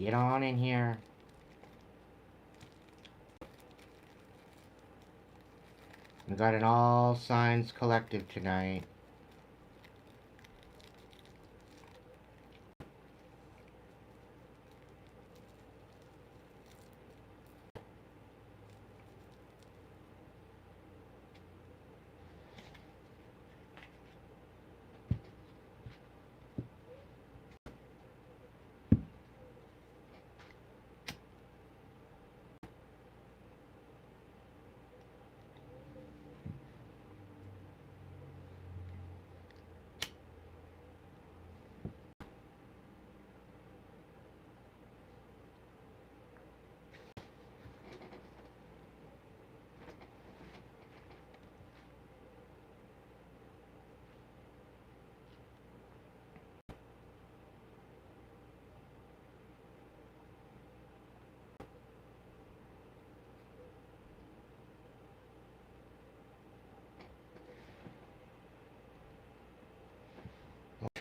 Get on in here. We got an all signs collective tonight.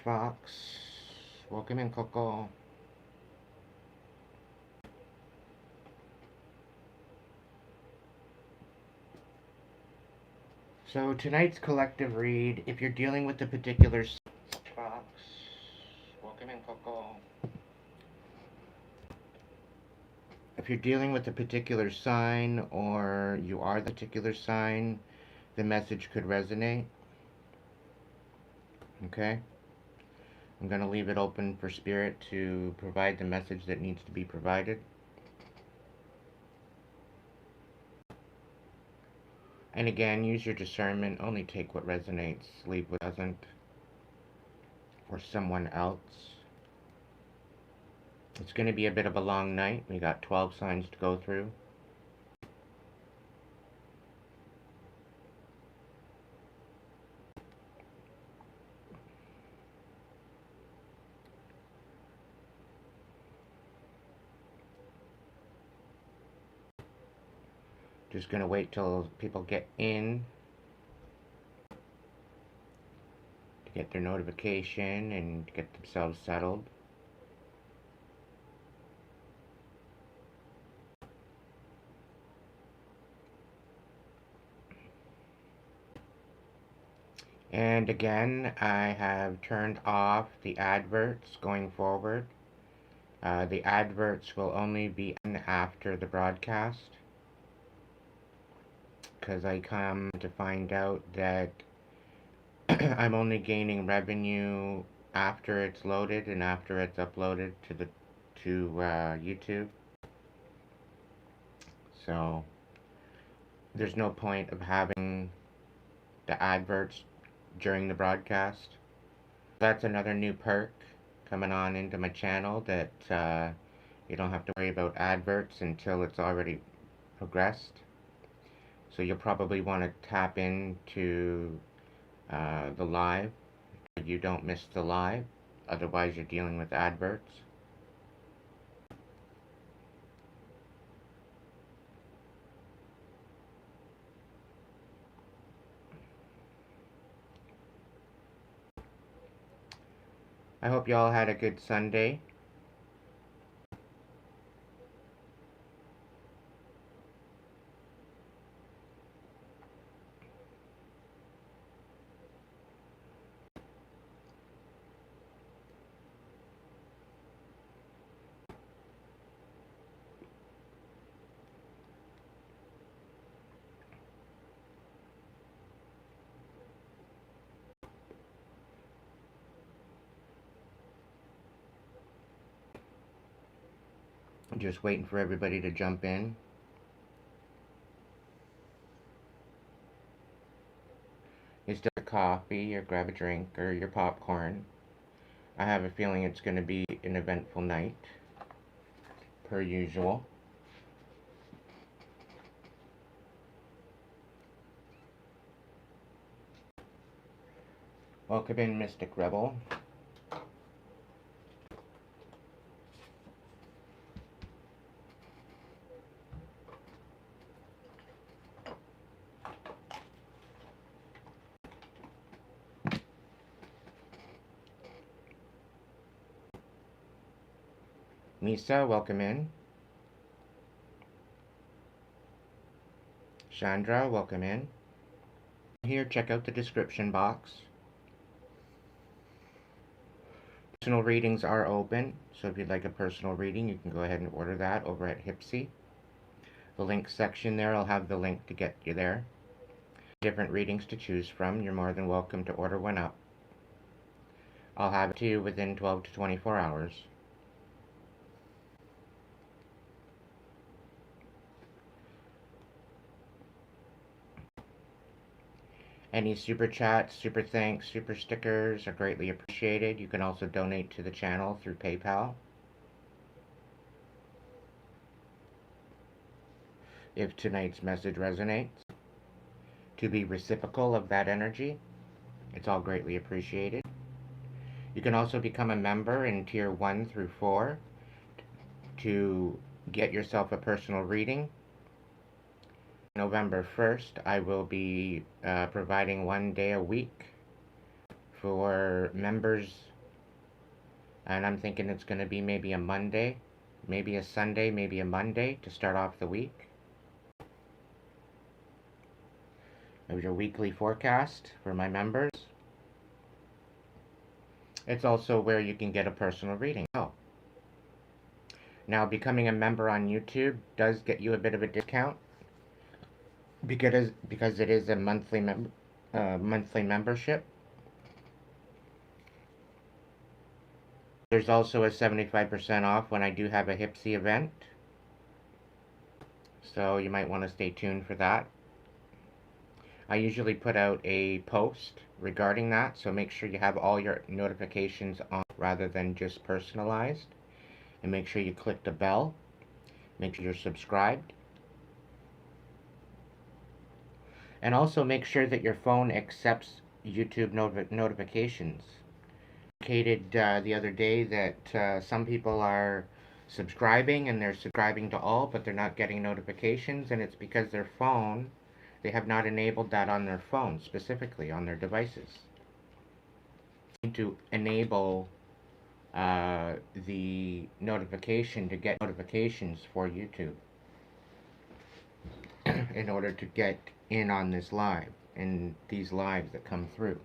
Lunchbox. Welcome in, Coco. So tonight's collective read, if you're dealing with a particular Lunchbox. Welcome in, Coco. If you're dealing with a particular sign or you are the particular sign, the message could resonate. Okay? I'm going to leave it open for Spirit to provide the message that needs to be provided. And again, use your discernment. Only take what resonates, leave what doesn't. For someone else. It's going to be a bit of a long night. We got 12 signs to go through. Just going to wait till people get in to get their notification and get themselves settled. And again, I have turned off the adverts going forward. The adverts will only be after the broadcast, because I come to find out that I'm only gaining revenue after it's loaded and after it's uploaded to YouTube. So there's no point of having the adverts during the broadcast. That's another new perk coming on into my channel, that you don't have to worry about adverts until it's already progressed. So you'll probably want to tap into the live. You don't miss the live, otherwise you're dealing with adverts. I hope you all had a good Sunday. I'm just waiting for everybody to jump in. You still have coffee, or grab a drink, or your popcorn. I have a feeling it's going to be an eventful night, per usual. Welcome in, Mystic Rebel. Misa, welcome in. Chandra, welcome in. Here, check out the description box. Personal readings are open, so if you'd like a personal reading, you can go ahead and order that over at Hipsy. The link section there, I'll have the link to get you there. Different readings to choose from. You're more than welcome to order one up. I'll have it to you within 12 to 24 hours. Any super chats, super thanks, super stickers are greatly appreciated. You can also donate to the channel through PayPal. If tonight's message resonates, to be reciprocal of that energy, it's all greatly appreciated. You can also become a member in Tier 1 through 4 to get yourself a personal reading. November 1st, I will be providing 1 day a week for members, and I'm thinking it's going to be maybe a Monday, maybe a Sunday, maybe a Monday to start off the week. There's your weekly forecast for my members. It's also where you can get a personal reading. Oh. Now, becoming a member on YouTube does get you a bit of a discount because it is a monthly membership. There's also a 75% off when I do have a Hipsy event, so you might want to stay tuned for that. I usually put out a post regarding that, so make sure you have all your notifications on rather than just personalized, and make sure you click the bell. Make sure you're subscribed. And also make sure that your phone accepts YouTube notifications. Indicated the other day that some people are subscribing and they're subscribing to all, but they're not getting notifications, and it's because their phone, they have not enabled that on their phone, specifically on their devices. You need to enable the notification to get notifications for YouTube in order to get in on this live and these lives that come through.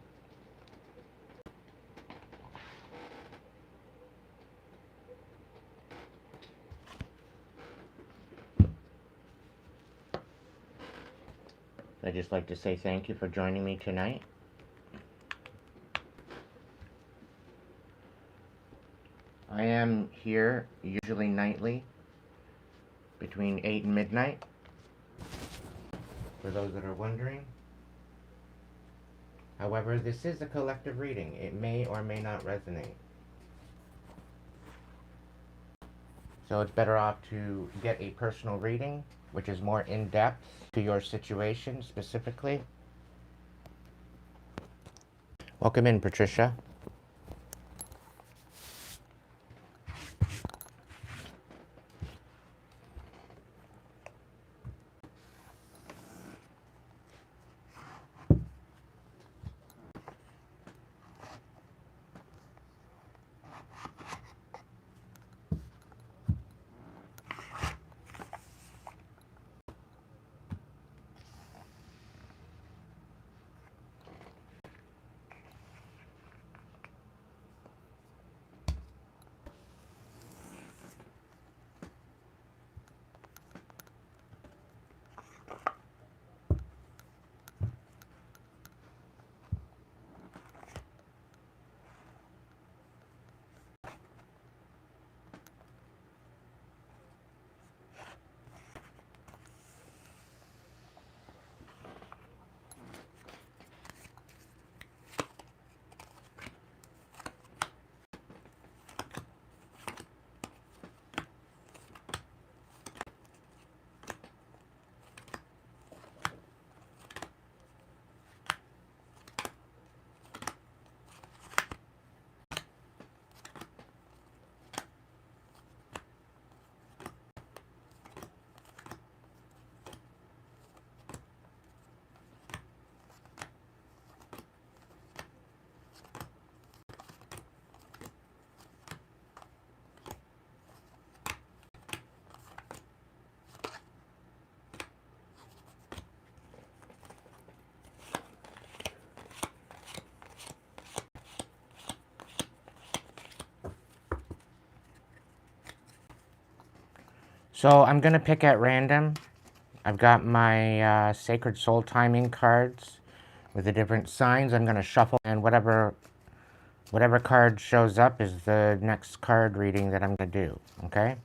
I'd just like to say thank you for joining me tonight. I am here usually nightly between 8 and midnight, for those that are wondering. However, this is a collective reading. It may or may not resonate. So it's better off to get a personal reading, which is more in-depth to your situation specifically. Welcome in, Patricia. So I'm going to pick at random. I've got my Sacred Soul timing cards with the different signs. I'm going to shuffle, and whatever card shows up is the next card reading that I'm going to do, okay?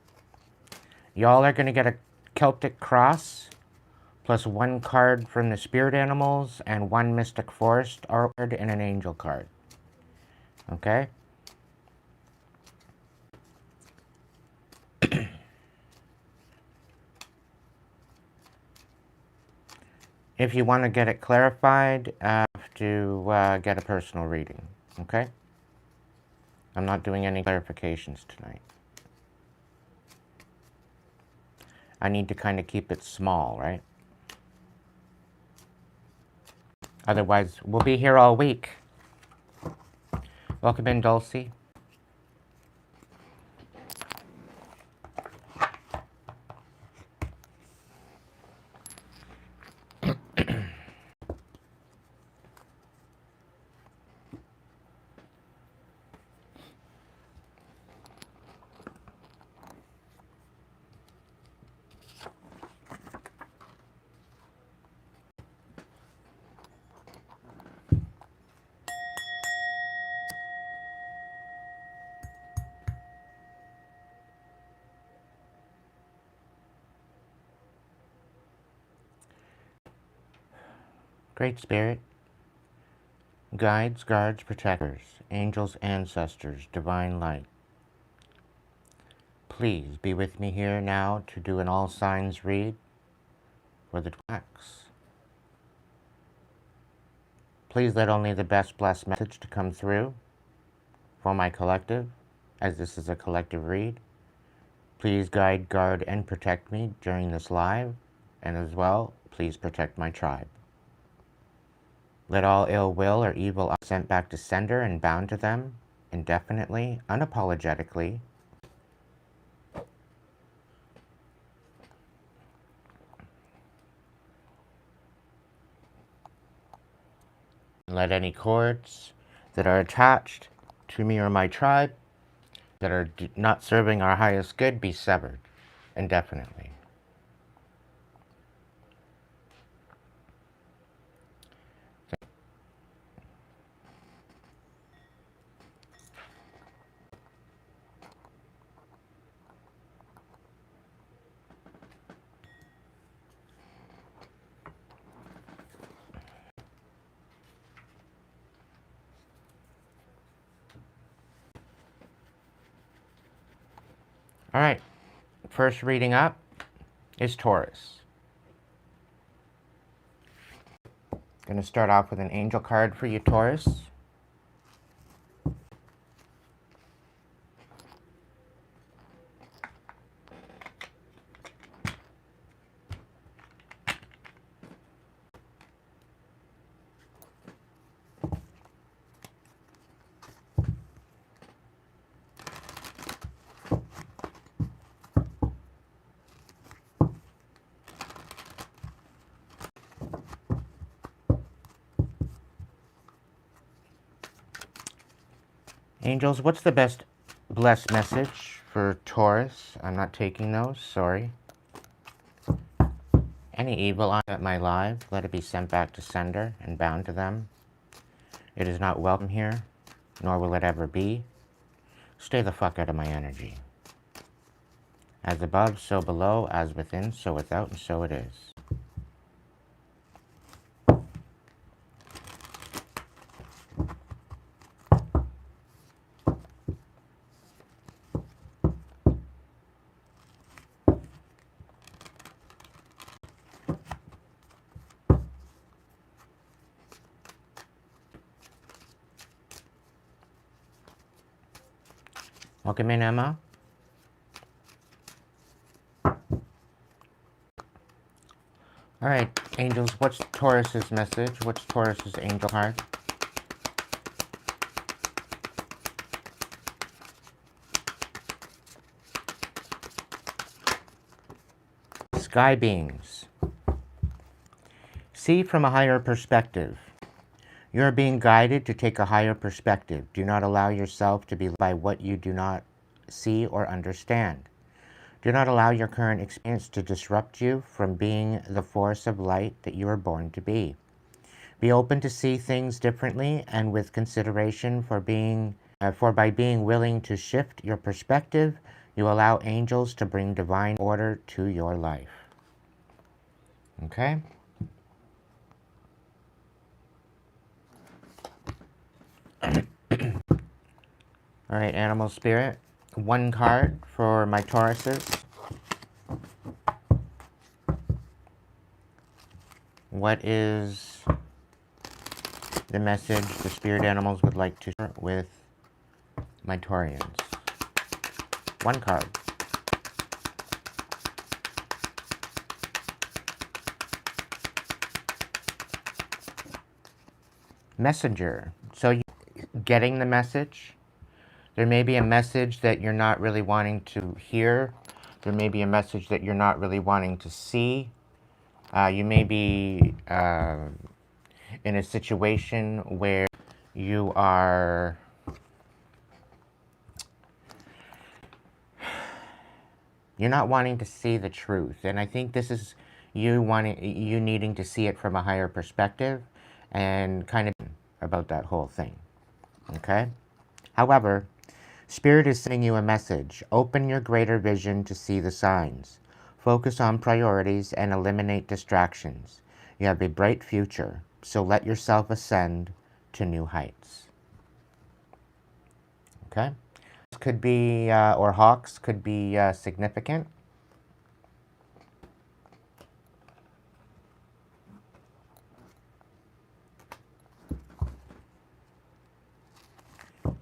Y'all are going to get a Celtic cross, plus one card from the spirit animals, and one mystic forest card and an angel card, okay? If you want to get it clarified, I have to get a personal reading, okay? I'm not doing any clarifications tonight. I need to kind of keep it small, right? Otherwise, we'll be here all week. Welcome in, Dulcie. Great Spirit, guides, guards, protectors, angels, ancestors, divine light, please be with me here now to do an all signs read for the wax. Please let only the best blessed message to come through for my collective, as this is a collective read. Please guide, guard, and protect me during this live, and as well, please protect my tribe. Let all ill will or evil sent back to sender and bound to them, indefinitely, unapologetically. Let any cords that are attached to me or my tribe that are not serving our highest good be severed indefinitely. All right, first reading up is Taurus. Going to start off with an angel card for you, Taurus. Angels, what's the best blessed message for Taurus? I'm not taking those, sorry. Any evil at my live, let it be sent back to sender and bound to them. It is not welcome here, nor will it ever be. Stay the fuck out of my energy. As above, so below, as within, so without, and so it is. Welcome in, Emma. All right, angels, what's Taurus's message? What's Taurus's angel card? Sky beings. See from a higher perspective. You are being guided to take a higher perspective. Do not allow yourself to be led by what you do not see or understand. Do not allow your current experience to disrupt you from being the force of light that you were born to be. Be open to see things differently and with consideration for by being willing to shift your perspective, you allow angels to bring divine order to your life. Okay? All right, animal spirit. One card for my Tauruses. What is the message the spirit animals would like to share with my Taurians? One card. Messenger. So you getting the message. There may be a message that you're not really wanting to hear. There may be a message that you're not really wanting to see. You may be in a situation where you are you're not wanting to see the truth, and I think this is you needing to see it from a higher perspective and kind of about that whole thing. Okay? However, Spirit is sending you a message. Open your greater vision to see the signs. Focus on priorities and eliminate distractions. You have a bright future, so let yourself ascend to new heights. Okay? Could be, or hawks could be significant.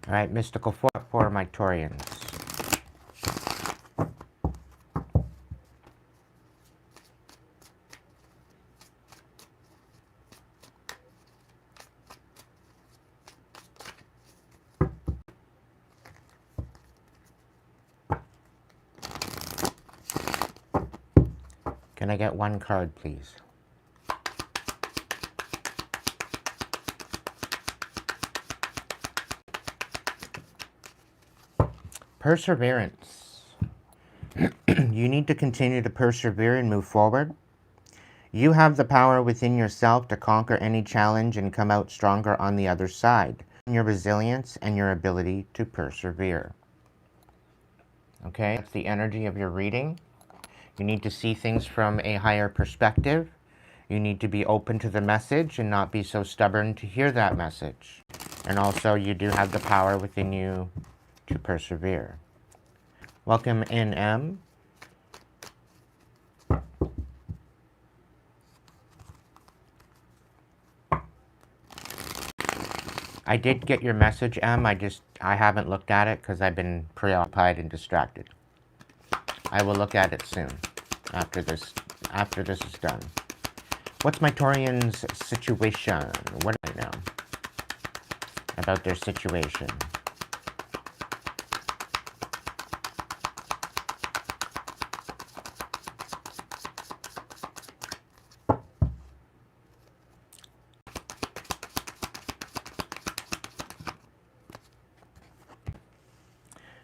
All right, mystical for my Taurians. Can I get one card, please? Perseverance. You need to continue to persevere and move forward. You have the power within yourself to conquer any challenge and come out stronger on the other side. Your resilience and your ability to persevere. Okay, that's the energy of your reading. You need to see things from a higher perspective. You need to be open to the message and not be so stubborn to hear that message. And also, you do have the power within you to persevere. Welcome in, M. I did get your message, M. I haven't looked at it because I've been preoccupied and distracted. I will look at it soon, after this is done. What's my Taurian's situation? What do I know about their situation?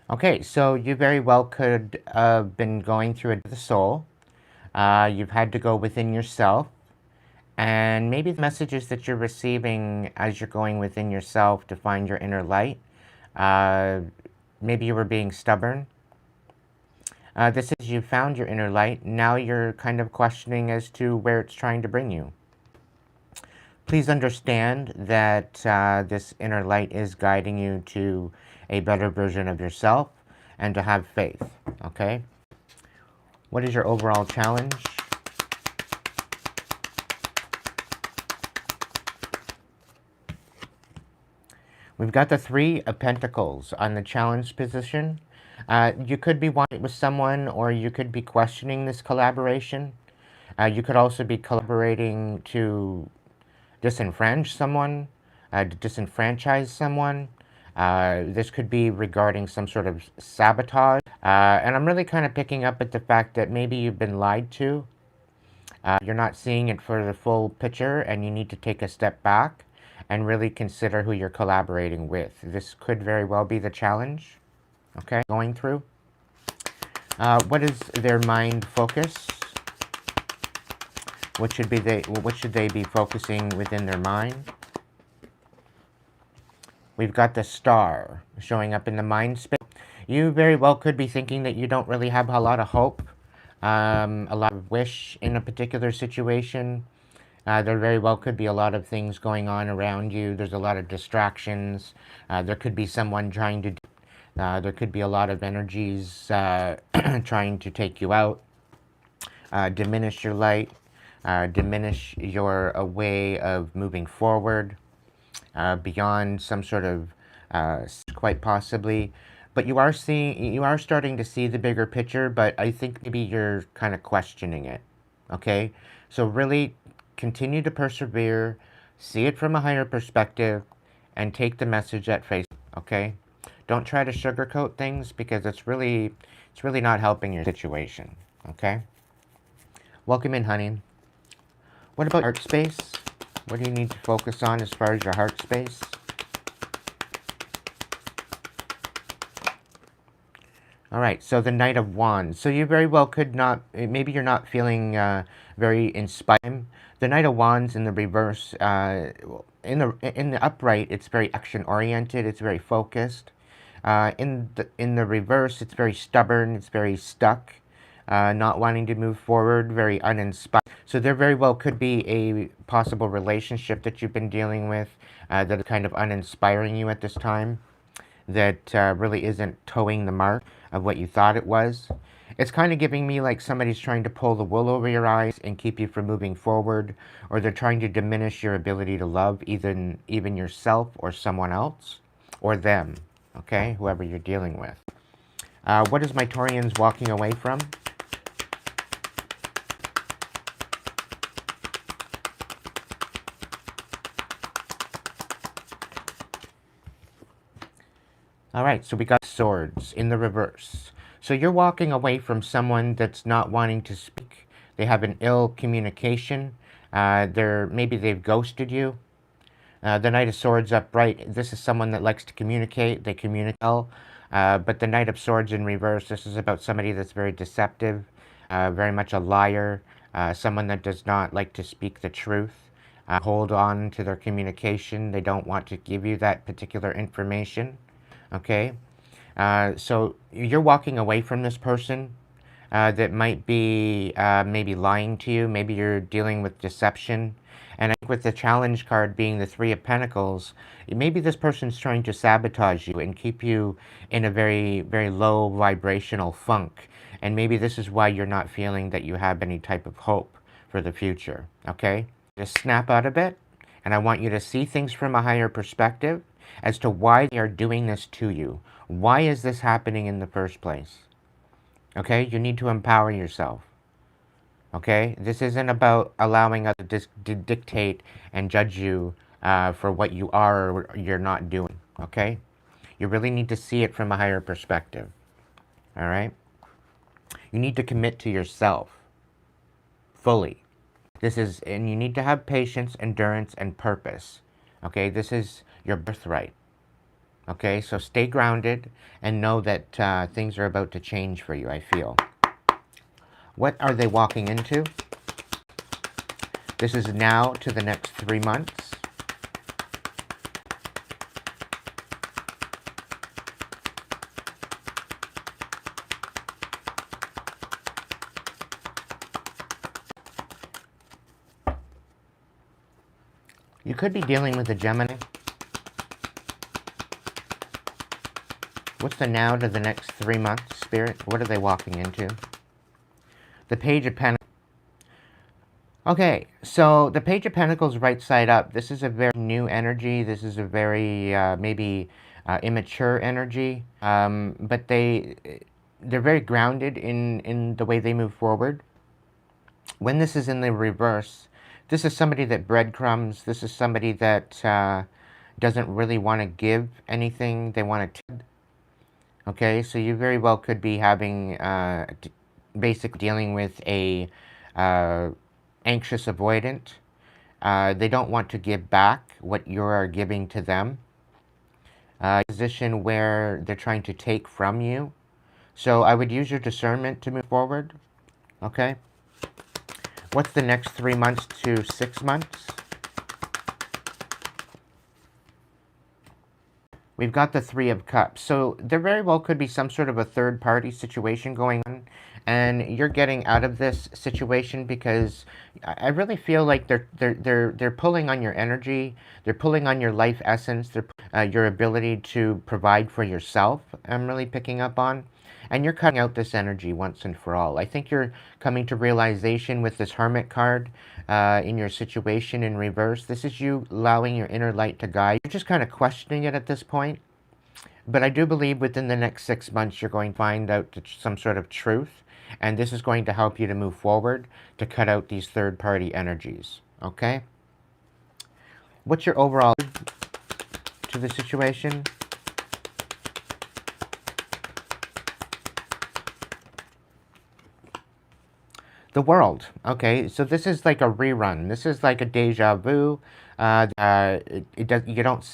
Okay, so you very well could have been going through the soul. You've had to go within yourself. And maybe the messages that you're receiving as you're going within yourself to find your inner light. Maybe you were being stubborn. This is you found your inner light. Now you're kind of questioning as to where it's trying to bring you. Please understand that this inner light is guiding you to a better version of yourself and to have faith, okay? What is your overall challenge? We've got the Three of Pentacles on the challenge position. You could be wanting with someone, or you could be questioning this collaboration. You could also be collaborating to disenfranchise someone, this could be regarding some sort of sabotage. And I'm really kind of picking up at the fact that maybe you've been lied to. You're not seeing it for the full picture, and you need to take a step back and really consider who you're collaborating with. This could very well be the challenge, okay, going through. What is their mind focus? What should they be focusing within their mind? We've got the star showing up in the mind space. You very well could be thinking that you don't really have a lot of hope, a lot of wish in a particular situation. There very well could be a lot of things going on around you. There's a lot of distractions. There could be someone trying to. There could be a lot of energies trying to take you out, diminish your light, diminish your way of moving forward, beyond some sort of, quite possibly. But you are starting to see the bigger picture, but I think maybe you're kind of questioning it. Okay? So really continue to persevere, see it from a higher perspective, and take the message at face. Okay? Don't try to sugarcoat things because it's really not helping your situation. Okay? Welcome in, honey. What about heart space? What do you need to focus on as far as your heart space? All right, so the Knight of Wands. So you very well could not, maybe you're not feeling very inspired. The Knight of Wands in the reverse, in the upright, it's very action oriented. It's very focused. In the reverse, it's very stubborn. It's very stuck, not wanting to move forward. Very uninspired. So there very well could be a possible relationship that you've been dealing with that is kind of uninspiring you at this time. That really isn't towing the mark of what you thought it was. It's kind of giving me like somebody's trying to pull the wool over your eyes and keep you from moving forward, or they're trying to diminish your ability to love even yourself or someone else, or them, okay, whoever you're dealing with. What is my Taurians walking away from? All right, so we got swords in the reverse. So you're walking away from someone that's not wanting to speak. They have an ill communication. Maybe they've ghosted you. The Knight of Swords upright. This is someone that likes to communicate. They communicate well. But the Knight of Swords in reverse. This is about somebody that's very deceptive, very much a liar, someone that does not like to speak the truth. Hold on to their communication. They don't want to give you that particular information. Okay, so you're walking away from this person that might be maybe lying to you. Maybe you're dealing with deception. And I think with the challenge card being the Three of Pentacles, maybe this person's trying to sabotage you and keep you in a very, very low vibrational funk. And maybe this is why you're not feeling that you have any type of hope for the future. Okay, just snap out of it. And I want you to see things from a higher perspective as to why they are doing this to you. Why is this happening in the first place? Okay, you need to empower yourself. Okay, this isn't about allowing others to dictate and judge you for what you are or you're not doing. Okay, you really need to see it from a higher perspective. All right, you need to commit to yourself fully. And you need to have patience, endurance, and purpose. Okay, this is your birthright. Okay, so stay grounded and know that things are about to change for you, I feel. What are they walking into? This is now to the next 3 months. You could be dealing with a Gemini. What's the now to the next 3 months, Spirit? What are they walking into? The Page of Pentacles. Okay, so the Page of Pentacles right side up. This is a very new energy. This is a very, maybe immature energy. But they're very grounded in the way they move forward. When this is in the reverse, this is somebody that breadcrumbs. This is somebody that doesn't really want to give anything. They want to. Okay, so you very well could be having, basically dealing with a anxious avoidant. They don't want to give back what you are giving to them. Position where they're trying to take from you. So I would use your discernment to move forward. Okay? What's the next 3 months to 6 months? We've got the Three of Cups. So there very well could be some sort of a third party situation going on. And you're getting out of this situation because I really feel like they're pulling on your energy. They're pulling on your life essence. Your ability to provide for yourself. I'm really picking up on. And you're cutting out this energy once and for all. I think you're coming to realization with this Hermit card in your situation in reverse. This is you allowing your inner light to guide. You're just kind of questioning it at this point. But I do believe within the next 6 months, you're going to find out some sort of truth. And this is going to help you to move forward to cut out these third party energies. Okay? What's your overall to the situation? The World. Okay, so this is like a rerun. This is like a deja vu. It does. You don't.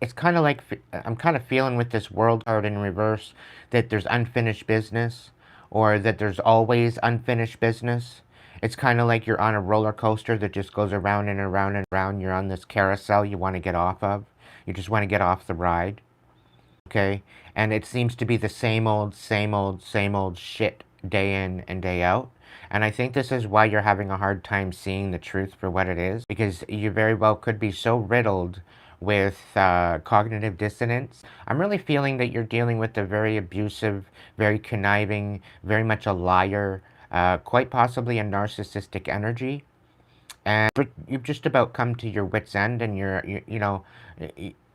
It's kind of like I'm kind of feeling with this World card in reverse that there's unfinished business, or that there's always unfinished business. It's kind of like you're on a roller coaster that just goes around and around and around. You're on this carousel you want to get off of. You just want to get off the ride. Okay, and it seems to be the same old, same old, same old shit day in and day out. And I think this is why you're having a hard time seeing the truth for what it is, because you very well could be so riddled with cognitive dissonance. I'm really feeling that you're dealing with a very abusive, very conniving, very much a liar, quite possibly a narcissistic energy. And you've just about come to your wit's end, and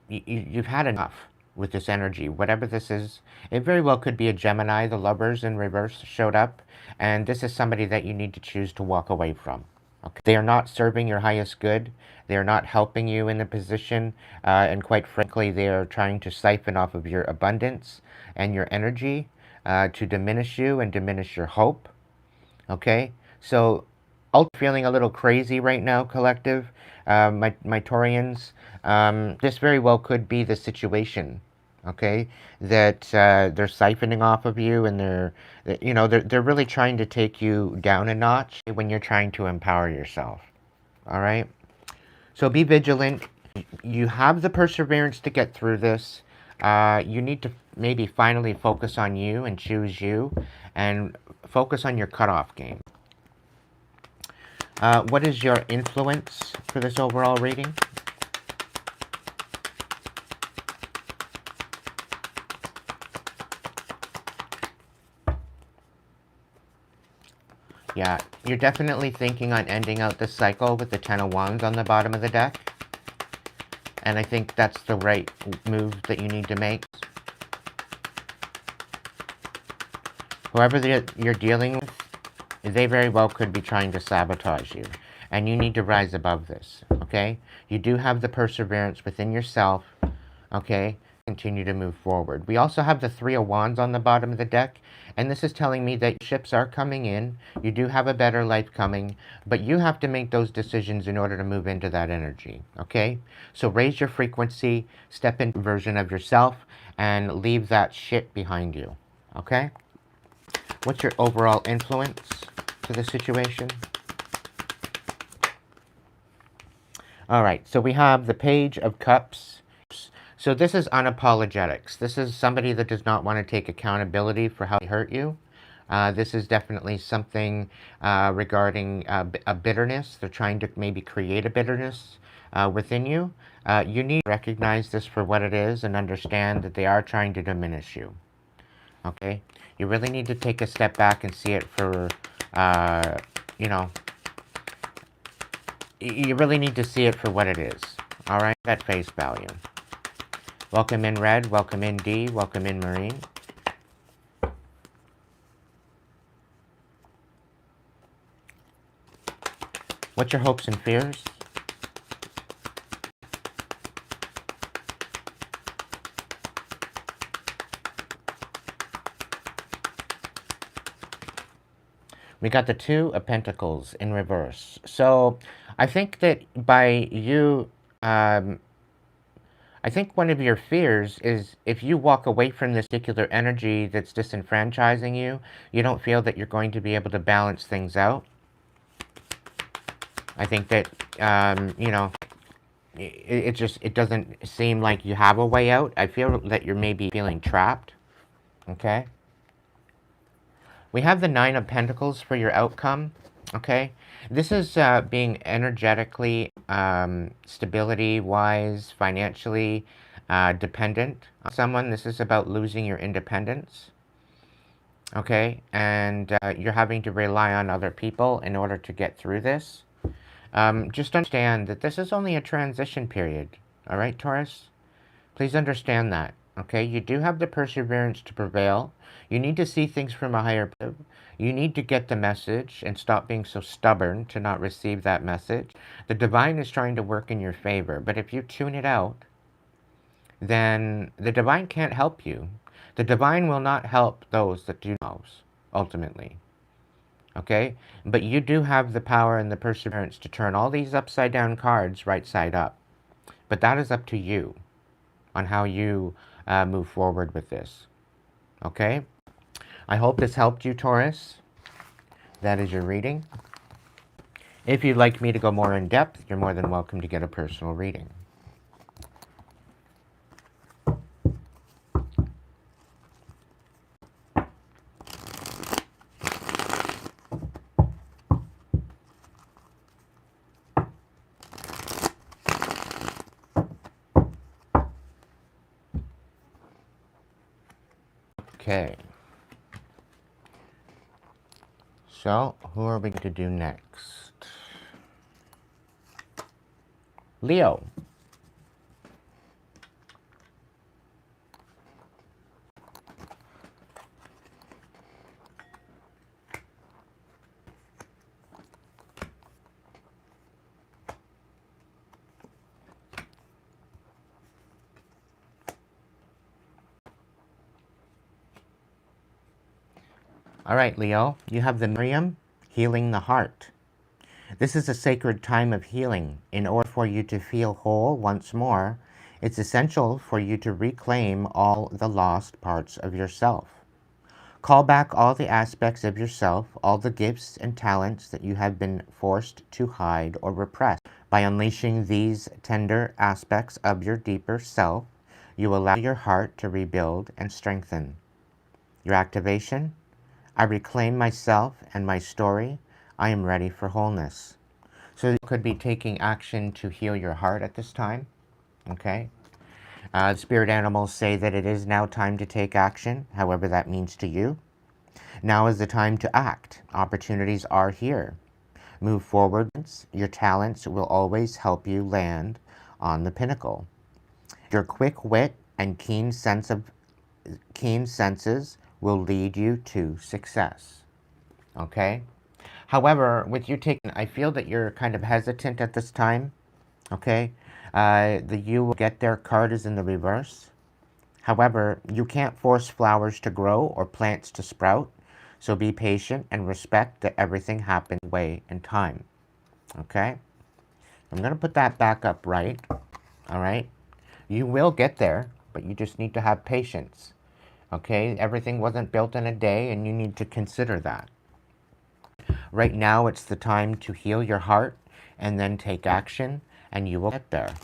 you've had enough with this energy. Whatever this is, it very well could be a Gemini. The Lovers in reverse showed up, and this is somebody that you need to choose to walk away from. Okay. They are not serving your highest good. They are not helping you in a position, and quite frankly, they are trying to siphon off of your abundance and your energy to diminish you and diminish your hope. Okay, so feeling a little crazy right now, collective, my Taurians. This very well could be the situation. Okay, that they're siphoning off of you, and they're really trying to take you down a notch when you're trying to empower yourself. All right, so be vigilant. You have the perseverance to get through this. You need to maybe finally focus on you and choose you, and focus on your cutoff game. What is your influence for this overall reading? Yeah, you're definitely thinking on ending out this cycle with the Ten of Wands on the bottom of the deck. And I think that's the right move that you need to make. Whoever you're dealing with, they very well could be trying to sabotage you. And you need to rise above this, okay? You do have the perseverance within yourself, okay? Continue to move forward. We also have the Three of Wands on the bottom of the deck, and this is telling me that ships are coming in. You do have a better life coming, but you have to make those decisions in order to move into that energy, okay? So raise your frequency, step into a version of yourself, and leave that shit behind you, okay? What's your overall influence to the situation? All right, so we have the Page of Cups. So this is unapologetics. This is somebody that does not want to take accountability for how they hurt you. This is definitely something regarding a bitterness. They're trying to maybe create a bitterness within you. You need to recognize this for what it is and understand that they are trying to diminish you. Okay? You really need to take a step back and see it for, you really need to see it for what it is. All right? At face value. Welcome in Red, welcome in D, welcome in Marine. What's your hopes and fears? We got the Two of Pentacles in reverse. So I think that by you I think one of your fears is if you walk away from this particular energy that's disenfranchising you, you don't feel that you're going to be able to balance things out. I think that, it doesn't seem like you have a way out. I feel that you're maybe feeling trapped. Okay? We have the Nine of Pentacles for your outcome. Okay? This is being energetically, stability-wise, financially dependent on someone. This is about losing your independence. Okay? And you're having to rely on other people in order to get through this. Just understand that this is only a transition period. All right, Taurus? Please understand that. Okay? You do have the perseverance to prevail. You need to see things from a higher perspective. You need to get the message and stop being so stubborn to not receive that message. The divine is trying to work in your favor, but if you tune it out, then the divine can't help you. The divine will not help those that do knows, ultimately. Okay? But you do have the power and the perseverance to turn all these upside down cards right side up. But that is up to you on how you move forward with this. Okay? I hope this helped you, Taurus. That is your reading. If you'd like me to go more in depth, you're more than welcome to get a personal reading. Okay. So, who are we going to do next? Leo. All right, Leo, you have the Miriam, healing the heart. This is a sacred time of healing. In order for you to feel whole once more, it's essential for you to reclaim all the lost parts of yourself. Call back all the aspects of yourself, all the gifts and talents that you have been forced to hide or repress. By unleashing these tender aspects of your deeper self, you allow your heart to rebuild and strengthen. Your activation? I reclaim myself and my story. I am ready for wholeness. So you could be taking action to heal your heart at this time. Okay? Spirit animals say that it is now time to take action, however that means to you. Now is the time to act. Opportunities are here. Move forward. Your talents will always help you land on the pinnacle. Your quick wit and keen senses will lead you to success. Okay? However, with you taking, I feel that you're kind of hesitant at this time. Okay? The you will get there card is in the reverse. However, you can't force flowers to grow or plants to sprout. So be patient and respect that everything happens way and time. Okay? I'm going to put that back up right. All right? You will get there, but you just need to have patience. Okay? Everything wasn't built in a day, and you need to consider that. Right now, it's the time to heal your heart and then take action, and you will get there.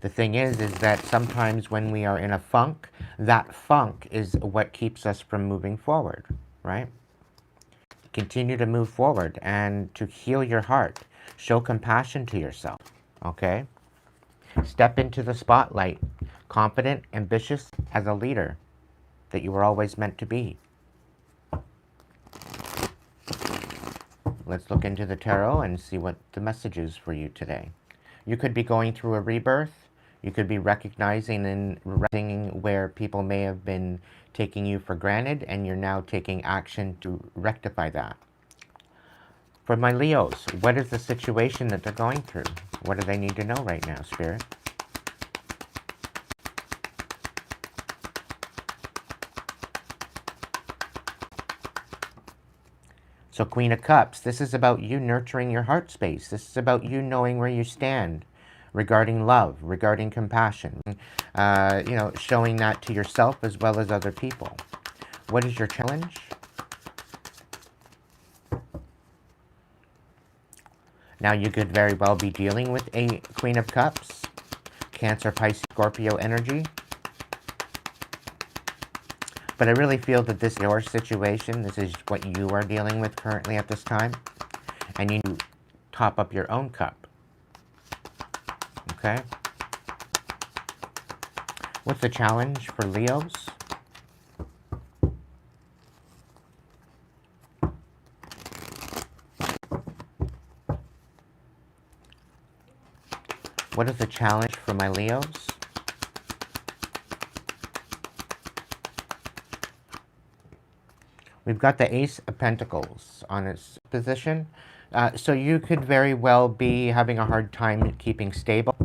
The thing is that sometimes when we are in a funk, that funk is what keeps us from moving forward, right? Continue to move forward and to heal your heart. Show compassion to yourself, okay? Step into the spotlight, confident, ambitious as a leader that you were always meant to be. Let's look into the tarot and see what the message is for you today. You could be going through a rebirth. You could be recognizing and recognizing where people may have been taking you for granted, and you're now taking action to rectify that. For my Leos, what is the situation that they're going through? What do they need to know right now, Spirit? So Queen of Cups, this is about you nurturing your heart space. This is about you knowing where you stand, regarding love, regarding compassion, showing that to yourself as well as other people. What is your challenge? Now, you could very well be dealing with a Queen of Cups, Cancer, Pisces, Scorpio energy. But I really feel that this is your situation. This is what you are dealing with currently at this time. And you need to top up your own cup. Okay? What's the challenge for Leos? What is the challenge for my Leos? We've got the Ace of Pentacles on its position. So you could very well be having a hard time keeping stable.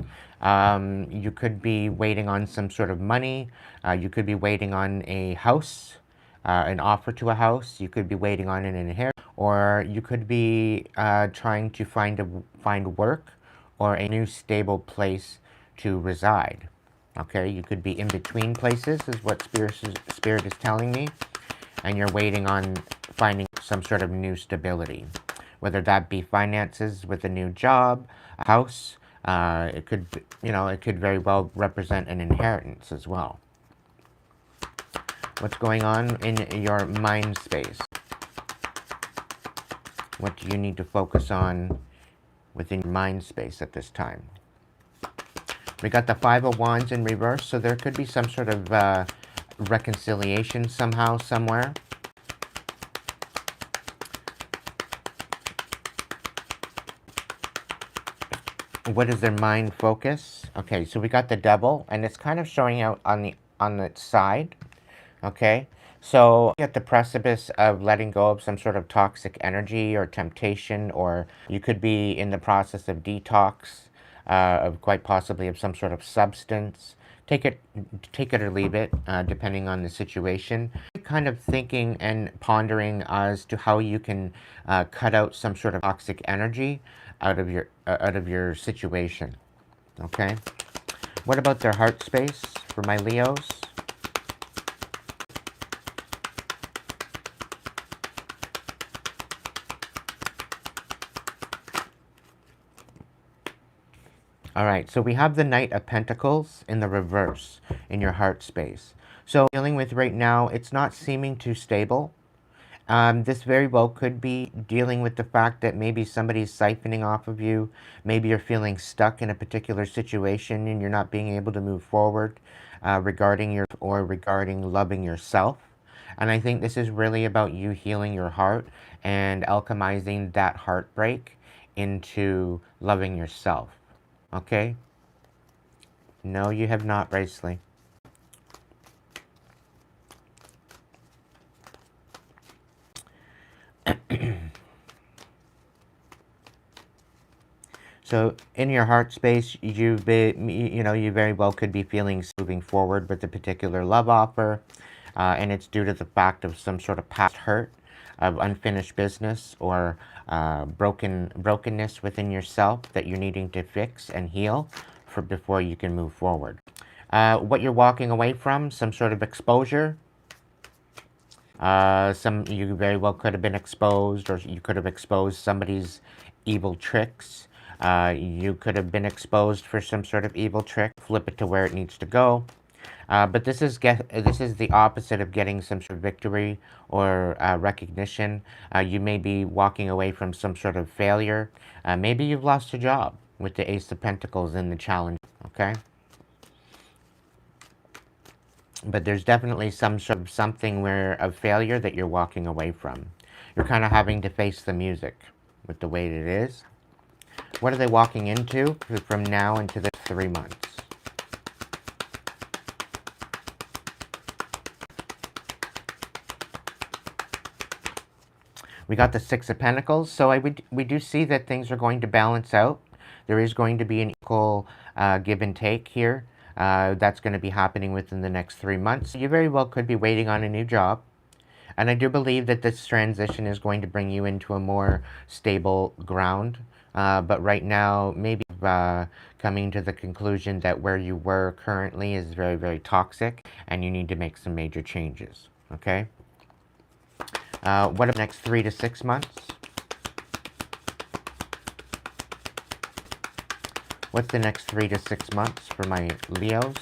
You could be waiting on some sort of money. You could be waiting on a house, an offer to a house. You could be waiting on an inheritance. Or you could be trying to find work or a new stable place to reside. Okay, you could be in between places is what Spirit is telling me. And you're waiting on finding some sort of new stability. Whether that be finances with a new job, a house, it could very well represent an inheritance as well. What's going on in your mind space? What do you need to focus on within your mind space at this time? We got the Five of Wands in reverse, so there could be some sort of reconciliation somehow, somewhere. What is their mind focus? Okay, so we got the Devil, and it's kind of showing out on the side. Okay, so at the precipice of letting go of some sort of toxic energy or temptation, or you could be in the process of detox, of quite possibly of some sort of substance. Take it or leave it, depending on the situation. Kind of thinking and pondering as to how you can cut out some sort of toxic energy out of your situation. Okay. What about their heart space for my Leos? All right, so we have the Knight of Pentacles in the reverse in your heart space. So dealing with right now, it's not seeming too stable. This very well could be dealing with the fact that maybe somebody's siphoning off of you. Maybe you're feeling stuck in a particular situation and you're not being able to move forward regarding loving yourself. And I think this is really about you healing your heart and alchemizing that heartbreak into loving yourself. Okay? No, you have not, Bracely. So in your heart space, you very well could be feeling moving forward with a particular love offer, and it's due to the fact of some sort of past hurt, of unfinished business, or brokenness within yourself that you're needing to fix and heal before you can move forward. What you're walking away from, some sort of exposure. You very well could have been exposed, or you could have exposed somebody's evil tricks. You could have been exposed for some sort of evil trick. Flip it to where it needs to go. But this is the opposite of getting some sort of victory or recognition. You may be walking away from some sort of failure. Maybe you've lost a job with the Ace of Pentacles in the challenge. Okay. But there's definitely some sort of something of failure that you're walking away from. You're kind of having to face the music with the way it is. What are they walking into from now into the 3 months? We got the Six of Pentacles, so we do see that things are going to balance out. There is going to be an equal give and take here. That's going to be happening within the next 3 months. You very well could be waiting on a new job. And I do believe that this transition is going to bring you into a more stable ground But right now, maybe coming to the conclusion that where you were currently is very, very toxic and you need to make some major changes. Okay? What about the next 3 to 6 months? What's the next 3 to 6 months for my Leos?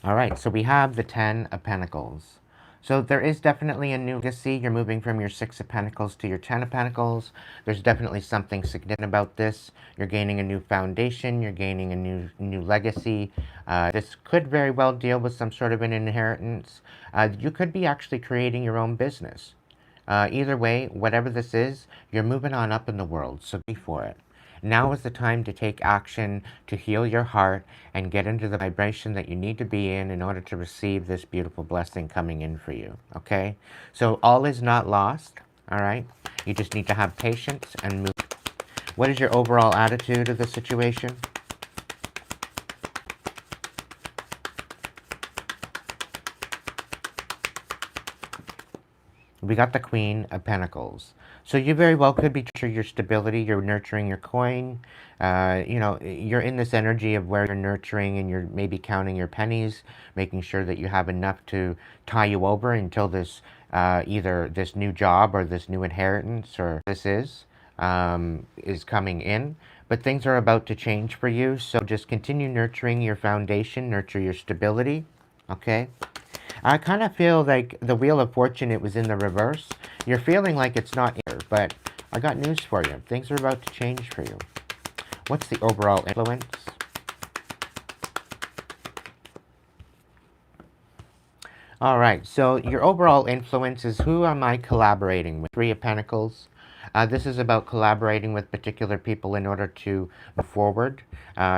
All right, so we have the 10 of Pentacles. So there is definitely a new legacy. You're moving from your 6 of Pentacles to your 10 of Pentacles. There's definitely something significant about this. You're gaining a new foundation. You're gaining a new legacy. This could very well deal with some sort of an inheritance. You could be actually creating your own business. Either way, whatever this is, you're moving on up in the world, so be for it. Now is the time to take action to heal your heart and get into the vibration that you need to be in order to receive this beautiful blessing coming in for you, okay? So all is not lost, all right? You just need to have patience and move. What is your overall attitude of the situation? We got the Queen of Pentacles. So you very well could be nurturing your stability, you're nurturing your coin. You're in this energy of where you're nurturing and you're maybe counting your pennies, making sure that you have enough to tie you over until this, either this new job or this new inheritance or this is coming in. But things are about to change for you, so just continue nurturing your foundation, nurture your stability, okay? I kind of feel like the Wheel of Fortune, it was in the reverse. You're feeling like it's not here, but I got news for you. Things are about to change for you. What's the overall influence? All right, so your overall influence is who am I collaborating with? Three of Pentacles. This is about collaborating with particular people in order to move forward.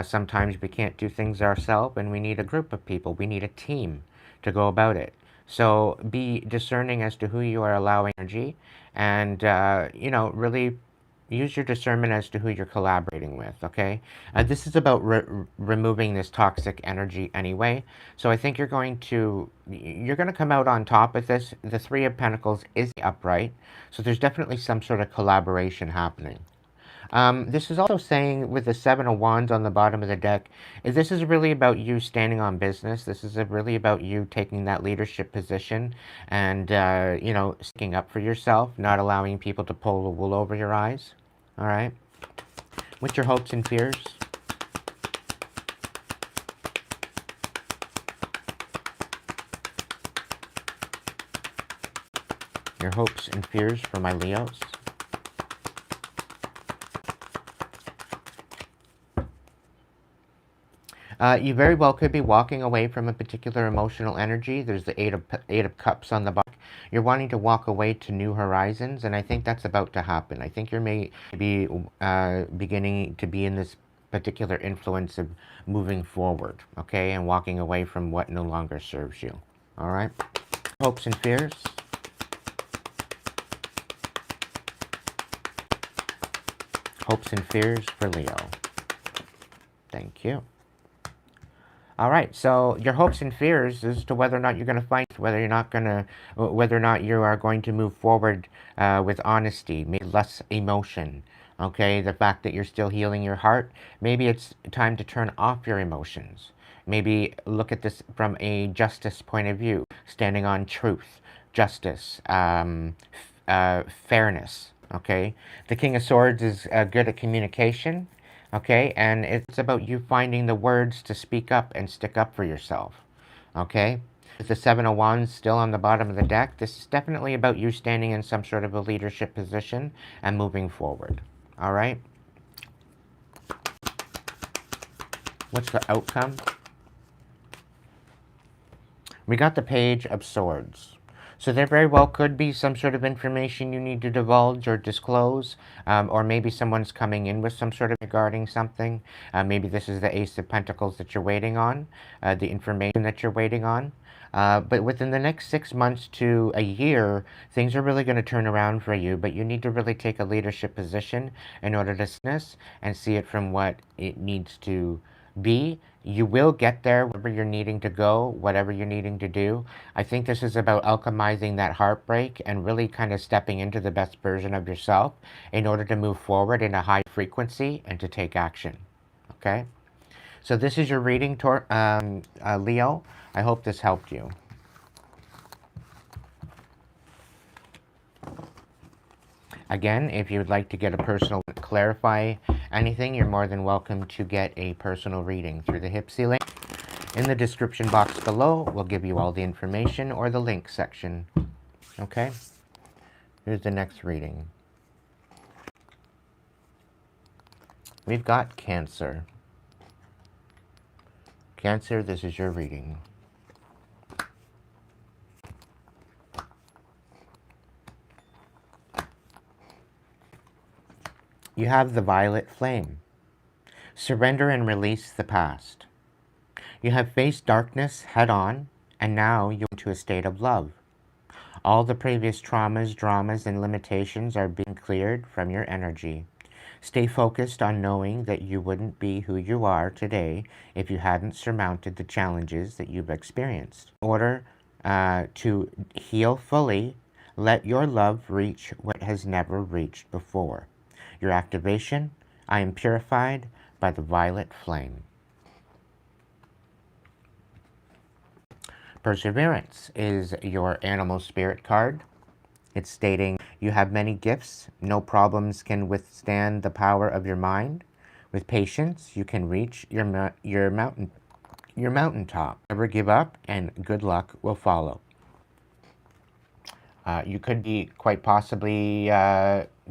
Sometimes we can't do things ourselves and we need a group of people. We need a team to go about it. So be discerning as to who you are allowing energy and, really use your discernment as to who you're collaborating with, okay? This is about removing this toxic energy anyway. So I think you're going to come out on top of this. The Three of Pentacles is upright. So there's definitely some sort of collaboration happening. This is also saying with the Seven of Wands on the bottom of the deck, this is really about you standing on business. This is really about you taking that leadership position and, sticking up for yourself, not allowing people to pull the wool over your eyes. All right? What's your hopes and fears? Your hopes and fears for my Leos? You very well could be walking away from a particular emotional energy. There's the Eight of Cups on the back. You're wanting to walk away to new horizons, and I think that's about to happen. I think you're maybe beginning to be in this particular influence of moving forward, okay, and walking away from what no longer serves you. All right? Hopes and fears? Hopes and fears for Leo. Thank you. All right, so your hopes and fears as to whether or not you're going to fight, whether or not you are going to move forward with honesty, maybe less emotion. Okay, the fact that you're still healing your heart, maybe it's time to turn off your emotions. Maybe look at this from a justice point of view, standing on truth, justice, fairness. Okay, the King of Swords is good at communication. Okay, and it's about you finding the words to speak up and stick up for yourself. Okay, with the Seven of Wands still on the bottom of the deck, this is definitely about you standing in some sort of a leadership position and moving forward. All right, what's the outcome? We got the Page of Swords. So there very well could be some sort of information you need to divulge or disclose, or maybe someone's coming in with some sort of regarding something. Maybe this is the Ace of Pentacles that you're waiting on, the information that you're waiting on. But within the next 6 months to a year, things are really going to turn around for you, but you need to really take a leadership position in order to see this and see it from what it needs to B, you will get there wherever you're needing to go, whatever you're needing to do. I think this is about alchemizing that heartbreak and really kind of stepping into the best version of yourself in order to move forward in a high frequency and to take action. Okay? So this is your reading, Leo. I hope this helped you. Again, if you would like to get a personal clarify anything, you're more than welcome to get a personal reading through the Hipsy link. In the description box below, we'll give you all the information or the link section. Okay? Here's the next reading. We've got Cancer. Cancer, this is your reading. You have the violet flame. Surrender and release the past. You have faced darkness head on, and now you're into a state of love. All the previous traumas, dramas, and limitations are being cleared from your energy. Stay focused on knowing that you wouldn't be who you are today if you hadn't surmounted the challenges that you've experienced. In order to heal fully, let your love reach what has never reached before. Your activation, I am purified by the violet flame. Perseverance is your animal spirit card. It's stating, you have many gifts. No problems can withstand the power of your mind. With patience, you can reach your mountaintop. Never give up, and good luck will follow. You could be quite possibly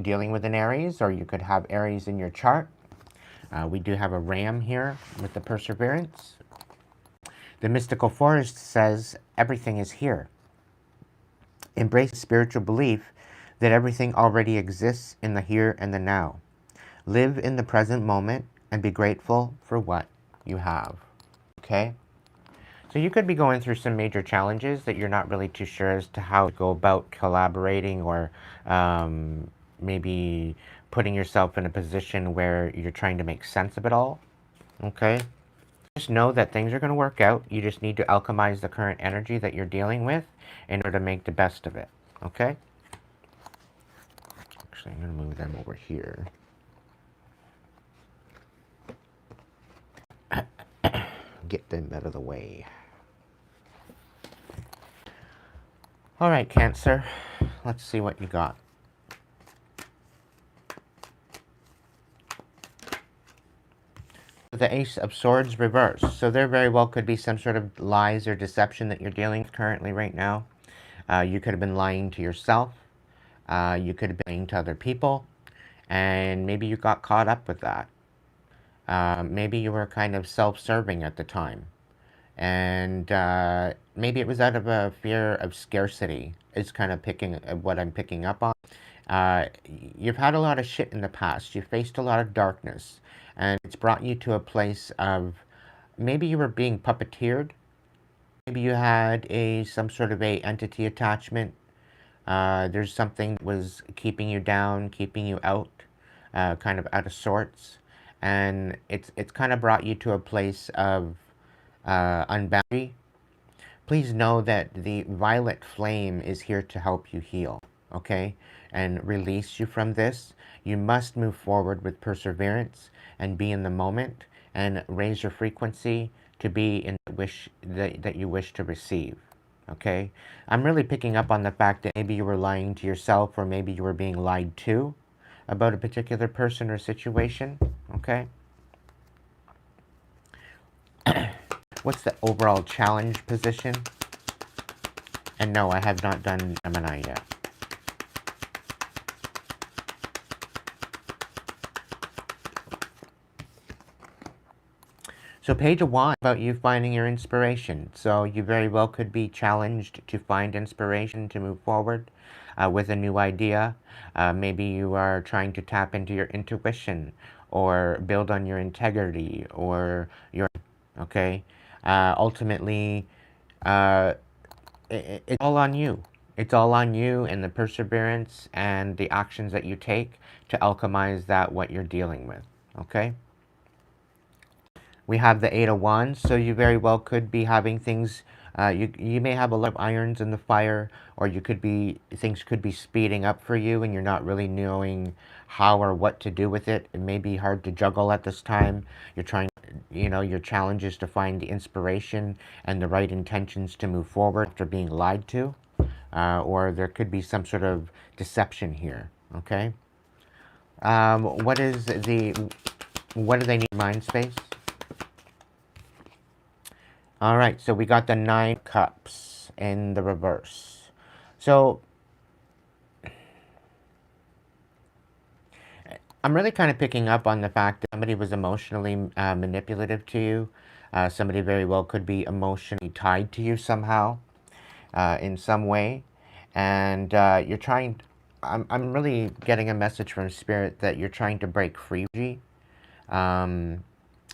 dealing with an Aries, or you could have Aries in your chart. We do have a ram here with the Perseverance. The mystical forest says everything is here. Embrace spiritual belief that everything already exists in the here and the now. Live in the present moment and be grateful for what you have. Okay? So you could be going through some major challenges that you're not really too sure as to how to go about collaborating, or maybe putting yourself in a position where you're trying to make sense of it all. Okay? Just know that things are going to work out. You just need to alchemize the current energy that you're dealing with in order to make the best of it. Okay? Actually, I'm going to move them over here. Get them out of the way. All right, Cancer. Let's see what you got. The Ace of Swords reversed. So there very well could be some sort of lies or deception that you're dealing with currently right now. You could have been lying to yourself. You could have been lying to other people. And maybe you got caught up with that. Maybe you were kind of self-serving at the time. And maybe it was out of a fear of scarcity, is kind of what I'm picking up on. You've had a lot of shit in the past. You faced a lot of darkness. And it's brought you to a place of, maybe you were being puppeteered. Maybe you had some sort of a entity attachment. There's something that was keeping you down, keeping you out, kind of out of sorts. And it's kind of brought you to a place of unboundary. Please know that the violet flame is here to help you heal, okay? And release you from this. You must move forward with perseverance and be in the moment and raise your frequency to be in the wish that you wish to receive, okay? I'm really picking up on the fact that maybe you were lying to yourself, or maybe you were being lied to about a particular person or situation, okay? What's the overall challenge position? And no, I have not done Gemini yet. So Page of Wands, about you finding your inspiration. So you very well could be challenged to find inspiration to move forward with a new idea. Maybe you are trying to tap into your intuition or build on your integrity or your, okay? Ultimately, it's all on you. It's all on you and the perseverance and the actions that you take to alchemize that, what you're dealing with, okay? We have the Eight of Wands, so you very well could be having things. You may have a lot of irons in the fire, or you could be things could be speeding up for you, and you're not really knowing how or what to do with it. It may be hard to juggle at this time. You're trying, your challenge is to find the inspiration and the right intentions to move forward after being lied to, or there could be some sort of deception here. Okay. What is what do they need mind space? All right, so we got the Nine Cups in the reverse. So I'm really kind of picking up on the fact that somebody was emotionally manipulative to you. Somebody very well could be emotionally tied to you somehow, in some way. And you're trying, I'm really getting a message from Spirit that you're trying to break free. Um,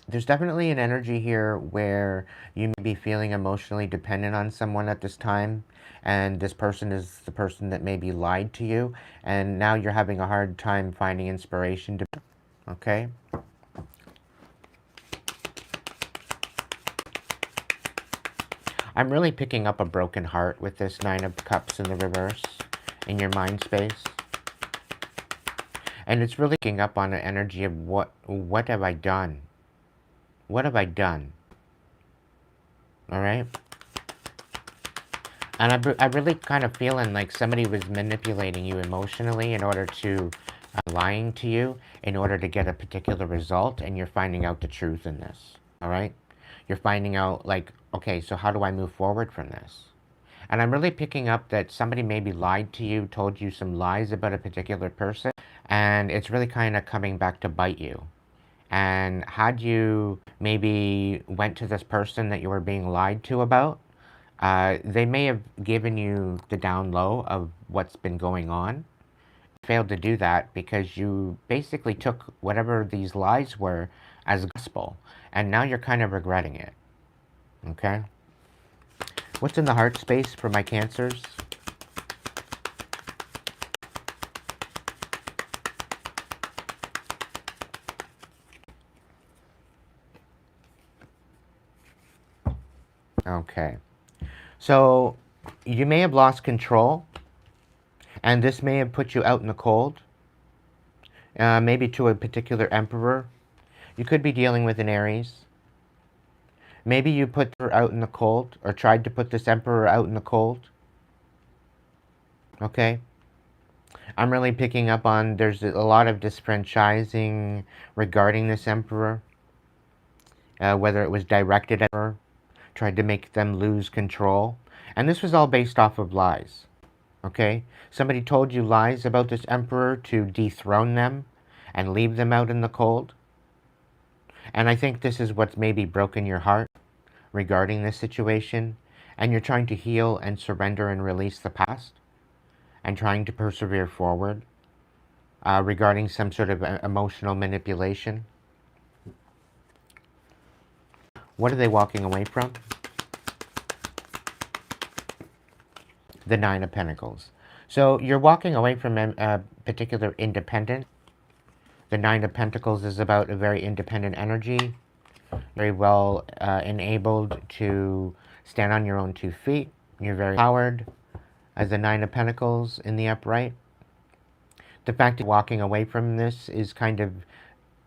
there's definitely an energy here where you may be feeling emotionally dependent on someone at this time, and this person is the person that maybe lied to you, and now you're having a hard time finding inspiration to. Okay. I'm really picking up a broken heart with this Nine of Cups in the reverse in your mind space. And it's really picking up on an energy of what have I done? What have I done? All right. And I really kind of feeling like somebody was manipulating you emotionally in order to, lying to you in order to get a particular result, and you're finding out the truth in this. All right? You're finding out, like, okay, so how do I move forward from this? And I'm really picking up that somebody maybe lied to you, told you some lies about a particular person, and it's really kind of coming back to bite you. And had you maybe went to this person that you were being lied to about, they may have given you the down low of what's been going on. Failed to do that because you basically took whatever these lies were as gospel, and now you're kind of regretting it. Okay? What's in the heart space for my Cancers? Okay. So you may have lost control, and this may have put you out in the cold, maybe to a particular emperor. You could be dealing with an Aries. Maybe you put her out in the cold, or tried to put this emperor out in the cold. Okay? I'm really picking up on there's a lot of disfranchising regarding this emperor, whether it was directed at her, tried to make them lose control. And this was all based off of lies. Okay? Somebody told you lies about this emperor to dethrone them and leave them out in the cold. And I think this is what's maybe broken your heart regarding this situation. And you're trying to heal and surrender and release the past and trying to persevere forward regarding some sort of emotional manipulation. What are they walking away from? The Nine of Pentacles. So you're walking away from a particular independence. The Nine of Pentacles is about a very independent energy, very well enabled to stand on your own 2 feet. You're very empowered as the Nine of Pentacles in the upright. The fact that walking away from this is kind of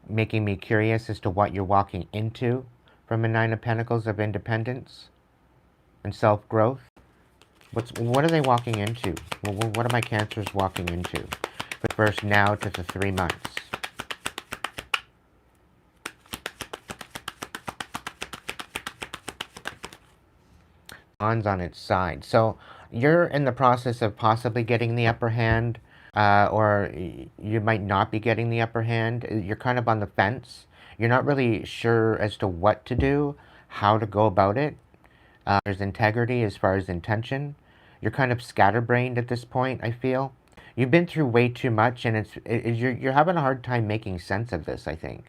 making me curious as to what you're walking into from a Nine of Pentacles of independence and self-growth. What are they walking into? What are my Cancers walking into? The first now to the 3 months. On its side. So you're in the process of possibly getting the upper hand, or you might not be getting the upper hand. You're kind of on the fence. You're not really sure as to what to do, how to go about it. There's integrity as far as intention. You're kind of scatterbrained at this point, I feel. You've been through way too much, and you're having a hard time making sense of this, I think.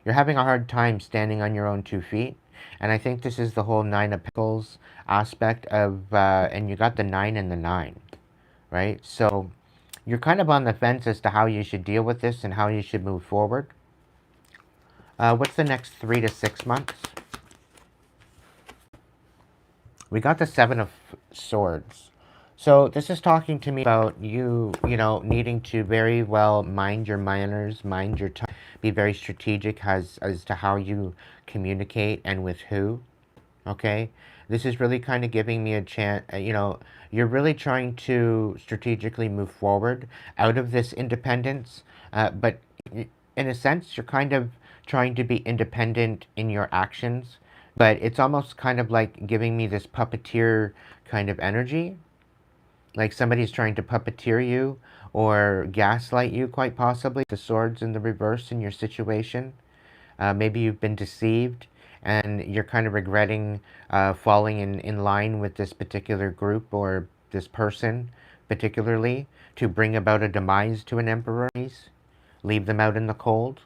You're having a hard time standing on your own 2 feet. And I think this is the whole Nine of Pentacles aspect of, and you got the 9 and the 9, right? So you're kind of on the fence as to how you should deal with this and how you should move forward. What's the next 3 to 6 months? We got the Seven of Swords. So this is talking to me about needing to very well mind your manners, mind your time, be very strategic as to how you communicate and with who. Okay, this is really kind of giving me a chance. You're really trying to strategically move forward out of this independence, but in a sense, you're kind of trying to be independent in your actions. But it's almost kind of like giving me this puppeteer kind of energy, like somebody's trying to puppeteer you or gaslight you, quite possibly. The swords in the reverse in your situation. Maybe you've been deceived and you're kind of regretting falling in line with this particular group or this person, particularly, to bring about a demise to an emperor. Leave them out in the cold.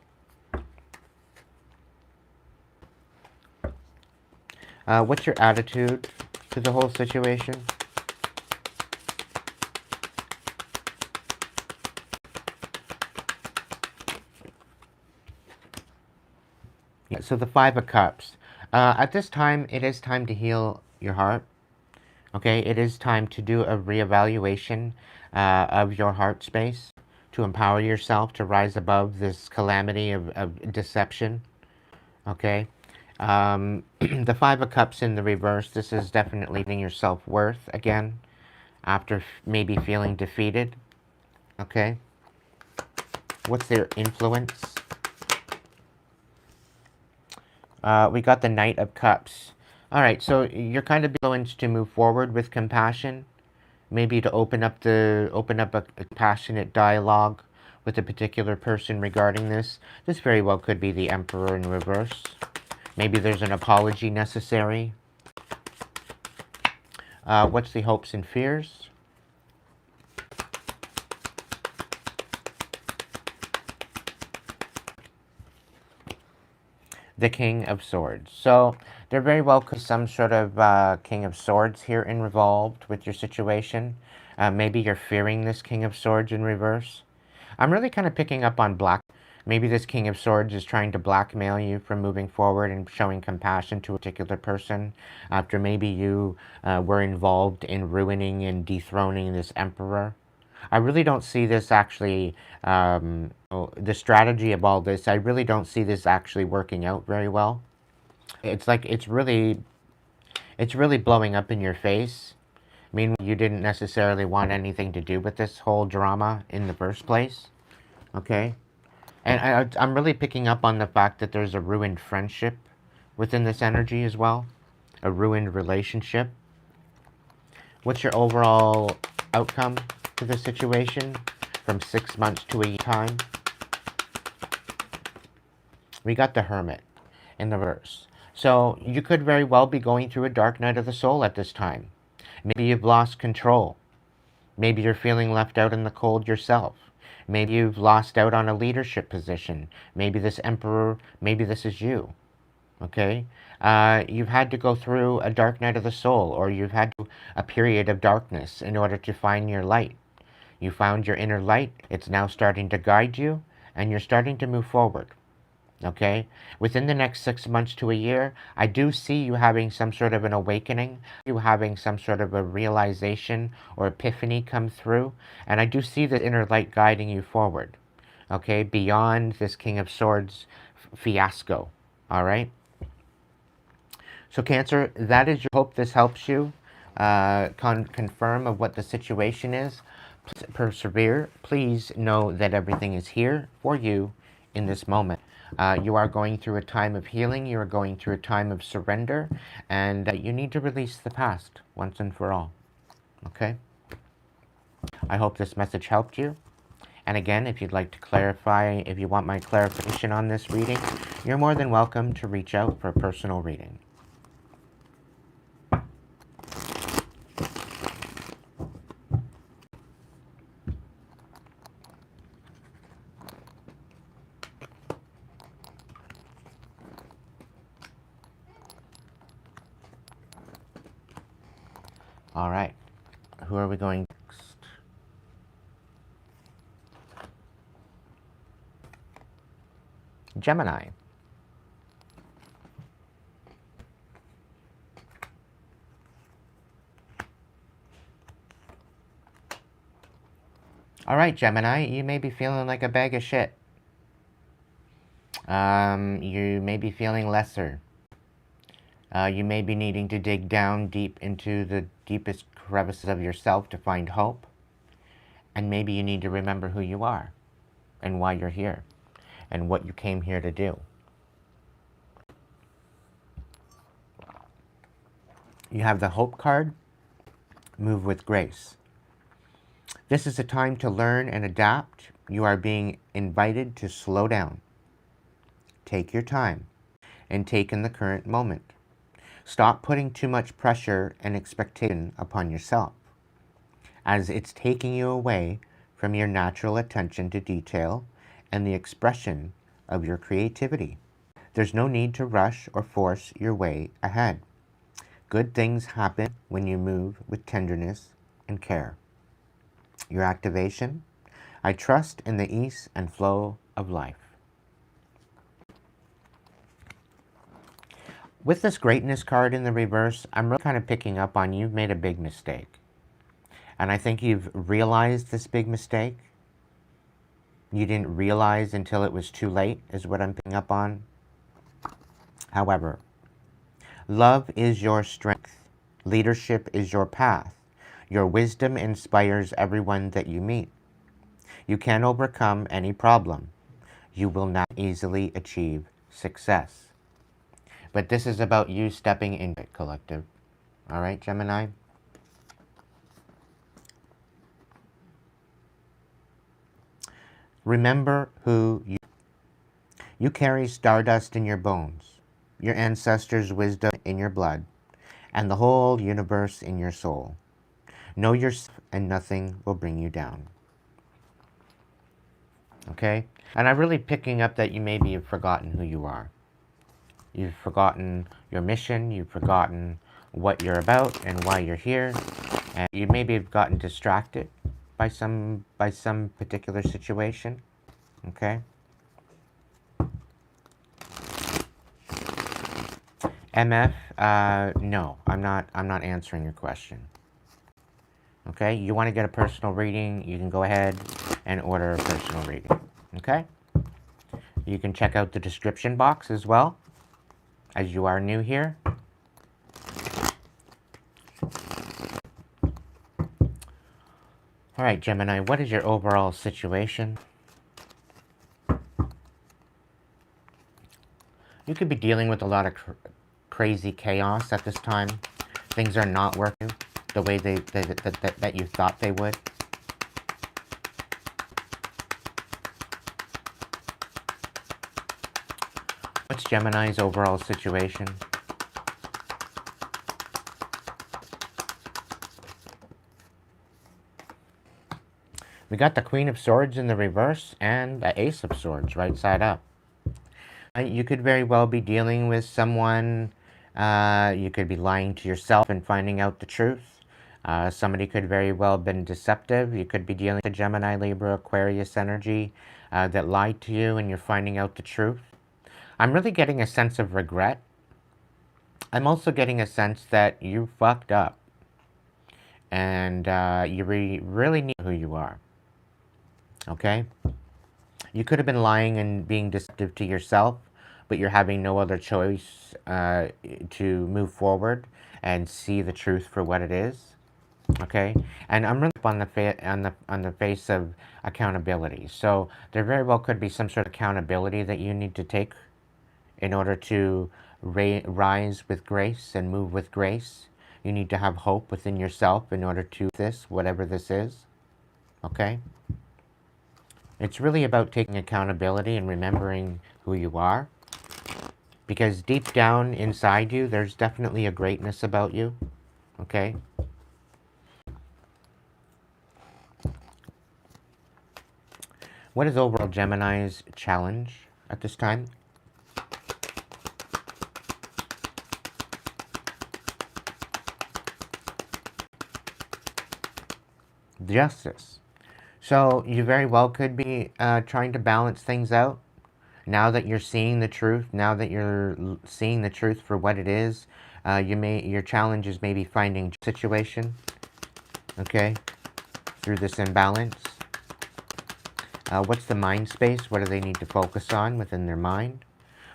What's your attitude to the whole situation? Yeah, so the Five of Cups. At this time, it is time to heal your heart. Okay, it is time to do a reevaluation of your heart space, to empower yourself to rise above this calamity of deception. Okay, the Five of Cups in the reverse. This is definitely finding your self-worth again after maybe feeling defeated. Okay, what's their influence? We got the Knight of Cups. All right, so you're kind of influenced to move forward with compassion, maybe to open up a passionate dialogue with a particular person regarding this. This very well could be the Emperor in reverse. Maybe there's an apology necessary. What's the hopes and fears? The King of Swords. So there very well could be some sort of King of Swords here involved with your situation. Maybe you're fearing this King of Swords in reverse. I'm really kind of picking up on black. Maybe this King of Swords is trying to blackmail you from moving forward and showing compassion to a particular person after maybe you were involved in ruining and dethroning this emperor. I really don't see this actually, the strategy of all this, I really don't see this actually working out very well. It's like it's really blowing up in your face. Meanwhile, you didn't necessarily want anything to do with this whole drama in the first place. Okay? And I'm really picking up on the fact that there's a ruined friendship within this energy as well. A ruined relationship. What's your overall outcome to the situation from 6 months to a year time? We got the Hermit in the verse. So you could very well be going through a dark night of the soul at this time. Maybe you've lost control. Maybe you're feeling left out in the cold yourself. Maybe you've lost out on a leadership position. Maybe this emperor, maybe this is you. Okay? You've had to go through a dark night of the soul, or you've had a period of darkness in order to find your light. You found your inner light. It's now starting to guide you, and you're starting to move forward. Okay? Within the next 6 months to a year, I do see you having some sort of an awakening, you having some sort of a realization or epiphany come through, and I do see the inner light guiding you forward. Okay? Beyond this King of Swords fiasco. All right? So Cancer, that is your hope this helps you confirm of what the situation is. Please persevere. Please know that everything is here for you in this moment. You are going through a time of healing. You are going through a time of surrender. And you need to release the past once and for all. Okay? I hope this message helped you. And again, if you'd like to clarify, if you want my clarification on this reading, you're more than welcome to reach out for a personal reading. All right. Who are we going next? Gemini. All right, Gemini, you may be feeling like a bag of shit. You may be feeling lesser. You may be needing to dig down deep into the deepest crevices of yourself to find hope. And maybe you need to remember who you are and why you're here and what you came here to do. You have the Hope card, move with grace. This is a time to learn and adapt. You are being invited to slow down. Take your time and take in the current moment. Stop putting too much pressure and expectation upon yourself, as it's taking you away from your natural attention to detail and the expression of your creativity. There's no need to rush or force your way ahead. Good things happen when you move with tenderness and care. Your activation: I trust in the ease and flow of life. With this greatness card in the reverse, I'm really kind of picking up on you've made a big mistake. And I think you've realized this big mistake. You didn't realize until it was too late, is what I'm picking up on. However, love is your strength. Leadership is your path. Your wisdom inspires everyone that you meet. You can overcome any problem. You will not easily achieve success. But this is about you stepping into it, collective. All right, Gemini? Remember who you carry stardust in your bones, your ancestors' wisdom in your blood, and the whole universe in your soul. Know yourself and nothing will bring you down. Okay? And I'm really picking up that you maybe have forgotten who you are. You've forgotten your mission, you've forgotten what you're about and why you're here, and you maybe have gotten distracted by some particular situation. Okay? MF, no, I'm not answering your question. Okay? You want to get a personal reading, you can go ahead and order a personal reading. Okay? You can check out the description box as well, as you are new here. All right, Gemini, what is your overall situation? You could be dealing with a lot of crazy chaos at this time. Things are not working the way that you thought they would. What's Gemini's overall situation? We got the Queen of Swords in the reverse and the Ace of Swords right side up. You could very well be dealing with someone, you could be lying to yourself and finding out the truth. Somebody could very well have been deceptive. You could be dealing with a Gemini, Libra, Aquarius energy that lied to you and you're finding out the truth. I'm really getting a sense of regret. I'm also getting a sense that you fucked up. And you really need who you are. Okay? You could have been lying and being deceptive to yourself, but you're having no other choice to move forward and see the truth for what it is. Okay, and I'm really on the face of accountability. So there very well could be some sort of accountability that you need to take in order to rise with grace and move with grace. You need to have hope within yourself in order to this, whatever this is. Okay. It's really about taking accountability and remembering who you are. Because deep down inside you, there's definitely a greatness about you. Okay? What is overall Gemini's challenge at this time? Justice. So you very well could be trying to balance things out. Now that you're seeing the truth, now that you're seeing the truth for what it is, your challenge is maybe finding situation, okay, through this imbalance. What's the mind space? What do they need to focus on within their mind?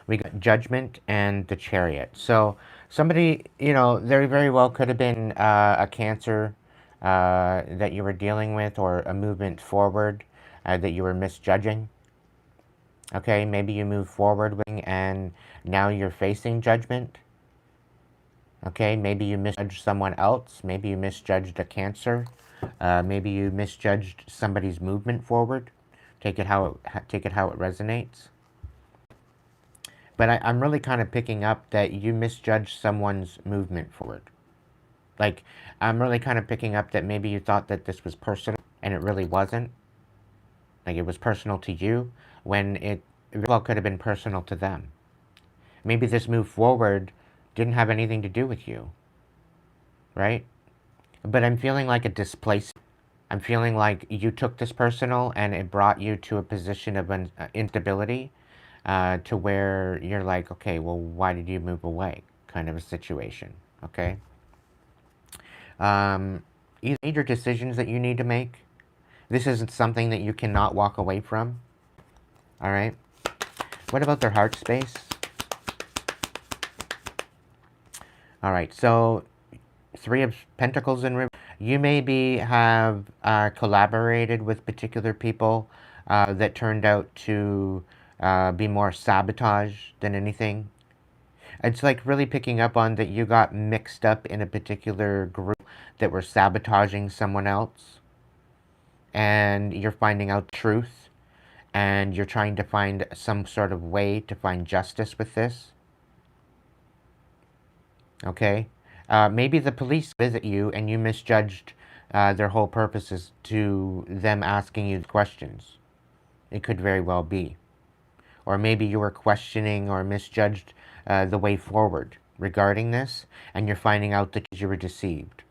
We got Judgment and the Chariot. So somebody, there very well could have been a Cancer that you were dealing with, or a movement forward that you were misjudging. Okay, maybe you move forward and now you're facing judgment. Okay, maybe you misjudged someone else. Maybe you misjudged a Cancer. Maybe you misjudged somebody's movement forward. Take it how it resonates. But I'm really kind of picking up that you misjudged someone's movement forward. Like, I'm really kind of picking up that maybe you thought that this was personal and it really wasn't. Like, it was personal to you when it well could have been personal to them. Maybe this move forward didn't have anything to do with you, right? But I'm feeling like a displacement. I'm feeling like you took this personal and it brought you to a position of instability, to where you're like, okay, well, why did you move away? Kind of a situation, okay? Either major decisions that you need to make. This isn't something that you cannot walk away from, all right? What about their heart space? All right, so Three of Pentacles in reverse. You maybe have collaborated with particular people that turned out to be more sabotage than anything. It's like really picking up on that you got mixed up in a particular group that were sabotaging someone else. And you're finding out truth. And you're trying to find some sort of way to find justice with this. Okay? Maybe the police visit you and you misjudged their whole purposes to them asking you questions. It could very well be. Or maybe you were questioning or misjudged the way forward regarding this, and you're finding out that you were deceived.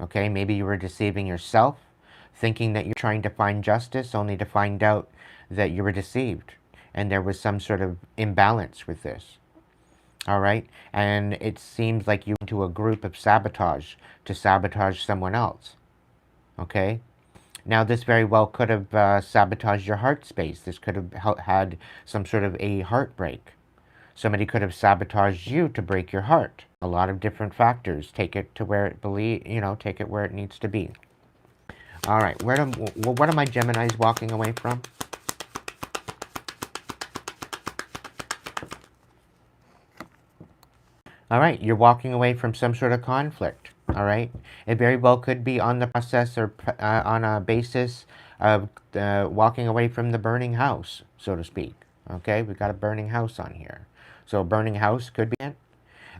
Okay, maybe you were deceiving yourself, thinking that you're trying to find justice, only to find out that you were deceived, and there was some sort of imbalance with this. All right, and it seems like you went into a group of sabotage to sabotage someone else. Okay, now this very well could have sabotaged your heart space. This could have had some sort of a heartbreak. Somebody could have sabotaged you to break your heart. A lot of different factors. Take it to where it take it where it needs to be. All right, what are my Geminis walking away from? All right, you're walking away from some sort of conflict. All right, it very well could be on the process or on a basis of walking away from the burning house, so to speak. Okay, we've got a burning house on here. So a burning house could be it.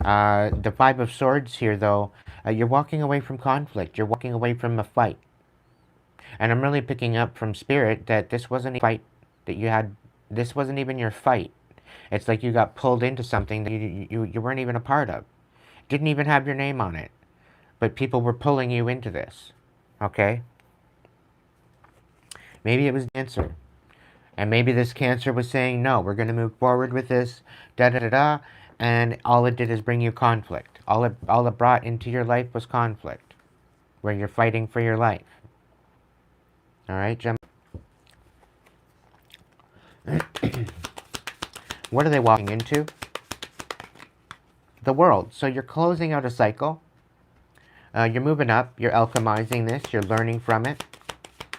The Five of Swords here, though, you're walking away from conflict. You're walking away from a fight. And I'm really picking up from Spirit that this wasn't a fight that you had. This wasn't even your fight. It's like you got pulled into something that you weren't even a part of. Didn't even have your name on it. But people were pulling you into this. Okay? Maybe it was Cancer. And maybe this Cancer was saying, no, we're going to move forward with this, da-da-da-da. And all it did is bring you conflict. All it brought into your life was conflict. Where you're fighting for your life. All right, Gemini? What are they walking into? The World. So you're closing out a cycle. You're moving up. You're alchemizing this. You're learning from it.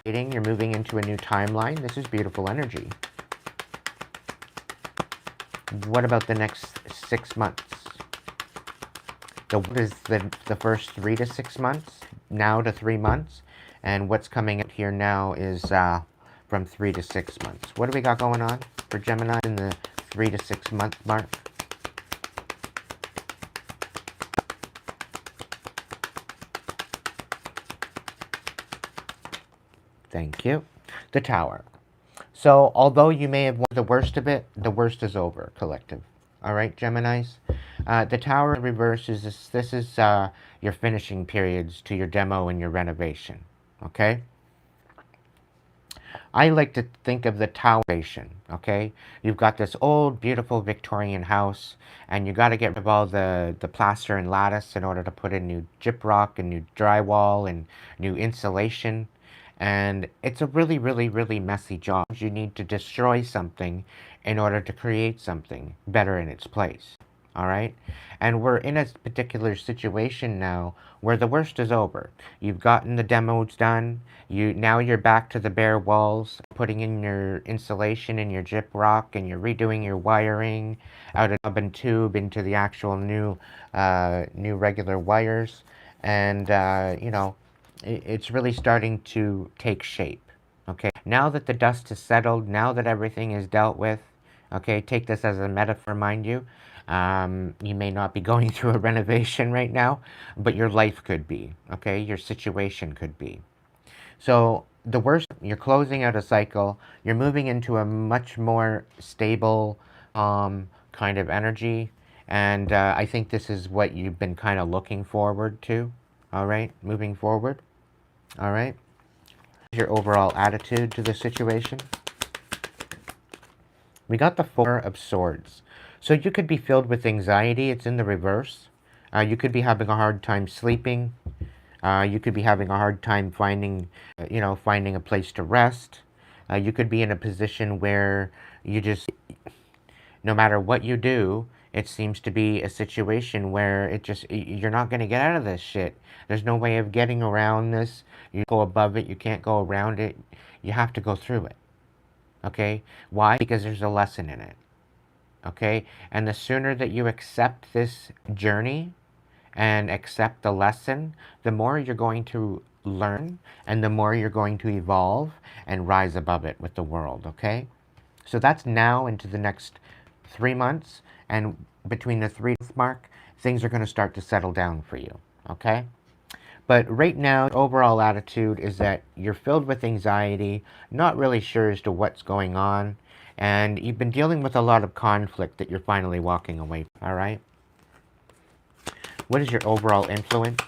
You're moving into a new timeline. This is beautiful energy. What about the next 6 months? What is the first 3 to 6 months? Now to 3 months. And what's coming up here now is from 3 to 6 months. What do we got going on for Gemini in the 3 to 6 month mark? Thank you. The Tower. So, although you may have won the worst of it, the worst is over, collective. All right, Geminis? The Tower in reverse is this is your finishing periods to your demo and your renovation. Okay? I like to think of the Tower, okay? You've got this old, beautiful Victorian house, and you got to get rid of all the plaster and lattice in order to put in new gyprock and new drywall and new insulation. And it's a really, really, really messy job. You need to destroy something in order to create something better in its place. All right? And we're in a particular situation now where the worst is over. You've gotten the demos done. Now you're back to the bare walls, putting in your insulation and your gyprock, and you're redoing your wiring out of tub and tube into the actual new regular wires. And it's really starting to take shape. Okay, now that the dust has settled, now that everything is dealt with, okay, take this as a metaphor, mind you. You may not be going through a renovation right now, but your life could be, okay? Your situation could be. So, the worst, you're closing out a cycle, you're moving into a much more stable kind of energy, and I think this is what you've been kind of looking forward to, all right, moving forward, all right? Your overall attitude to the situation. We got the Four of Swords. So you could be filled with anxiety. It's in the reverse. You could be having a hard time sleeping. You could be having a hard time finding a place to rest. You could be in a position where you just, no matter what you do, it seems to be a situation where you're not going to get out of this shit. There's no way of getting around this. You go above it, you can't go around it. You have to go through it. Okay? Why? Because there's a lesson in it. Okay? And the sooner that you accept this journey and accept the lesson, the more you're going to learn and the more you're going to evolve and rise above it with the world. Okay? So that's now into the next 3 months, and between the 3 month mark, things are going to start to settle down for you. Okay? But right now, overall attitude is that you're filled with anxiety, not really sure as to what's going on, and you've been dealing with a lot of conflict that you're finally walking away from. All right? What is your overall influence?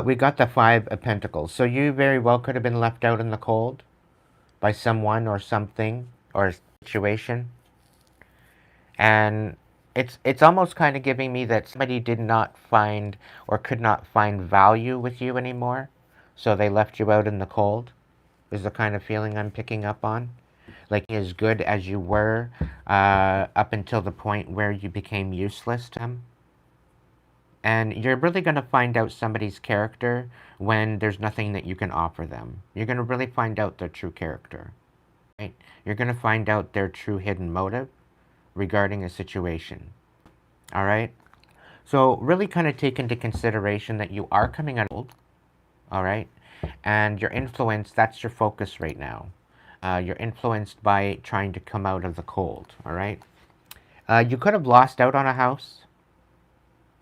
We got the Five of Pentacles. So you very well could have been left out in the cold by someone or something or a situation. And it's almost kind of giving me that somebody did not find or could not find value with you anymore. So they left you out in the cold, is the kind of feeling I'm picking up on. Like as good as you were up until the point where you became useless to them. And you're really going to find out somebody's character when there's nothing that you can offer them. You're going to really find out their true character. Right? You're going to find out their true hidden motive regarding a situation. All right? So really kind of take into consideration that you are coming out old. All right? And your influence, that's your focus right now. You're influenced by trying to come out of the cold. All right? You could have lost out on a house.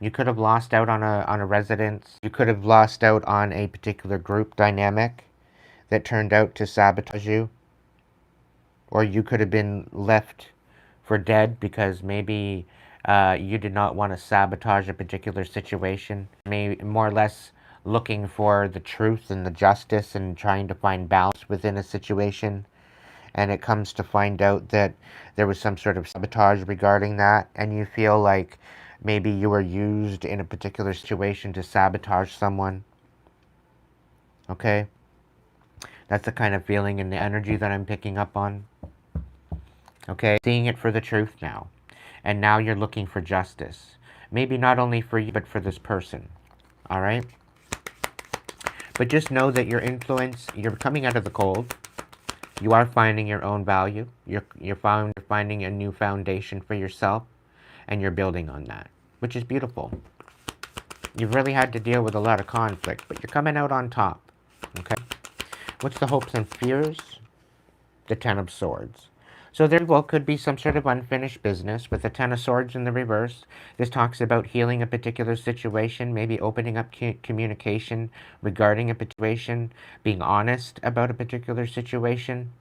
You could have lost out on a residence. You could have lost out on a particular group dynamic that turned out to sabotage you. Or you could have been left for dead because maybe you did not want to sabotage a particular situation. Maybe more or less looking for the truth and the justice and trying to find balance within a situation. And it comes to find out that there was some sort of sabotage regarding that. And you feel like maybe you were used in a particular situation to sabotage someone. Okay? That's the kind of feeling and the energy that I'm picking up on. Okay? Seeing it for the truth now. And now you're looking for justice. Maybe not only for you, but for this person. Alright? But just know that your influence, you're coming out of the cold. You are finding your own value. You're finding a new foundation for yourself. And you're building on that, which is beautiful. You've really had to deal with a lot of conflict, but you're coming out on top. Okay? What's the hopes and fears? The Ten of Swords. So there well could be some sort of unfinished business with the Ten of Swords in the reverse. This talks about healing a particular situation, maybe opening up communication regarding a situation, being honest about a particular situation,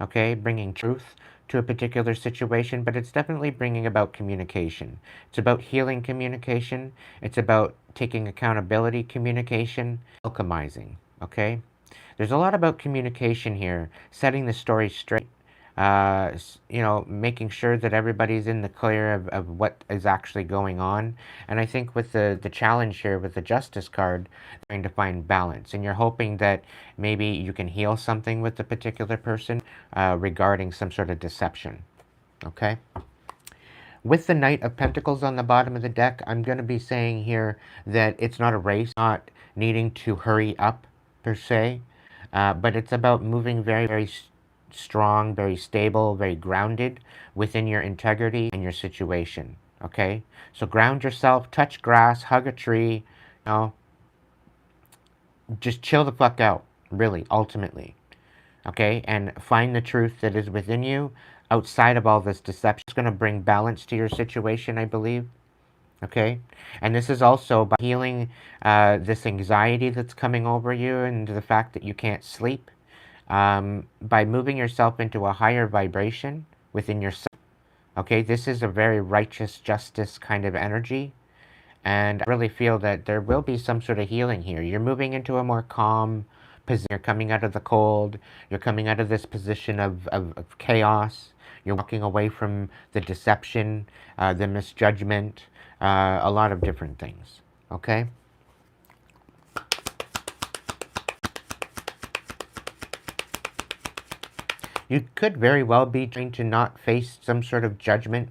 okay, bringing truth to a particular situation, but it's definitely bringing about communication. It's about healing communication. It's about taking accountability communication, alchemizing, okay? There's a lot about communication here, setting the story straight, making sure that everybody's in the clear of what is actually going on. And I think with the challenge here with the justice card, trying to find balance, and you're hoping that maybe you can heal something with the particular person regarding some sort of deception. Okay. With the Knight of Pentacles on the bottom of the deck, I'm going to be saying here that it's not a race, not needing to hurry up per se, but it's about moving very, very strong, very stable, very grounded within your integrity and your situation. Okay? So ground yourself, touch grass, hug a tree, you know, just chill the fuck out, really, ultimately. Okay? And find the truth that is within you outside of all this deception. It's going to bring balance to your situation, I believe. Okay? And this is also by healing this anxiety that's coming over you and the fact that you can't sleep. By moving yourself into a higher vibration within yourself. Okay? This is a very righteous justice kind of energy. And I really feel that there will be some sort of healing here. You're moving into a more calm position. You're coming out of the cold. You're coming out of this position of chaos. You're walking away from the deception, the misjudgment, a lot of different things. Okay? You could very well be trying to not face some sort of judgment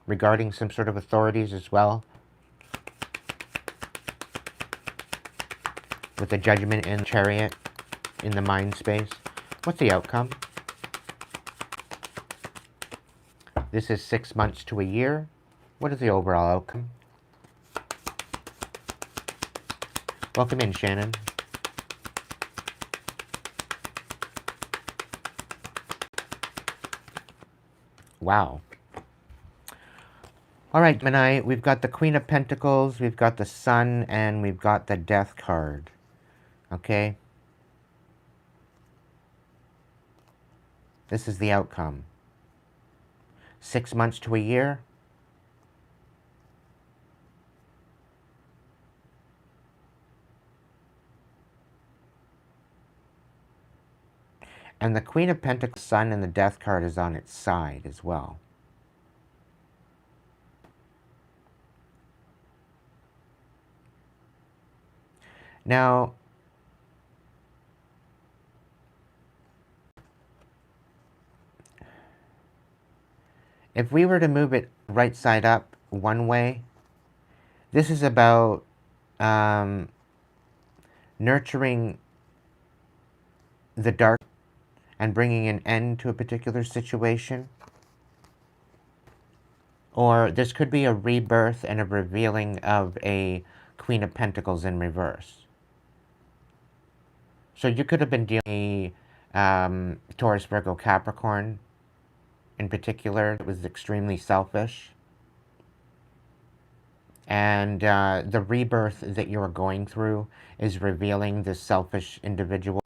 regarding some sort of authorities as well. With the judgment in Chariot in the mind space. What's the outcome? This is 6 months to a year. What is the overall outcome? Welcome in, Shannon. Wow. All right, Gemini, we've got the Queen of Pentacles, we've got the Sun, and we've got the Death card. Okay? This is the outcome. 6 months to a year. And the Queen of Pentacles, Sun, and the Death card is on its side as well. Now, if we were to move it right side up one way, this is about nurturing the dark and bringing an end to a particular situation. Or this could be a rebirth and a revealing of a Queen of Pentacles in reverse. So you could have been dealing with Taurus, Virgo, Capricorn in particular. It was extremely selfish. And the rebirth that you're going through is revealing this selfish individual.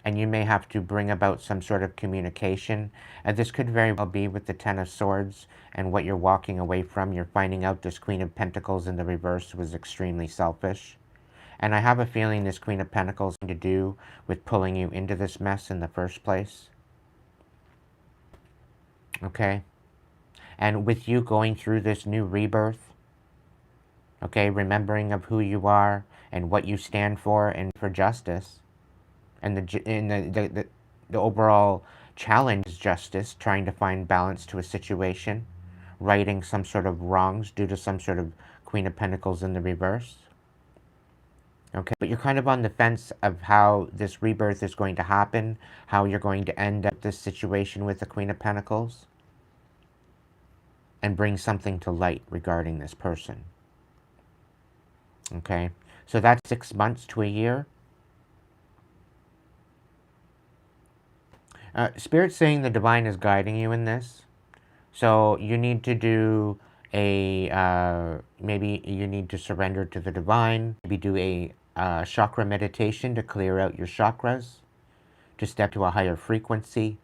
And you may have to bring about some sort of communication. And this could very well be with the Ten of Swords and what you're walking away from. You're finding out this Queen of Pentacles in the reverse was extremely selfish. And I have a feeling this Queen of Pentacles has to do with pulling you into this mess in the first place. Okay? And with you going through this new rebirth, okay, remembering of who you are and what you stand for and for justice, and the overall challenge is justice, trying to find balance to a situation, righting some sort of wrongs due to some sort of Queen of Pentacles in the reverse. Okay, but you're kind of on the fence of how this rebirth is going to happen, how you're going to end up this situation with the Queen of Pentacles, and bring something to light regarding this person. Okay, so that's 6 months to a year. Spirit's saying the divine is guiding you in this. So you need to do maybe you need to surrender to the divine. Maybe do a chakra meditation to clear out your chakras, to step to a higher frequency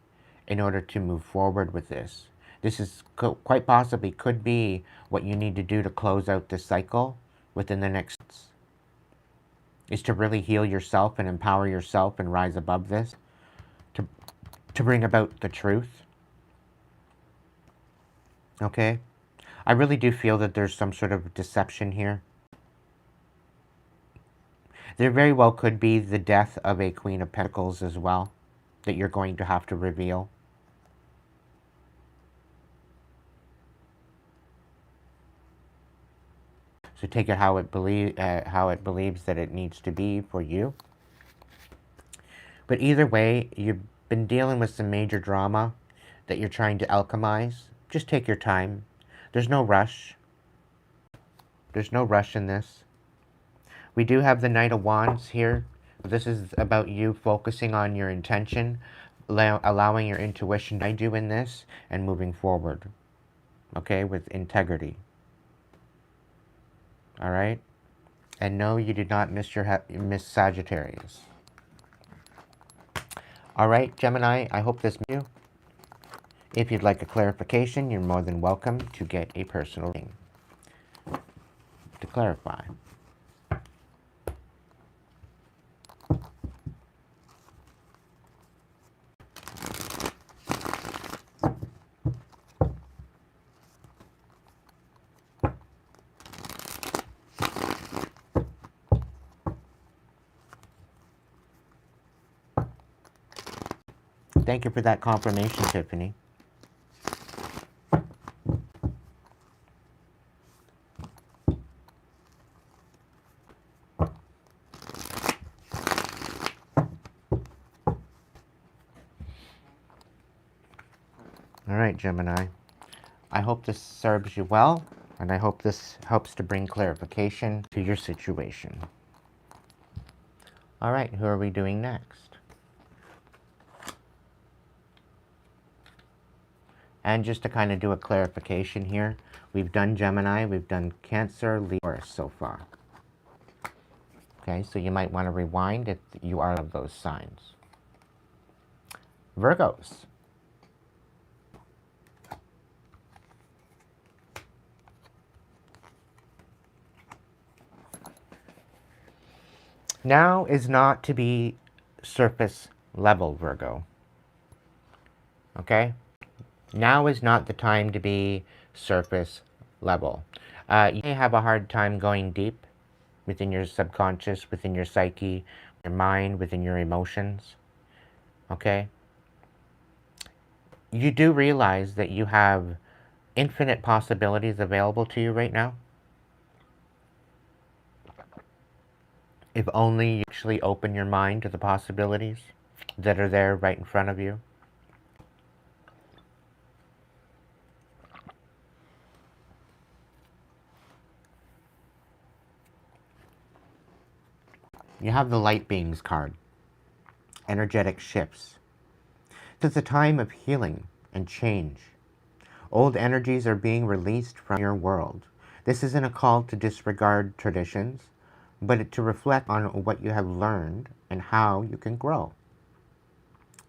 in order to move forward with this. This is quite possibly could be what you need to do to close out this cycle within the next months, is to really heal yourself and empower yourself and rise above this, to bring about the truth. Okay? I really do feel that there's some sort of deception here. There very well could be the death of a Queen of Pentacles as well that you're going to have to reveal. So take it how it believes that it needs to be for you. But either way, you've been dealing with some major drama that you're trying to alchemize. Just take your time. There's no rush. There's no rush in this. We do have the Knight of Wands here. This is about you focusing on your intention, allowing your intuition to guide you in this, and moving forward. Okay, with integrity. All right? And no, you did not miss Sagittarius. All right, Gemini, I hope this you. If you'd like a clarification, you're more than welcome to get a personal reading to clarify. Thank you for that confirmation, Tiffany. All right, Gemini. I hope this serves you well, and I hope this helps to bring clarification to your situation. All right, who are we doing next? And just to kind of do a clarification here, we've done Gemini, we've done Cancer, Leo so far. Okay, so you might want to rewind if you are of those signs. Virgos. Now is not to be surface level, Virgo. Okay? Now is not the time to be surface level. You may have a hard time going deep within your subconscious, within your psyche, your mind, within your emotions. Okay? You do realize that you have infinite possibilities available to you right now. If only you actually open your mind to the possibilities that are there right in front of you. You have the Light Beings card. Energetic shifts. It's a time of healing and change. Old energies are being released from your world. This isn't a call to disregard traditions, but to reflect on what you have learned and how you can grow.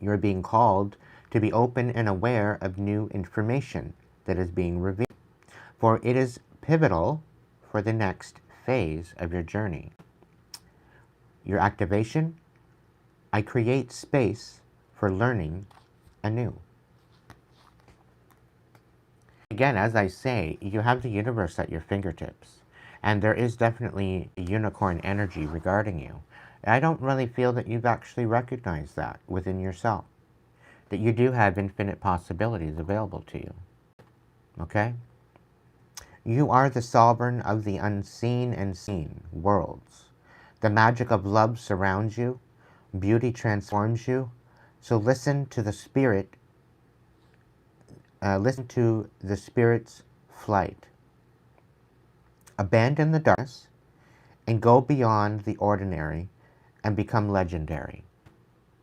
You're being called to be open and aware of new information that is being revealed, for it is pivotal for the next phase of your journey. Your activation, I create space for learning anew. Again, as I say, you have the universe at your fingertips, and there is definitely a unicorn energy regarding you. I don't really feel that you've actually recognized that within yourself, that you do have infinite possibilities available to you. Okay? You are the sovereign of the unseen and seen worlds. The magic of love surrounds you. Beauty transforms you. So listen to the spirit. Listen to the spirit's flight. Abandon the darkness and go beyond the ordinary and become legendary.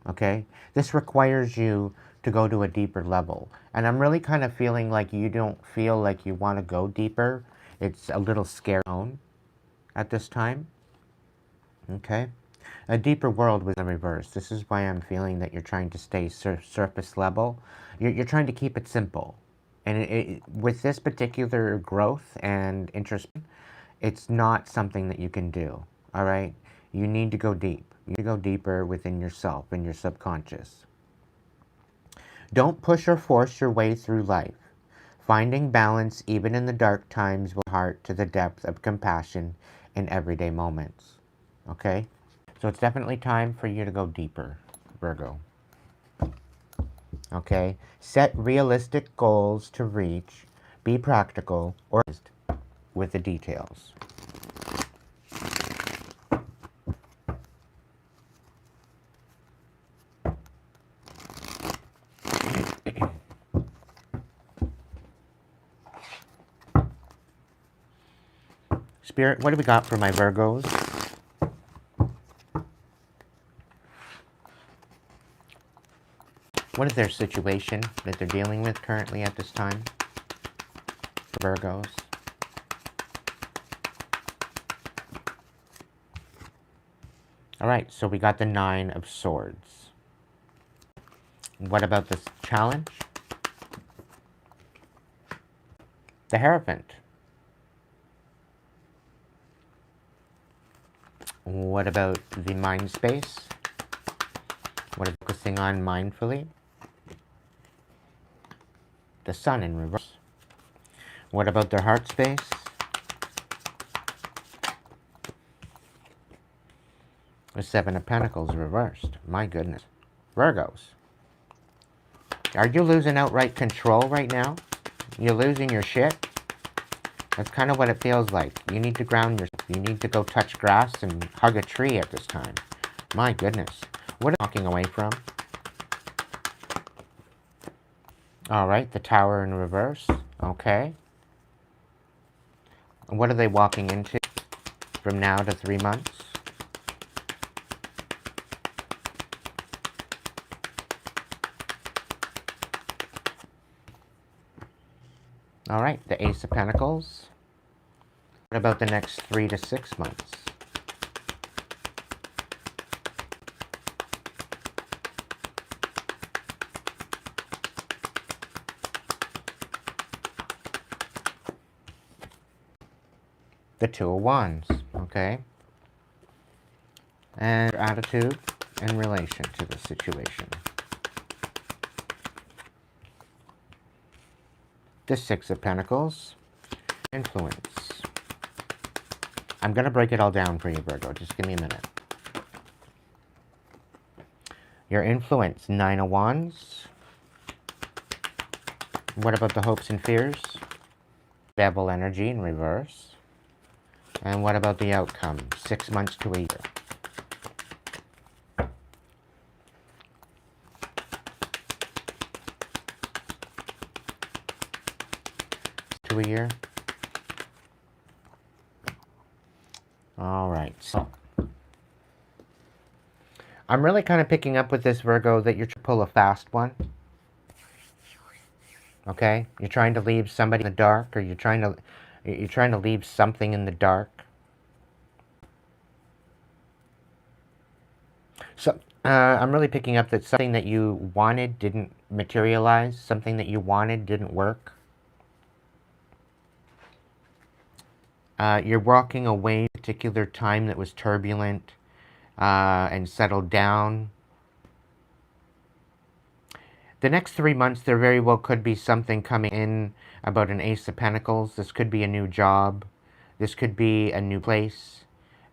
Okay? This requires you to go to a deeper level. And I'm really kind of feeling like you don't feel like you want to go deeper. It's a little scary at this time. Okay? A deeper world was in reverse. This is why I'm feeling that you're trying to stay surface level. You're trying to keep it simple. And with this particular growth and interest, it's not something that you can do. All right? You need to go deep. You need to go deeper within yourself and your subconscious. Don't push or force your way through life. Finding balance even in the dark times will heart to the depth of compassion in everyday moments. Okay? So it's definitely time for you to go deeper, Virgo. Okay? Set realistic goals to reach. Be practical or with the details. Spirit, what do we got for my Virgos? What is their situation that they're dealing with currently at this time? For Virgos. Alright, so we got the 9 of Swords. What about this challenge? The Hierophant. What about the mind space? What are focusing on mindfully? The Sun in reverse. What about their heart space? The 7 of Pentacles reversed. My goodness. Virgos. Are you losing outright control right now? You're losing your shit? That's kind of what it feels like. You need to ground yourself. You need to go touch grass and hug a tree at this time. My goodness. What are you walking away from? Alright, the Tower in reverse. Okay. What are they walking into from now to 3 months? Alright, the Ace of Pentacles. What about the next 3 to 6 months? The 2 of Wands, okay? And your attitude in relation to the situation. The 6 of Pentacles. Influence. I'm going to break it all down for you, Virgo. Just give me a minute. Your influence, 9 of Wands. What about the hopes and fears? Devil energy in reverse. And what about the outcome? 6 months to a year. To a year. All right, so I'm really kind of picking up with this, Virgo, that you're trying to pull a fast one. Okay, you're trying to leave somebody in the dark, or you're trying to leave something in the dark. So I'm really picking up that something that you wanted didn't materialize. Something that you wanted didn't work. You're walking away from a particular time that was turbulent and settled down. The next 3 months, there very well could be something coming in about an Ace of Pentacles. This could be a new job. This could be a new place.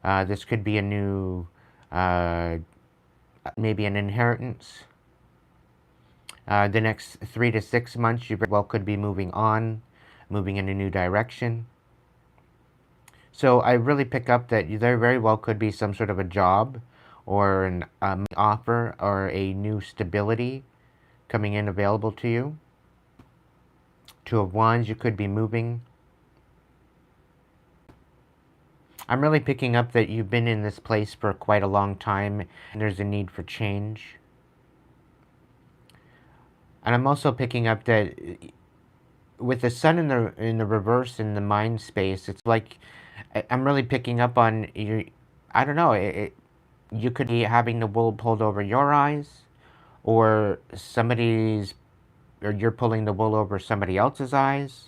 This could be a new, maybe an inheritance. The next 3 to 6 months, you very well could be moving on, moving in a new direction. So I really pick up that there very well could be some sort of a job or an offer or a new stability coming in available to you. 2 of Wands, you could be moving. I'm really picking up that you've been in this place for quite a long time and there's a need for change. And I'm also picking up that with the Sun in the reverse in the mind space, it's like I'm really picking up on you. I don't know. You could be having the wool pulled over your eyes, or you're pulling the wool over somebody else's eyes.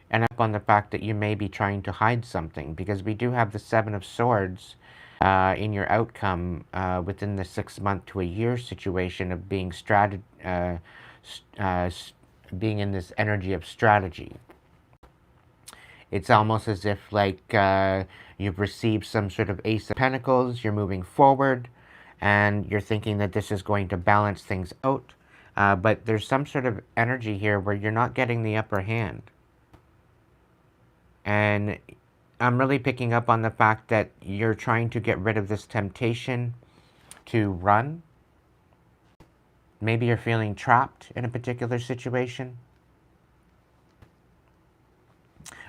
And up on the fact that you may be trying to hide something, because we do have the 7 of Swords in your outcome within the 6 month to a year situation of being being in this energy of strategy. It's almost as if like you've received some sort of Ace of Pentacles, you're moving forward, and you're thinking that this is going to balance things out. But there's some sort of energy here where you're not getting the upper hand. And I'm really picking up on the fact that you're trying to get rid of this temptation to run. Maybe you're feeling trapped in a particular situation.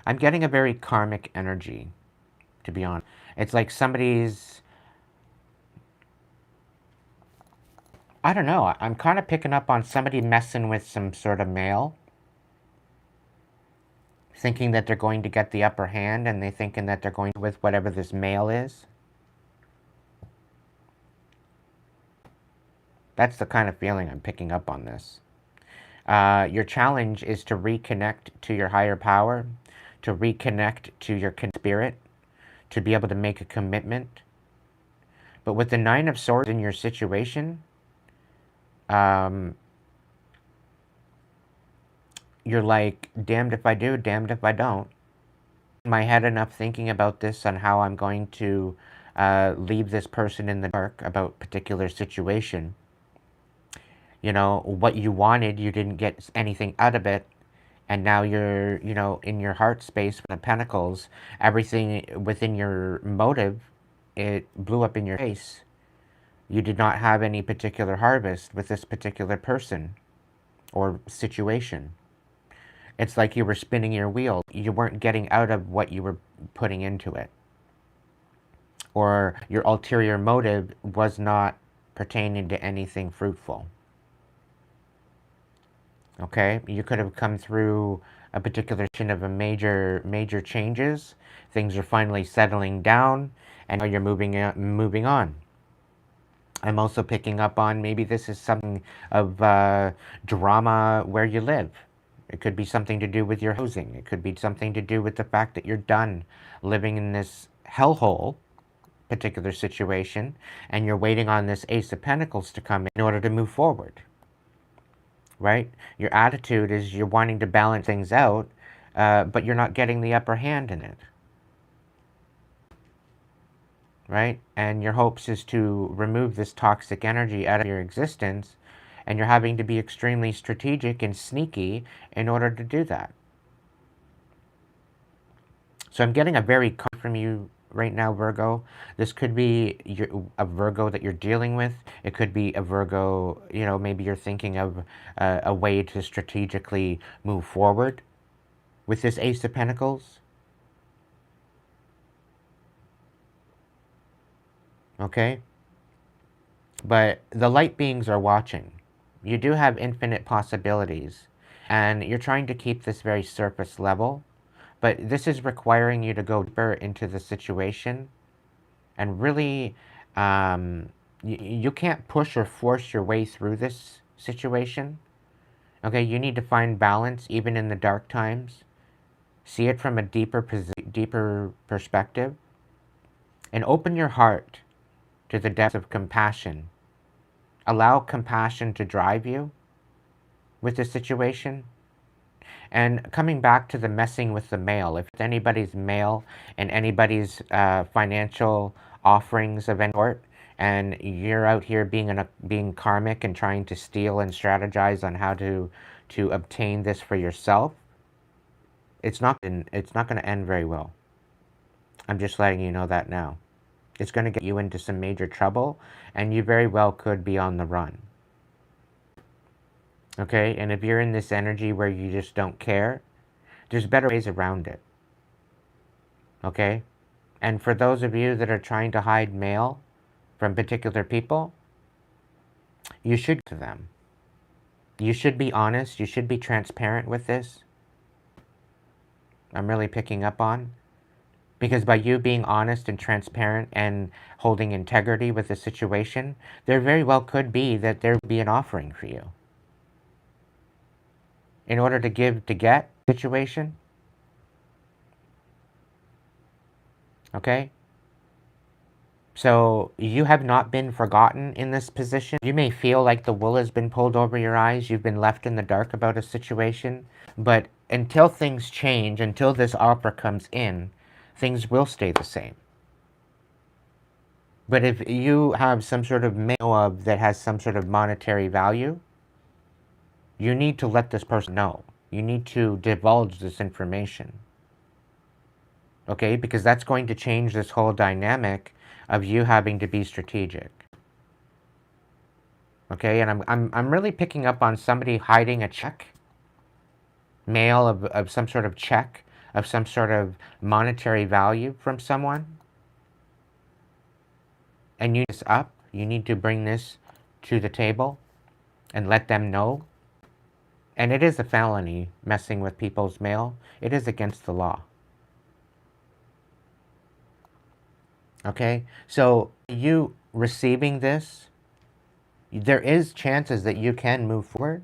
I'm getting a very karmic energy, to be honest. It's like somebody's... I don't know. I'm kind of picking up on somebody messing with some sort of male. Thinking that they're going to get the upper hand, and they're thinking that they're going with whatever this male is. That's the kind of feeling I'm picking up on this. Your challenge is to reconnect to your higher power, to reconnect to your spirit, to be able to make a commitment. But with the Nine of Swords in your situation, you're like, damned if I do, damned if I don't. In my head enough thinking about this on how I'm going to leave this person in the dark about a particular situation. You know, what you wanted, you didn't get anything out of it. And now you're, you know, in your heart space with the pentacles, everything within your motive, it blew up in your face. You did not have any particular harvest with this particular person or situation. It's like you were spinning your wheel. You weren't getting out of what you were putting into it. Or your ulterior motive was not pertaining to anything fruitful. Okay, you could have come through a particular of a major changes. Things are finally settling down, and now you're moving on. I'm also picking up on maybe this is something of drama where you live. It could be something to do with your housing. It could be something to do with the fact that you're done living in this hellhole particular situation, and you're waiting on this Ace of Pentacles to come in order to move forward. Right? Your attitude is you're wanting to balance things out, but you're not getting the upper hand in it. Right? And your hopes is to remove this toxic energy out of your existence, and you're having to be extremely strategic and sneaky in order to do that. So I'm getting a very from you right now, Virgo. This could be a Virgo that you're dealing with. It could be a Virgo, you know, maybe you're thinking of a way to strategically move forward with this Ace of Pentacles. Okay? But the light beings are watching. You do have infinite possibilities, and you're trying to keep this very surface level, but this is requiring you to go deeper into the situation and really, you can't push or force your way through this situation. Okay, you need to find balance even in the dark times. See it from a deeper perspective, and open your heart to the depths of compassion. Allow compassion to drive you with the situation. And coming back to the messing with the mail, if anybody's mail and anybody's financial offerings of any sort, and you're out here being karmic and trying to steal and strategize on how to obtain this for yourself, it's not going to end very well. I'm just letting you know that now. It's going to get you into some major trouble, and you very well could be on the run. Okay, and if you're in this energy where you just don't care, there's better ways around it. Okay? And for those of you that are trying to hide mail from particular people, you should to them. You should be honest. You should be transparent with this. I'm really picking up on. Because by you being honest and transparent and holding integrity with the situation, there very well could be that there would be an offering for you. In order to give to get situation. Okay? So you have not been forgotten in this position. You may feel like the wool has been pulled over your eyes. You've been left in the dark about a situation. But until things change, until this offer comes in, things will stay the same. But if you have some sort of mail of that has some sort of monetary value, you need to let this person know. You need to divulge this information. Okay? Because that's going to change this whole dynamic of you having to be strategic. Okay? And I'm really picking up on somebody hiding a check, mail of some sort of check, of some sort of monetary value from someone. And you this up. You need to bring this to the table and let them know. And it is a felony, messing with people's mail. It is against the law. Okay? So you receiving this, there is chances that you can move forward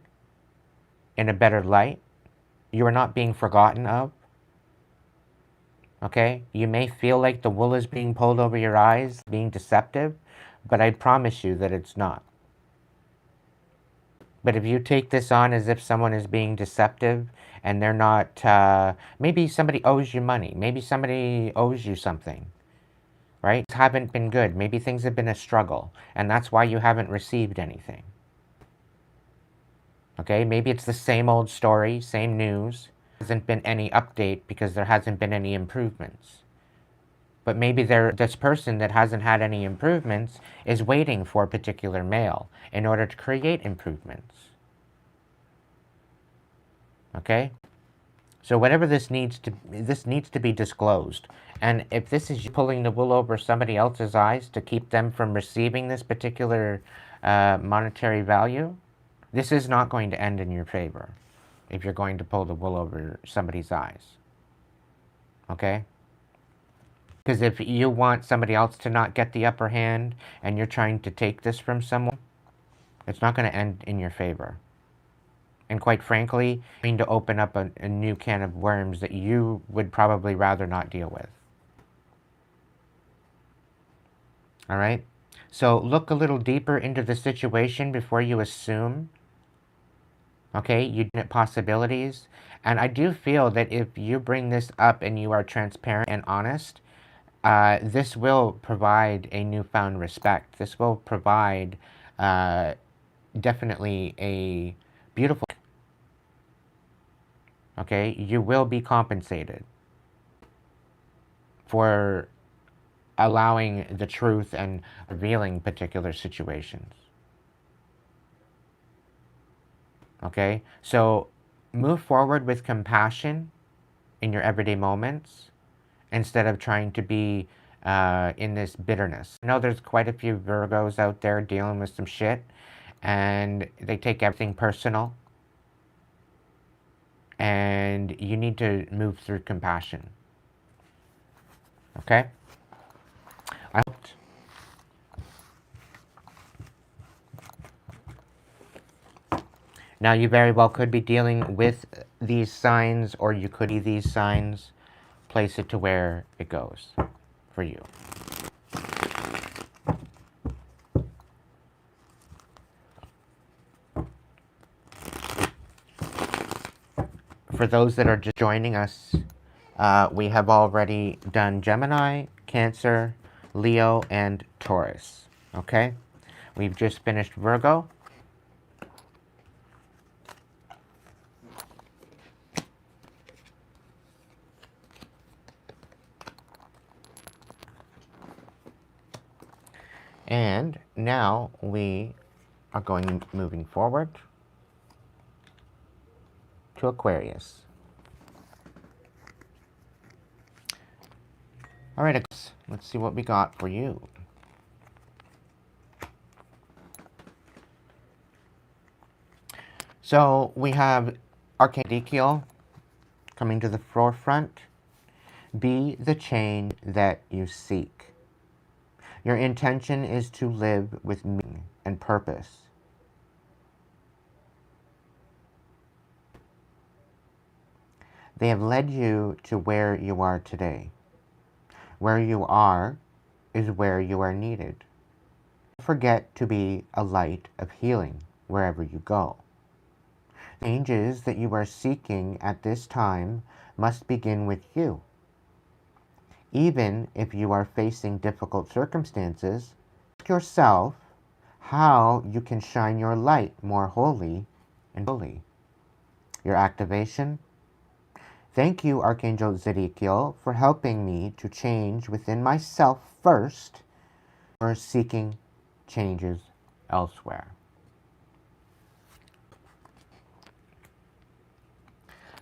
in a better light. You are not being forgotten of. Okay? You may feel like the wool is being pulled over your eyes, being deceptive, but I promise you that it's not. But if you take this on as if someone is being deceptive and they're not, maybe somebody owes you money, maybe somebody owes you something, right? Haven't been good. Maybe things have been a struggle, and that's why you haven't received anything. Okay? Maybe it's the same old story, same news. There hasn't been any update because there hasn't been any improvements. But maybe this person that hasn't had any improvements is waiting for a particular mail in order to create improvements. Okay? So whatever this needs to be disclosed. And if this is you pulling the wool over somebody else's eyes to keep them from receiving this particular monetary value, this is not going to end in your favor if you're going to pull the wool over somebody's eyes. Okay? Because if you want somebody else to not get the upper hand and you're trying to take this from someone, it's not going to end in your favor. And quite frankly, going to open up a new can of worms that you would probably rather not deal with. All right? So look a little deeper into the situation before you assume. Okay? You possibilities. And I do feel that if you bring this up and you are transparent and honest, this will provide a newfound respect. This will provide definitely a beautiful. Okay? You will be compensated for allowing the truth and revealing particular situations. Okay? So move forward with compassion in your everyday moments instead of trying to be in this bitterness. I know there's quite a few Virgos out there dealing with some shit and they take everything personal. And you need to move through compassion. Okay? I hope. Now, you very well could be dealing with these signs, or you could see these signs. Place it to where it goes for you. For those that are just joining us, we have already done Gemini, Cancer, Leo, and Taurus. Okay? We've just finished Virgo. And now we are moving forward to Aquarius. All right, let's see what we got for you. So we have Archangel coming to the forefront. Be the change that you seek. Your intention is to live with meaning and purpose. They have led you to where you are today. Where you are is where you are needed. Don't forget to be a light of healing wherever you go. The changes that you are seeking at this time must begin with you. Even if you are facing difficult circumstances, ask yourself how you can shine your light more wholly and fully. Your activation. Thank you, Archangel Zedekiel, for helping me to change within myself first, or seeking changes elsewhere.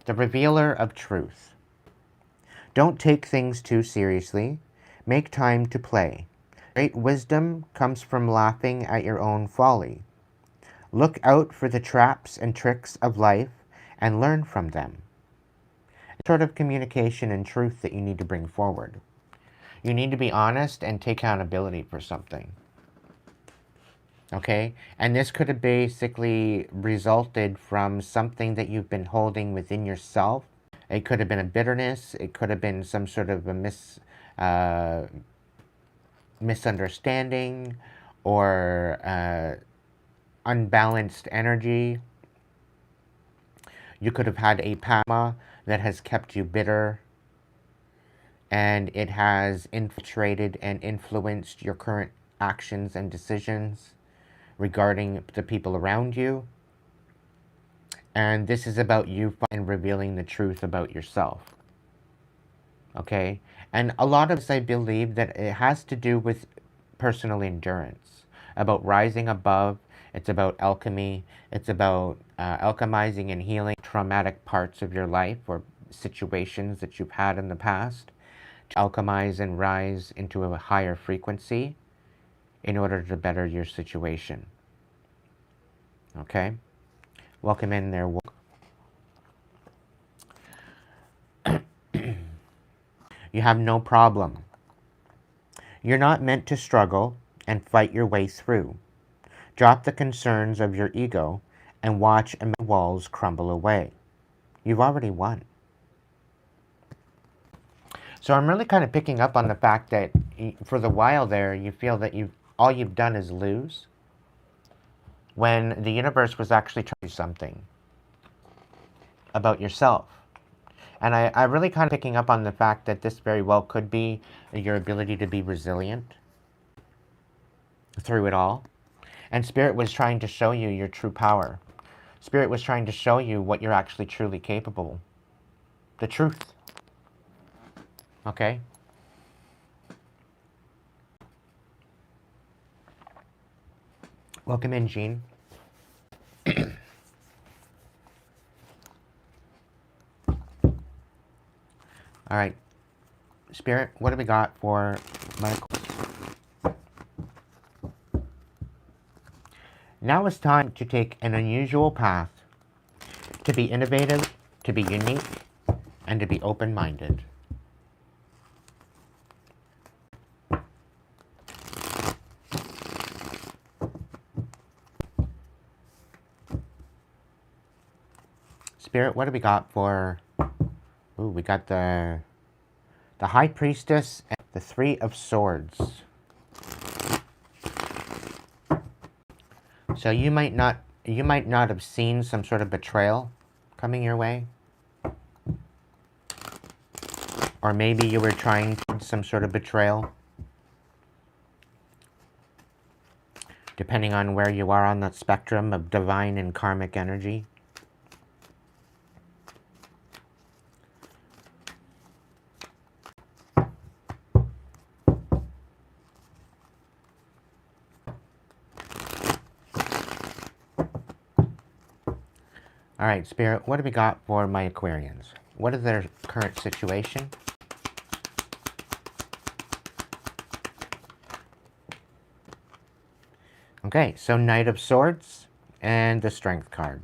The revealer of truth. Don't take things too seriously. Make time to play. Great wisdom comes from laughing at your own folly. Look out for the traps and tricks of life and learn from them. It's sort of communication and truth that you need to bring forward. You need to be honest and take accountability for something. Okay? And this could have basically resulted from something that you've been holding within yourself. It could have been a bitterness. It could have been some sort of a misunderstanding or unbalanced energy. You could have had a karma that has kept you bitter, and it has infiltrated and influenced your current actions and decisions regarding the people around you. And this is about you and revealing the truth about yourself. Okay? And a lot of this, I believe that it has to do with personal endurance, about rising above. It's about alchemy. It's about alchemizing and healing traumatic parts of your life or situations that you've had in the past, to alchemize and rise into a higher frequency in order to better your situation. Okay? Welcome in there. You have no problem. You're not meant to struggle and fight your way through. Drop the concerns of your ego and watch walls crumble away. You've already won. So I'm really kind of picking up on the fact that for the while there, you feel that all you've done is lose, when the universe was actually trying to do something about yourself. And I really kind of picking up on the fact that this very well could be your ability to be resilient through it all. And Spirit was trying to show you your true power. Spirit was trying to show you what you're actually truly capable. The truth. Okay? Welcome in, Jean. All right. Spirit, what do we got for Michael? Now it's time to take an unusual path, to be innovative, to be unique, and to be open-minded. Spirit, what do we got for... Ooh, we got the High Priestess and the Three of Swords. So you might not have seen some sort of betrayal coming your way. Or maybe you were trying to some sort of betrayal. Depending on where you are on that spectrum of divine and karmic energy. All right, Spirit, what do we got for my Aquarians? What is their current situation? Okay, so Knight of Swords and the Strength card.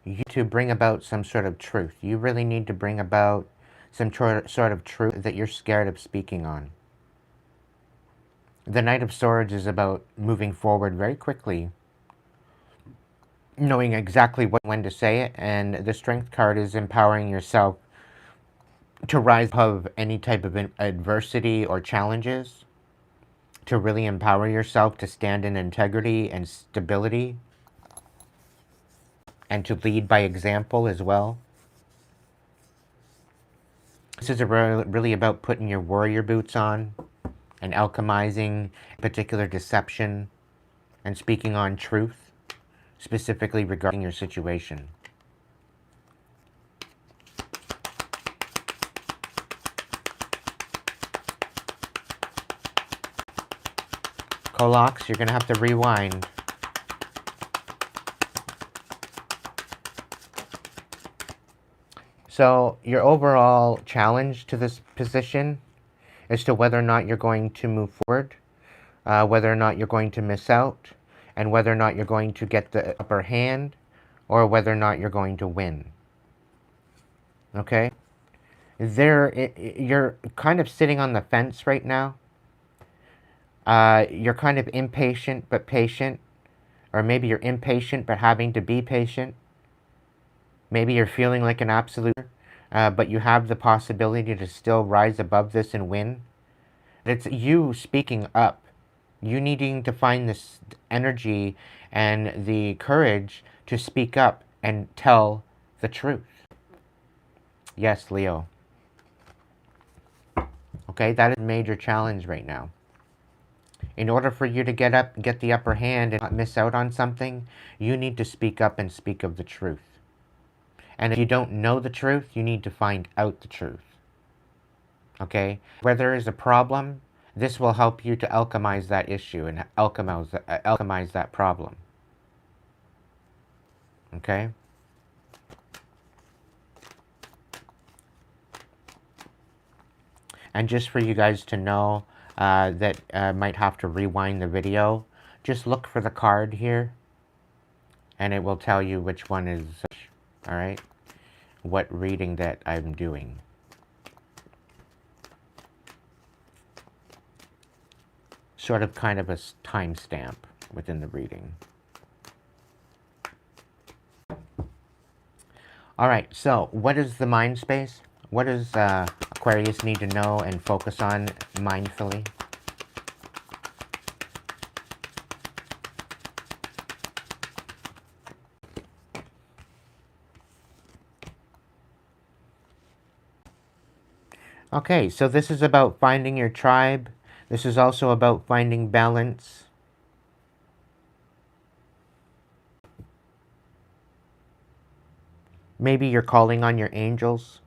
You to bring about some sort of truth. You really need to bring about some sort of truth that you're scared of speaking on. The Knight of Swords is about moving forward very quickly, knowing exactly when to say it, and the Strength card is empowering yourself to rise above any type of adversity or challenges, to really empower yourself to stand in integrity and stability, and to lead by example as well. This is really about putting your warrior boots on and alchemizing particular deception and speaking on truth, specifically regarding your situation. Kolox, you're going to have to rewind. So your overall challenge to this position as to whether or not you're going to move forward, whether or not you're going to miss out, and whether or not you're going to get the upper hand, or whether or not you're going to win. Okay? You're kind of sitting on the fence right now. You're kind of impatient but patient, or maybe you're impatient but having to be patient. Maybe you're feeling like an absolute, but you have the possibility to still rise above this and win. It's you speaking up. You needing to find this energy and the courage to speak up and tell the truth. Yes, Leo. Okay, that is a major challenge right now. In order for you to get the upper hand and not miss out on something, you need to speak up and speak of the truth. And if you don't know the truth, you need to find out the truth. Okay? Where there is a problem, this will help you to alchemize that issue and alchemize that problem. Okay? And just for you guys to know that might have to rewind the video, just look for the card here, and it will tell you which one is, all right, what reading that I'm doing. Sort of kind of a timestamp within the reading. All right, so what is the mind space? What does Aquarius need to know and focus on mindfully? Okay, so this is about finding your tribe. This is also about finding balance. Maybe you're calling on your angels.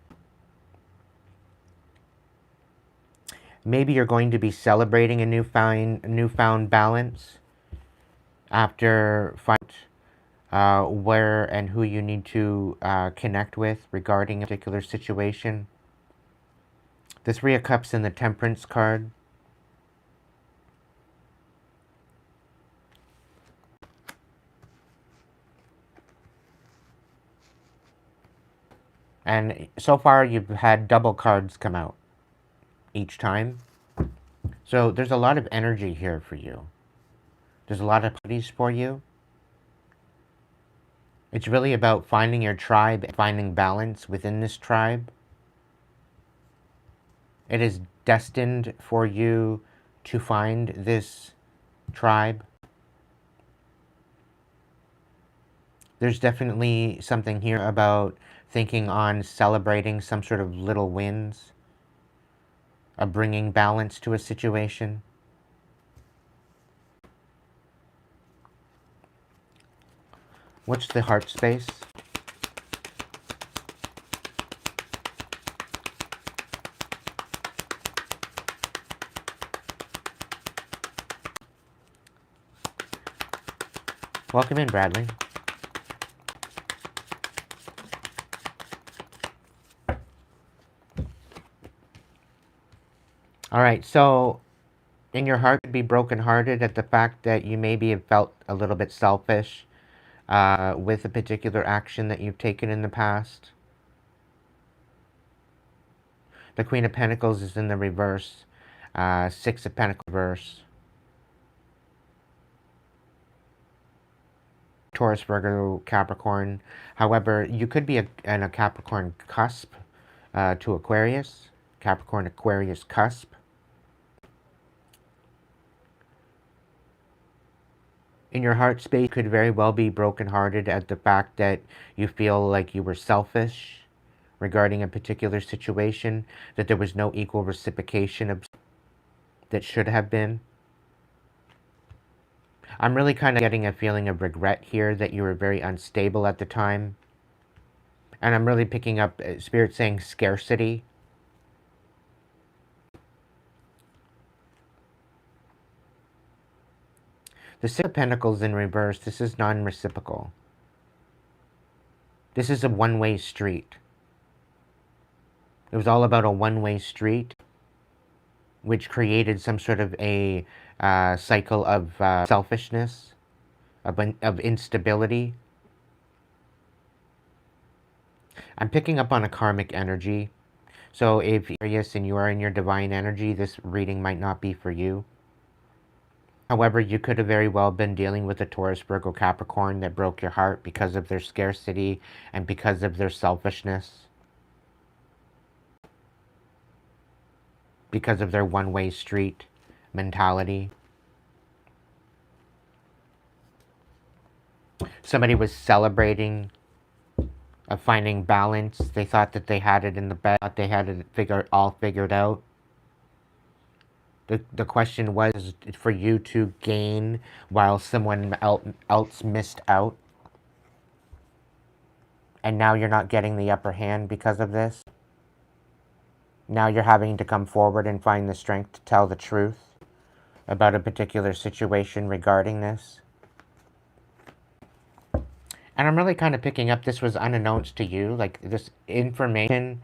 Maybe you're going to be celebrating a newfound balance after finding where and who you need to connect with regarding a particular situation. The Three of Cups and the Temperance card. And so far you've had double cards come out each time. So there's a lot of energy here for you. There's a lot of parties for you. It's really about finding your tribe and finding balance within this tribe. It is destined for you to find this tribe. There's definitely something here about thinking on celebrating some sort of little wins, of bringing balance to a situation. What's the heart space? Welcome in, Bradley. All right, so in your heart, be brokenhearted at the fact that you maybe have felt a little bit selfish with a particular action that you've taken in the past. The Queen of Pentacles is in the reverse. Six of Pentacles reverse. Taurus, Virgo, Capricorn. However, you could be in a Capricorn cusp to Aquarius, Capricorn Aquarius cusp. In your heart space, you could very well be brokenhearted at the fact that you feel like you were selfish regarding a particular situation, that there was no equal reciprocation of that should have been. I'm really kind of getting a feeling of regret here that you were very unstable at the time. And I'm really picking up Spirit saying scarcity. The Six of Pentacles in reverse, this is non-reciprocal. This is a one-way street. It was all about a one-way street, which created some sort of a cycle of selfishness, of instability. I'm picking up on a karmic energy. So if you're curious and you are in your divine energy, this reading might not be for you. However, you could have very well been dealing with a Taurus, Virgo, Capricorn that broke your heart because of their scarcity and because of their selfishness. Because of their one-way street mentality. Somebody was celebrating of finding balance. They thought that they had it in the bag. They had it all figured out. The question was for you to gain while someone else missed out. And now you're not getting the upper hand because of this. Now you're having to come forward and find the strength to tell the truth about a particular situation regarding this. And I'm really kind of picking up this was unannounced to you, like this information.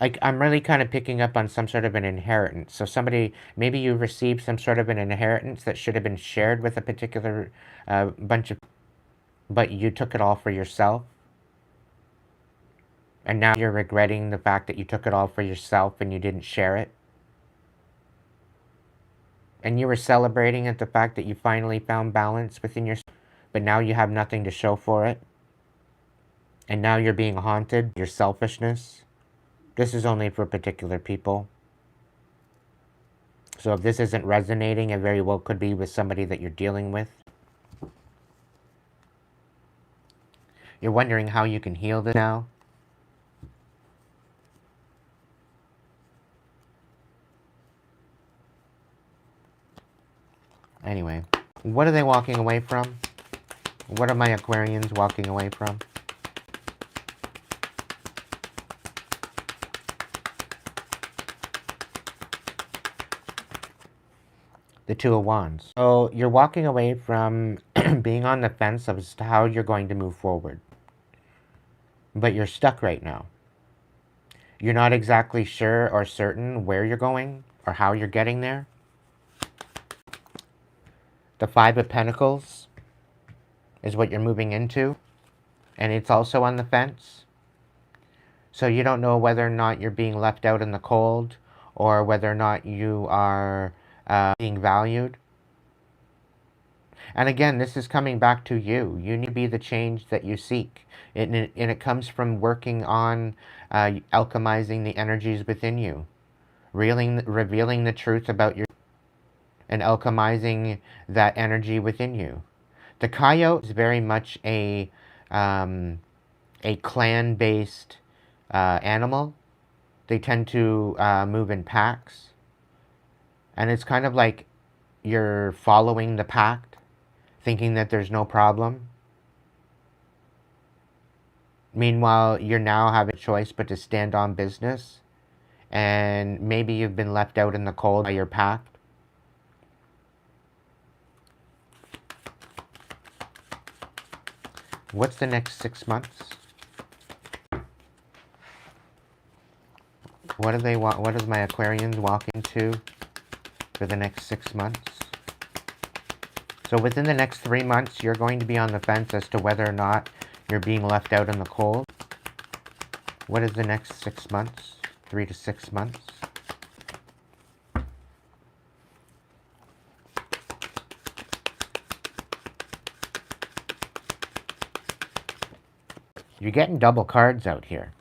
Like, I'm really kind of picking up on some sort of an inheritance. So somebody, maybe you received some sort of an inheritance that should have been shared with a particular bunch of, but you took it all for yourself. And now you're regretting the fact that you took it all for yourself and you didn't share it. And you were celebrating at the fact that you finally found balance within yourself, but now you have nothing to show for it. And now you're being haunted, your selfishness. This is only for particular people. So if this isn't resonating, it very well could be with somebody that you're dealing with. You're wondering how you can heal this now. Anyway, what are they walking away from? What are my Aquarians walking away from? The Two of Wands. So you're walking away from being on the fence as to how you're going to move forward. But you're stuck right now. You're not exactly sure or certain where you're going or how you're getting there. The Five of Pentacles is what you're moving into. And it's also on the fence. So you don't know whether or not you're being left out in the cold or whether or not you are being valued. And again, this is coming back to you. You need to be the change that you seek. And it comes from working on alchemizing the energies within you. Revealing the truth about your and alchemizing that energy within you. The coyote is very much a clan-based animal. They tend to move in packs. And it's kind of like you're following the pack, thinking that there's no problem. Meanwhile, you're now having a choice but to stand on business. And maybe you've been left out in the cold by your pack. What's the next 6 months? What do they want? What is my Aquarians walking to for the next 6 months? So within the next 3 months, you're going to be on the fence as to whether or not you're being left out in the cold. What is the next 6 months? 3 to 6 months. You're getting double cards out here.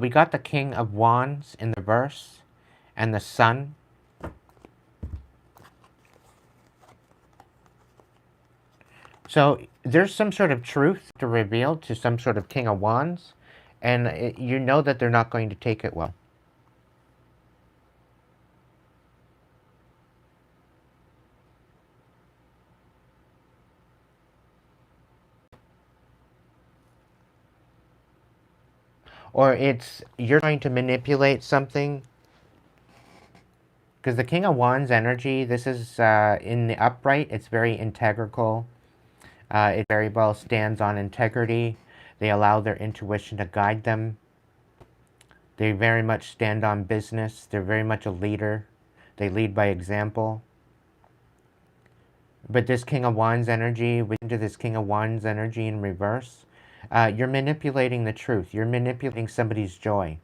We got the King of Wands in the verse and the Sun. So there's some sort of truth to reveal to some sort of King of Wands, and you know that they're not going to take it well. Or it's you're trying to manipulate something. Because the King of Wands energy, this is in the upright, it's very integral. It very well stands on integrity. They allow their intuition to guide them. They very much stand on business. They're very much a leader. They lead by example. But this King of Wands energy, into this King of Wands energy in reverse, you're manipulating the truth. You're manipulating somebody's joy.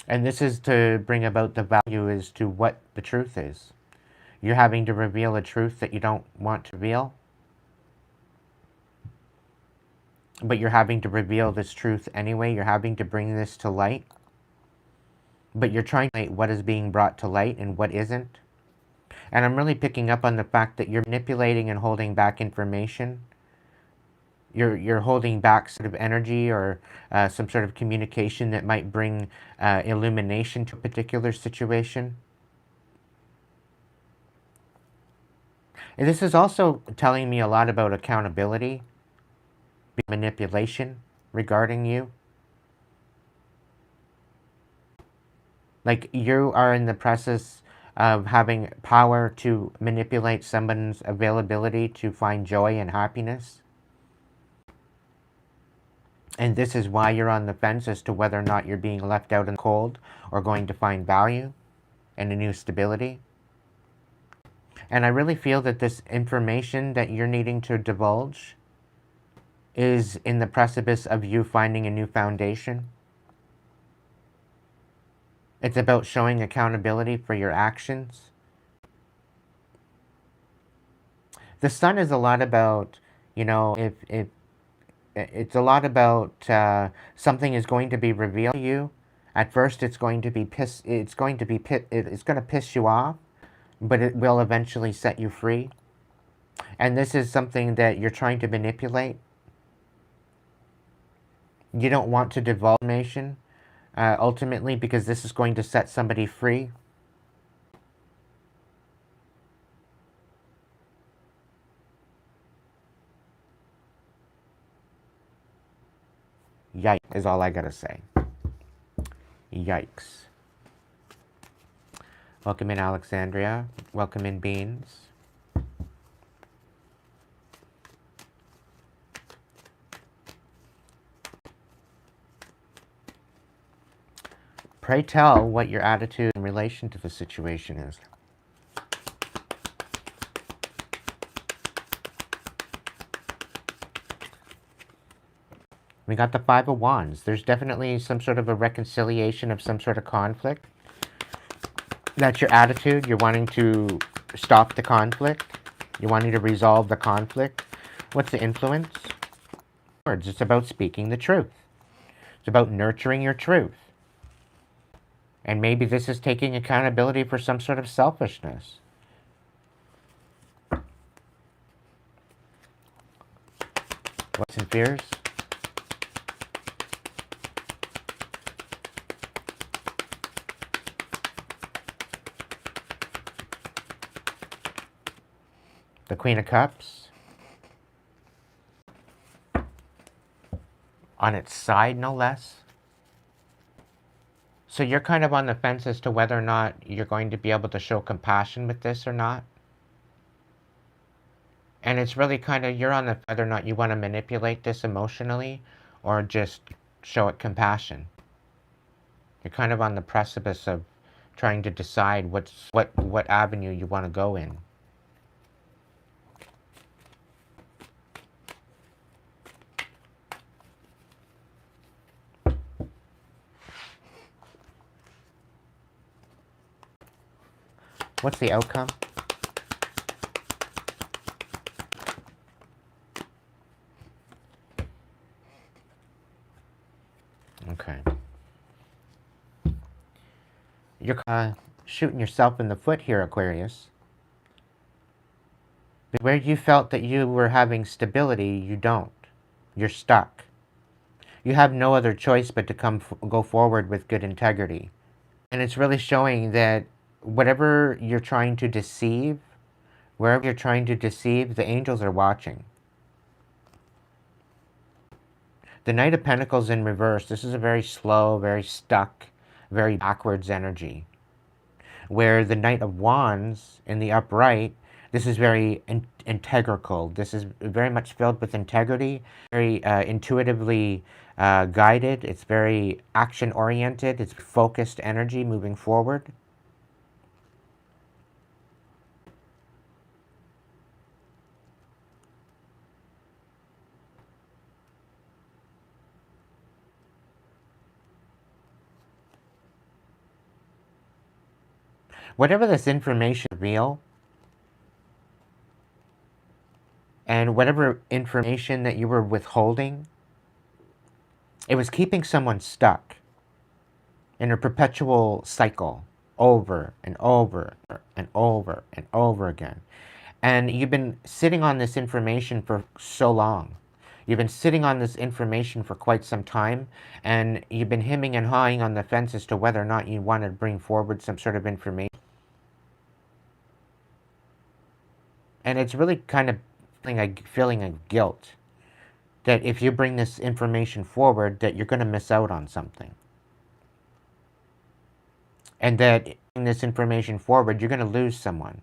And this is to bring about the value as to what the truth is. You're having to reveal a truth that you don't want to reveal. But you're having to reveal this truth anyway. You're having to bring this to light. But you're trying to light what is being brought to light and what isn't. And I'm really picking up on the fact that you're manipulating and holding back information. You're holding back sort of energy or some sort of communication that might bring illumination to a particular situation. And this is also telling me a lot about accountability, manipulation regarding you. Like you are in the process of having power to manipulate someone's availability to find joy and happiness. And this is why you're on the fence as to whether or not you're being left out in the cold or going to find value and a new stability. And I really feel that this information that you're needing to divulge is in the precipice of you finding a new foundation. It's about showing accountability for your actions. The Sun is a lot about, if it's a lot about something is going to be revealed to you. At first, it's going to piss you off, but it will eventually set you free. And this is something that you're trying to manipulate. You don't want to divulge information, ultimately, because this is going to set somebody free. Yikes is all I gotta say. Yikes. Welcome in, Alexandria. Welcome in, Beans. Pray tell what your attitude in relation to the situation is. We got the Five of Wands. There's definitely some sort of a reconciliation of some sort of conflict. That's your attitude. You're wanting to stop the conflict. You're wanting to resolve the conflict. What's the influence? Words. It's about speaking the truth. It's about nurturing your truth. And maybe this is taking accountability for some sort of selfishness. What's in fears? The Queen of Cups. On its side, no less. So you're kind of on the fence as to whether or not you're going to be able to show compassion with this or not. And it's really kind of, you're on the whether or not you want to manipulate this emotionally or just show it compassion. You're kind of on the precipice of trying to decide what avenue you want to go in. What's the outcome? Okay. You're shooting yourself in the foot here, Aquarius. Where you felt that you were having stability, you don't. You're stuck. You have no other choice but to go forward with good integrity. And it's really showing that whatever you're trying to deceive, wherever you're trying to deceive, the angels are watching. The Knight of Pentacles in reverse, this is a very slow, very stuck, very backwards energy. Where the Knight of Wands in the upright, this is very integral. This is very much filled with integrity, very intuitively guided. It's very action-oriented. It's focused energy moving forward. Whatever this information is real, and whatever information that you were withholding, it was keeping someone stuck in a perpetual cycle over and over and over and over again. And you've been sitting on this information for so long. You've been sitting on this information for quite some time, and you've been hemming and hawing on the fence as to whether or not you want to bring forward some sort of information. And it's really kind of a feeling of guilt that if you bring this information forward, that you're going to miss out on something. And that bringing this information forward, you're going to lose someone.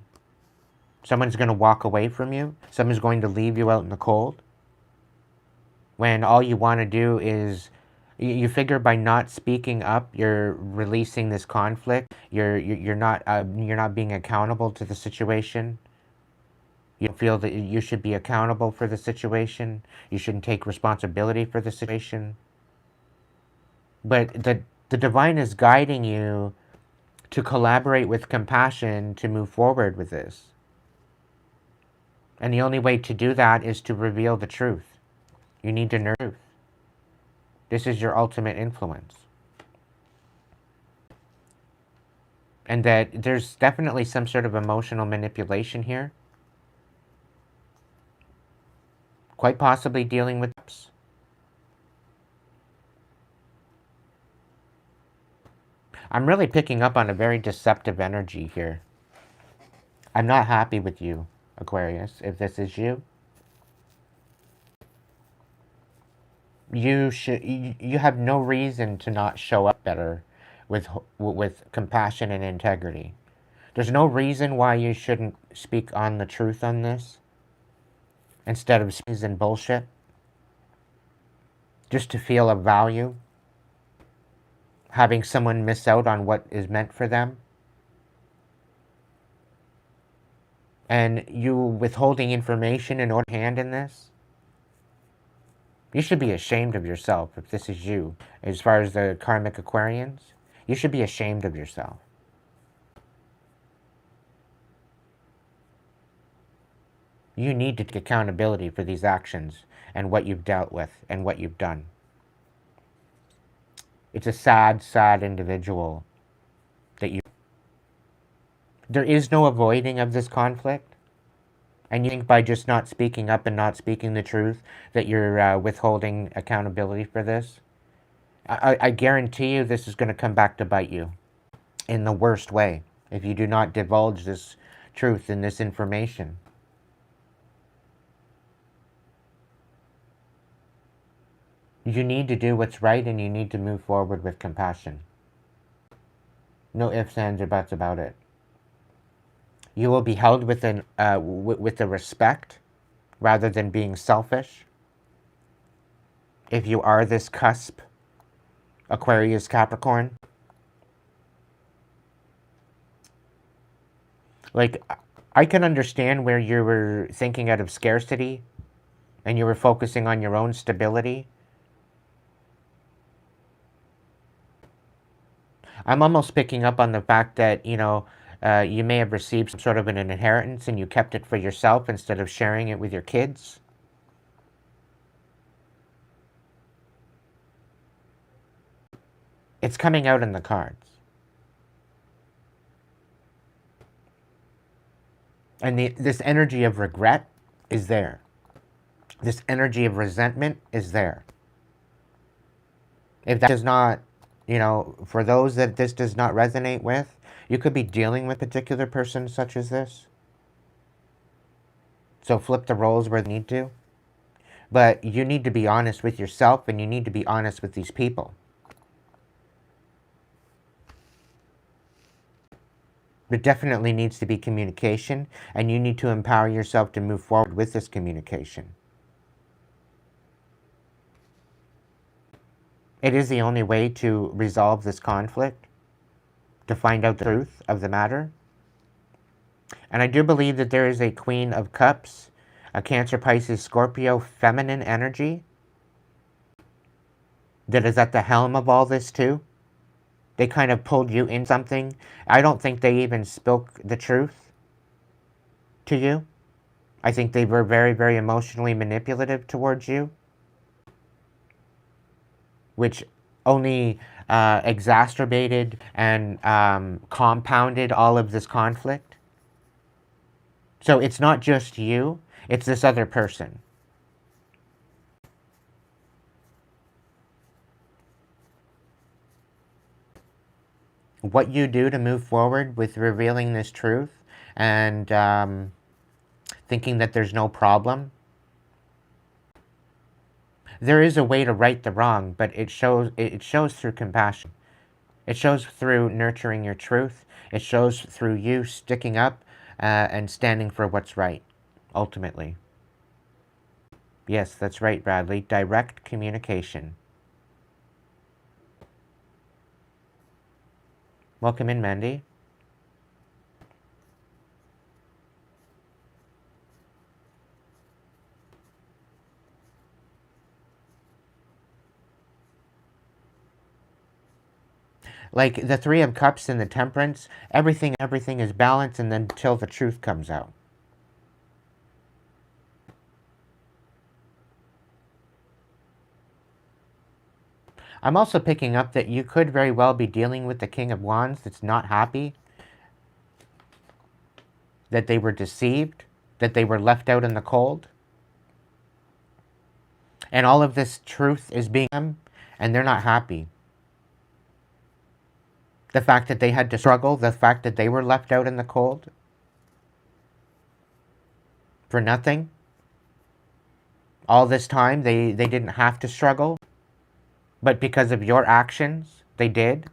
Someone's going to walk away from you. Someone's going to leave you out in the cold. When all you want to do is, you figure by not speaking up, you're releasing this conflict. You're not being accountable to the situation. You feel that you should be accountable for the situation. You shouldn't take responsibility for the situation. But the divine is guiding you to collaborate with compassion to move forward with this. And the only way to do that is to reveal the truth. You need to know the truth. This is your ultimate influence. And that there's definitely some sort of emotional manipulation here. Quite possibly dealing with us. I'm really picking up on a very deceptive energy here. I'm not happy with you, Aquarius, if this is you. You have no reason to not show up better with compassion and integrity. There's no reason why you shouldn't speak on the truth on this instead of speaking bullshit just to feel of value, having someone miss out on what is meant for them, and you withholding information in order to hand in this. You should be ashamed of yourself if this is you. As far as the karmic Aquarians, you should be ashamed of yourself. You need to take accountability for these actions and what you've dealt with and what you've done. It's a sad, sad individual that you... There is no avoiding of this conflict. And you think by just not speaking up and not speaking the truth that you're withholding accountability for this? I guarantee you this is going to come back to bite you in the worst way if you do not divulge this truth and this information. You need to do what's right and you need to move forward with compassion. No ifs, ands, or buts about it. You will be held with a respect rather than being selfish. If you are this cusp, Aquarius, Capricorn. Like, I can understand where you were thinking out of scarcity and you were focusing on your own stability. I'm almost picking up on the fact that, you may have received some sort of an inheritance and you kept it for yourself instead of sharing it with your kids. It's coming out in the cards. And this energy of regret is there. This energy of resentment is there. If that does not, for those that this does not resonate with, you could be dealing with a particular person such as this. So flip the roles where they need to. But you need to be honest with yourself, and you need to be honest with these people. There definitely needs to be communication, and you need to empower yourself to move forward with this communication. It is the only way to resolve this conflict, to find out the truth of the matter. And I do believe that there is a Queen of Cups, a Cancer, Pisces, Scorpio, feminine energy that is at the helm of all this too. They kind of pulled you in something. I don't think they even spoke the truth to you. I think they were very, very emotionally manipulative towards you, which only exacerbated and compounded all of this conflict. So it's not just you, it's this other person. What you do to move forward with revealing this truth and thinking that there's no problem. There is a way to right the wrong, but it shows through compassion. It shows through nurturing your truth. It shows through you sticking up and standing for what's right, ultimately. Yes, that's right, Bradley. Direct communication. Welcome in, Mandy. Like the Three of Cups and the Temperance, everything is balanced, and then until the truth comes out. I'm also picking up that you could very well be dealing with the King of Wands that's not happy, that they were deceived, that they were left out in the cold. And all of this truth is being them, and they're not happy. The fact that they had to struggle, the fact that they were left out in the cold for nothing. All this time, they didn't have to struggle, but because of your actions, they did.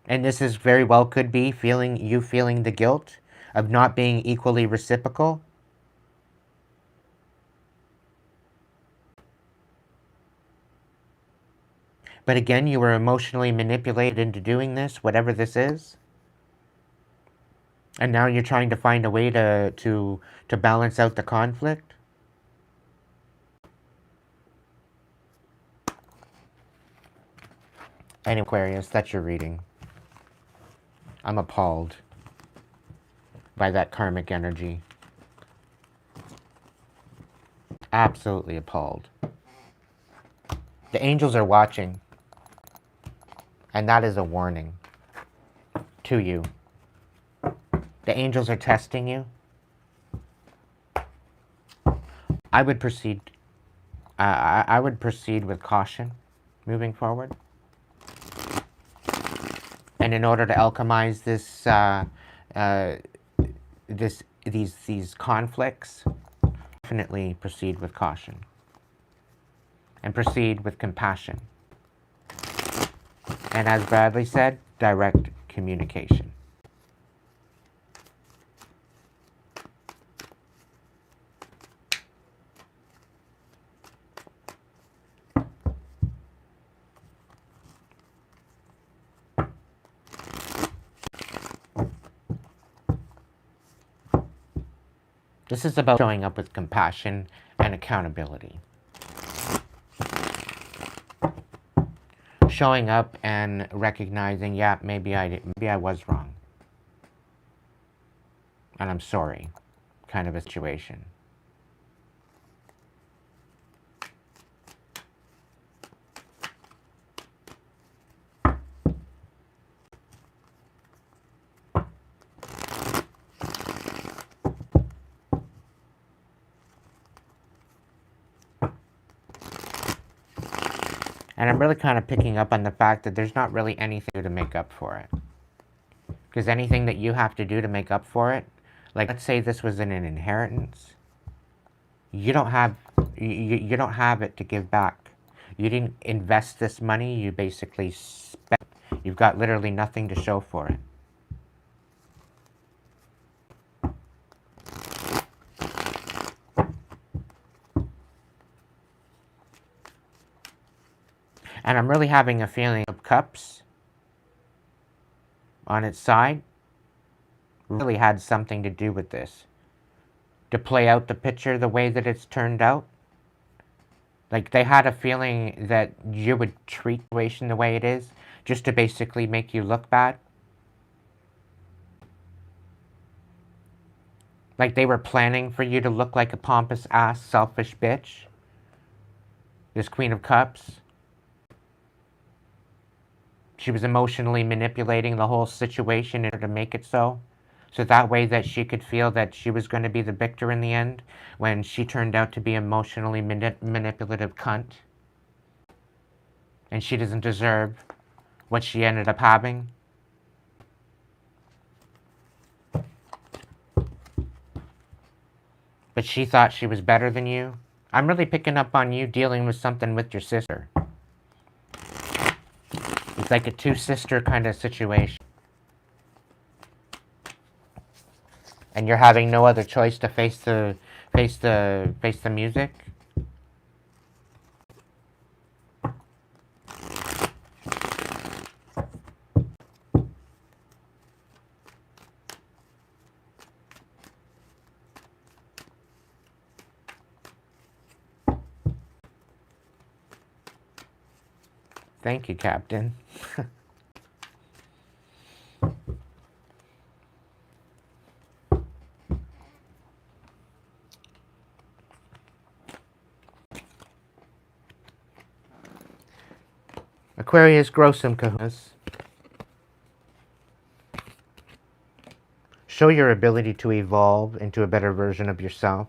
And this is very well could be you feeling the guilt of not being equally reciprocal. But again, you were emotionally manipulated into doing this, whatever this is. And now you're trying to find a way to balance out the conflict. And Aquarius, that's your reading. I'm appalled by that karmic energy. Absolutely appalled. The angels are watching. And that is a warning to you. The angels are testing you. I would proceed. I would proceed with caution, moving forward. And in order to alchemize these conflicts, definitely proceed with caution. And proceed with compassion. And as Bradley said, direct communication. This is about showing up with compassion and accountability. Showing up and recognizing, yeah, maybe I was wrong. And I'm sorry, kind of a situation. And I'm really kind of picking up on the fact that there's not really anything to make up for it. Because anything that you have to do to make up for it, like let's say this was in an inheritance, you don't have you don't have it to give back. You didn't invest this money, you basically spent. You've got literally nothing to show for it. And I'm really having a feeling of cups on its side really had something to do with this. To play out the picture the way that it's turned out. Like they had a feeling that you would treat the situation the way it is just to basically make you look bad. Like they were planning for you to look like a pompous ass, selfish bitch. This Queen of Cups. She was emotionally manipulating the whole situation in order to make it so. So that way that she could feel that she was going to be the victor in the end, when she turned out to be emotionally manipulative cunt. And she doesn't deserve what she ended up having. But she thought she was better than you. I'm really picking up on you dealing with something with your sister. It's like a two-sister kind of situation. And you're having no other choice to face the music. Thank you, Captain. Aquarius, grow some kahunas. Show your ability to evolve into a better version of yourself.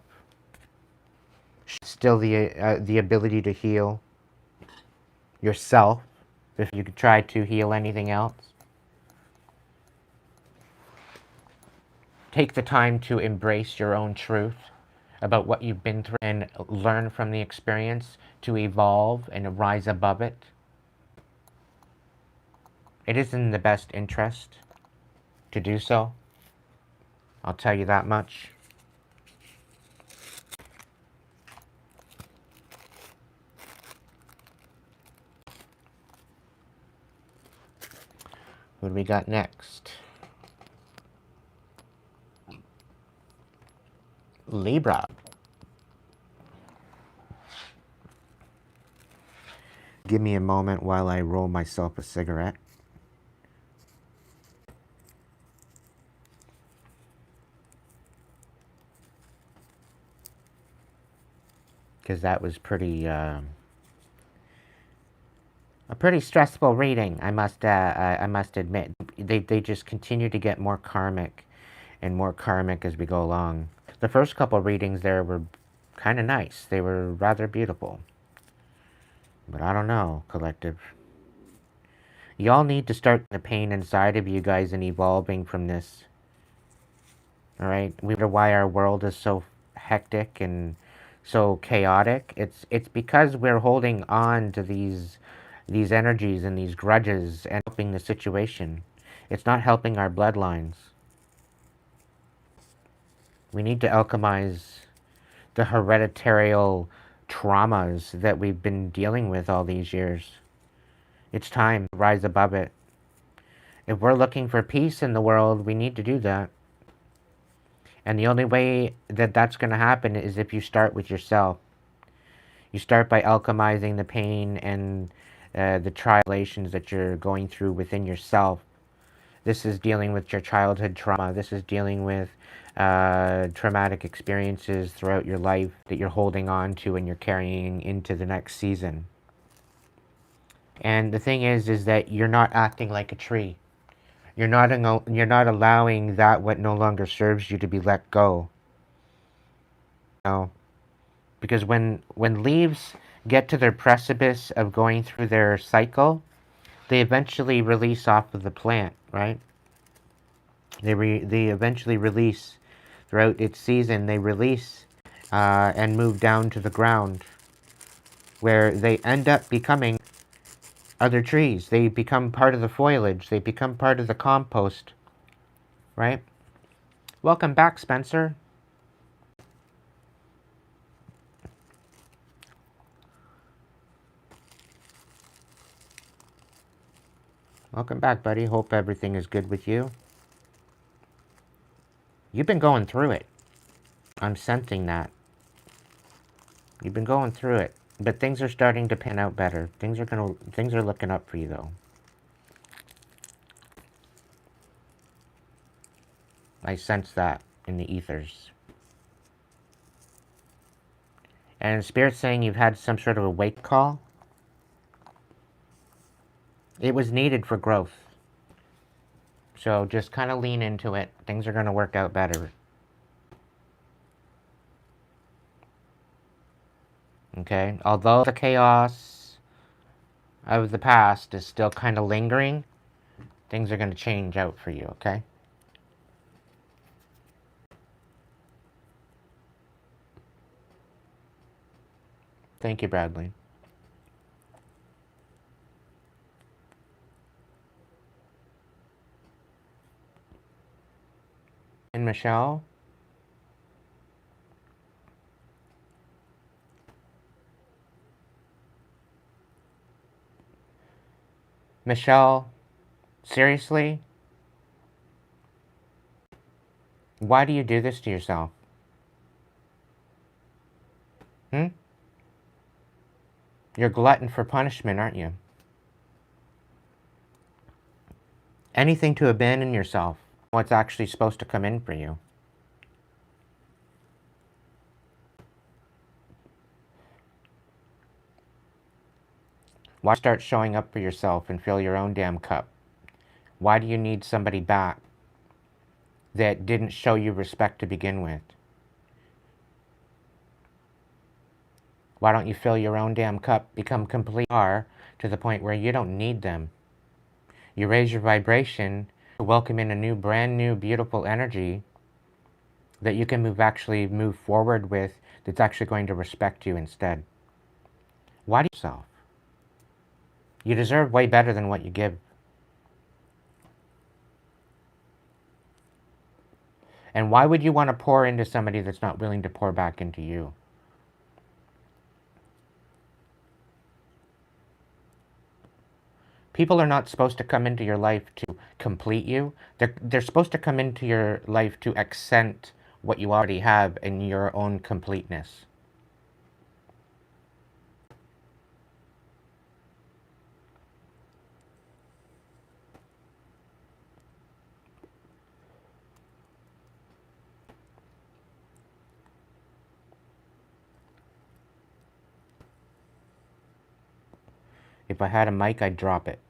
Still the ability to heal yourself if you could try to heal anything else. Take the time to embrace your own truth about what you've been through and learn from the experience to evolve and rise above it. It is in the best interest to do so. I'll tell you that much. What do we got next? Libra. Give me a moment while I roll myself a cigarette. Because that was a pretty stressful reading, I must admit. They just continue to get more karmic and more karmic as we go along. The first couple readings there were kind of nice. They were rather beautiful. But I don't know, collective. Y'all need to start the pain inside of you guys and evolving from this. Alright? We wonder why our world is so hectic and so chaotic. It's because we're holding on to these energies and these grudges and helping the situation. It's not helping our bloodlines. We need to alchemize the hereditary traumas that we've been dealing with all these years. It's time to rise above it. If we're looking for peace in the world, we need to do that. And the only way that that's going to happen is if you start with yourself. You start by alchemizing the pain and the tribulations that you're going through within yourself. This is dealing with your childhood trauma. This is dealing with traumatic experiences throughout your life that you're holding on to and you're carrying into the next season. And the thing is that you're not acting like a tree. You're not allowing that what no longer serves you to be let go. No. Because when leaves get to their precipice of going through their cycle, they eventually release off of the plant, right? They eventually release throughout its season. They release and move down to the ground, where they end up becoming other trees. They become part of the foliage. They become part of the compost, right? Welcome back, Spencer. Welcome back, buddy. Hope everything is good with you. You've been going through it. I'm sensing that. You've been going through it. But things are starting to pan out better. Things are looking up for you, though. I sense that in the ethers. And Spirit's saying you've had some sort of a wake call. It was needed for growth. So just kind of lean into it. Things are going to work out better. Okay? Although the chaos of the past is still kind of lingering, things are going to change out for you, okay? Thank you, Bradley. And Michelle? Michelle, seriously? Why do you do this to yourself? Hmm? You're a glutton for punishment, aren't you? Anything to abandon yourself. What's actually supposed to come in for you. Why start showing up for yourself and fill your own damn cup? Why do you need somebody back that didn't show you respect to begin with? Why don't you fill your own damn cup, become complete are to the point where you don't need them? You raise your vibration to welcome in a new, brand new, beautiful energy that you can actually move forward with, that's actually going to respect you instead. Why do you yourself? You deserve way better than what you give. And why would you want to pour into somebody that's not willing to pour back into you? People are not supposed to come into your life to complete you. They're supposed to come into your life to accent what you already have in your own completeness. If I had a mic, I'd drop it.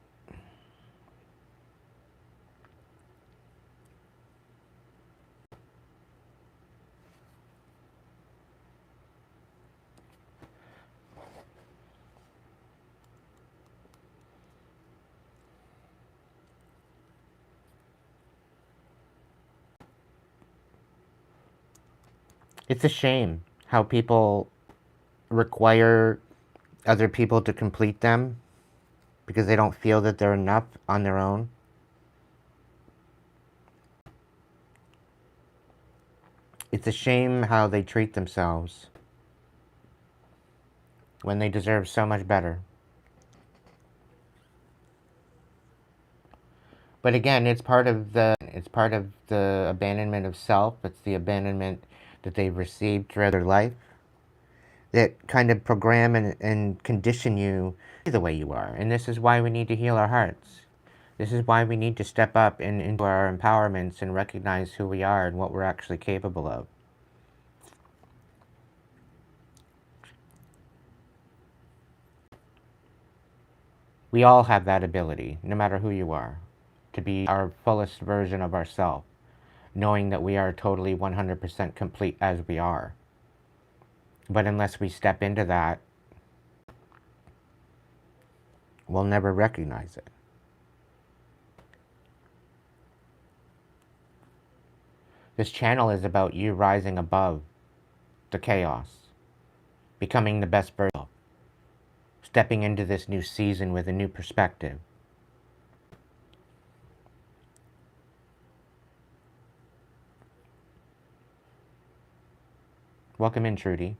It's a shame how people require other people to complete them because they don't feel that they're enough on their own. It's a shame how they treat themselves when they deserve so much better. But again, it's part of the abandonment of self. It's the abandonment that they've received throughout their life that kind of program and condition you the way you are. And this is why we need to heal our hearts. This is why we need to step up into our empowerments and recognize who we are and what we're actually capable of. We all have that ability, no matter who you are, to be our fullest version of ourselves, knowing that we are totally 100% complete as we are. But unless we step into that, will never recognize it. This channel is about you rising above the chaos, becoming the best version, stepping into this new season with a new perspective. Welcome in, Trudy.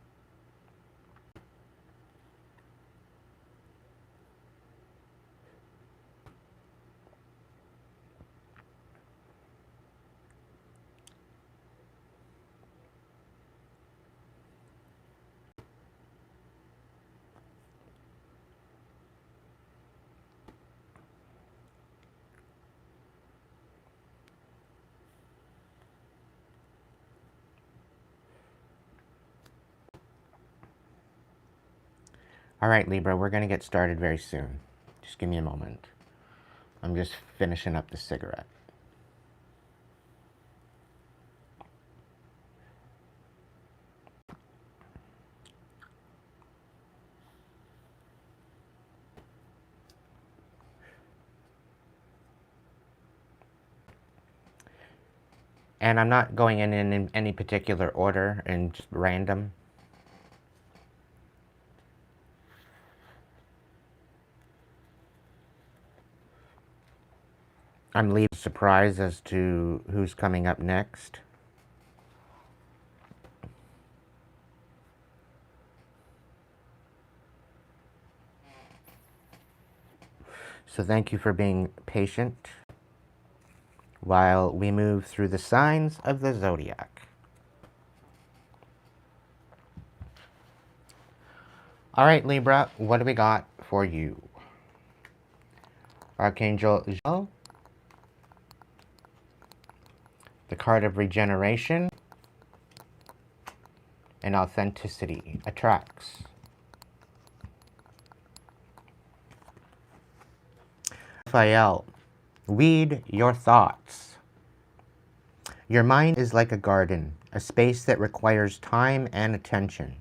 All right, Libra, we're going to get started very soon. Just give me a moment. I'm just finishing up the cigarette. And I'm not going in any particular order and just random. I'm leaving a surprise as to who's coming up next. So thank you for being patient while we move through the signs of the zodiac. All right, Libra, what do we got for you? Archangel Joel, the card of regeneration and authenticity attracts. Raphael, weed your thoughts. Your mind is like a garden, a space that requires time and attention.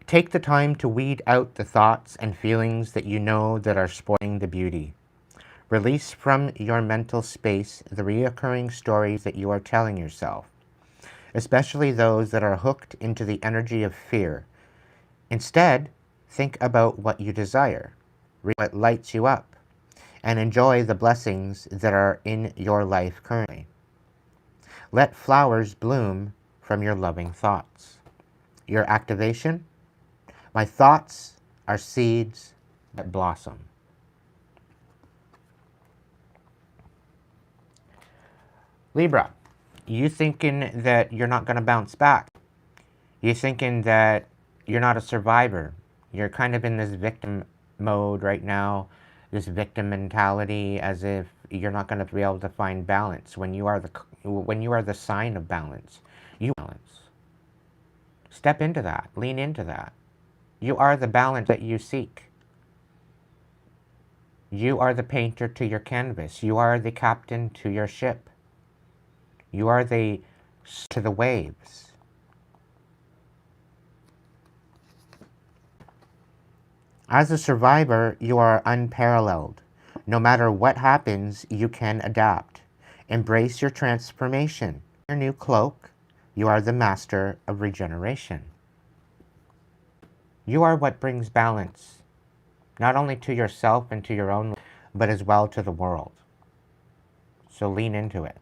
Take the time to weed out the thoughts and feelings that you know that are spoiling the beauty. Release from your mental space the reoccurring stories that you are telling yourself, especially those that are hooked into the energy of fear. Instead, think about what you desire, what lights you up, and enjoy the blessings that are in your life currently. Let flowers bloom from your loving thoughts. Your activation? My thoughts are seeds that blossom. Libra, you thinking that you're not going to bounce back. You're thinking that you're not a survivor. You're kind of in this victim mode right now, this victim mentality, as if you're not going to be able to find balance when you are the sign of balance. You balance. Step into that. Lean into that. You are the balance that you seek. You are the painter to your canvas. You are the captain to your ship. You are the to the waves. As a survivor, you are unparalleled. No matter what happens, you can adapt. Embrace your transformation. Your new cloak, you are the master of regeneration. You are what brings balance, not only to yourself and to your own, but as well to the world. So lean into it.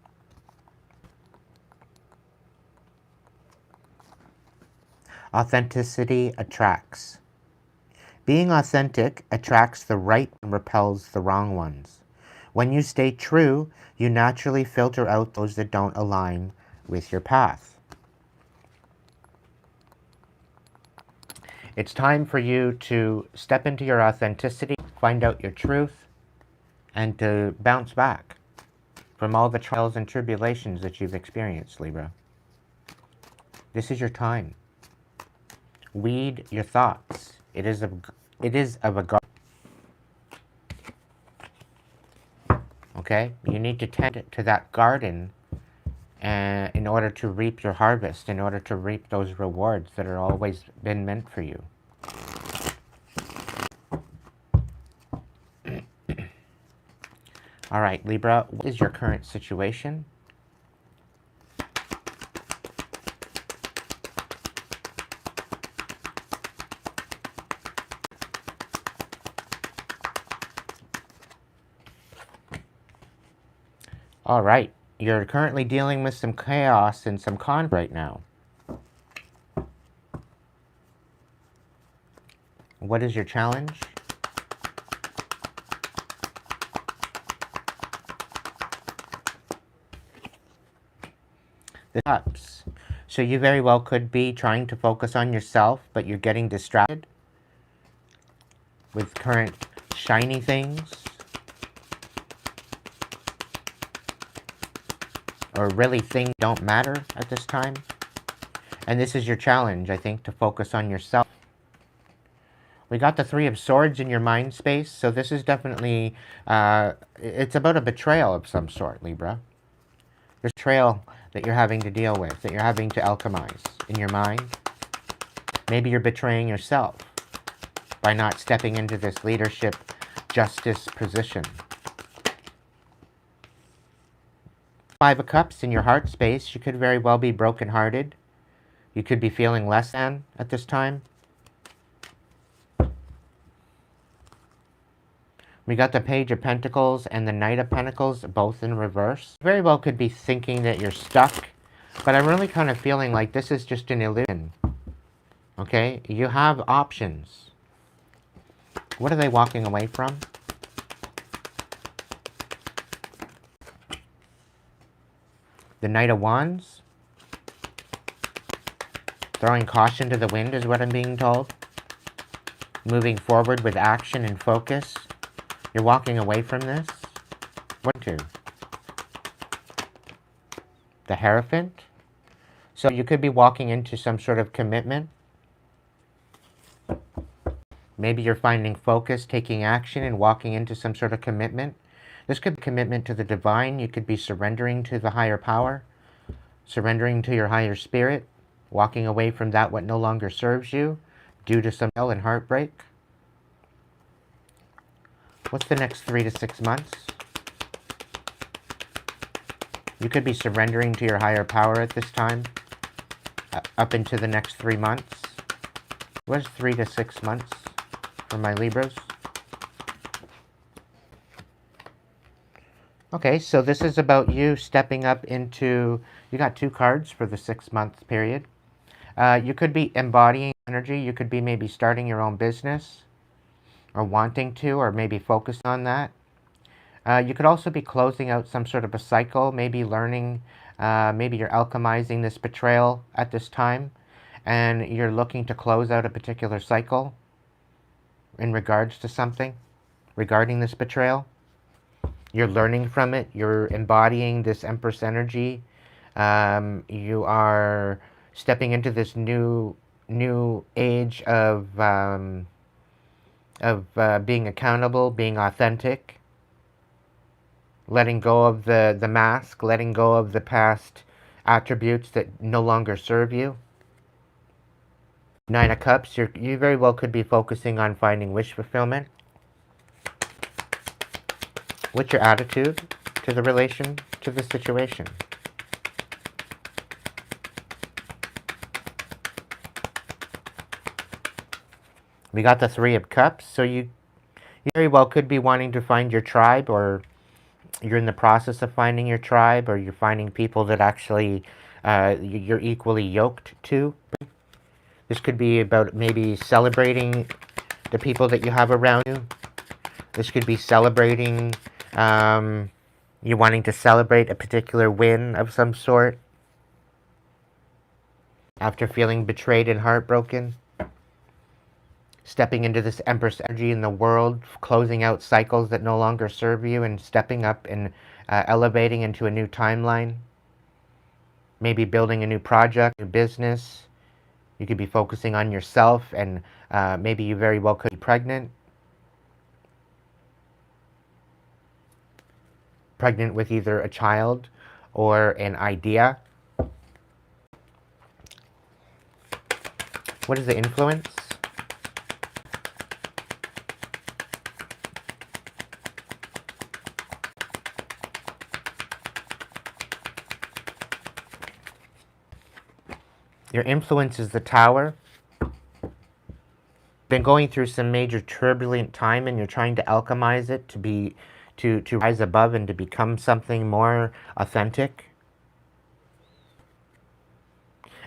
Authenticity attracts. Being authentic attracts the right and repels the wrong ones. When you stay true, you naturally filter out those that don't align with your path. It's time for you to step into your authenticity, find out your truth, and to bounce back from all the trials and tribulations that you've experienced, Libra. This is your time. Weed your thoughts. It is of a garden. Okay? You need to tend to that garden in order to reap your harvest, in order to reap those rewards that are always been meant for you. All right, Libra, what is your current situation? All right, you're currently dealing with some chaos and some conflict right now. What is your challenge? The Cups. So you very well could be trying to focus on yourself, but you're getting distracted with current shiny things, or really things don't matter at this time. And this is your challenge, I think, to focus on yourself. We got the Three of Swords in your mind space, so this is definitely, it's about a betrayal of some sort, Libra. There's a betrayal that you're having to deal with, that you're having to alchemize in your mind. Maybe you're betraying yourself by not stepping into this leadership justice position. Five of Cups in your heart space, you could very well be brokenhearted. You could be feeling less than at this time. We got the Page of Pentacles and the Knight of Pentacles, both in reverse. Very well could be thinking that you're stuck, but I'm really kind of feeling like this is just an illusion. Okay? You have options. What are they walking away from? The Knight of Wands. Throwing caution to the wind is what I'm being told. Moving forward with action and focus. You're walking away from this. What to? The Hierophant. So you could be walking into some sort of commitment. Maybe you're finding focus, taking action, and walking into some sort of commitment. This could be commitment to the divine. You could be surrendering to the higher power, surrendering to your higher spirit, walking away from that what no longer serves you due to some hell and heartbreak. What's the next 3 to 6 months? You could be surrendering to your higher power at this time, up into the next 3 months. What's 3 to 6 months for my Libras? Okay, so this is about you stepping up into, you got 2 cards for the 6-month period. You could be embodying energy. You could be maybe starting your own business, or wanting to, or maybe focused on that. You could also be closing out some sort of a cycle, maybe learning, maybe you're alchemizing this betrayal at this time, and you're looking to close out a particular cycle in regards to something, regarding this betrayal. You're learning from it. You're embodying this Empress energy. You are stepping into this new age of being accountable, being authentic, letting go of the mask, letting go of the past attributes that no longer serve you. Nine of Cups, you very well could be focusing on finding wish fulfillment. What's your attitude to the relation, to the situation? We got the Three of Cups, so you very well could be wanting to find your tribe, or you're in the process of finding your tribe, or you're finding people that actually you're equally yoked to. This could be about maybe celebrating the people that you have around you. This could be celebrating, you wanting to celebrate a particular win of some sort after feeling betrayed and heartbroken. Stepping into this Empress energy in the world, closing out cycles that no longer serve you, and stepping up and elevating into a new timeline. Maybe building a new project, new business. You could be focusing on yourself, and maybe you very well could be pregnant. Pregnant with either a child or an idea. What is the influence? Your influence is the Tower. Been going through some major turbulent time, and you're trying to alchemize it to rise above and to become something more authentic.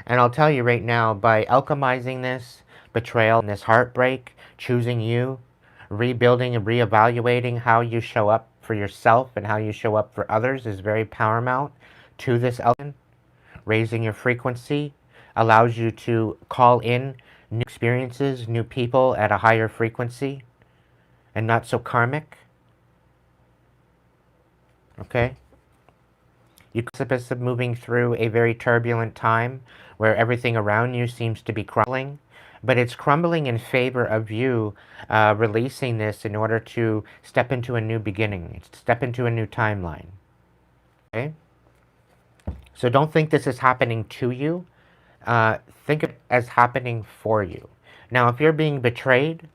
And I'll tell you right now, by alchemizing this betrayal and this heartbreak, choosing you, rebuilding and reevaluating how you show up for yourself and how you show up for others is very paramount to this element. Raising your frequency allows you to call in new experiences, new people at a higher frequency and not so karmic. Okay? You're precipice of moving through a very turbulent time where everything around you seems to be crumbling, but it's crumbling in favor of you releasing this in order to step into a new beginning, step into a new timeline. Okay? So don't think this is happening to you. Think of it as happening for you. Now, if you're being betrayed,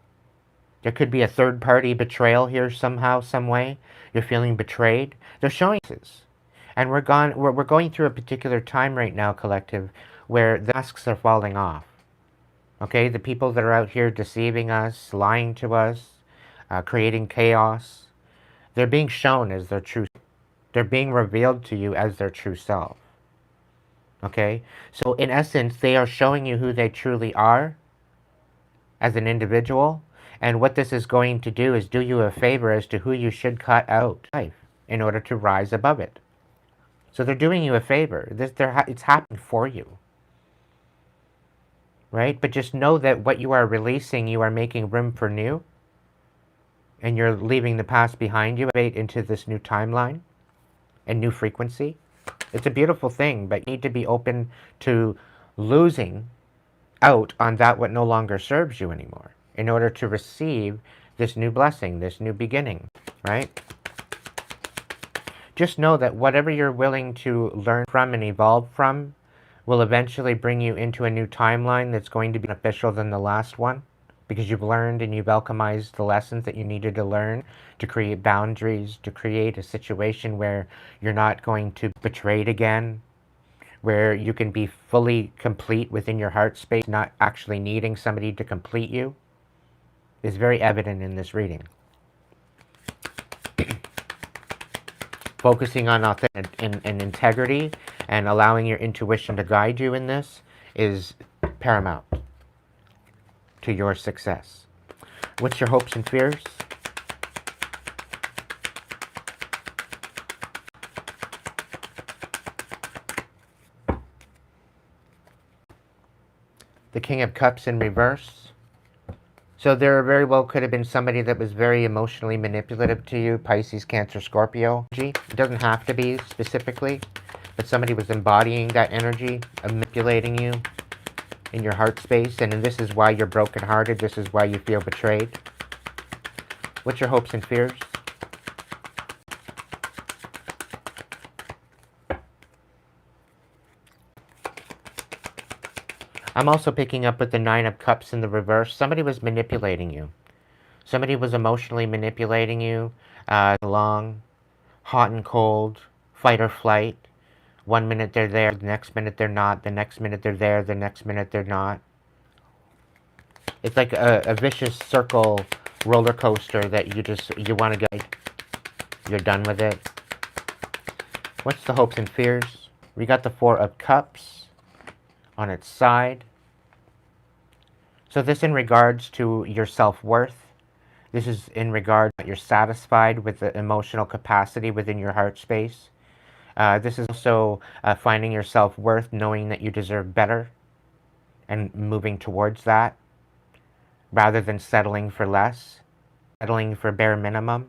there could be a third-party betrayal here somehow, some way. You're feeling betrayed. They're showing this. And we're going through a particular time right now, collective, where the masks are falling off. Okay? The people that are out here deceiving us, lying to us, creating chaos, they're being shown as their true self. They're being revealed to you as their true self. Okay? So in essence, they are showing you who they truly are as an individual. And what this is going to do is do you a favor as to who you should cut out life in order to rise above it. So they're doing you a favor. It's happening for you. Right? But just know that what you are releasing, you are making room for new. And you're leaving the past behind you into this new timeline and new frequency. It's a beautiful thing, but you need to be open to losing out on that what no longer serves you anymore in order to receive this new blessing, this new beginning, right? Just know that whatever you're willing to learn from and evolve from will eventually bring you into a new timeline that's going to be beneficial than the last one, because you've learned and you've alchemized the lessons that you needed to learn to create boundaries, to create a situation where you're not going to be betrayed again, where you can be fully complete within your heart space, not actually needing somebody to complete you, is very evident in this reading. Focusing on authenticity and integrity and allowing your intuition to guide you in this is paramount to your success. What's your hopes and fears? The King of Cups in reverse. So there very well could have been somebody that was very emotionally manipulative to you, Pisces, Cancer, Scorpio. It doesn't have to be specifically, but somebody was embodying that energy, manipulating you in your heart space, and this is why you're brokenhearted. This is why you feel betrayed. What's your hopes and fears? I'm also picking up with the Nine of Cups in the reverse. Somebody was manipulating you. Somebody was emotionally manipulating you along, hot and cold, fight or flight. 1 minute they're there, the next minute they're not, the next minute they're there, the next minute they're not. It's like a vicious circle roller coaster that you want to get. You're done with it. What's the hopes and fears? We got the Four of Cups on its side. So this in regards to your self-worth. This is in regard that you're satisfied with the emotional capacity within your heart space. This is also finding your self-worth, knowing that you deserve better and moving towards that rather than settling for less, settling for bare minimum,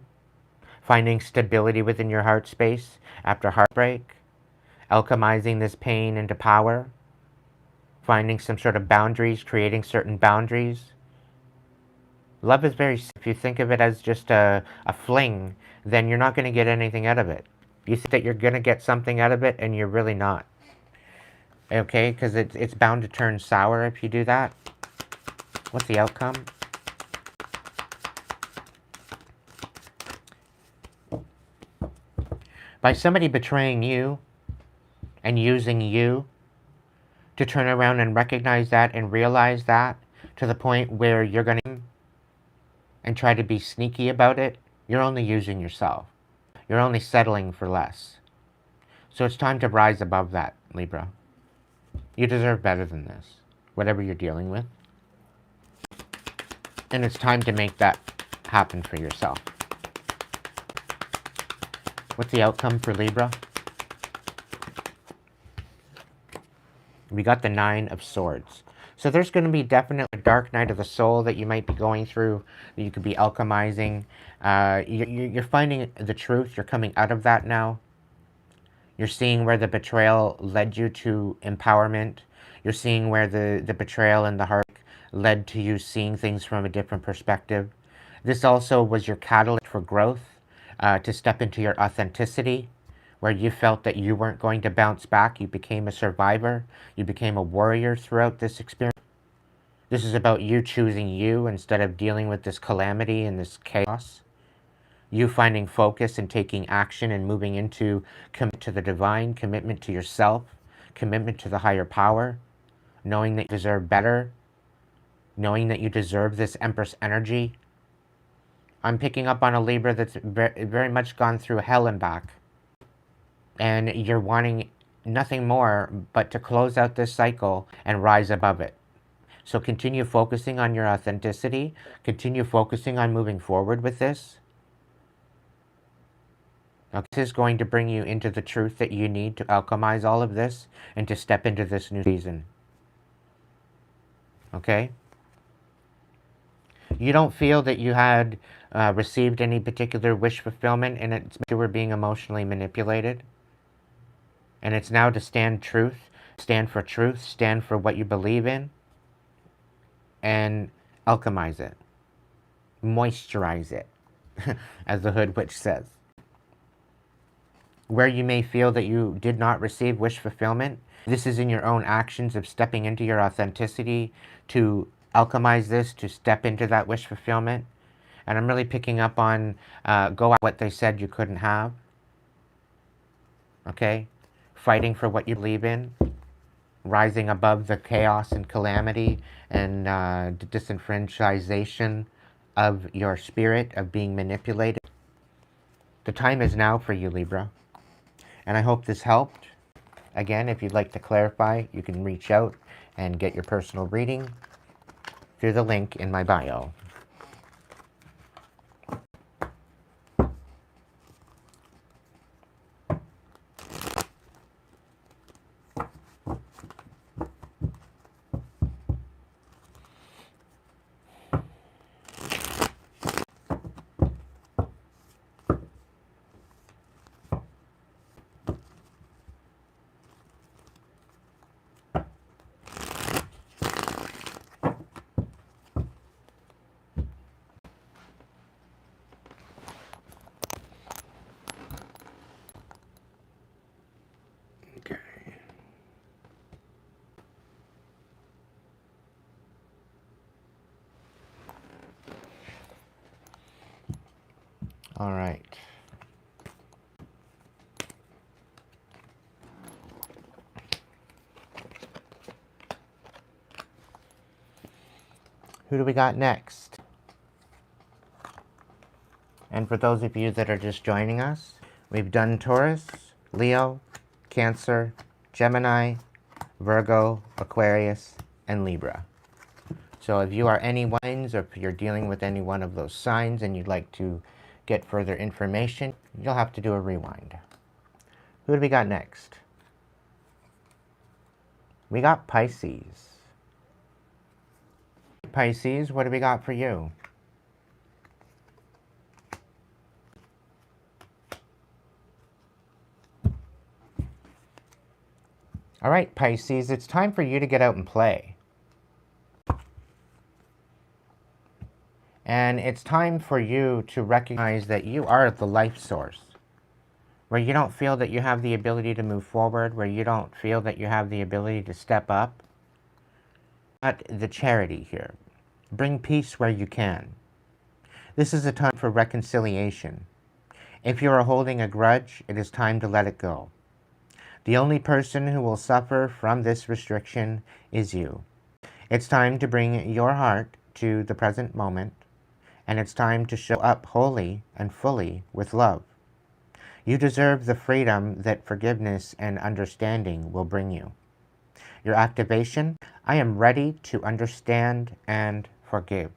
finding stability within your heart space after heartbreak, alchemizing this pain into power, finding some sort of boundaries, creating certain boundaries. Love is very, if you think of it as just a fling, then you're not going to get anything out of it. You think that you're going to get something out of it, and you're really not. Okay? Because it's bound to turn sour if you do that. What's the outcome? By somebody betraying you and using you to turn around and recognize that and realize that to the point where you're going to and try to be sneaky about it, you're only using yourself. You're only settling for less. So it's time to rise above that, Libra. You deserve better than this, whatever you're dealing with. And it's time to make that happen for yourself. What's the outcome for Libra? We got the 9 of Swords. So there's going to be definitely a dark night of the soul that you might be going through, that you could be alchemizing. You're finding the truth. You're coming out of that now. You're seeing where the betrayal led you to empowerment. You're seeing where the betrayal and the heart led to you seeing things from a different perspective. This also was your catalyst for growth, to step into your authenticity, where you felt that you weren't going to bounce back. You became a survivor. You became a warrior throughout this experience. This is about you choosing you instead of dealing with this calamity and this chaos. You finding focus and taking action and moving into commitment to the divine, commitment to yourself, commitment to the higher power, knowing that you deserve better, knowing that you deserve this Empress energy. I'm picking up on a Libra that's very much gone through hell and back. And you're wanting nothing more but to close out this cycle and rise above it. So continue focusing on your authenticity. Continue focusing on moving forward with this. Now, this is going to bring you into the truth that you need to alchemize all of this and to step into this new season. Okay? You don't feel that you had received any particular wish fulfillment, and it's you were being emotionally manipulated. And it's now to stand for truth, stand for what you believe in, and alchemize it. Moisturize it, as the Hood Witch says. Where you may feel that you did not receive wish fulfillment, this is in your own actions of stepping into your authenticity to alchemize this, to step into that wish fulfillment. And I'm really picking up on go out what they said you couldn't have. Okay? Fighting for what you believe in. Rising above the chaos and calamity and the disenfranchisation of your spirit, of being manipulated. The time is now for you, Libra. And I hope this helped. Again, if you'd like to clarify, you can reach out and get your personal reading through the link in my bio. Okay. All right. Who do we got next? And for those of you that are just joining us, we've done Taurus, Leo, Cancer, Gemini, Virgo, Aquarius, and Libra. So if you are any ones, or if you're dealing with any one of those signs and you'd like to get further information, you'll have to do a rewind. Who do we got next? We got Pisces. Pisces, what do we got for you? All right, Pisces, it's time for you to get out and play. And it's time for you to recognize that you are the life source. Where you don't feel that you have the ability to move forward, where you don't feel that you have the ability to step up. Not the charity here. Bring peace where you can. This is a time for reconciliation. If you are holding a grudge, it is time to let it go. The only person who will suffer from this restriction is you. It's time to bring your heart to the present moment, and it's time to show up wholly and fully with love. You deserve the freedom that forgiveness and understanding will bring you. Your activation: I am ready to understand and forgive.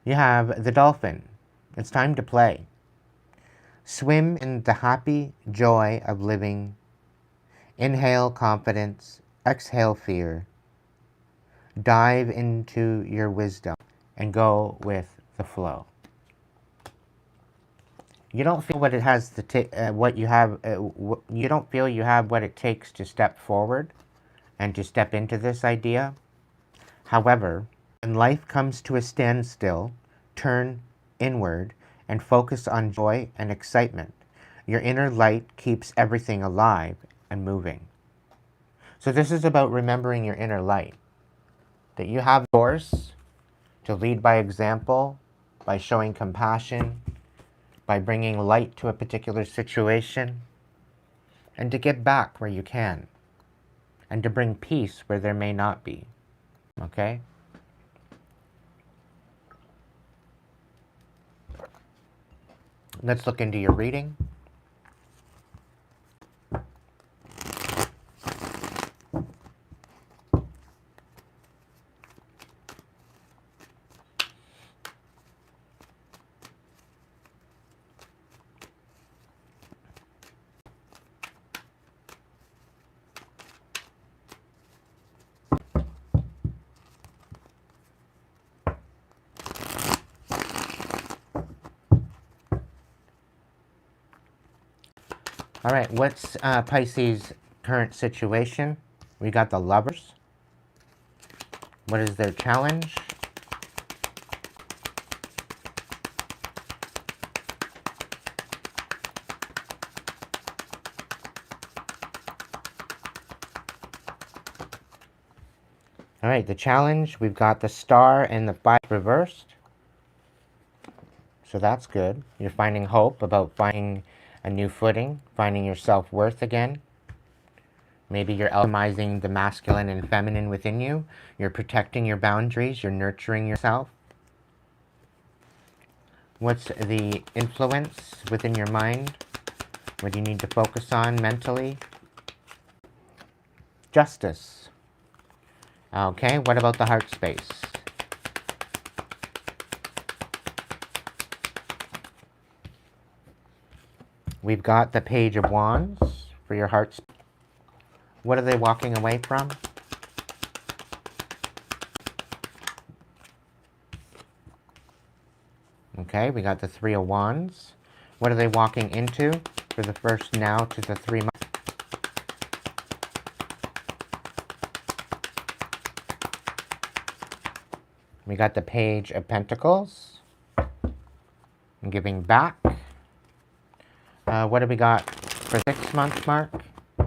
You have the dolphin. It's time to play. Swim in the happy joy of living. Inhale confidence, exhale fear. Dive into your wisdom and go with the flow. You don't feel what it has to what you have. You don't feel you have what it takes to step forward and to step into this idea. However, when life comes to a standstill, turn inward and focus on joy and excitement. Your inner light keeps everything alive and moving. So this is about remembering your inner light. That you have the force to lead by example, by showing compassion, by bringing light to a particular situation, and to give back where you can, and to bring peace where there may not be. Okay? Let's look into your reading. All right, what's Pisces' current situation? We got the Lovers. What is their challenge? All right, the challenge, we've got the Star and the 5 reversed. So that's good. You're finding hope about finding a new footing, finding your self-worth again. Maybe you're alchemizing the masculine and feminine within you. You're protecting your boundaries. You're nurturing yourself. What's the influence within your mind? What do you need to focus on mentally? Justice. Okay, what about the heart space? We've got the Page of Wands for your heart space. What are they walking away from? Okay, we got the 3 of Wands. What are they walking into for the first now to the 3 months? We got the Page of Pentacles. And giving back. What do we got for 6 month mark,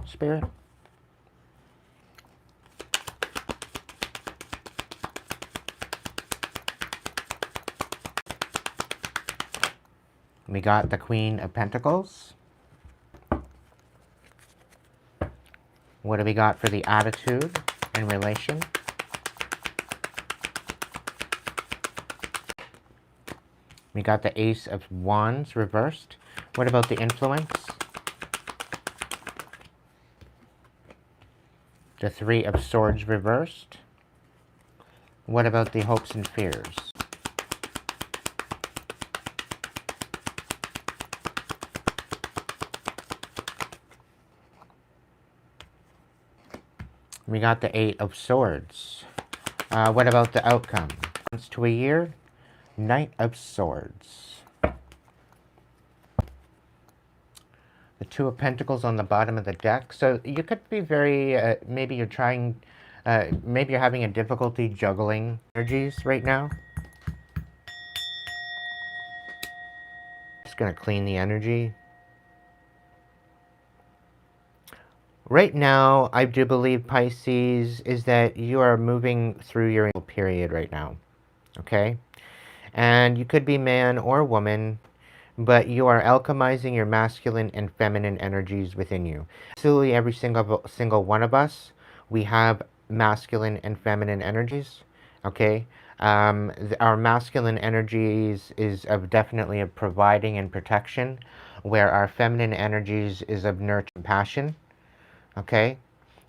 Spirit? We got the Queen of Pentacles. What do we got for the attitude in relation? We got the Ace of Wands reversed. What about the influence? The 3 of Swords reversed. What about the hopes and fears? We got the 8 of Swords. What about the outcome? Once to a year, Knight of Swords. The 2 of Pentacles on the bottom of the deck. So you could be very, maybe you're trying, maybe you're having a difficulty juggling energies right now. Just going to clean the energy. Right now, I do believe, Pisces, is that you are moving through your period right now. Okay? And you could be man or woman, but you are alchemizing your masculine and feminine energies within you. Absolutely every single one of us, we have masculine and feminine energies. Okay, our masculine energies is of definitely of providing and protection, where our feminine energies is of nurture and passion. Okay,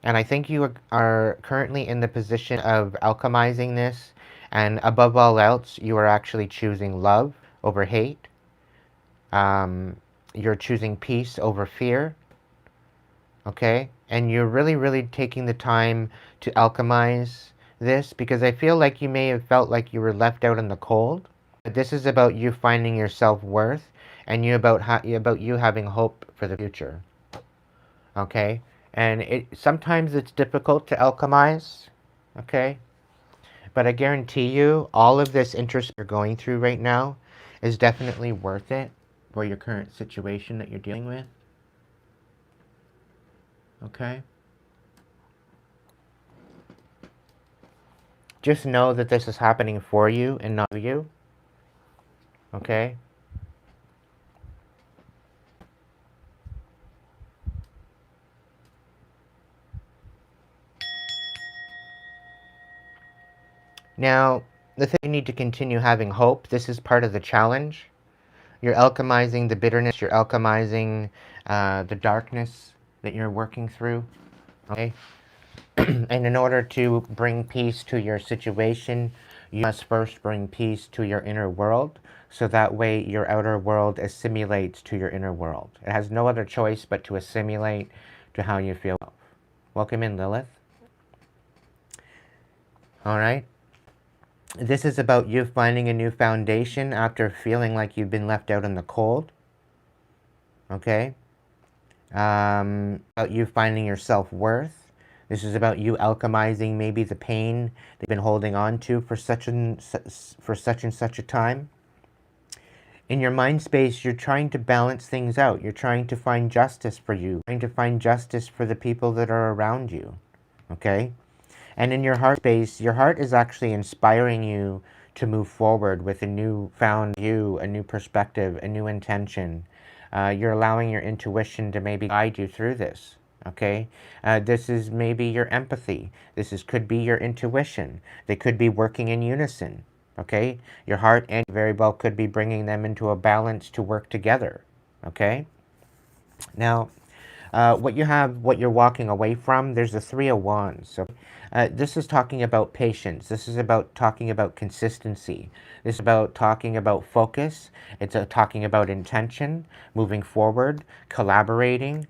and I think you are currently in the position of alchemizing this, and above all else, you are actually choosing love over hate. um, you're choosing peace over fear, okay? And you're really, really taking the time to alchemize this, because I feel like you may have felt like you were left out in the cold. But this is about you finding your self-worth, and about you having hope for the future, okay? And sometimes it's difficult to alchemize, okay? But I guarantee you, all of this interest you're going through right now is definitely worth it for your current situation that you're dealing with. Okay? Just know that this is happening for you and not you. Okay? Now, the thing you need to continue having hope. This is part of the challenge. You're alchemizing the bitterness, you're alchemizing the darkness that you're working through. Okay? And in order to bring peace to your situation, you must first bring peace to your inner world, so that way your outer world assimilates to your inner world. It has no other choice but to assimilate to how you feel. Welcome in, Lilith. All right. This is about you finding a new foundation after feeling like you've been left out in the cold. Okay. About you finding your self-worth. This is about you alchemizing maybe the pain they've been holding on to for such and such a time. In your mind space, you're trying to balance things out. You're trying to find justice for you, trying to find justice for the people that are around you. Okay? And in your heart space, your heart is actually inspiring you to move forward with a new found view, a new perspective, a new intention. You're allowing your intuition to maybe guide you through this. Okay, this is maybe your empathy. Could be your intuition. They could be working in unison. Okay, your heart and very well could be bringing them into a balance to work together. Okay, now what you're walking away from, there's the Three of Wands. So this is talking about patience. This is about talking about consistency. This is about talking about focus. It's talking about intention, moving forward, collaborating,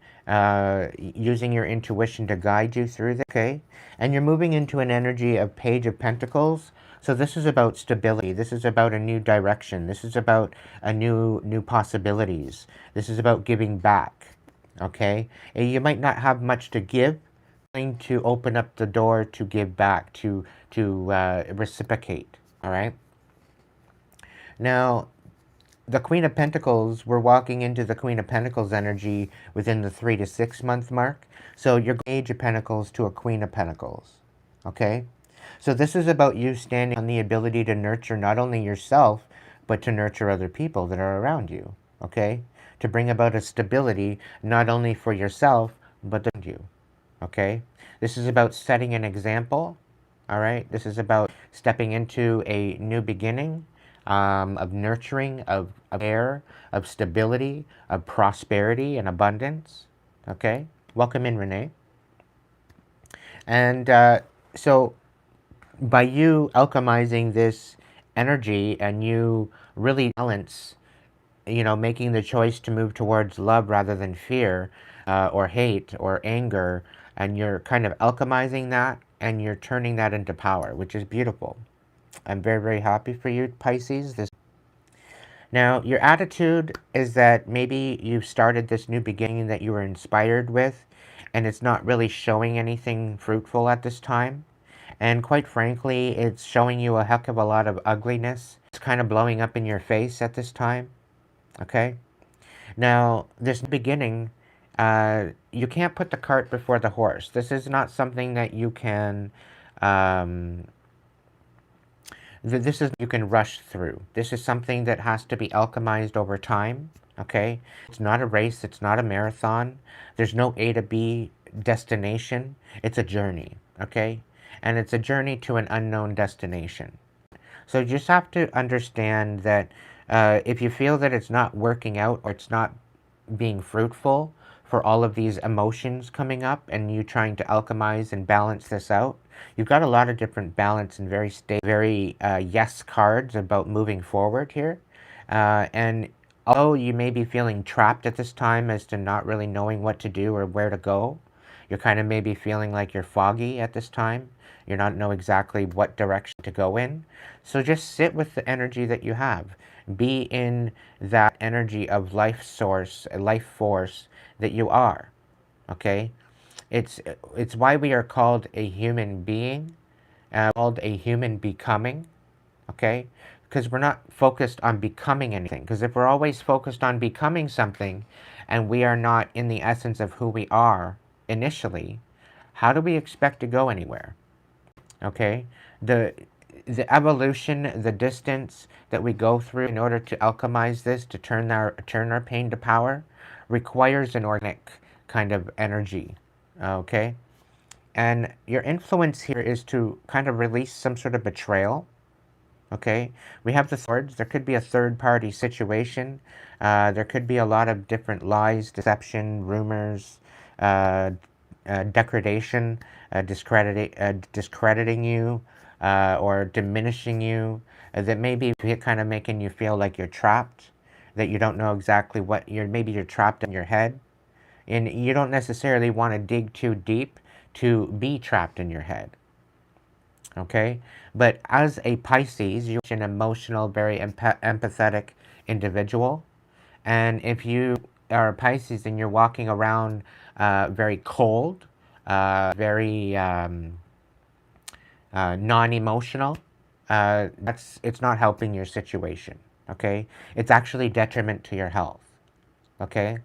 using your intuition to guide you through this, okay? And you're moving into an energy of Page of Pentacles. So this is about stability. This is about a new direction. This is about a new possibilities. This is about giving back. Okay, and you might not have much to give, trying to open up the door to give back, to reciprocate. All right. Now, the Queen of Pentacles, we're walking into the Queen of Pentacles energy within the 3 to 6 month mark. So you're going Age of Pentacles to a Queen of Pentacles. Okay. So this is about you standing on the ability to nurture not only yourself, but to nurture other people that are around you. Okay, to bring about a stability not only for yourself but you. Okay, this is about setting an example. All right, this is about stepping into a new beginning, of nurturing, of care, of stability, of prosperity and abundance. Okay, welcome in, Renee. And so by you alchemizing this energy and you really balance, making the choice to move towards love rather than fear, or hate or anger, and you're kind of alchemizing that and you're turning that into power, which is beautiful. I'm very, very happy for you, Pisces. Now, your attitude is that maybe you started this new beginning that you were inspired with, and it's not really showing anything fruitful at this time. And quite frankly, it's showing you a heck of a lot of ugliness. It's kind of blowing up in your face at this time. Okay? Now, this beginning, you can't put the cart before the horse. This is not something that you can, This is you can rush through. This is something that has to be alchemized over time. Okay, it's not a race. It's not a marathon. There's no A to B destination. It's a journey. Okay, and it's a journey to an unknown destination. So you just have to understand that if you feel that it's not working out or it's not being fruitful for all of these emotions coming up and you trying to alchemize and balance this out, you've got a lot of different balance and very yes cards about moving forward here. And although you may be feeling trapped at this time as to not really knowing what to do or where to go, you're kind of maybe feeling like you're foggy at this time. You're not know exactly what direction to go in. So just sit with the energy that you have. Be in that energy of life source, life force that you are. Okay? It's it's why we are called a human being, called a human becoming. Okay? Because we're not focused on becoming anything. Because if we're always focused on becoming something and we are not in the essence of who we are initially, how do we expect to go anywhere? Okay? The the evolution, the distance that we go through in order to alchemize this, to turn our pain to power, requires an organic kind of energy. Okay? And your influence here is to kind of release some sort of betrayal. Okay, we have the swords. There could be a third party situation. There could be a lot of different lies, deception, rumors, uh, degradation, discrediting you, or diminishing you, that maybe kind of making you feel like you're trapped, that you don't know exactly what maybe you're trapped in your head. And you don't necessarily want to dig too deep to be trapped in your head. Okay, but as a Pisces, you're an emotional, very empathetic individual, and if you are a Pisces and you're walking around very cold, very non-emotional, it's not helping your situation. Okay, it's actually detriment to your health. Okay,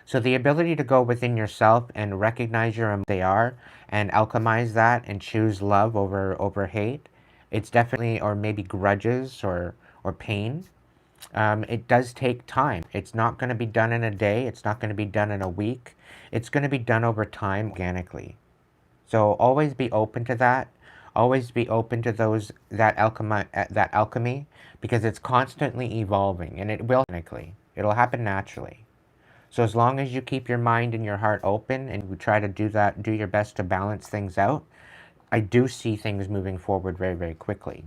so the ability to go within yourself and recognize your they are and alchemize that and choose love over hate, it's definitely, or maybe grudges or pain. It does take time. It's not going to be done in a day. It's not going to be done in a week. It's going to be done over time organically. So always be open to that. Always be open to that alchemy, because it's constantly evolving and it will organically. It'll happen naturally. So as long as you keep your mind and your heart open and you try to do your best to balance things out, I do see things moving forward very, very quickly.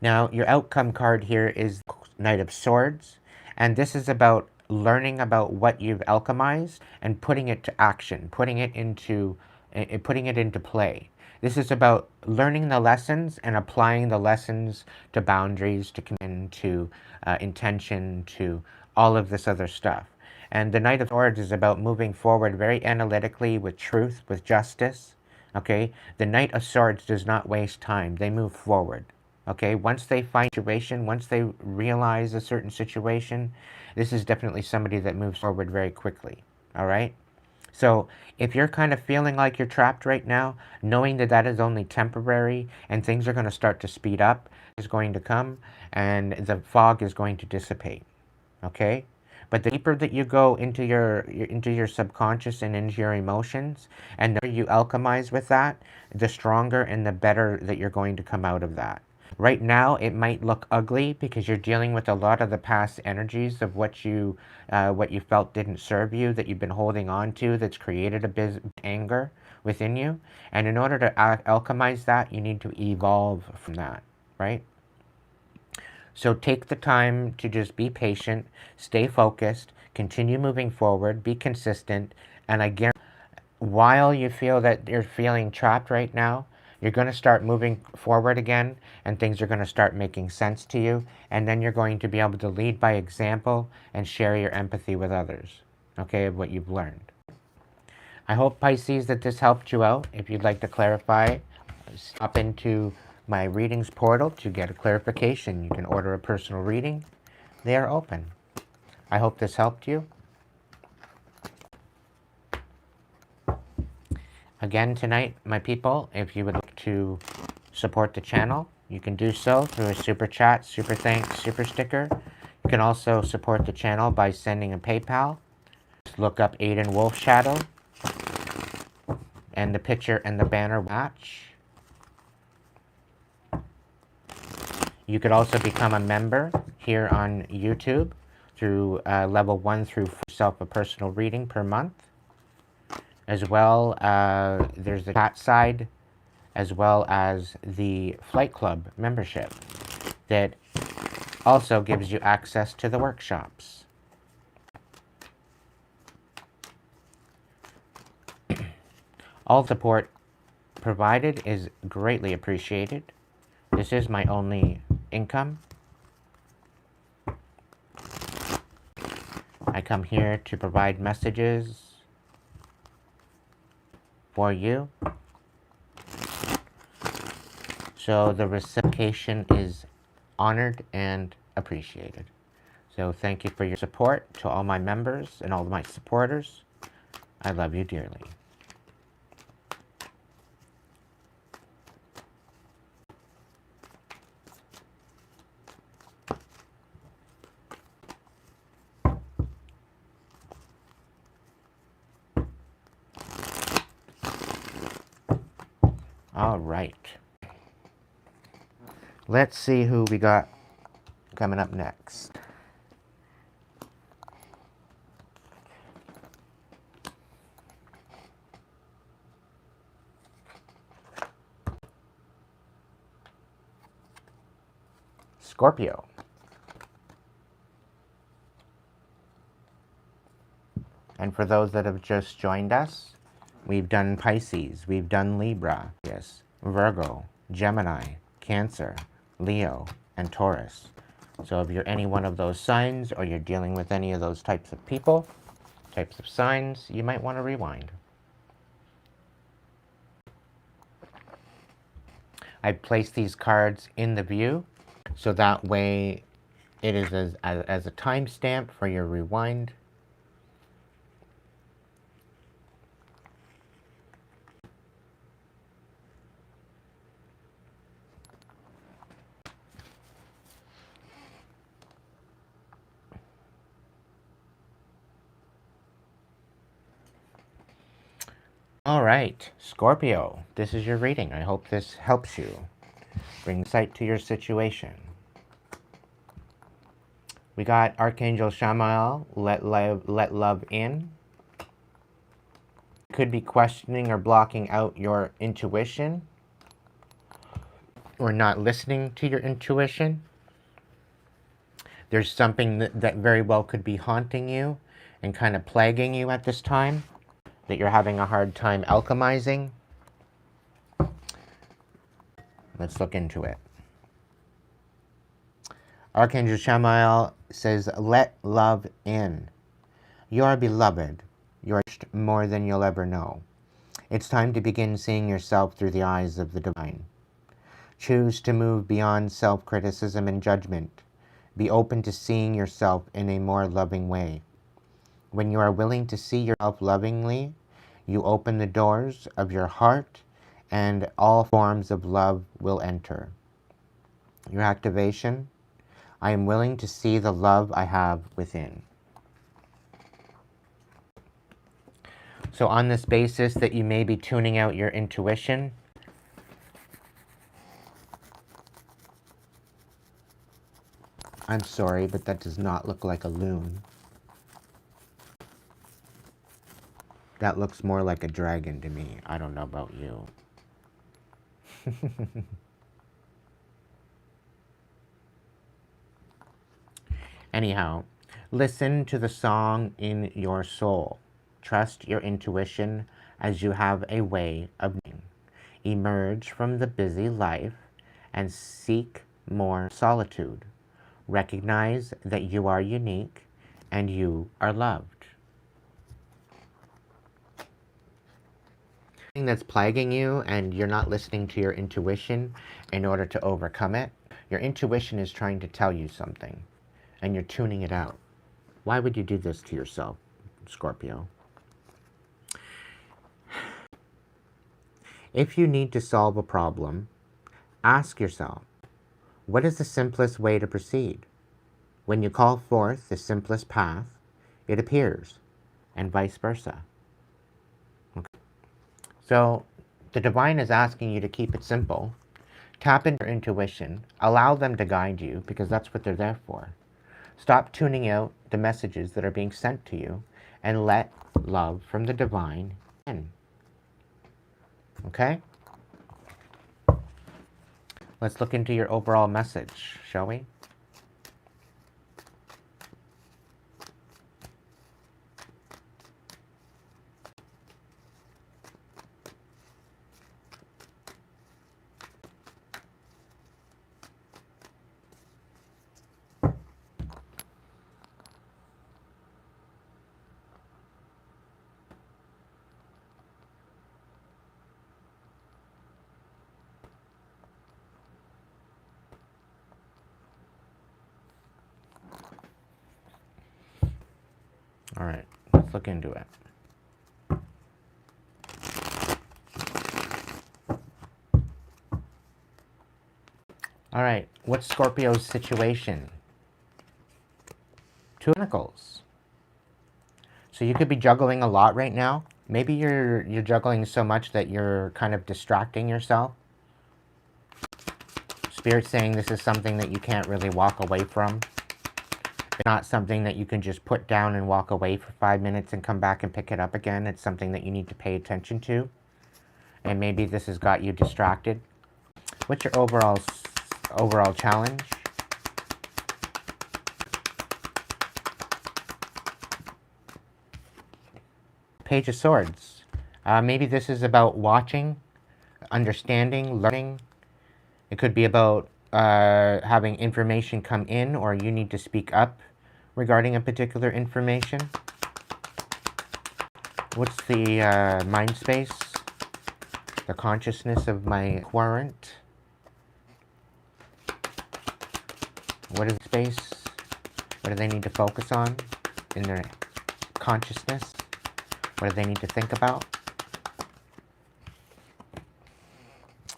Now, your outcome card here is Knight of Swords, and this is about learning about what you've alchemized and putting it to action, putting it into play. This is about learning the lessons and applying the lessons to boundaries, to commitment, to intention, to all of this other stuff. And the Knight of Swords is about moving forward very analytically with truth, with justice. Okay? The Knight of Swords does not waste time. They move forward. Okay? Once they find a situation, once they realize a certain situation, this is definitely somebody that moves forward very quickly. All right? So if you're kind of feeling like you're trapped right now, knowing that that is only temporary and things are going to start to speed up, is going to come and the fog is going to dissipate. Okay? But the deeper that you go into your subconscious and into your emotions, and the more you alchemize with that, the stronger and the better that you're going to come out of that. Right now, it might look ugly because you're dealing with a lot of the past energies of what you felt didn't serve you, that you've been holding on to, that's created a bit of anger within you. And in order to alchemize that, you need to evolve from that, right? So take the time to just be patient, stay focused, continue moving forward, be consistent, and I guarantee while you feel that you're feeling trapped right now, you're going to start moving forward again and things are going to start making sense to you, and then you're going to be able to lead by example and share your empathy with others, okay, of what you've learned. I hope, Pisces, that this helped you out. If you'd like to clarify, stop into my readings portal to get a clarification. You can order a personal reading. They are open. I hope this helped you. Again tonight, my people, if you would like to support the channel, you can do so through a super chat, super thanks, super sticker. You can also support the channel by sending a PayPal. Just look up Aiden Wolf Shadow, and the picture and the banner match. You could also become a member here on YouTube through level 1 through 4, yourself a personal reading per month. As well, there's the chat side, as well as the Flight Club membership that also gives you access to the workshops. All support provided is greatly appreciated. This is my only income. I come here to provide messages for you. So the reciprocation is honored and appreciated. So thank you for your support to all my members and all my supporters. I love you dearly. All right. Let's see who we got coming up next. Scorpio. And for those that have just joined us, we've done Pisces, we've done Libra, yes, Virgo, Gemini, Cancer, Leo, and Taurus. So if you're any one of those signs, or you're dealing with any of those types of people, types of signs, you might want to rewind. I placed these cards in the view, so that way it is as a timestamp for your rewind. All right, Scorpio, this is your reading. I hope this helps you. Bring sight to your situation. We got Archangel Shamael, let love in. Could be questioning or blocking out your intuition, or not listening to your intuition. There's something that very well could be haunting you and kind of plaguing you at this time, that you're having a hard time alchemizing. Let's look into it. Archangel Shamael says, let love in. You are beloved. You are more than you'll ever know. It's time to begin seeing yourself through the eyes of the divine. Choose to move beyond self-criticism and judgment. Be open to seeing yourself in a more loving way. When you are willing to see yourself lovingly, you open the doors of your heart, and all forms of love will enter. Your activation: I am willing to see the love I have within. So on this basis that you may be tuning out your intuition, I'm sorry, but that does not look like a loon. That looks more like a dragon to me. I don't know about you. Anyhow, listen to the song in your soul. Trust your intuition, as you have a way of being. Emerge from the busy life and seek more solitude. Recognize that you are unique and you are loved. Thing that's plaguing you and you're not listening to your intuition in order to overcome it, your intuition is trying to tell you something and you're tuning it out. Why would you do this to yourself, Scorpio? If you need to solve a problem, ask yourself, What is the simplest way to proceed? When you call forth the simplest path, it appears, and vice versa. Okay. So the divine is asking you to keep it simple. Tap into your intuition. Allow them to guide you, because that's what they're there for. Stop tuning out the messages that are being sent to you and let love from the divine in. Okay? Let's look into your overall message, shall we? All right, let's look into it. All right, what's Scorpio's situation? Two Pentacles. So you could be juggling a lot right now. Maybe you're juggling so much that you're kind of distracting yourself. Spirit's saying this is something that you can't really walk away from. It's not something that you can just put down and walk away for 5 minutes and come back and pick it up again. It's something that you need to pay attention to. And maybe this has got you distracted. What's your overall challenge? Page of Swords. Maybe this is about watching, understanding, learning. It could be about having information come in, or you need to speak up regarding a particular information. What's the mind space? The consciousness of my querent. What is space? What do they need to focus on in their consciousness? What do they need to think about?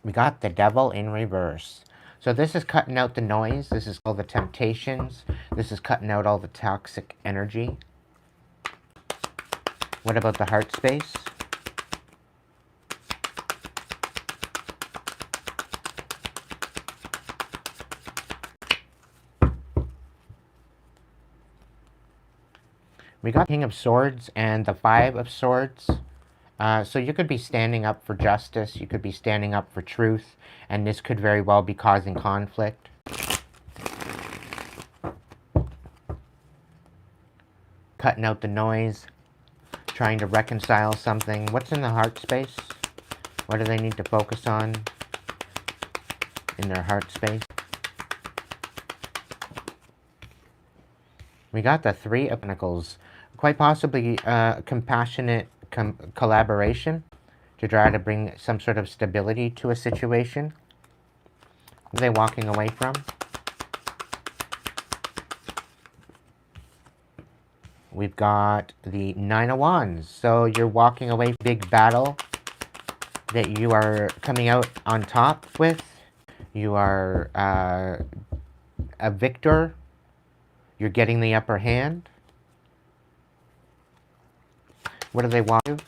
We got the Devil in reverse. So this is cutting out the noise. This is all the temptations. This is cutting out all the toxic energy. What about the heart space? We got King of Swords and the Five of Swords. So you could be standing up for justice. You could be standing up for truth. And this could very well be causing conflict. Cutting out the noise. Trying to reconcile something. What's in the heart space? What do they need to focus on in their heart space? We got the Three of Pentacles. Quite possibly compassionate collaboration to try to bring some sort of stability to a situation. What are they walking away from? We've got the Nine of Wands. So you're walking away from a big battle that you are coming out on top with. You are a victor. You're getting the upper hand. What do they want to do?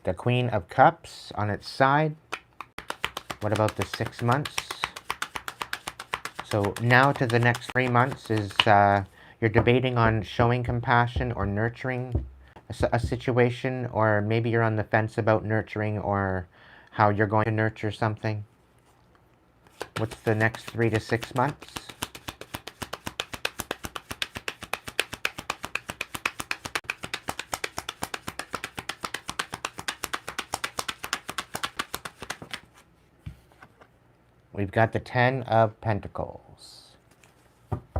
The Queen of Cups on its side. What about the 6 months? So now to the next 3 months is you're debating on showing compassion or nurturing a situation, or maybe you're on the fence about nurturing or how you're going to nurture something. What's the next 3 to 6 months? We've got the Ten of Pentacles.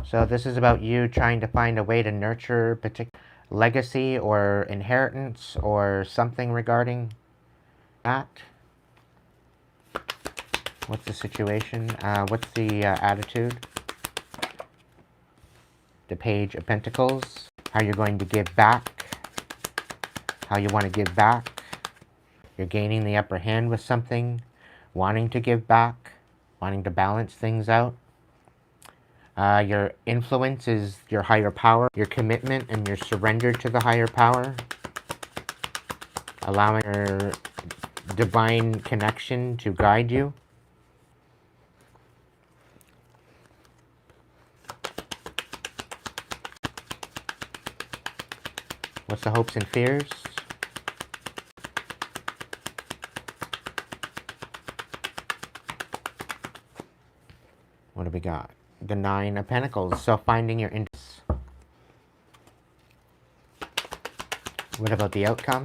So this is about you trying to find a way to nurture a particular legacy or inheritance or something regarding that. What's the situation? What's the attitude? the Page of Pentacles, how you're going to give back, how you want to give back. You're gaining the upper hand with something, wanting to give back, wanting to balance things out. Your influence is your higher power, your commitment and your surrender to the higher power, allowing your divine connection to guide you. What's the hopes and fears? What do we got? The Nine of Pentacles. So finding your interests. What about the outcome?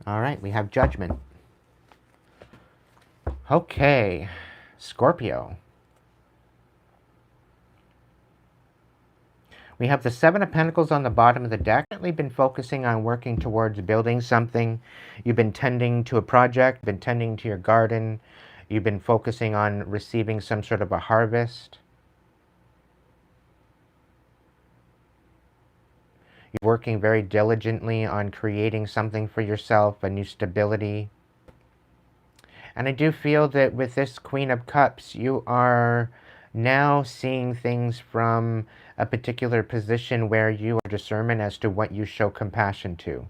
All right, we have Judgment. Okay, Scorpio. We have the Seven of Pentacles on the bottom of the deck. You've definitely been focusing on working towards building something. You've been tending to a project, been tending to your garden. You've been focusing on receiving some sort of a harvest. You're working very diligently on creating something for yourself, a new stability. And I do feel that with this Queen of Cups, you are now seeing things from a particular position where you are discernment as to what you show compassion to.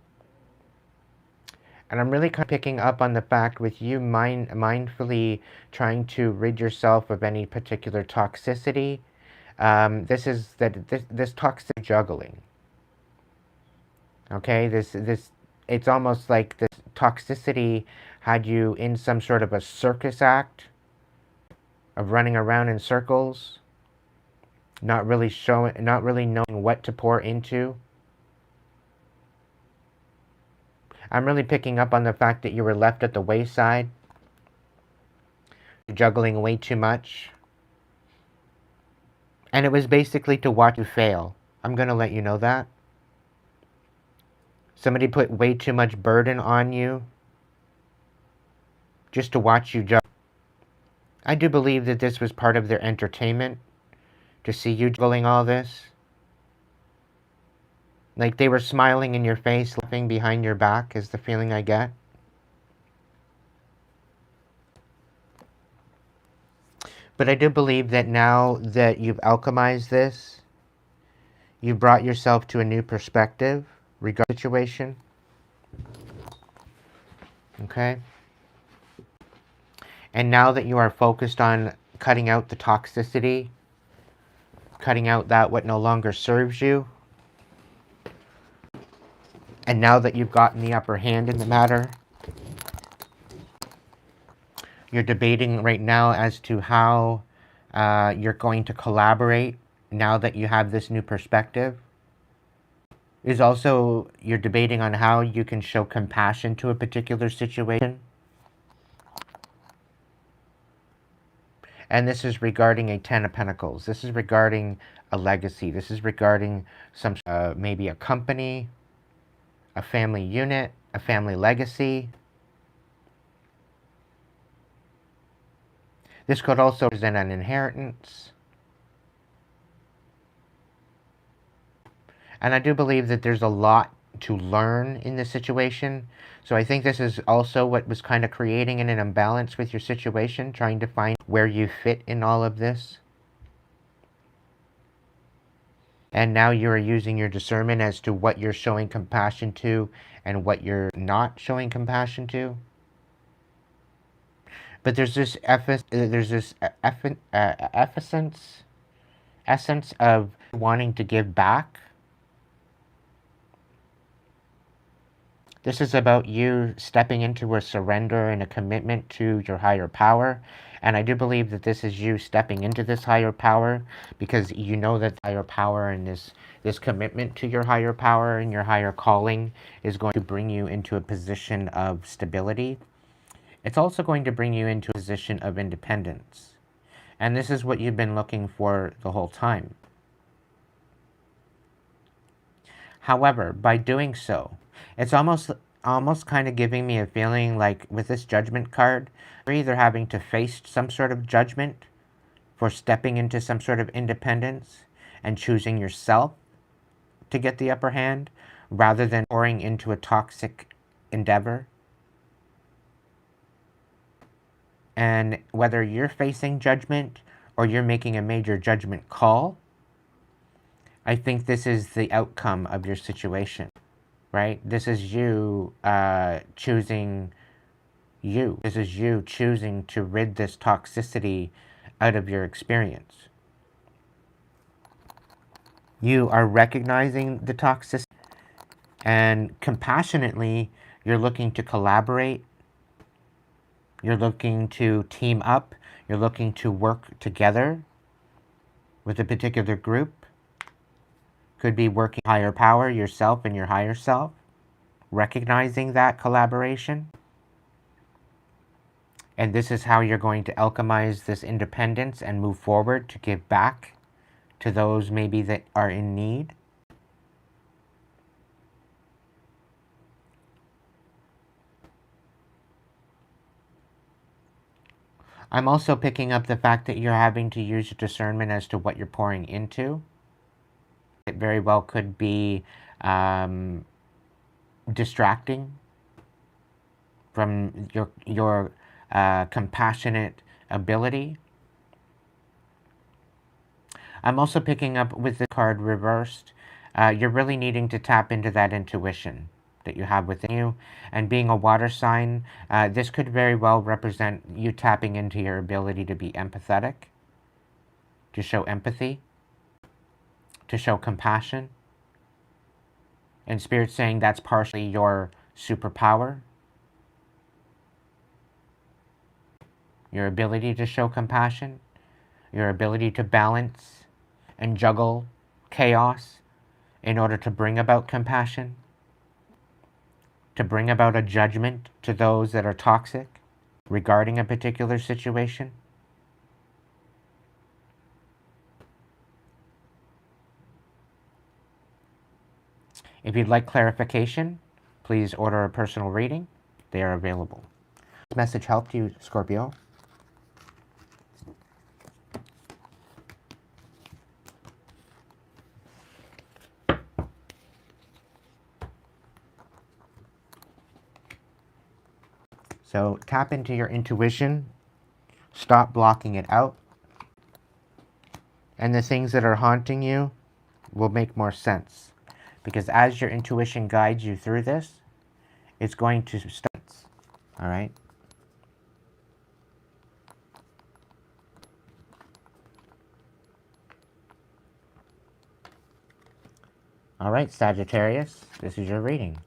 And I'm really kind of picking up on the fact with you mindfully trying to rid yourself of any particular toxicity. This toxic juggling. Okay, it's almost like this toxicity had you in some sort of a circus act of running around in circles, not really knowing what to pour into. I'm really picking up on the fact that you were left at the wayside, juggling way too much. And it was basically to watch you fail. I'm going to let you know that. Somebody put way too much burden on you just to watch you juggle. I do believe that this was part of their entertainment, to see you juggling all this. Like they were smiling in your face, laughing behind your back is the feeling I get. But I do believe that now that you've alchemized this, you've brought yourself to a new perspective regarding the situation. Okay? And now that you are focused on cutting out the toxicity, cutting out that what no longer serves you, and now that you've gotten the upper hand in the matter, you're debating right now as to how you're going to collaborate now that you have this new perspective. Is also you're debating on how you can show compassion to a particular situation. And this is regarding a Ten of Pentacles. This is regarding a legacy. This is regarding some maybe a company, a family unit, a family legacy. This could also represent an inheritance. And I do believe that there's a lot to learn in this situation. So I think this is also what was kind of creating an imbalance with your situation, trying to find where you fit in all of this. And now you're using your discernment as to what you're showing compassion to and what you're not showing compassion to. But there's this essence of wanting to give back. This is about you stepping into a surrender and a commitment to your higher power. And I do believe that this is you stepping into this higher power because you know that higher power and this commitment to your higher power and your higher calling is going to bring you into a position of stability. It's also going to bring you into a position of independence. And this is what you've been looking for the whole time. However, by doing so, it's almost almost kind of giving me a feeling like with this judgment card, you're either having to face some sort of judgment for stepping into some sort of independence and choosing yourself to get the upper hand rather than pouring into a toxic endeavor. And whether you're facing judgment or you're making a major judgment call, I think this is the outcome of your situation, right? This is you choosing you. This is you choosing to rid this toxicity out of your experience. You are recognizing the toxicity and compassionately, you're looking to collaborate. You're looking to team up. You're looking to work together with a particular group. Could be working higher power, yourself and your higher self. Recognizing that collaboration. And this is how you're going to alchemize this independence and move forward to give back to those maybe that are in need. I'm also picking up the fact that you're having to use your discernment as to what you're pouring into. It very well could be distracting from your compassionate ability. I'm also picking up with the card reversed. You're really needing to tap into that intuition that you have within you. And being a water sign, this could very well represent you tapping into your ability to be empathetic, to show empathy, to show compassion. And Spirit saying that's partially your superpower. Your ability to show compassion, your ability to balance and juggle chaos in order to bring about compassion, to bring about a judgment to those that are toxic regarding a particular situation. If you'd like clarification, please order a personal reading. They are available. This message helped you, Scorpio? So tap into your intuition. Stop blocking it out. And the things that are haunting you will make more sense. Because as your intuition guides you through this, it's going to start. All right? All right, Sagittarius, this is your reading.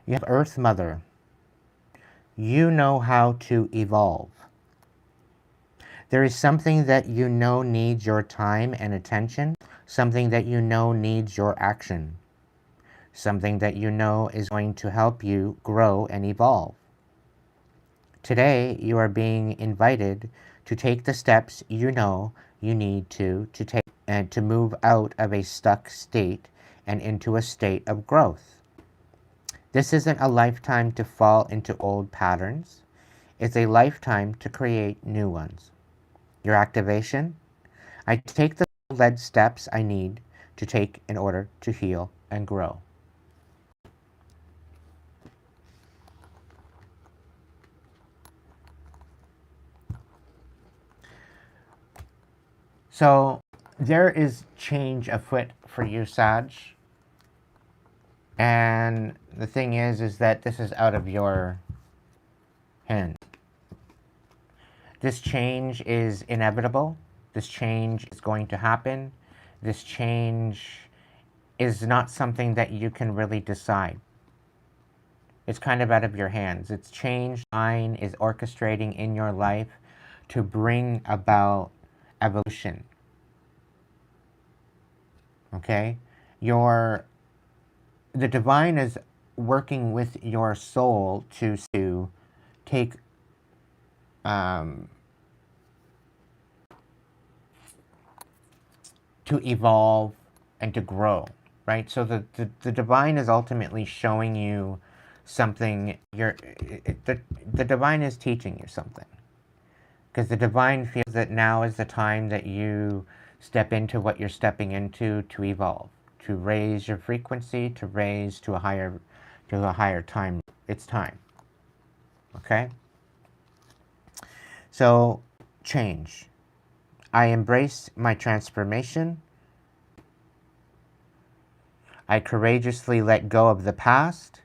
You have Earth Mother. You know how to evolve. There is something that you know needs your time and attention, something that you know needs your action, something that you know is going to help you grow and evolve. Today, you are being invited to take the steps you know you need to take and to move out of a stuck state and into a state of growth. This isn't a lifetime to fall into old patterns. It's a lifetime to create new ones. Your activation? I take the led steps I need to take in order to heal and grow. So there is change afoot for you, Sag. And the thing is that this is out of your hand. This change is inevitable. This change is going to happen. This change is not something that you can really decide. It's kind of out of your hands. It's change. Divine is orchestrating in your life to bring about evolution. Okay? The divine is working with your soul to take um, to evolve and to grow, right? So the divine is ultimately showing you something. The divine is teaching you something, because the divine feels that now is the time that you step into what you're stepping into to evolve, to raise your frequency, to raise to a higher time. It's time. Okay? So, change. I embrace my transformation. I courageously let go of the past.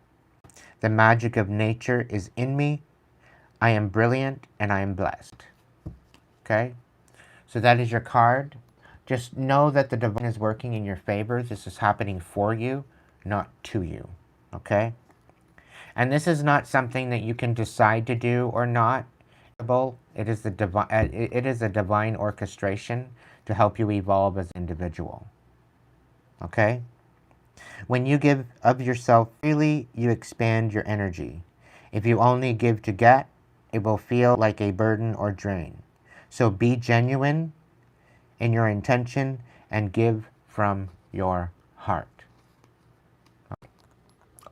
The magic of nature is in me. I am brilliant and I am blessed. Okay? So that is your card. Just know that the divine is working in your favor. This is happening for you, not to you. Okay? And this is not something that you can decide to do or not. It is a divine orchestration to help you evolve as an individual. Okay? When you give of yourself freely, you expand your energy. If you only give to get, it will feel like a burden or drain. So be genuine in your intention and give from your heart.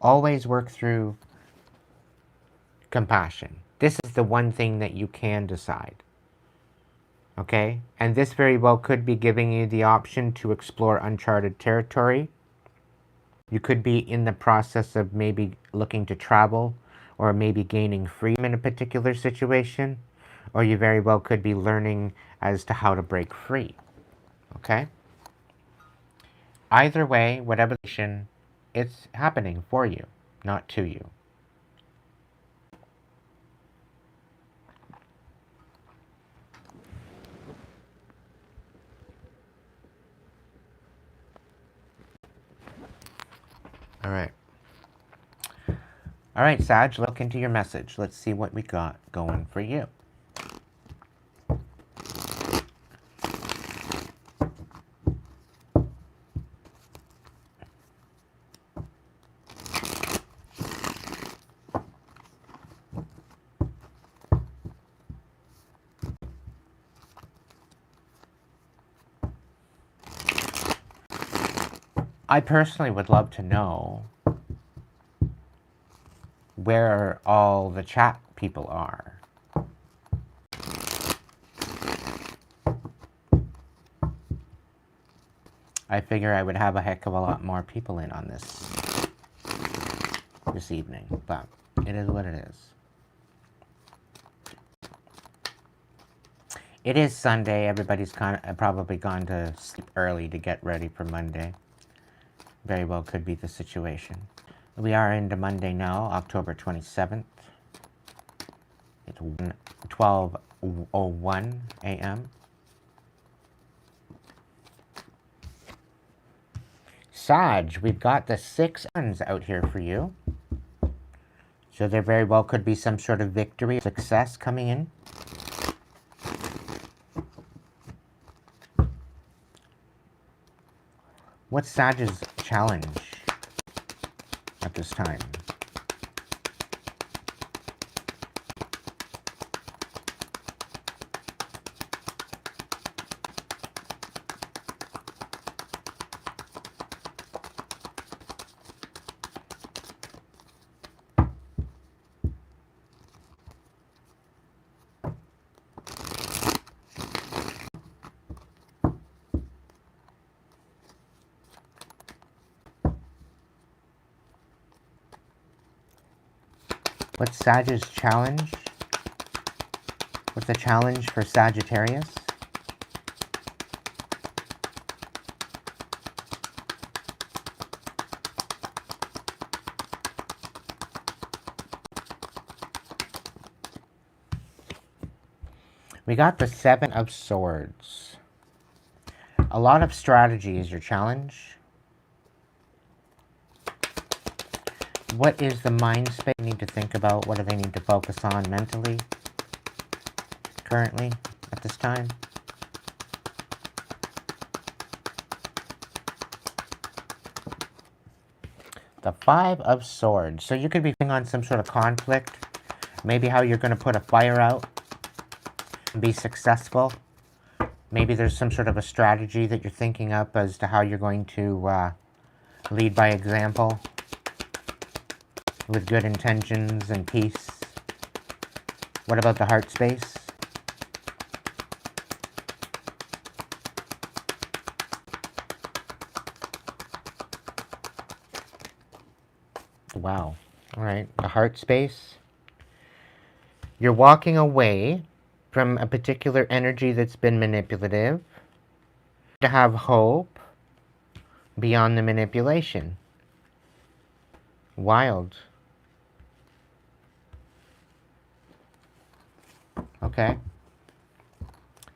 Always work through compassion. This is the one thing that you can decide. Okay? And this very well could be giving you the option to explore uncharted territory. You could be in the process of maybe looking to travel or maybe gaining freedom in a particular situation, or you very well could be learning as to how to break free. Okay? Either way, whatever situation, it's happening for you, not to you. All right. All right, Sag, look into your message. Let's see what we got going for you. I personally would love to know where all the chat people are. I figure I would have a heck of a lot more people in on this evening, but it is what it is. It is Sunday. Everybody's probably gone to sleep early to get ready for Monday. Very well could be the situation. We are into Monday now, October 27th. It's 12:01 a.m. Sag, we've got the 6 suns out here for you. So there very well could be some sort of victory, success coming in. What's Sag's challenge at this time? What's Sag's challenge? What's the challenge for Sagittarius? We got the 7 of Swords. A lot of strategy is your challenge. What is the mind space they need to think about? What do they need to focus on mentally currently at this time? The Five of Swords. So you could be thinking on some sort of conflict. Maybe how you're going to put a fire out and be successful. Maybe there's some sort of a strategy that you're thinking up as to how you're going to lead by example with good intentions and peace. What about the heart space? Wow. All right. The heart space. You're walking away from a particular energy that's been manipulative to have hope beyond the manipulation. Wild. Okay.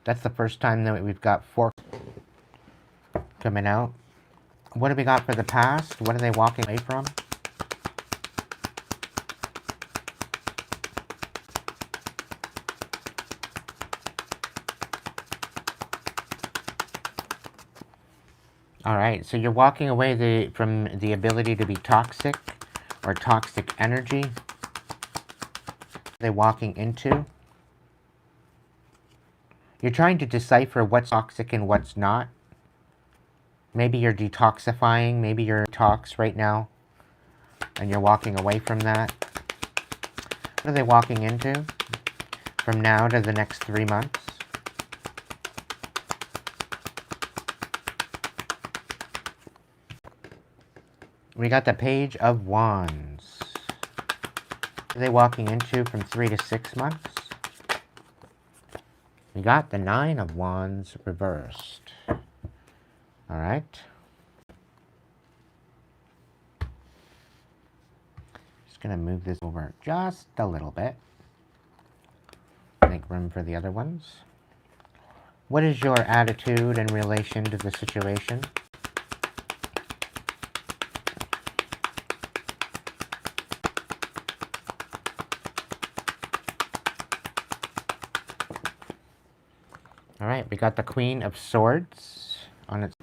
That's the first time that we've got 4 coming out. What do we got for the past? What are they walking away from? All right, so you're walking away from the ability to be toxic or toxic energy. They're walking into. You're trying to decipher what's toxic and what's not. Maybe you're detoxifying. Maybe you're detox right now, and you're walking away from that. What are they walking into from now to the next 3 months? We got the Page of Wands. What are they walking into from 3 to 6 months? We got the Nine of Wands reversed. All right. Just going to move this over just a little bit. Make room for the other ones. What is your attitude in relation to the situation? All right, we got the Queen of Swords on its.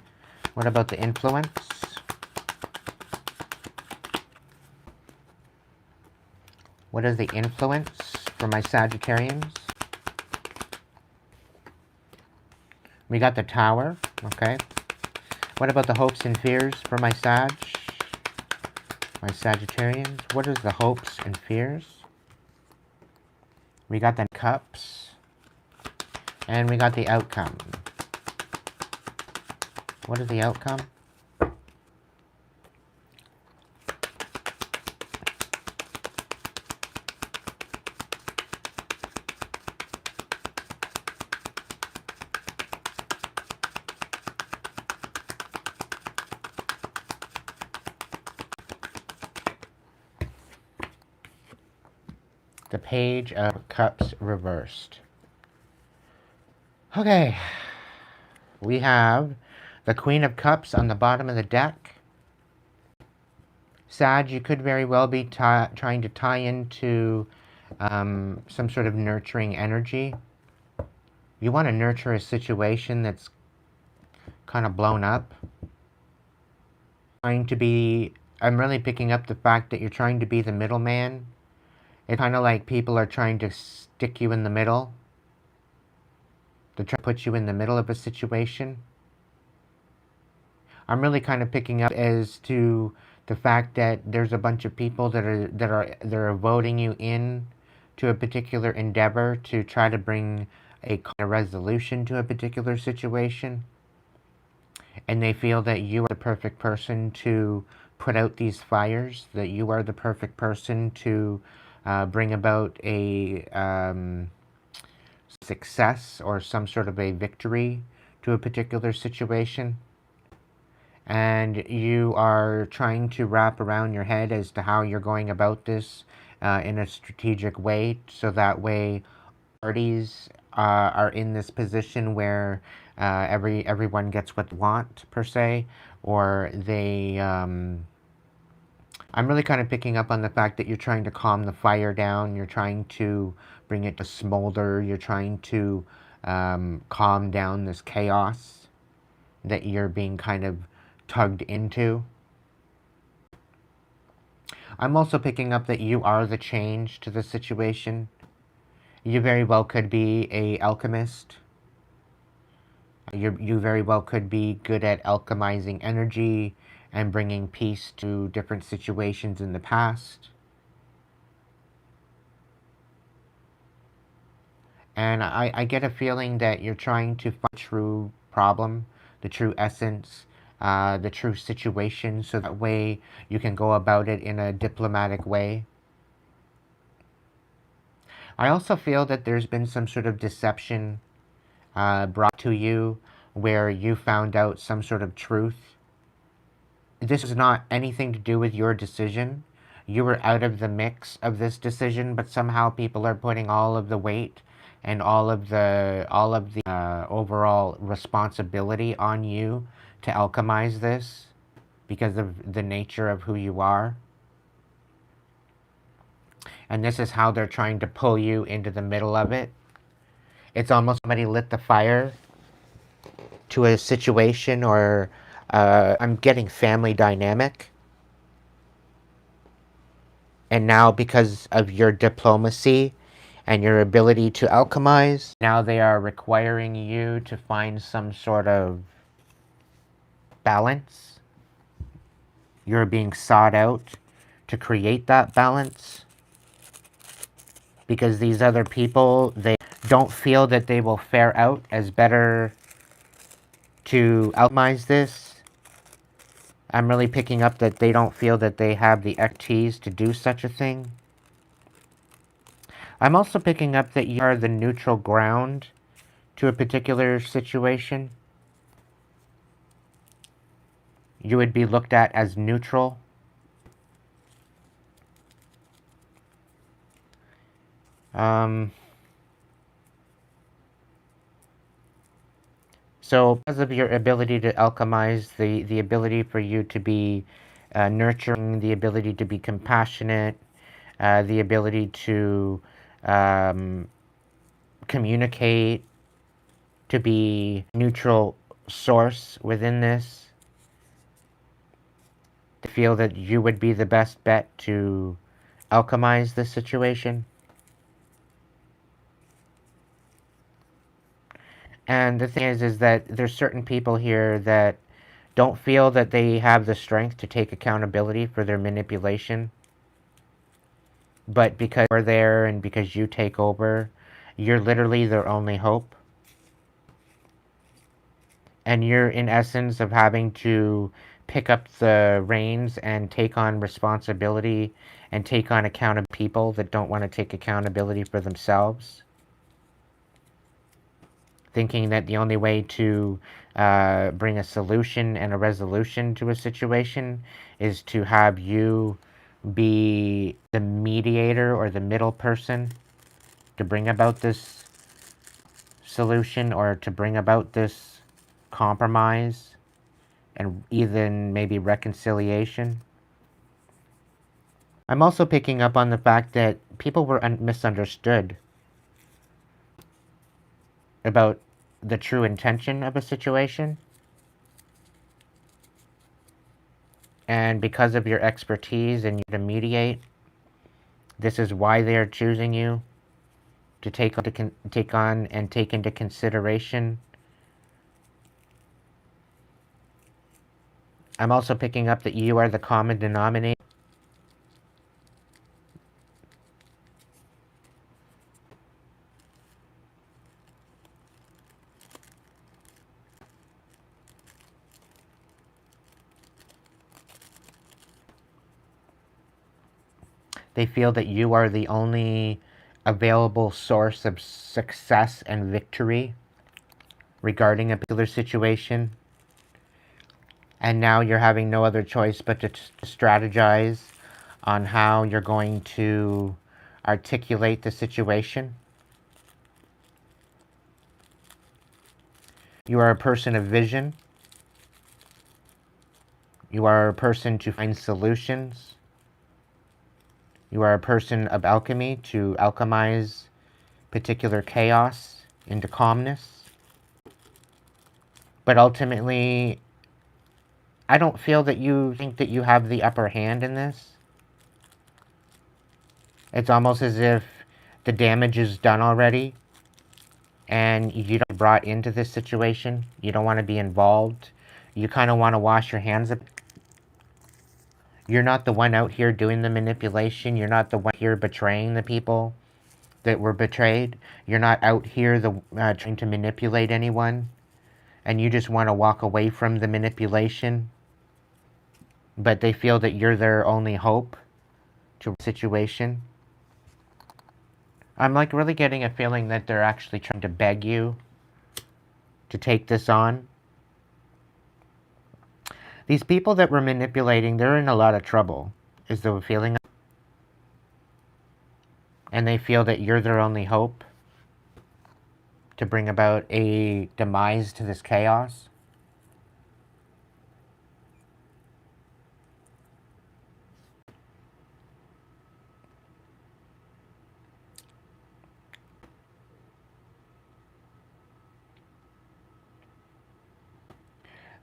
What about the influence? What is the influence for my Sagittarians? We got the Tower, okay. What about the hopes and fears for my Sagittarians? What is the hopes and fears? We got the Cups. And we got the outcome. What is the outcome? The Page of Cups reversed. Okay, we have the Queen of Cups on the bottom of the deck. Sag, you could very well be trying to tie into some sort of nurturing energy. You want to nurture a situation that's kind of blown up. I'm really picking up the fact that you're trying to be the middleman. It's kind of like people are trying to stick you in the middle. They're trying to put you in the middle of a situation. I'm really kind of picking up as to the fact that there's a bunch of people that are voting you in to a particular endeavor to try to bring a kind of resolution to a particular situation. And they feel that you are the perfect person to put out these fires, that you are the perfect person to bring about a success or some sort of a victory to a particular situation. And you are trying to wrap around your head as to how you're going about this in a strategic way, so that way parties are in this position where everyone gets what they want, per se, or they I'm really kind of picking up on the fact that you're trying to calm the fire down, you're trying to bring it to smolder, you're trying to calm down this chaos that you're being kind of tugged into. I'm also picking up that you are the change to the situation. You very well could be a alchemist. You very well could be good at alchemizing energy and bringing peace to different situations in the past. And I get a feeling that you're trying to find the true problem, the true essence, the true situation, so that way you can go about it in a diplomatic way. I also feel that there's been some sort of deception brought to you where you found out some sort of truth. This is not anything to do with your decision. You were out of the mix of this decision, but somehow people are putting all of the weight and all of the overall responsibility on you to alchemize this because of the nature of who you are. And this is how they're trying to pull you into the middle of it. It's almost somebody lit the fire to a situation, or I'm getting family dynamic. And now, because of your diplomacy and your ability to alchemize, now they are requiring you to find some sort of balance. You're being sought out to create that balance because these other people, they don't feel that they will fare out as better to alchemize this. I'm really picking up that they don't feel that they have the expertise to do such a thing. I'm also picking up that you are the neutral ground to a particular situation. You would be looked at as neutral. So because of your ability to alchemize, the ability for you to be nurturing, the ability to be compassionate, the ability to communicate, to be neutral source within this, to feel that you would be the best bet to alchemize the situation. And the thing is that there's certain people here that don't feel that they have the strength to take accountability for their manipulation. But because you're there and because you take over, you're literally their only hope. And you're in essence of having to pick up the reins and take on responsibility and take on accountability people that don't want to take accountability for themselves. Thinking that the only way to bring a solution and a resolution to a situation is to have you be the mediator or the middle person to bring about this solution or to bring about this compromise and even maybe reconciliation. I'm also picking up on the fact that people were misunderstood about the true intention of a situation. And because of your expertise and you to mediate, this is why they are choosing you to take on and take into consideration. I'm also picking up that you are the common denominator. They feel that you are the only available source of success and victory regarding a particular situation. And now you're having no other choice but to strategize on how you're going to articulate the situation. You are a person of vision. You are a person to find solutions. You are a person of alchemy to alchemize particular chaos into calmness. But ultimately, I don't feel that you think that you have the upper hand in this. It's almost as if the damage is done already and you don't get brought into this situation. You don't want to be involved. You kind of want to wash your hands of it. You're not the one out here doing the manipulation. You're not the one here betraying the people that were betrayed. You're not out here trying to manipulate anyone. And you just want to walk away from the manipulation. But they feel that you're their only hope to the situation. I'm like really getting a feeling that they're actually trying to beg you to take this on. These people that we're manipulating, they're in a lot of trouble, is the feeling. And they feel that you're their only hope to bring about a demise to this chaos.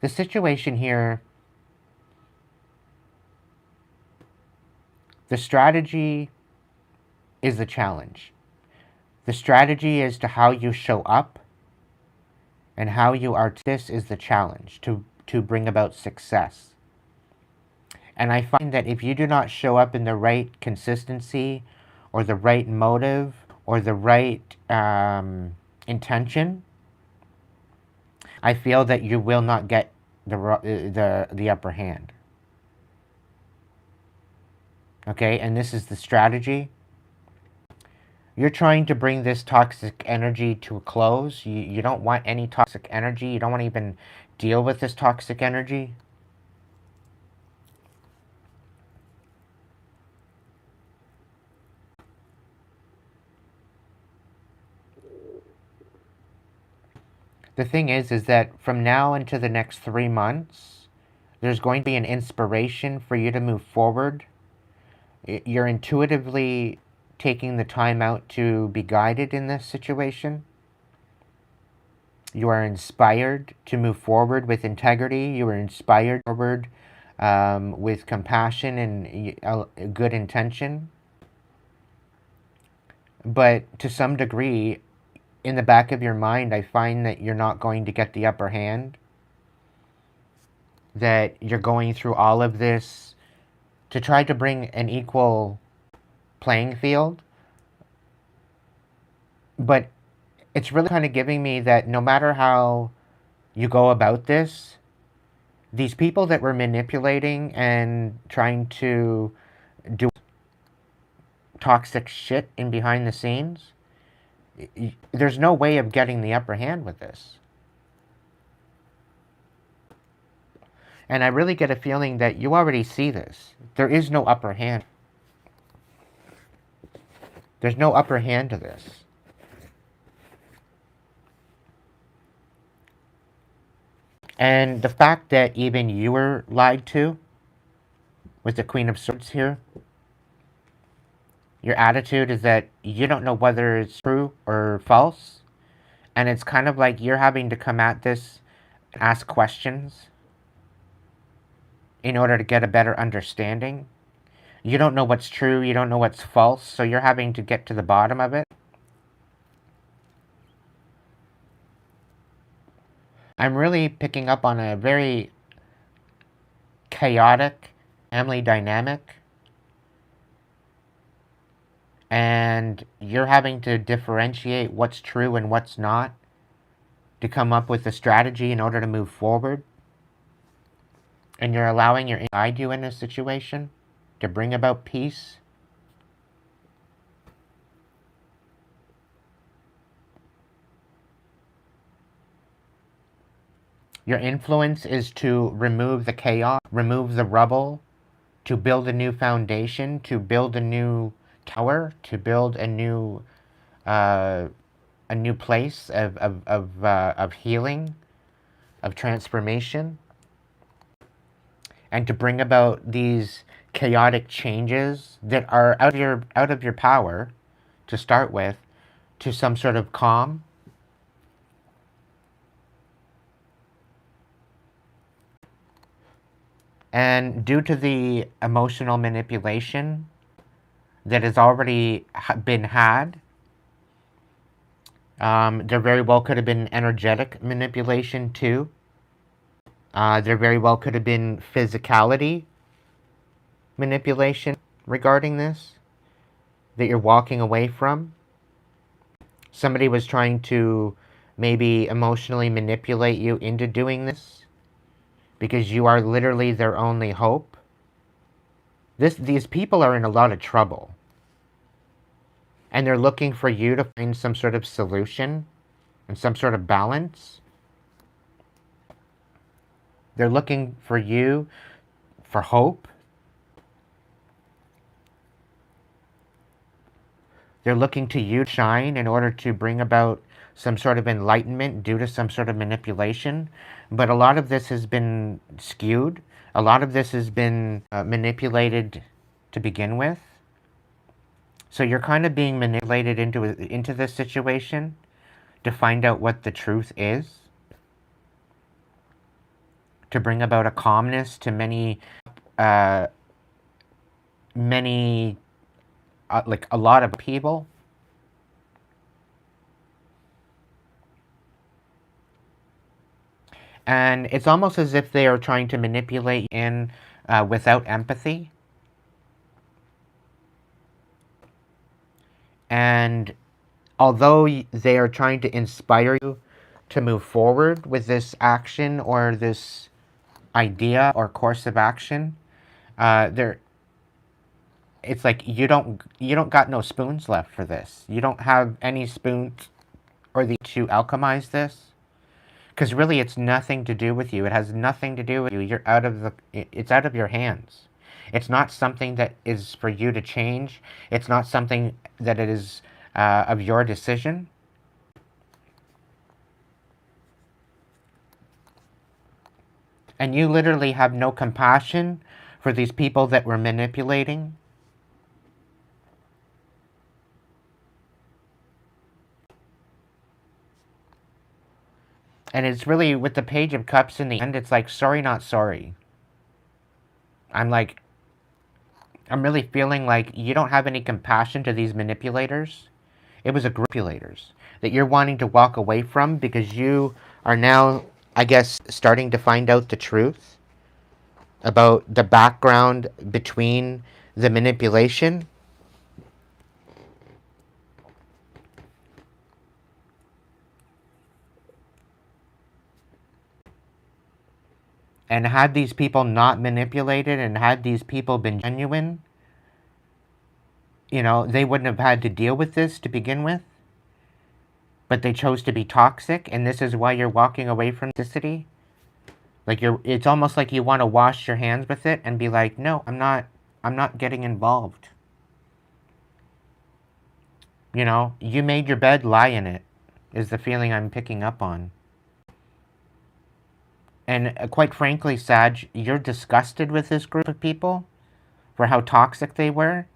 The situation here, the strategy is the challenge. The strategy as to how you show up and how you are. This is the challenge to bring about success. And I find that if you do not show up in the right consistency or the right motive or the right intention, I feel that you will not get the upper hand. Okay, and this is the strategy. You're trying to bring this toxic energy to a close. You don't want any toxic energy. You don't want to even deal with this toxic energy. The thing is that from now into the next 3 months, there's going to be an inspiration for you to move forward. You're intuitively taking the time out to be guided in this situation. You are inspired to move forward with integrity. You are inspired forward with compassion and good intention. But to some degree, in the back of your mind, I find that you're not going to get the upper hand. That you're going through all of this to try to bring an equal playing field. But it's really kind of giving me that no matter how you go about this, these people that we're manipulating and trying to do toxic shit in behind the scenes, there's no way of getting the upper hand with this. And I really get a feeling that you already see this. There is no upper hand. There's no upper hand to this. And the fact that even you were lied to with the Queen of Swords here, your attitude is that you don't know whether it's true or false. And it's kind of like you're having to come at this, ask questions in order to get a better understanding. You don't know what's true, you don't know what's false, so you're having to get to the bottom of it. I'm really picking up on a very chaotic family dynamic. And you're having to differentiate what's true and what's not to come up with a strategy in order to move forward. And you're allowing your guide you in a situation to bring about peace. Your influence is to remove the chaos, remove the rubble, to build a new foundation, to build a new tower, to build a new place of healing, of transformation, and to bring about these chaotic changes that are out of your power to start with, to some sort of calm. And due to the emotional manipulation, that has already been had. There very well could have been energetic manipulation too. There very well could have been physicality manipulation regarding this that you're walking away from. Somebody was trying to maybe emotionally manipulate you into doing this because you are literally their only hope. These people are in a lot of trouble. And they're looking for you to find some sort of solution and some sort of balance. They're looking for you for hope. They're looking to you to shine in order to bring about some sort of enlightenment due to some sort of manipulation. But a lot of this has been skewed. A lot of this has been manipulated to begin with. So you're kind of being manipulated into this situation to find out what the truth is, to bring about a calmness to many, like a lot of people. And it's almost as if they are trying to manipulate in without empathy. And although they are trying to inspire you to move forward with this action or this idea or course of action, they're it's like you don't got no spoons left for this. You don't have any spoons or the to alchemize this. Because really it's nothing to do with you. It has nothing to do with you. You're out of it's out of your hands. It's not something that is for you to change. It's not something that it is of your decision. And you literally have no compassion for these people that were manipulating. And it's really, with the Page of Cups in the end, it's like, sorry, not sorry. I'm really feeling like you don't have any compassion to these manipulators. It was a group of manipulators that you're wanting to walk away from because you are now, I guess, starting to find out the truth about the background between the manipulation. And had these people not manipulated and had these people been genuine, they wouldn't have had to deal with this to begin with. But they chose to be toxic, and this is why you're walking away from toxicity. Like it's almost like you want to wash your hands with it and be like, no, I'm not getting involved. You made your bed, lie in it, is the feeling I'm picking up on. And quite frankly, Sag, you're disgusted with this group of people for how toxic they were.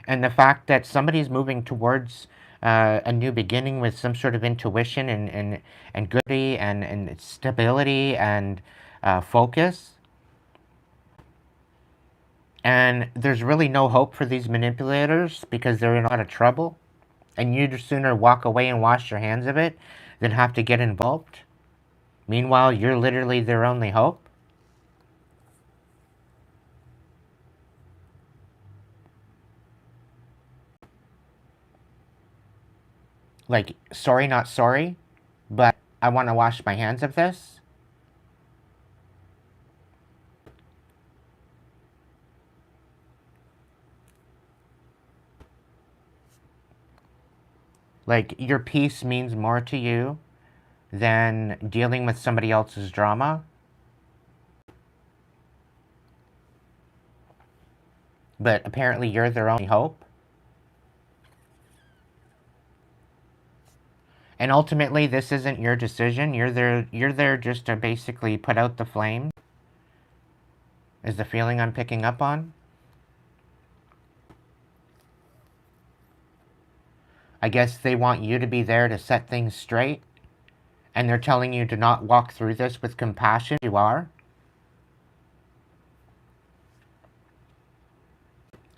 And the fact that somebody's moving towards a new beginning with some sort of intuition and goodness and stability and focus. And there's really no hope for these manipulators because they're in a lot of trouble. And you'd sooner walk away and wash your hands of it than have to get involved. Meanwhile, you're literally their only hope. Like, sorry, not sorry, but I want to wash my hands of this. Like, your peace means more to you than dealing with somebody else's drama. But apparently you're their only hope. And ultimately, this isn't your decision. You're there just to basically put out the flame, is the feeling I'm picking up on. I guess they want you to be there to set things straight. And they're telling you to not walk through this with compassion. You are.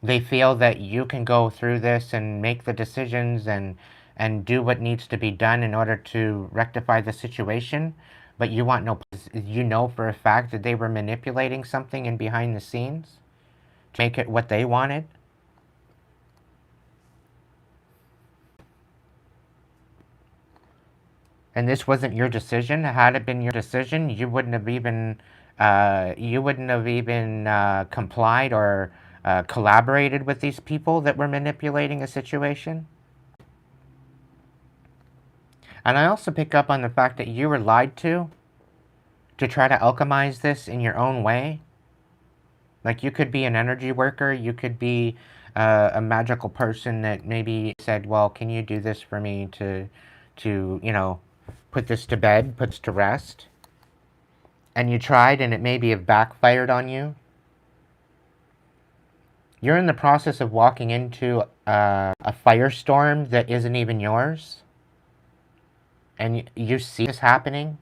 They feel that you can go through this and make the decisions and do what needs to be done in order to rectify the situation, but you want no, you know for a fact that they were manipulating something in behind the scenes to make it what they wanted. And this wasn't your decision. Had it been your decision, you wouldn't have even complied or collaborated with these people that were manipulating a situation. And I also pick up on the fact that you were lied to try to alchemize this in your own way. Like, you could be an energy worker, you could be a magical person that maybe said, well, can you do this for me to put this to bed, puts to rest. And you tried and it maybe have backfired on you. You're in the process of walking into a firestorm that isn't even yours. And you see this happening.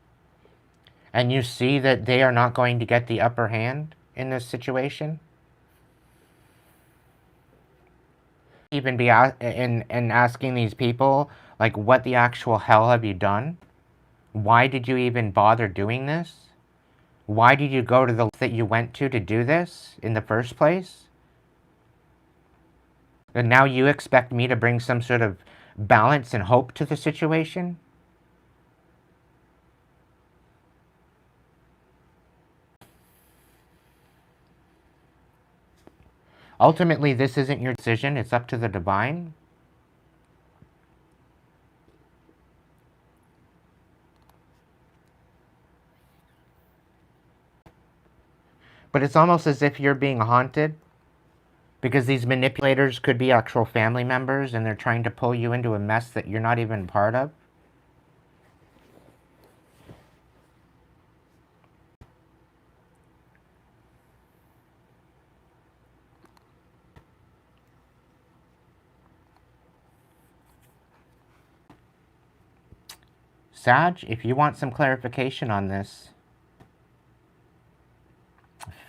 And you see that they are not going to get the upper hand in this situation. Even be asking these people, like, what the actual hell have you done? Why did you even bother doing this? Why did you go to the length that you went to do this in the first place? And now you expect me to bring some sort of balance and hope to the situation? Ultimately, this isn't your decision. It's up to the divine. But it's almost as if you're being haunted, because these manipulators could be actual family members and they're trying to pull you into a mess that you're not even part of. Sag, if you want some clarification on this,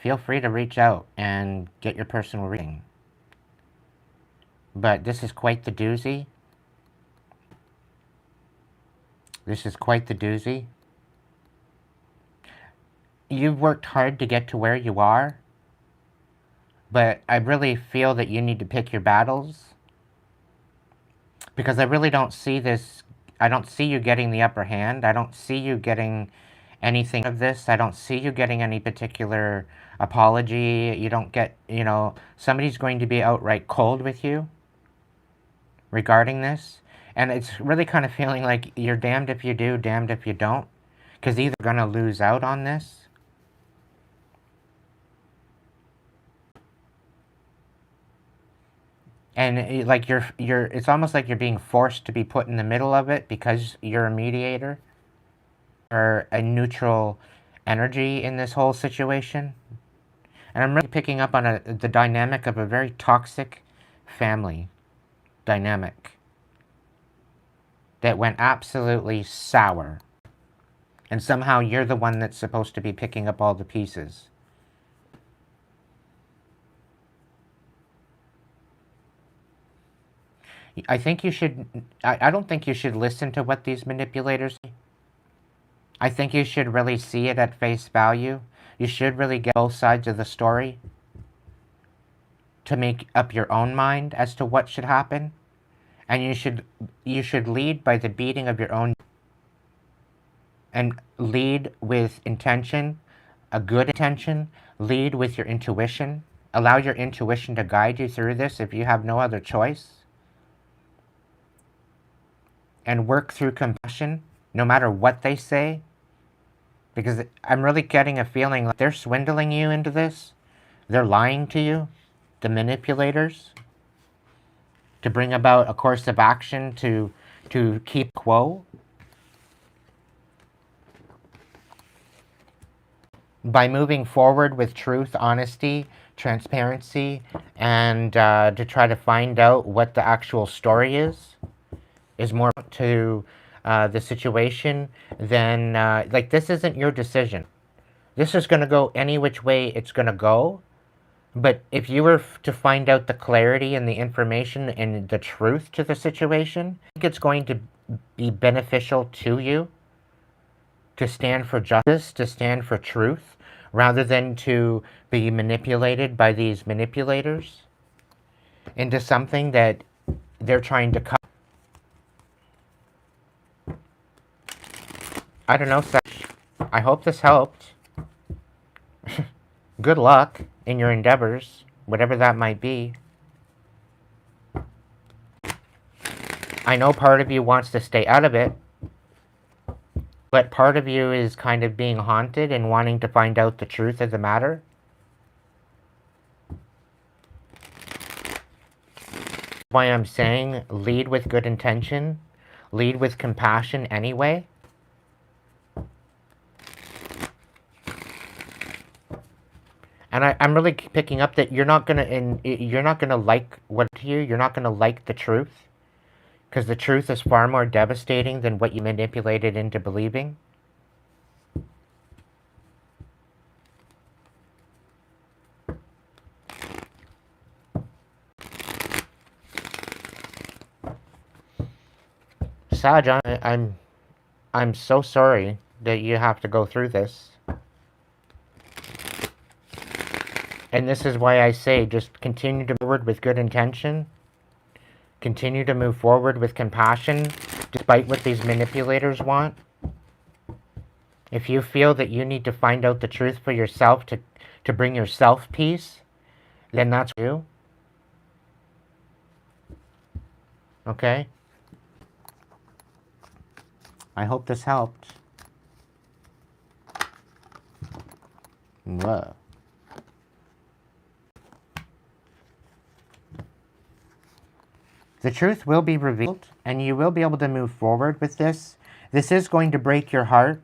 feel free to reach out and get your personal reading. But this is quite the doozy. This is quite the doozy. You've worked hard to get to where you are, but I really feel that you need to pick your battles, because I really don't see this. I don't see you getting the upper hand. I don't see you getting anything of this. I don't see you getting any particular apology. You don't get, somebody's going to be outright cold with you regarding this. And it's really kind of feeling like you're damned if you do, damned if you don't, because either you're going to lose out on this. And it's almost like you're being forced to be put in the middle of it because you're a mediator or a neutral energy in this whole situation. And I'm really picking up on the dynamic of a very toxic family dynamic that went absolutely sour. And somehow you're the one that's supposed to be picking up all the pieces. I think you should, I don't think you should listen to what these manipulators say. I think you should really see it at face value. You should really get both sides of the story to make up your own mind as to what should happen. And you should lead by the beating of your own, and lead with intention, a good intention. Lead with your intuition. Allow your intuition to guide you through this if you have no other choice. And work through compassion, no matter what they say. Because I'm really getting a feeling like they're swindling you into this. They're lying to you, the manipulators, to bring about a course of action to keep quo. By moving forward with truth, honesty, transparency, and to try to find out what the actual story is more to the situation than, like, this isn't your decision. This is going to go any which way it's going to go. But if you were to find out the clarity and the information and the truth to the situation, I think it's going to be beneficial to you to stand for justice, to stand for truth, rather than to be manipulated by these manipulators into something that they're trying to cut. I don't know, Sash. I hope this helped. Good luck in your endeavors, whatever that might be. I know part of you wants to stay out of it, but part of you is kind of being haunted and wanting to find out the truth of the matter. Why I'm saying lead with good intention, lead with compassion anyway. And I'm really picking up that you're not gonna like what to you. You're not gonna like the truth, because the truth is far more devastating than what you manipulated into believing. Saj, I'm so sorry that you have to go through this. And this is why I say just continue to move forward with good intention. Continue to move forward with compassion, despite what these manipulators want. If you feel that you need to find out the truth for yourself to bring yourself peace, then that's you. Okay? I hope this helped. Whoa. The truth will be revealed, and you will be able to move forward with this. This is going to break your heart,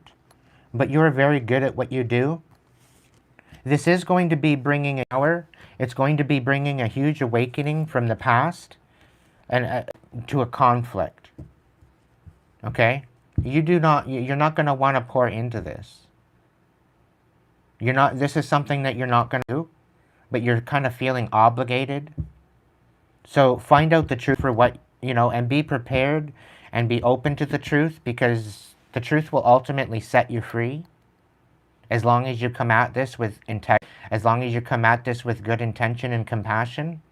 but you're very good at what you do. This is going to be bringing an hour. It's going to be bringing a huge awakening from the past and to a conflict. Okay? You're not going to want to pour into this. This is something that you're not going to do, but you're kind of feeling obligated. So find out the truth for what, and be prepared and be open to the truth, because the truth will ultimately set you free as long as you come at this with integrity, as long as you come at this with good intention and compassion.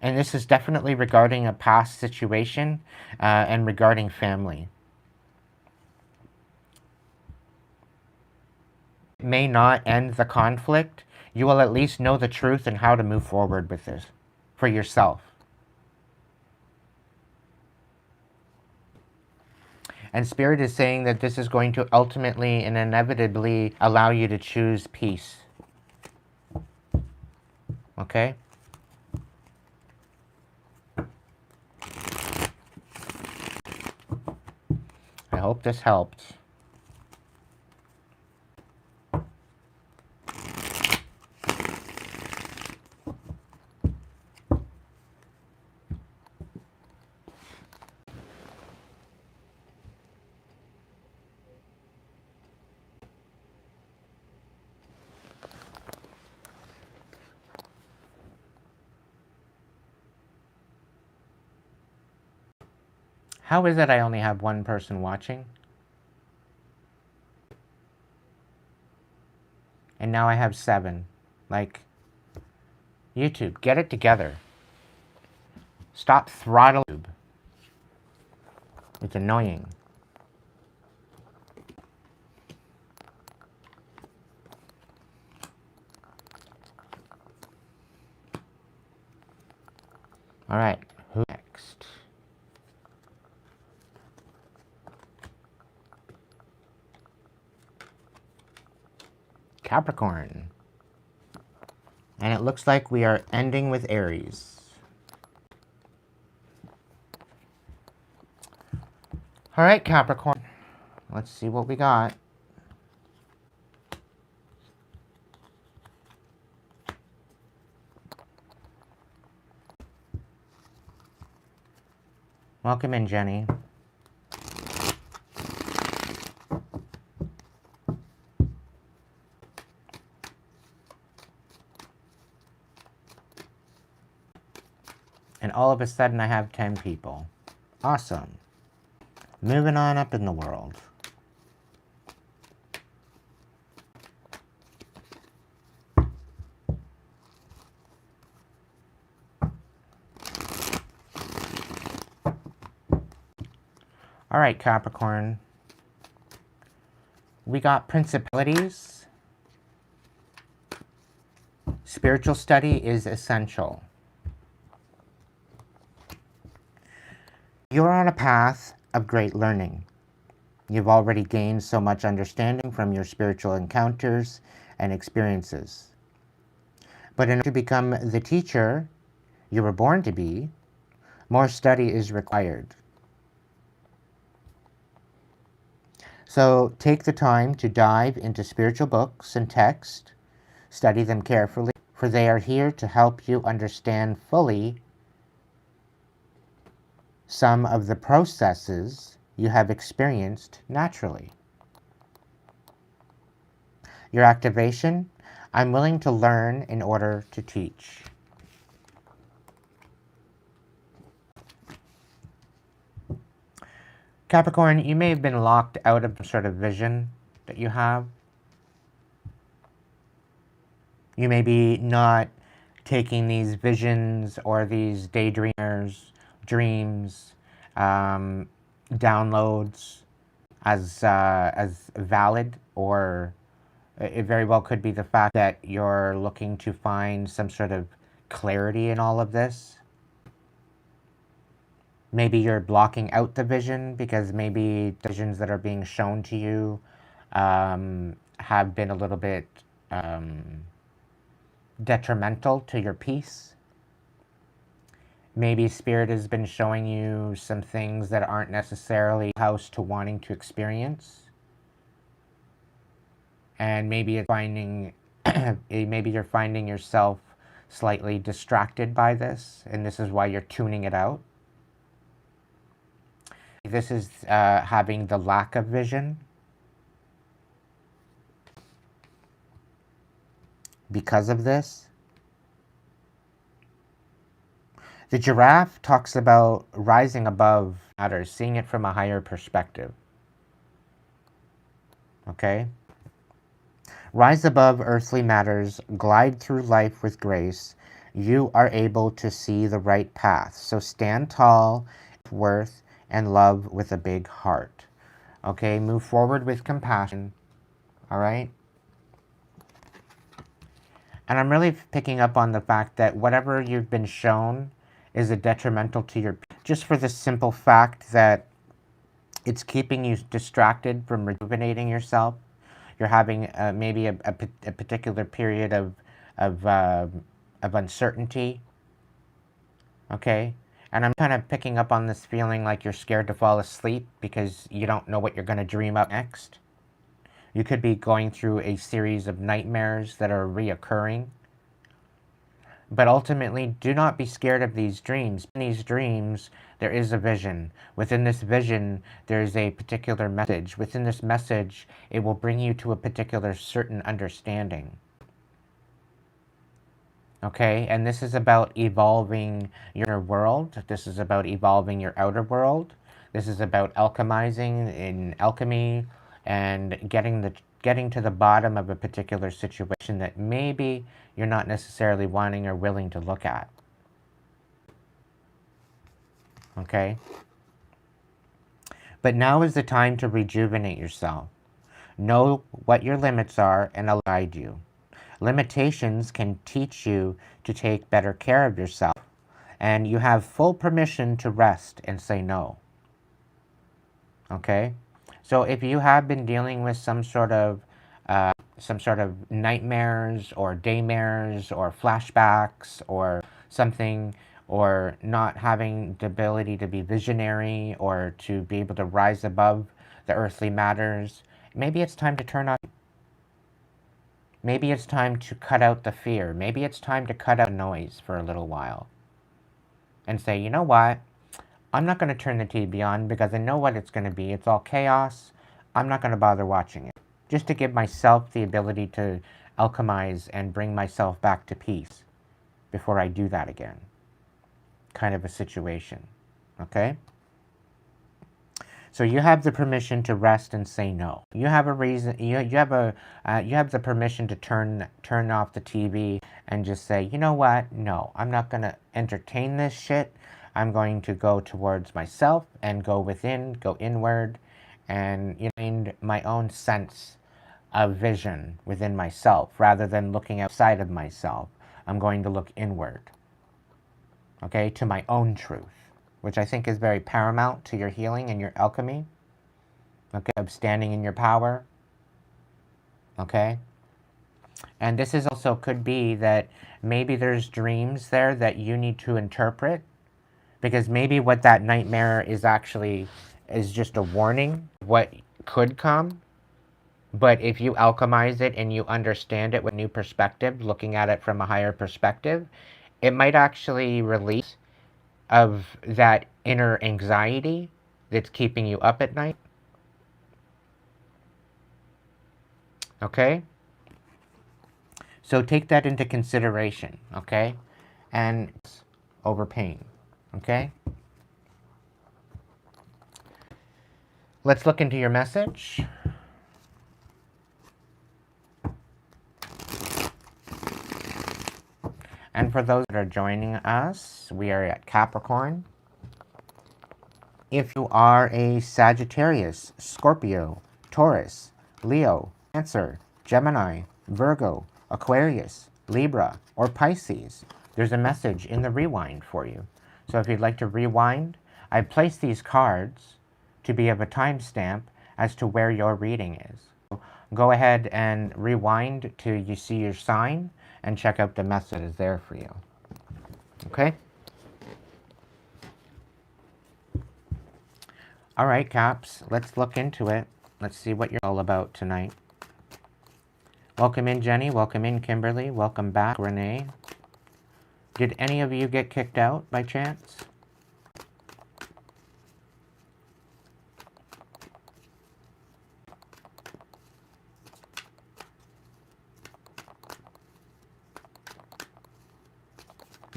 And this is definitely regarding a past situation and regarding family. It may not end the conflict. You will at least know the truth and how to move forward with this for yourself. And Spirit is saying that this is going to ultimately and inevitably allow you to choose peace. Okay? I hope this helped. How is it I only have one person watching? And now I have 7. Like, YouTube, get it together. Stop throttling. It's annoying. All right, who next? Capricorn. And it looks like we are ending with Aries. All right, Capricorn. Let's see what we got. Welcome in, Jenny. And all of a sudden I have 10 people. Awesome. Moving on up in the world. All right, Capricorn. We got principalities. Spiritual study is essential. You're on a path of great learning. You've already gained so much understanding from your spiritual encounters and experiences. But in order to become the teacher you were born to be, more study is required. So take the time to dive into spiritual books and text, study them carefully, for they are here to help you understand fully some of the processes you have experienced naturally. Your activation: I'm willing to learn in order to teach. Capricorn, you may have been locked out of some sort of vision that you have. You may be not taking these visions or these daydreamers, dreams, downloads as valid, or it very well could be the fact that you're looking to find some sort of clarity in all of this. Maybe you're blocking out the vision because maybe the visions that are being shown to you have been a little bit detrimental to your peace. Maybe Spirit has been showing you some things that aren't necessarily house to wanting to experience. And maybe it's finding, maybe you're finding yourself slightly distracted by this, and this is why you're tuning it out. This is having the lack of vision. Because of this, the giraffe talks about rising above matters, seeing it from a higher perspective. Okay? Rise above earthly matters, glide through life with grace. You are able to see the right path. So stand tall, worth, and love with a big heart. Okay? Move forward with compassion. All right? And I'm really picking up on the fact that whatever you've been shown is a detrimental to your, just for the simple fact that it's keeping you distracted from rejuvenating yourself. You're having maybe a particular period of uncertainty. Okay? And I'm kind of picking up on this feeling like you're scared to fall asleep because you don't know what you're going to dream up next. You could be going through a series of nightmares that are reoccurring. But ultimately, do not be scared of these dreams. In these dreams, there is a vision. Within this vision, there is a particular message. Within this message, it will bring you to a particular certain understanding. Okay? And this is about evolving your world. This is about evolving your outer world. This is about alchemizing in alchemy and getting to the bottom of a particular situation that maybe you're not necessarily wanting or willing to look at. Okay? But now is the time to rejuvenate yourself. Know what your limits are and allow guide you. Limitations can teach you to take better care of yourself, and you have full permission to rest and say no. Okay? So if you have been dealing with some sort of nightmares or daymares or flashbacks or something, or not having the ability to be visionary or to be able to rise above the earthly matters, maybe it's time to turn on. Maybe it's time to cut out the fear. Maybe it's time to cut out the noise for a little while and say, you know what? I'm not going to turn the TV on because I know what it's going to be. It's all chaos. I'm not going to bother watching it. Just to give myself the ability to alchemize and bring myself back to peace before I do that again. kind of a situation, okay? So you have the permission to rest and say no. You have a reason. You have the permission to turn off the TV and just say, you know what? No, I'm not gonna entertain this shit. I'm going to go towards myself and go within, go inward, and find my own sense of vision within myself rather than looking outside of myself. I'm going to look inward, okay, to my own truth, which I think is very paramount to your healing and your alchemy, okay, of standing in your power, okay? And this is also could be that maybe there's dreams there that you need to interpret, because maybe what that nightmare is actually is just a warning of what could come. But if you alchemize it and you understand it with a new perspective, looking at it from a higher perspective, it might actually release of that inner anxiety that's keeping you up at night. Okay? So take that into consideration, okay? And over pain, okay? Let's look into your message. And for those that are joining us, we are at Capricorn. If you are a Sagittarius, Scorpio, Taurus, Leo, Cancer, Gemini, Virgo, Aquarius, Libra, or Pisces, there's a message in the rewind for you. So if you'd like to rewind, I've placed these cards to be of a timestamp as to where your reading is. So go ahead and rewind till you see your sign and check out the message there for you. Okay? All right, Caps, let's look into it. Let's see what you're all about tonight. Welcome in, Jenny. Welcome in, Kimberly. Welcome back, Renee. Did any of you get kicked out by chance?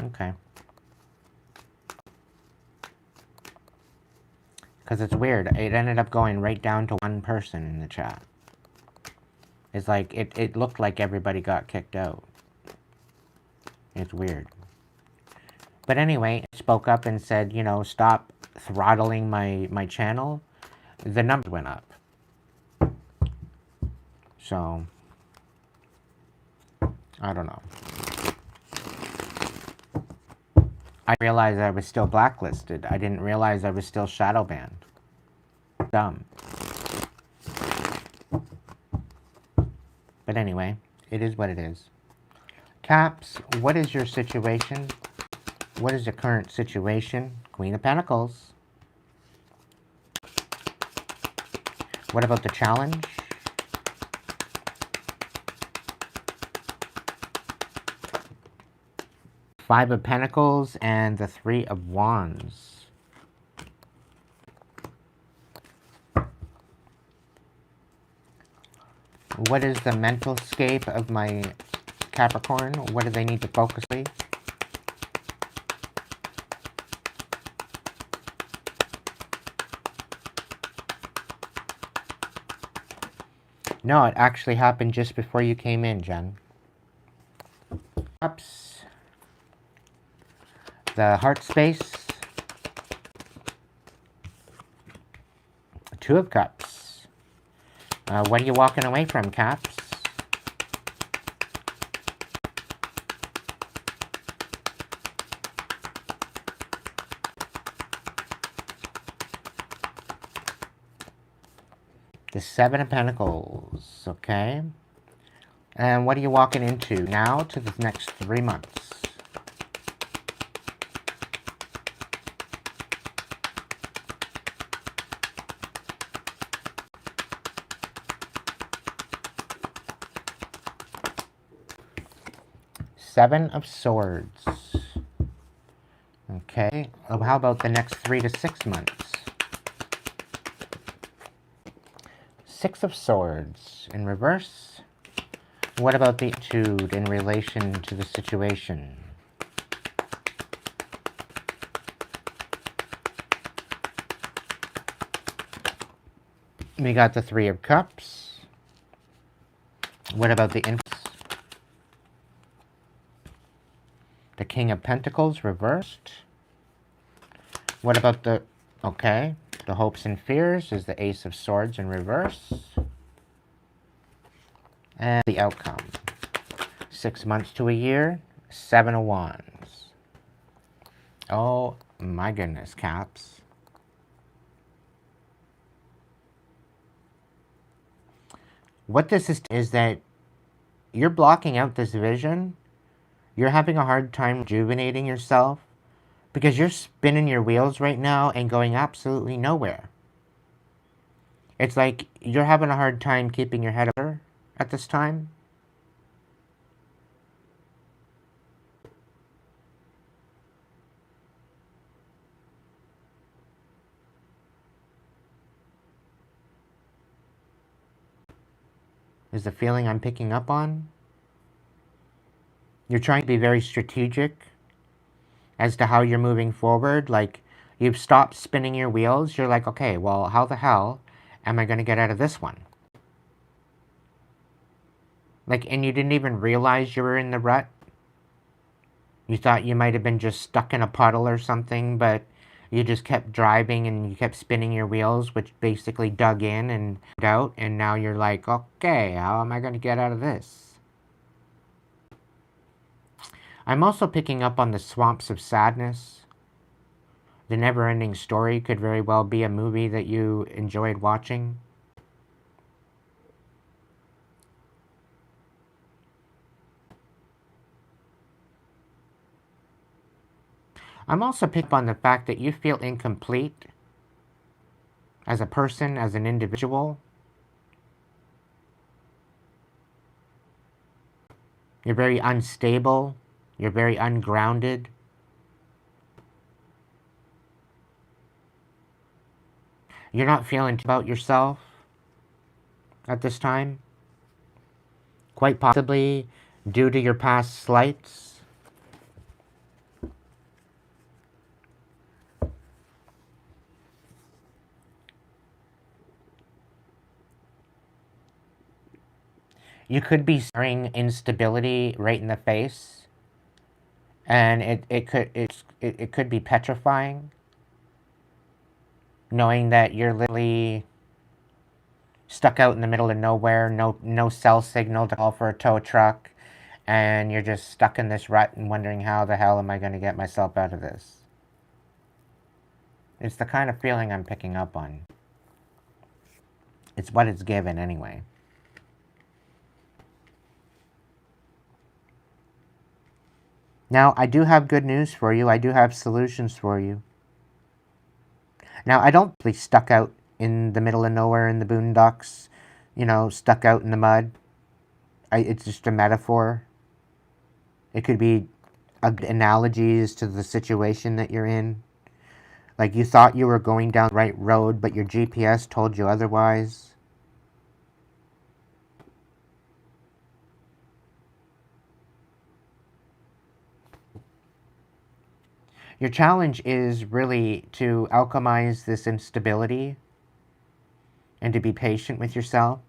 Okay. Because it's weird. It ended up going right down to one person in the chat. It's like, it looked like everybody got kicked out. It's weird. But anyway, I spoke up and said, you know, stop throttling my channel. The numbers went up. So, I don't know. I realized I was still blacklisted. I didn't realize I was still shadow banned. Dumb. But anyway, it is what it is. Caps, what is your situation? What is the current situation? Queen of Pentacles. What about the challenge? Five of Pentacles and the Three of Wands. What is the mental scape of my Capricorn? What do they need to focus on? No, it actually happened just before you came in, Jen. Ups. The heart space. Two of Cups. What are you walking away from, Caps? The Seven of Pentacles, okay? And what are you walking into now to the next 3 months? Seven of Swords. Okay. Oh, how about the next 3 to 6 months? Six of Swords in reverse. What about the attitude in relation to the situation? We got the Three of Cups. What about the The King of Pentacles reversed. What about the... Okay. The Hopes and Fears is the Ace of Swords in reverse. And the outcome. 6 months to a year. 7 of Wands. Oh my goodness, Caps. What this is that you're blocking out this vision. You're having a hard time rejuvenating yourself because you're spinning your wheels right now and going absolutely nowhere. It's like you're having a hard time keeping your head up at this time. Is the feeling I'm picking up on. You're trying to be very strategic as to how you're moving forward. Like, you've stopped spinning your wheels. You're like, okay, well, how the hell am I going to get out of this one? Like, and you didn't even realize you were in the rut. You thought you might have been just stuck in a puddle or something, but you just kept driving and you kept spinning your wheels, which basically dug in and out. And now you're like, okay, how am I going to get out of this? I'm also picking up on the Swamps of Sadness. The Never-Ending Story could very well be a movie that you enjoyed watching. I'm also picking up on the fact that you feel incomplete as a person, as an individual. You're very unstable. You're very ungrounded. You're not feeling about yourself at this time. Quite possibly due to your past slights. You could be staring instability right in the face. And it could be petrifying. Knowing that you're literally stuck out in the middle of nowhere, no cell signal to call for a tow truck, and you're just stuck in this rut and wondering how the hell am I going to get myself out of this. It's the kind of feeling I'm picking up on. It's what it's given anyway. Now, I do have good news for you. I do have solutions for you. Now, I don't be stuck out in the middle of nowhere in the boondocks, you know, stuck out in the mud. It's just a metaphor. It could be analogies to the situation that you're in. Like, you thought you were going down the right road, but your GPS told you otherwise. Your challenge is really to alchemize this instability and to be patient with yourself,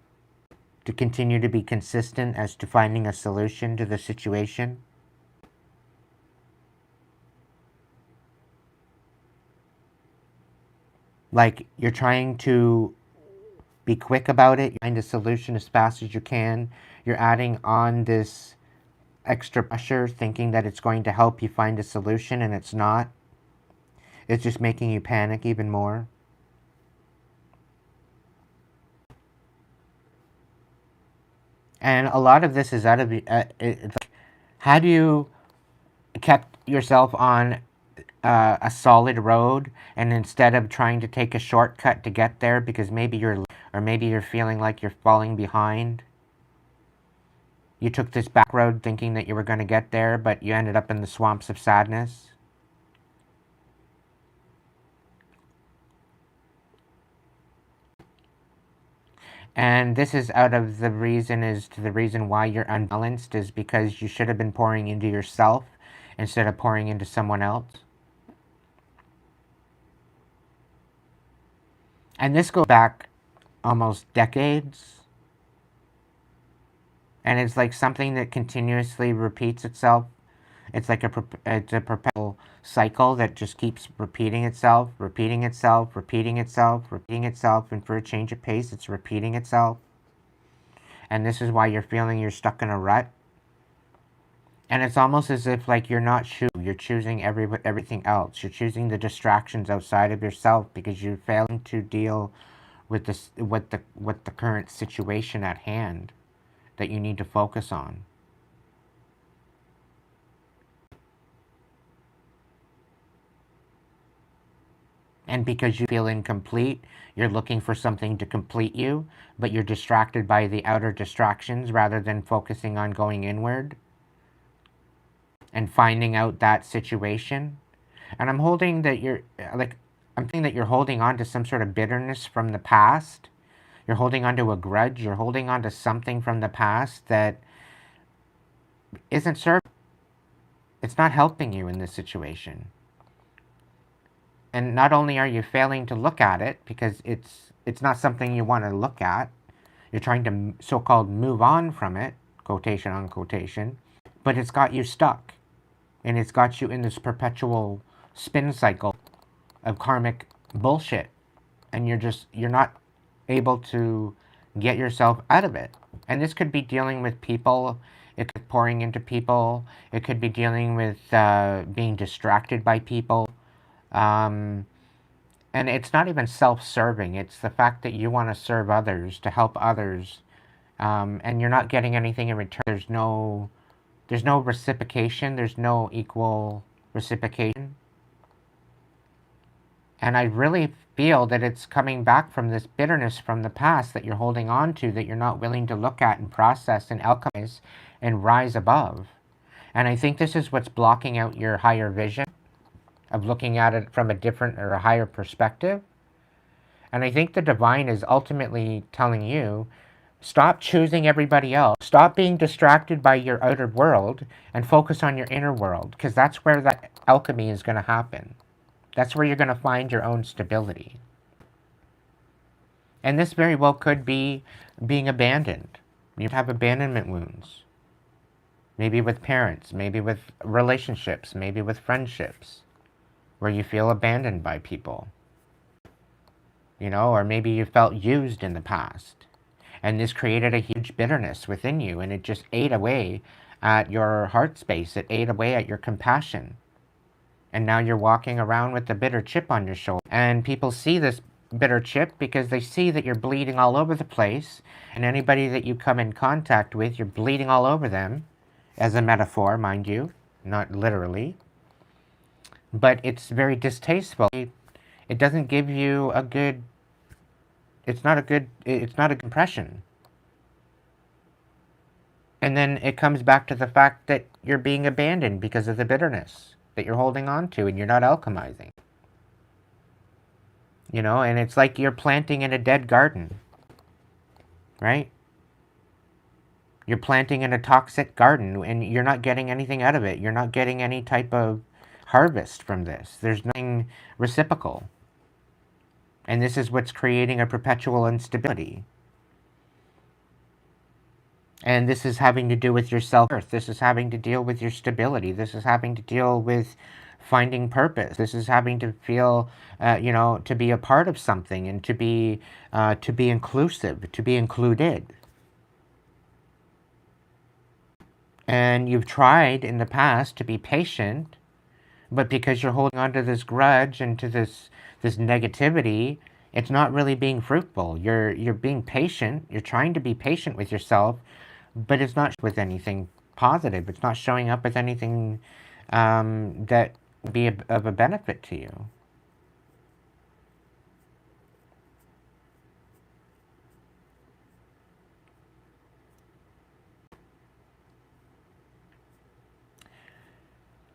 to continue to be consistent as to finding a solution to the situation. Like, you're trying to be quick about it, you find a solution as fast as you can. You're adding on this extra pressure, thinking that it's going to help you find a solution, and it's not. It's just making you panic even more. And a lot of this is out of had you kept yourself on a solid road, and instead of trying to take a shortcut to get there because maybe you're feeling like you're falling behind, you took this back road thinking that you were going to get there, but you ended up in the swamps of sadness. And this is out of the reason why you're unbalanced is because you should have been pouring into yourself instead of pouring into someone else. And this goes back almost decades. And it's like something that continuously repeats itself. It's like it's a perpetual cycle that just keeps repeating itself, repeating itself, repeating itself, repeating itself, and for a change of pace, it's repeating itself. And this is why you're feeling you're stuck in a rut. And it's almost as if like you're choosing everything else. You're choosing the distractions outside of yourself because you're failing to deal with the current situation at hand that you need to focus on. And because you feel incomplete, you're looking for something to complete you, but you're distracted by the outer distractions rather than focusing on going inward and finding out that situation. And I'm holding that I'm thinking that you're holding on to some sort of bitterness from the past. You're holding on to a grudge. You're holding on to something from the past that isn't serving. It's not helping you in this situation. And not only are you failing to look at it because it's not something you want to look at, you're trying to so-called move on from it, quotation on quotation, but it's got you stuck. And it's got you in this perpetual spin cycle of karmic bullshit. And you're not able to get yourself out of it. And this could be dealing with people. It could be pouring into people. It could be dealing with being distracted by people. And it's not even self-serving. It's the fact that you want to serve others, to help others. And you're not getting anything in return. There's no reciprocation. There's no equal reciprocation. And I really feel that it's coming back from this bitterness from the past that you're holding on to, that you're not willing to look at and process and alchemize and rise above. And I think this is what's blocking out your higher vision of looking at it from a different or a higher perspective. And I think the divine is ultimately telling you, stop choosing everybody else. Stop being distracted by your outer world and focus on your inner world, because that's where that alchemy is going to happen. That's where you're going to find your own stability. And this very well could be being abandoned. You have abandonment wounds. Maybe with parents, maybe with relationships, maybe with friendships, where you feel abandoned by people. Or maybe you felt used in the past. And this created a huge bitterness within you, and it just ate away at your heart space. It ate away at your compassion. And now you're walking around with a bitter chip on your shoulder. And people see this bitter chip because they see that you're bleeding all over the place. And anybody that you come in contact with, you're bleeding all over them. As a metaphor, mind you, not literally. But it's very distasteful. It doesn't give you a good... It's not a good impression. And then it comes back to the fact that you're being abandoned because of the bitterness that you're holding on to, and you're not alchemizing. And it's like you're planting in a dead garden, right? You're planting in a toxic garden, and you're not getting anything out of it. You're not getting any type of harvest from this. There's nothing reciprocal. And this is what's creating a perpetual instability. And this is having to do with your self-worth. This is having to deal with your stability. This is having to deal with finding purpose. This is having to feel, to be a part of something, and to be inclusive, to be included. And you've tried in the past to be patient, but because you're holding on to this grudge and to this negativity, it's not really being fruitful. You're being patient. You're trying to be patient with yourself, but it's not with anything positive. It's not showing up with anything that would be of a benefit to you.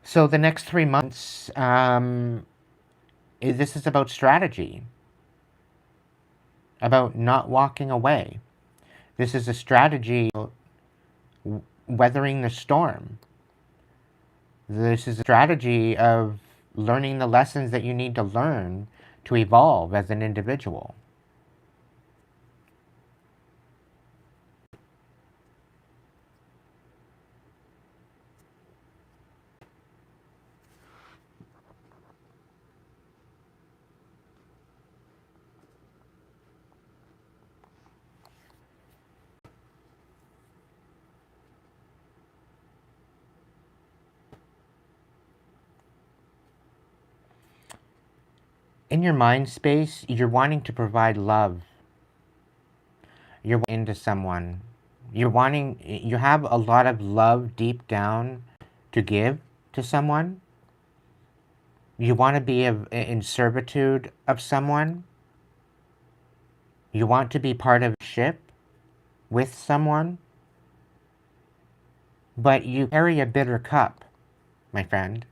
So the next 3 months, this is about strategy, about not walking away. This is a strategy weathering the storm. This is a strategy of learning the lessons that you need to learn to evolve as an individual. In your mind space, you're wanting to provide love. You're into someone. You have a lot of love deep down to give to someone. You want to be in servitude of someone. You want to be part of a ship with someone. But you carry a bitter cup, my friend.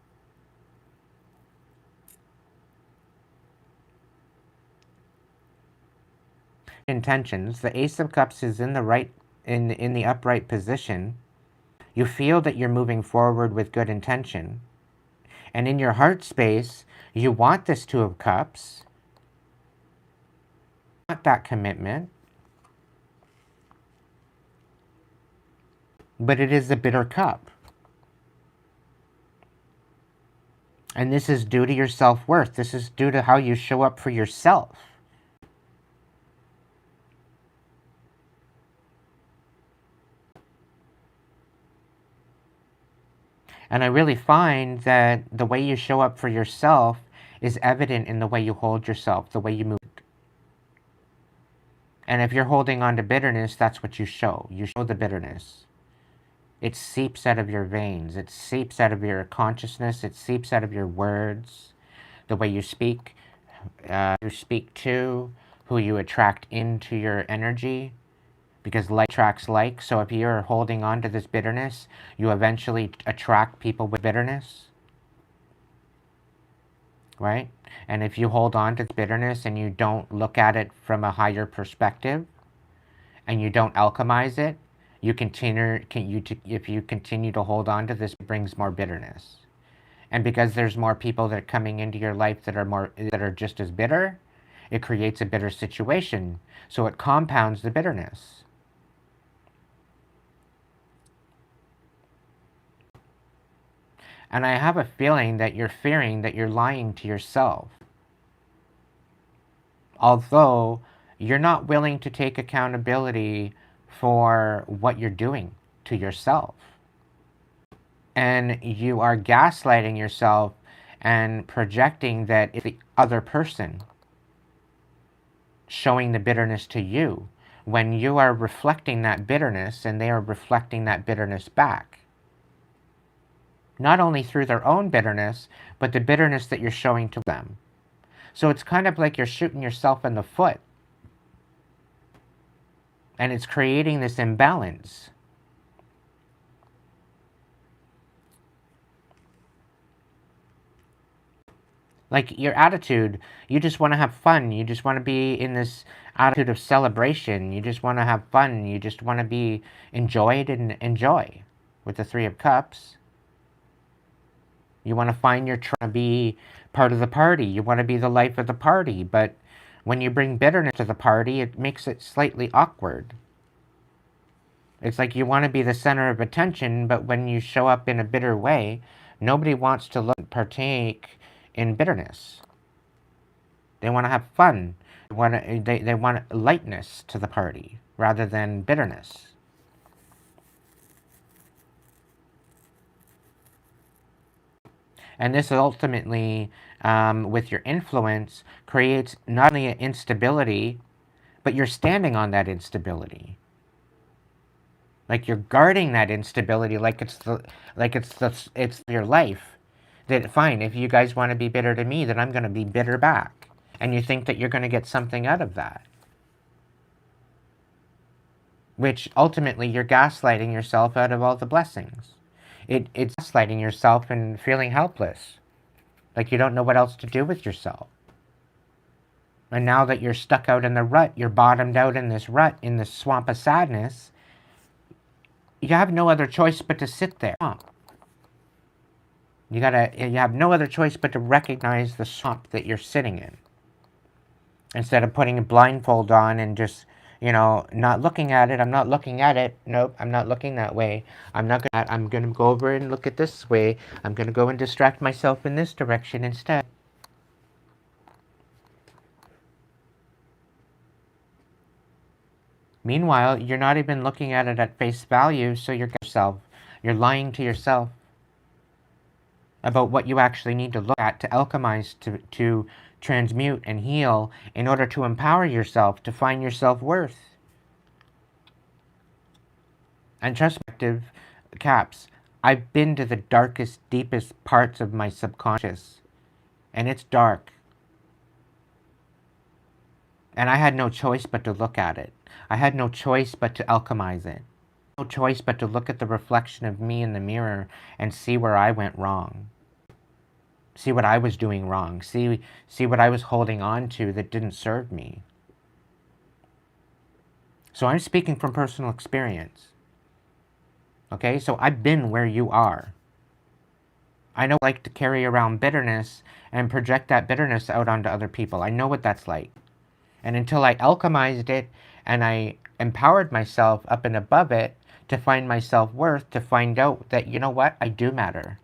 Intentions. The Ace of Cups is in the upright position. You feel that you're moving forward with good intention. And in your heart space, you want this Two of Cups. You want that commitment. But it is a bitter cup. And this is due to your self-worth. This is due to how you show up for yourself. And I really find that the way you show up for yourself is evident in the way you hold yourself, the way you move. And if you're holding on to bitterness, that's what you show. You show the bitterness. It seeps out of your veins. It seeps out of your consciousness. It seeps out of your words, the way you speak to, who you attract into your energy, because like attracts like. So if you're holding on to this bitterness, you eventually attract people with bitterness, right? And if you hold on to bitterness and you don't look at it from a higher perspective, and you don't alchemize it, if you continue to hold on to this, it brings more bitterness. And because there's more people that are coming into your life that are just as bitter, it creates a bitter situation. So it compounds the bitterness. And I have a feeling that you're fearing that you're lying to yourself. Although you're not willing to take accountability for what you're doing to yourself. And you are gaslighting yourself and projecting that it's the other person showing the bitterness to you, when you are reflecting that bitterness and they are reflecting that bitterness back. Not only through their own bitterness, but the bitterness that you're showing to them. So it's kind of like you're shooting yourself in the foot. And it's creating this imbalance. Like your attitude, you just want to have fun. You just want to be in this attitude of celebration. You just want to have fun. You just want to be enjoyed and enjoy with the Three of Cups. You want to find you're trying to be part of the party. You want to be the life of the party. But when you bring bitterness to the party, it makes it slightly awkward. It's like you want to be the center of attention, but when you show up in a bitter way, nobody wants to partake in bitterness. They want to have fun. They want lightness to the party rather than bitterness. And this ultimately, with your influence, creates not only an instability, but you're standing on that instability. Like you're guarding that instability, like it's your life. That fine, if you guys want to be bitter to me, then I'm going to be bitter back. And you think that you're going to get something out of that. Which ultimately you're gaslighting yourself out of all the blessings. It's gaslighting yourself and feeling helpless. Like you don't know what else to do with yourself. And now that you're stuck out in the rut, you're bottomed out in this rut, in this swamp of sadness, you have no other choice but to sit there. You have no other choice but to recognize the swamp that you're sitting in. Instead of putting a blindfold on and just, not looking at it. I'm not looking at it. Nope, I'm not looking that way. I'm going to go over and look at this way. I'm going to go and distract myself in this direction instead. Meanwhile, you're not even looking at it at face value, so you're lying to yourself. about what you actually need to look at to alchemize, to transmute and heal in order to empower yourself, to find your self-worth. And trust me, caps, I've been to the darkest, deepest parts of my subconscious, and it's dark. And I had no choice but to look at it. I had no choice but to alchemize it. No choice but to look at the reflection of me in the mirror and see where I went wrong. See what I was doing wrong. See what I was holding on to that didn't serve me. So I'm speaking from personal experience. Okay, so I've been where you are. I know what it's like to carry around bitterness and project that bitterness out onto other people. I know what that's like. And until I alchemized it and I empowered myself up and above it to find my self-worth, to find out that, you know what, I do matter.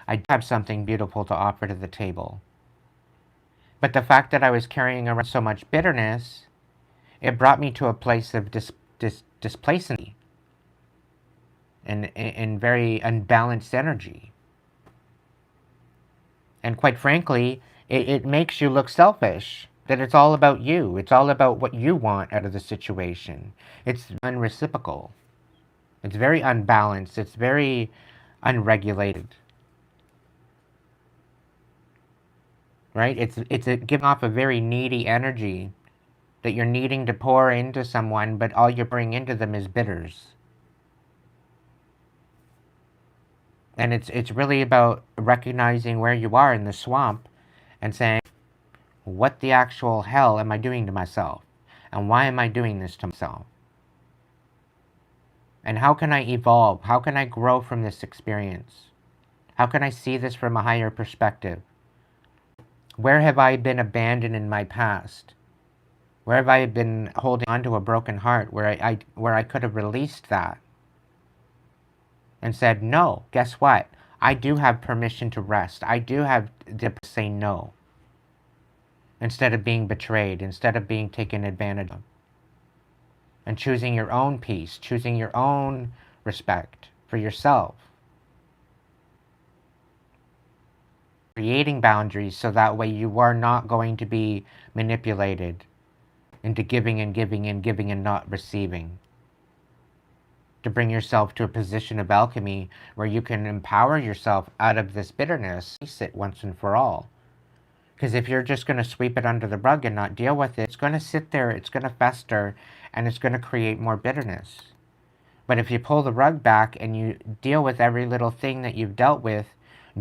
I do have something beautiful to offer to the table. But the fact that I was carrying around so much bitterness, it brought me to a place of displacency and very unbalanced energy. And quite frankly, it makes you look selfish. That it's all about you. It's all about what you want out of the situation. It's unreciprocal. It's very unbalanced. It's very unregulated. Right? It's giving off a very needy energy that you're needing to pour into someone, but all you're pouring into them is bitters. And it's really about recognizing where you are in the swamp and saying, what the actual hell am I doing to myself? And why am I doing this to myself? And how can I evolve? How can I grow from this experience? How can I see this from a higher perspective? Where have I been abandoned in my past? Where have I been holding on to a broken heart where I could have released that and said, no, guess what? I do have permission to rest. I do have to say no. Instead of being betrayed, instead of being taken advantage of. And choosing your own peace, choosing your own respect for yourself. Creating boundaries so that way you are not going to be manipulated into giving and giving and giving and not receiving. To bring yourself to a position of alchemy where you can empower yourself out of this bitterness, release it once and for all. Because if you're just going to sweep it under the rug and not deal with it, it's going to sit there, it's going to fester, and it's going to create more bitterness. But if you pull the rug back and you deal with every little thing that you've dealt with,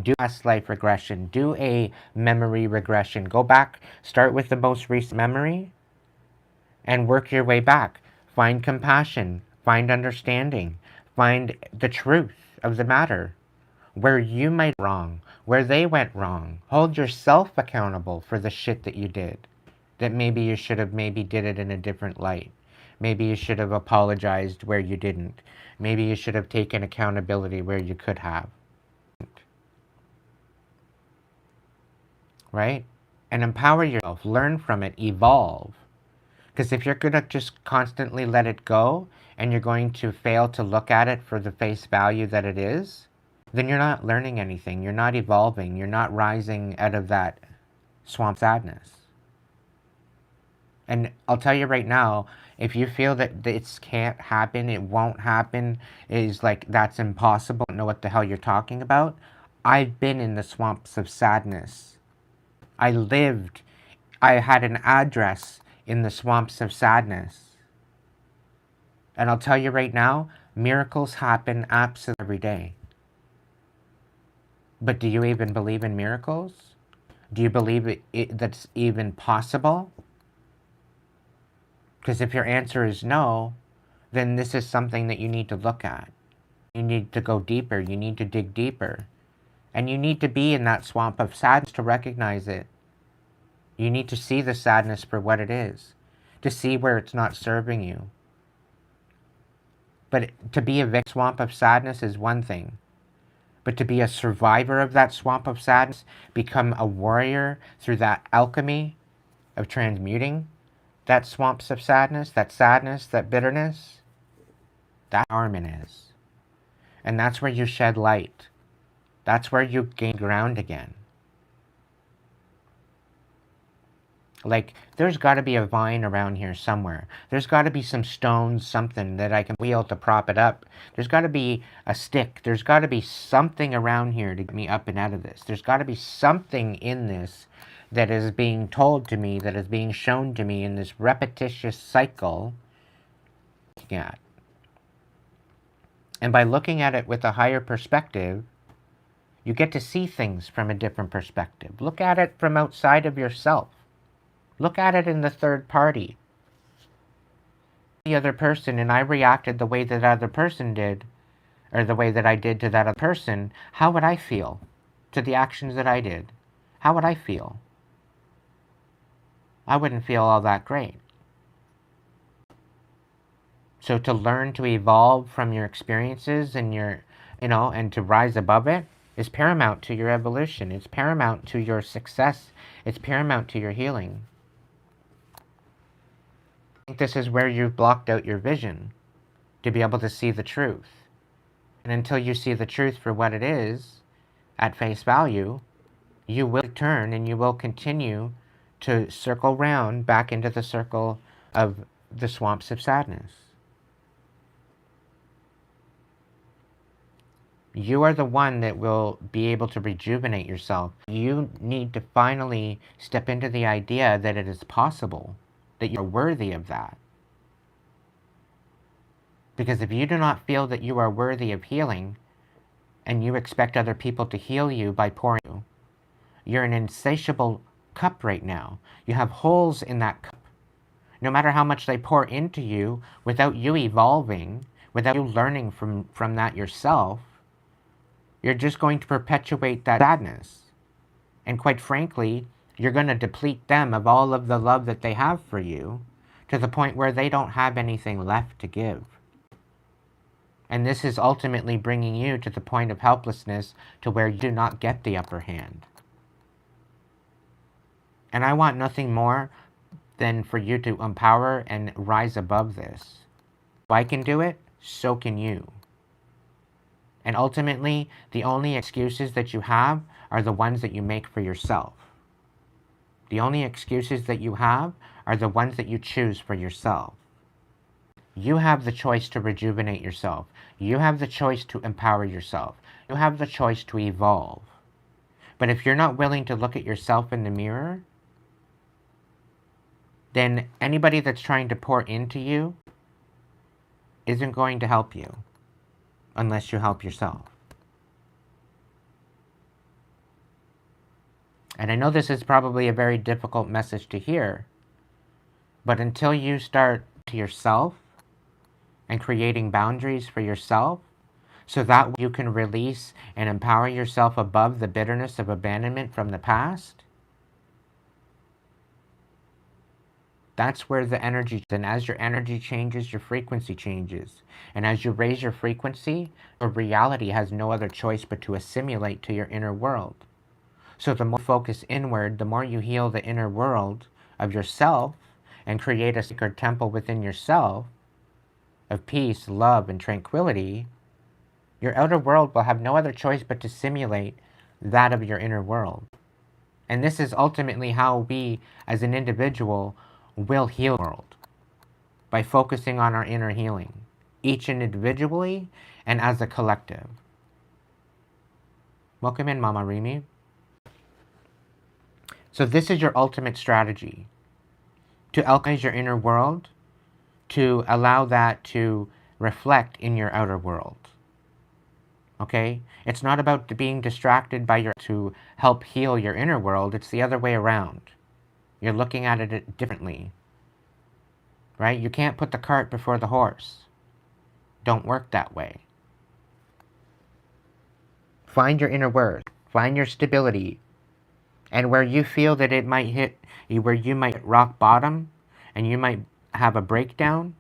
do past life regression, do a memory regression. Go back, start with the most recent memory, and work your way back. Find compassion, find understanding, find the truth of the matter. Where you might be wrong, where they went wrong. Hold yourself accountable for the shit that you did. That maybe you should have maybe did it in a different light. Maybe you should have apologized where you didn't. Maybe you should have taken accountability where you could have. Right? And empower yourself. Learn from it. Evolve. Because if you're going to just constantly let it go and you're going to fail to look at it for the face value that it is, then you're not learning anything. You're not evolving. You're not rising out of that swamp sadness. And I'll tell you right now, if you feel that this can't happen, it won't happen, is like that's impossible, don't know what the hell you're talking about, I've been in the swamps of sadness. I had an address in the swamps of sadness. And I'll tell you right now, miracles happen absolutely every day. But do you even believe in miracles? Do you believe that's even possible? Because if your answer is no, then this is something that you need to look at. You need to go deeper. You need to dig deeper. And you need to be in that swamp of sadness to recognize it. You need to see the sadness for what it is. To see where it's not serving you. But to be a swamp of sadness is one thing. But to be a survivor of that swamp of sadness, become a warrior through that alchemy of transmuting that swamps of sadness, that bitterness, that empowerment is. And that's where you shed light. That's where you gain ground again. Like, there's got to be a vine around here somewhere. There's got to be some stones, something that I can wheel to prop it up. There's got to be a stick. There's got to be something around here to get me up and out of this. There's got to be something in this that is being told to me, that is being shown to me in this repetitious cycle. Yeah. And by looking at it with a higher perspective, you get to see things from a different perspective. Look at it from outside of yourself. Look at it in the third party. The other person, and I reacted the way that other person did, or the way that I did to that other person, how would I feel to the actions that I did? How would I feel? I wouldn't feel all that great. So to learn to evolve from your experiences and and to rise above it is paramount to your evolution. It's paramount to your success. It's paramount to your healing. This is where you've blocked out your vision to be able to see the truth. And until you see the truth for what it is, at face value, you will turn and you will continue to circle round back into the circle of the swamps of sadness. You are the one that will be able to rejuvenate yourself. You need to finally step into the idea that it is possible, that you're worthy of that. Because if you do not feel that you are worthy of healing, and you expect other people to heal you by pouring you, you're an insatiable cup right now. You have holes in that cup. No matter how much they pour into you, without you evolving, without you learning from that yourself, you're just going to perpetuate that sadness. And quite frankly, you're going to deplete them of all of the love that they have for you to the point where they don't have anything left to give. And this is ultimately bringing you to the point of helplessness to where you do not get the upper hand. And I want nothing more than for you to empower and rise above this. If I can do it, so can you. And ultimately, the only excuses that you have are the ones that you make for yourself. The only excuses that you have are the ones that you choose for yourself. You have the choice to rejuvenate yourself. You have the choice to empower yourself. You have the choice to evolve. But if you're not willing to look at yourself in the mirror, then anybody that's trying to pour into you isn't going to help you unless you help yourself. And I know this is probably a very difficult message to hear, but until you start to yourself and creating boundaries for yourself so that you can release and empower yourself above the bitterness of abandonment from the past, that's where the energy, and as your energy changes, your frequency changes. And as you raise your frequency, your reality has no other choice but to assimilate to your inner world. So the more you focus inward, the more you heal the inner world of yourself and create a sacred temple within yourself of peace, love, and tranquility, your outer world will have no other choice but to simulate that of your inner world. And this is ultimately how we, as an individual, will heal the world, by focusing on our inner healing, each individually and as a collective. Welcome in, Mama Rimi. So this is your ultimate strategy, to alchemize your inner world, to allow that to reflect in your outer world. Okay? It's not about being distracted by to help heal your inner world. It's the other way around. You're looking at it differently. Right? You can't put the cart before the horse. Don't work that way. Find your inner worth. Find your stability. And where you feel that it might hit, where you might hit rock bottom, and you might have a breakdown,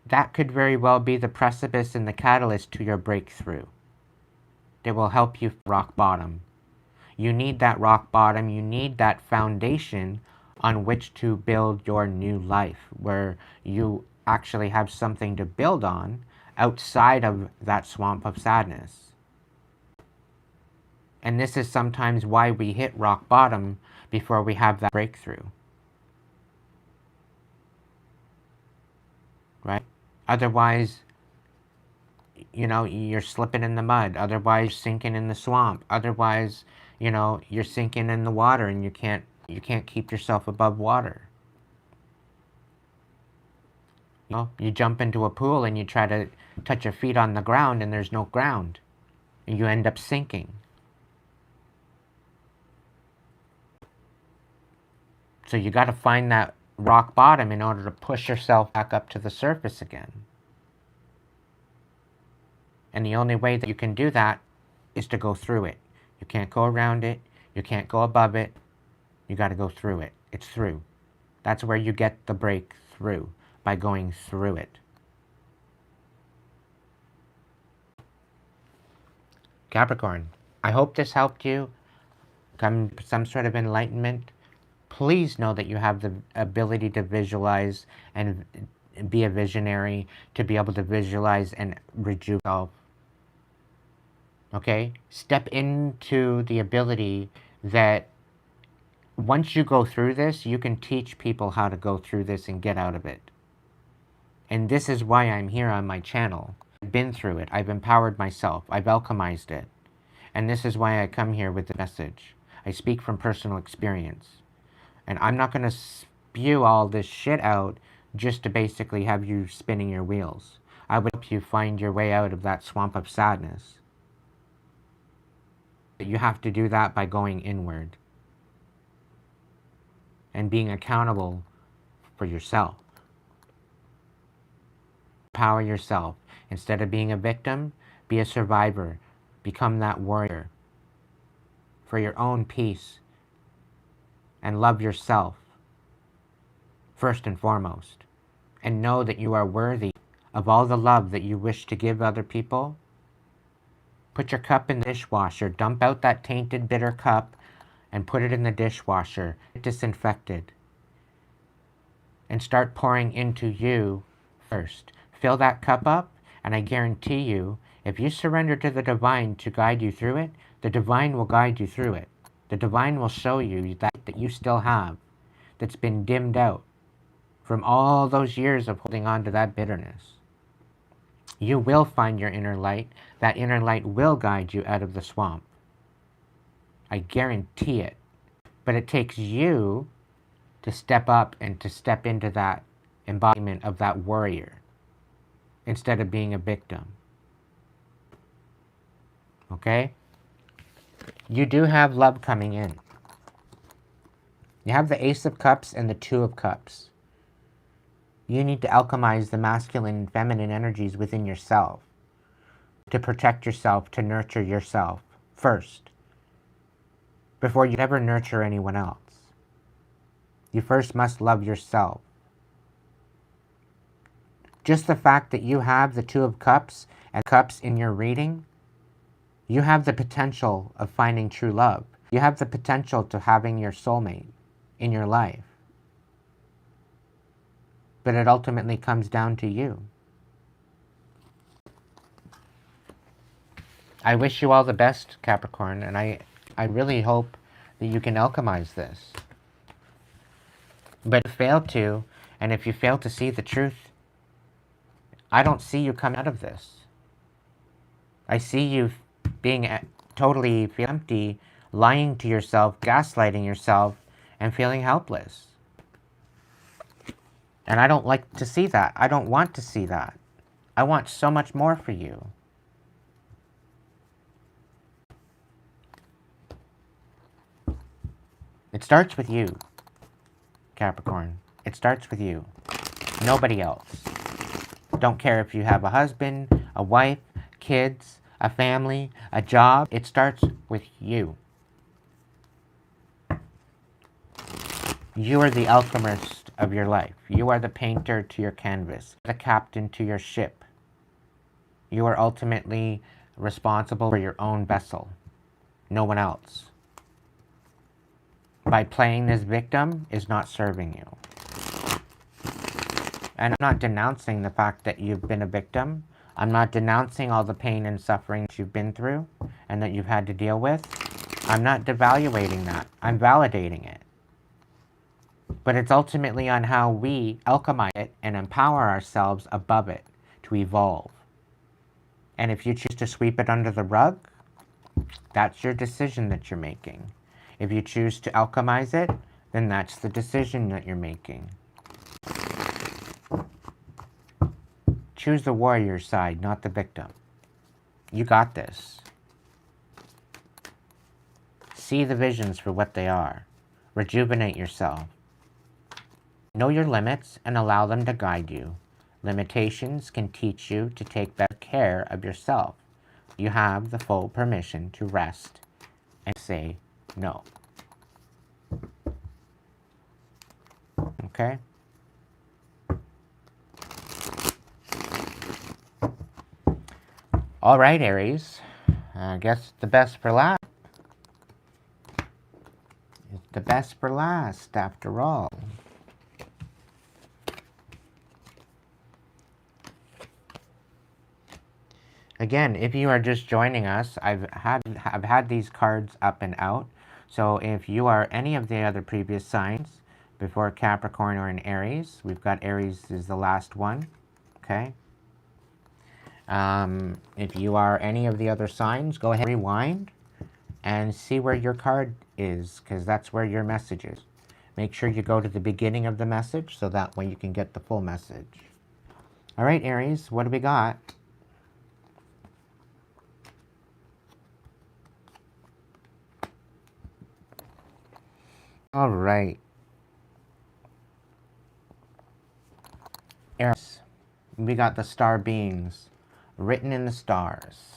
that could very well be the precipice and the catalyst to your breakthrough. That will help you rock bottom. You need that rock bottom. You need that foundation on which to build your new life, where you actually have something to build on outside of that swamp of sadness. And this is sometimes why we hit rock bottom before we have that breakthrough. Right? Otherwise, you're slipping in the mud. Otherwise, you're sinking in the swamp. Otherwise, you're sinking in the water and you can't keep yourself above water. You jump into a pool and you try to touch your feet on the ground and there's no ground. And you end up sinking. So you got to find that rock bottom in order to push yourself back up to the surface again. And the only way that you can do that is to go through it. You can't go around it. You can't go above it. You got to go through it. It's through. That's where you get the breakthrough, by going through it. Capricorn, I hope this helped you come some sort of enlightenment. Please know that you have the ability to visualize and be a visionary, to be able to visualize and rejuvenate yourself. Okay? Step into the ability that once you go through this, you can teach people how to go through this and get out of it. And this is why I'm here on my channel. I've been through it. I've empowered myself. I've alchemized it. And this is why I come here with the message. I speak from personal experience. And I'm not going to spew all this shit out just to basically have you spinning your wheels. I would help you find your way out of that swamp of sadness. You have to do that by going inward and being accountable for yourself. Empower yourself. Instead of being a victim, be a survivor. Become that warrior for your own peace. And love yourself first and foremost. And know that you are worthy of all the love that you wish to give other people. Put your cup in the dishwasher. Dump out that tainted, bitter cup and put it in the dishwasher. Disinfect it. And start pouring into you first. Fill that cup up, and I guarantee you, if you surrender to the divine to guide you through it, the divine will guide you through it. The divine will show you that you still have, that's been dimmed out from all those years of holding on to that bitterness. You will find your inner light. That inner light will guide you out of the swamp. I guarantee it. But it takes you to step up and to step into that embodiment of that warrior instead of being a victim. Okay? You do have love coming in. You have the Ace of Cups and the Two of Cups. You need to alchemize the masculine and feminine energies within yourself to protect yourself, to nurture yourself first, before you ever nurture anyone else. You first must love yourself. Just the fact that you have the Two of Cups and Cups in your reading, you have the potential of finding true love. You have the potential to having your soulmate in your life. But it ultimately comes down to you. I wish you all the best, Capricorn, and I really hope that you can alchemize this. But if you fail to, and if you fail to see the truth, I don't see you coming out of this. I see you being totally empty, lying to yourself, gaslighting yourself, and feeling helpless. And I don't like to see that. I don't want to see that. I want so much more for you. It starts with you, Capricorn. It starts with you. Nobody else. Don't care if you have a husband, a wife, kids, a family, a job. It starts with you. You are the alchemist of your life. You are the painter to your canvas, the captain to your ship. You are ultimately responsible for your own vessel, no one else. By playing this victim is not serving you. And I'm not denouncing the fact that you've been a victim. I'm not denouncing all the pain and suffering that you've been through and that you've had to deal with. I'm not devaluating that. I'm validating it. But it's ultimately on how we alchemize it and empower ourselves above it to evolve. And if you choose to sweep it under the rug, that's your decision that you're making. If you choose to alchemize it, then that's the decision that you're making. Choose the warrior side, not the victim. You got this. See the visions for what they are. Rejuvenate yourself. Know your limits and allow them to guide you. Limitations can teach you to take better care of yourself. You have the full permission to rest and say no. Okay? All right, Aries. I guess the best for last. It's the best for last, after all. Again, if you are just joining us, I've had these cards up and out. So if you are any of the other previous signs before Capricorn or in Aries, we've got Aries is the last one. Okay. If you are any of the other signs, go ahead and rewind and see where your card is, because that's where your message is. Make sure you go to the beginning of the message so that way you can get the full message. All right, Aries, what do we got? All right. Aries, we got the star beings written in the stars.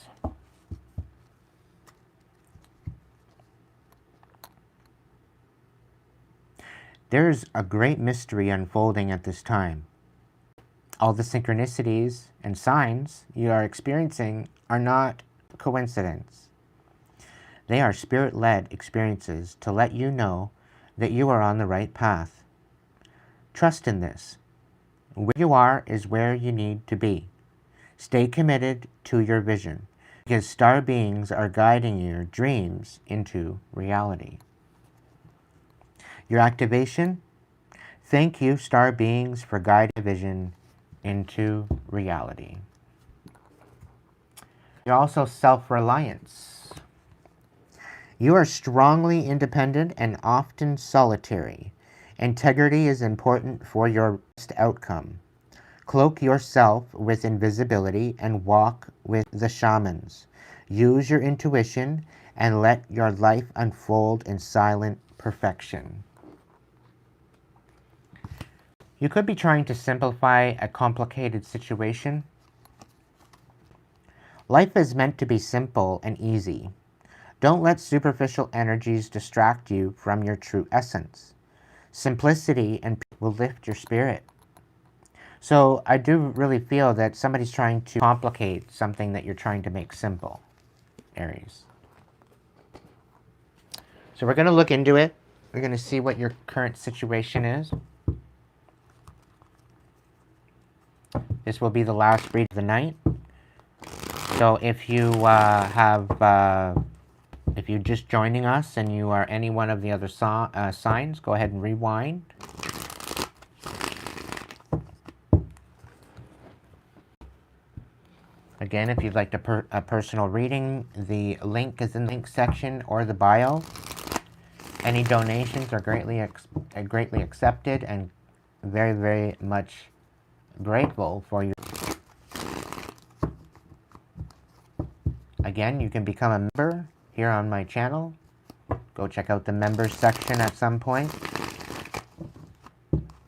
There's a great mystery unfolding at this time. All the synchronicities and signs you are experiencing are not coincidence. They are spirit-led experiences to let you know that you are on the right path. Trust in this. Where you are is where you need to be. Stay committed to your vision, because star beings are guiding your dreams into reality. Your activation? Thank you, star beings, for guiding vision into reality. You're also self-reliance. You are strongly independent and often solitary. Integrity is important for your best outcome. Cloak yourself with invisibility and walk with the shamans. Use your intuition and let your life unfold in silent perfection. You could be trying to simplify a complicated situation. Life is meant to be simple and easy. Don't let superficial energies distract you from your true essence. Simplicity and peace will lift your spirit. So I do really feel that somebody's trying to complicate something that you're trying to make simple, Aries. So we're going to look into it. We're going to see what your current situation is. This will be the last read of the night. So if you if you're just joining us and you are any one of the other signs, go ahead and rewind. Again, if you'd like a personal reading, the link is in the link section or the bio. Any donations are greatly accepted and very, very much grateful for you. Again, you can become a member here on my channel. Go check out the members section at some point.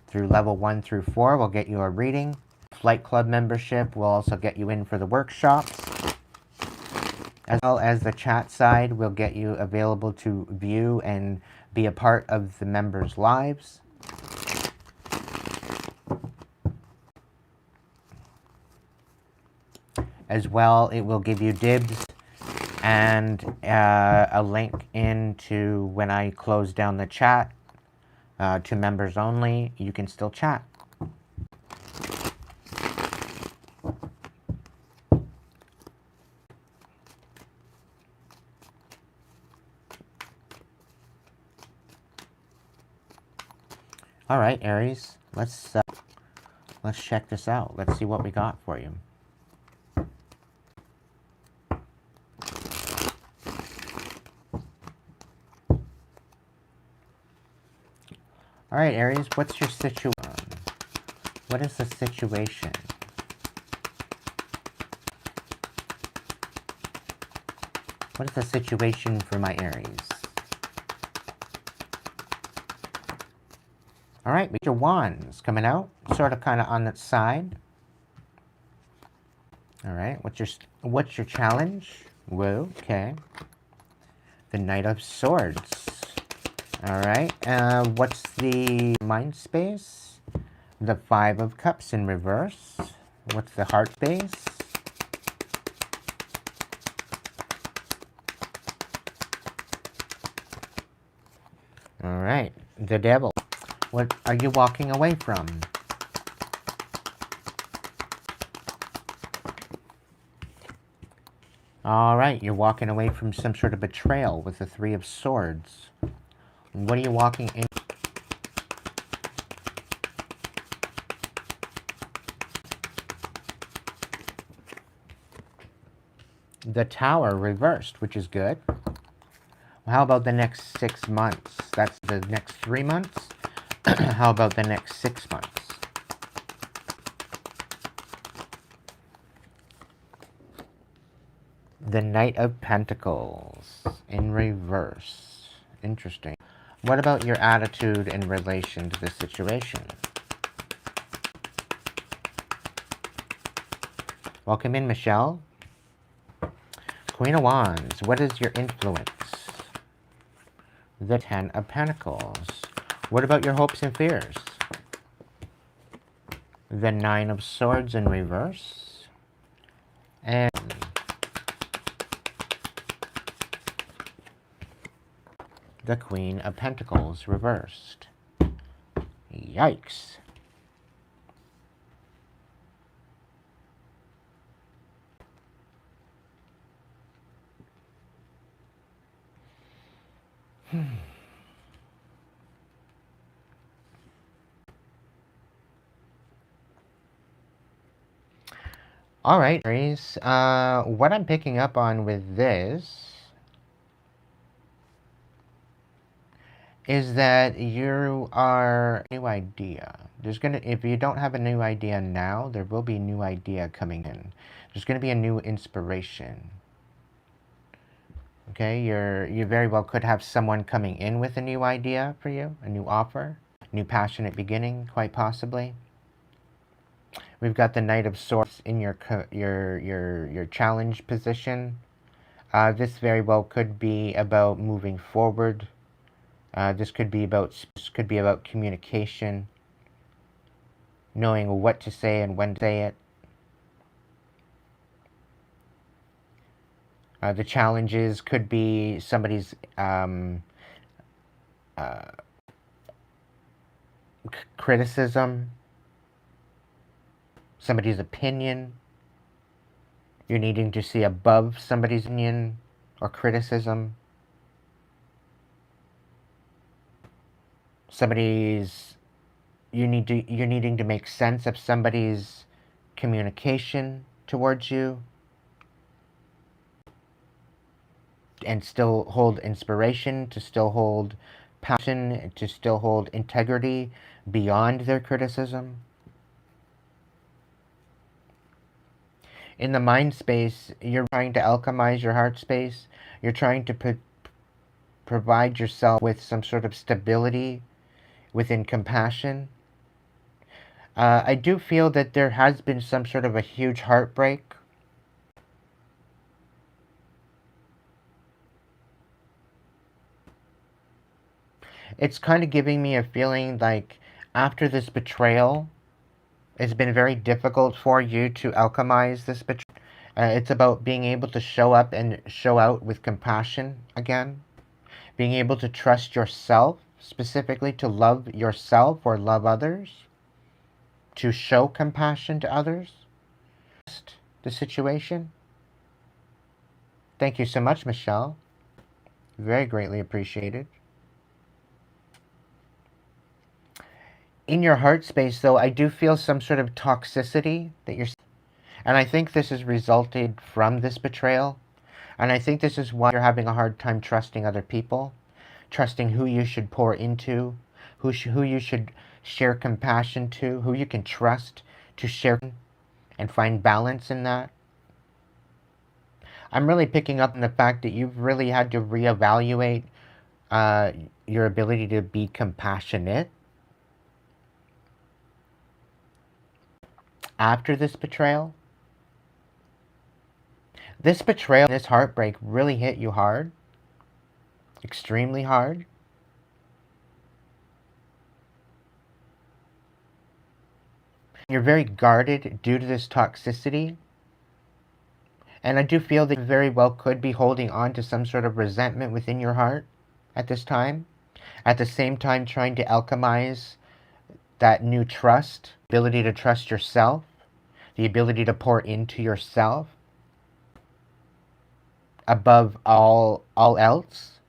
Through level 1 through 4 will get you a reading. Flight Club membership will also get you in for the workshops. As well as the chat side will get you available to view and be a part of the members' lives. As well, it will give you dibs and a link into when I close down the chat to members only. You can still chat. All right, Aries, let's check this out. Let's see what we got for you. All right, Aries, what's your situation? What is the situation? What is the situation for my Aries? All right, your wands coming out, sort of kind of on the side. All right, what's your challenge? Whoa, okay. The Knight of Swords. All right, what's the mind space? The Five of Cups in reverse. What's the heart space? All right, the Devil. What are you walking away from? All right, you're walking away from some sort of betrayal with the Three of Swords. What are you walking in? The Tower reversed, which is good. How about the next 6 months? That's the next 3 months. How about the next 6 months? The Knight of Pentacles in reverse. Interesting. What about your attitude in relation to this situation? Welcome in, Michelle. Queen of Wands. What is your influence? The Ten of Pentacles. What about your hopes and fears? The Nine of Swords in reverse. And the Queen of Pentacles reversed. Yikes. All right, Aries. What I'm picking up on with this is that you are new idea. If you don't have a new idea now, there will be a new idea coming in. There's going to be a new inspiration. Okay, you very well could have someone coming in with a new idea for you, a new offer, new passionate beginning, quite possibly. We've got the Knight of Swords in your challenge position. This very well could be about moving forward. This could be about communication, knowing what to say and when to say it. The challenges could be somebody's criticism, somebody's opinion. You're needing to see above somebody's opinion or criticism. You're needing to make sense of somebody's communication towards you and still hold inspiration, to still hold passion, to still hold integrity beyond their criticism. In the mind space, you're trying to alchemize your heart space. You're trying to provide yourself with some sort of stability within compassion. I do feel that there has been some sort of a huge heartbreak. It's kind of giving me a feeling like after this betrayal, it's been very difficult for you to alchemize this betrayal. It's about being able to show up and show out with compassion again. Being able to trust yourself, specifically to love yourself or love others. To show compassion to others. The situation. Thank you so much, Michelle. Very greatly appreciated. In your heart space, though, I do feel some sort of toxicity that you're, and I think this is resulted from this betrayal. And I think this is why you're having a hard time trusting other people, trusting who you should pour into, who you should share compassion to, who you can trust to share and find balance in that. I'm really picking up on the fact that you've really had to reevaluate uh, your ability to be compassionate after this betrayal. This betrayal, this heartbreak really hit you hard, extremely hard. You're very guarded due to this toxicity. And I do feel that you very well could be holding on to some sort of resentment within your heart at this time. At the same time, trying to alchemize that new trust, ability to trust yourself, the ability to pour into yourself above all else.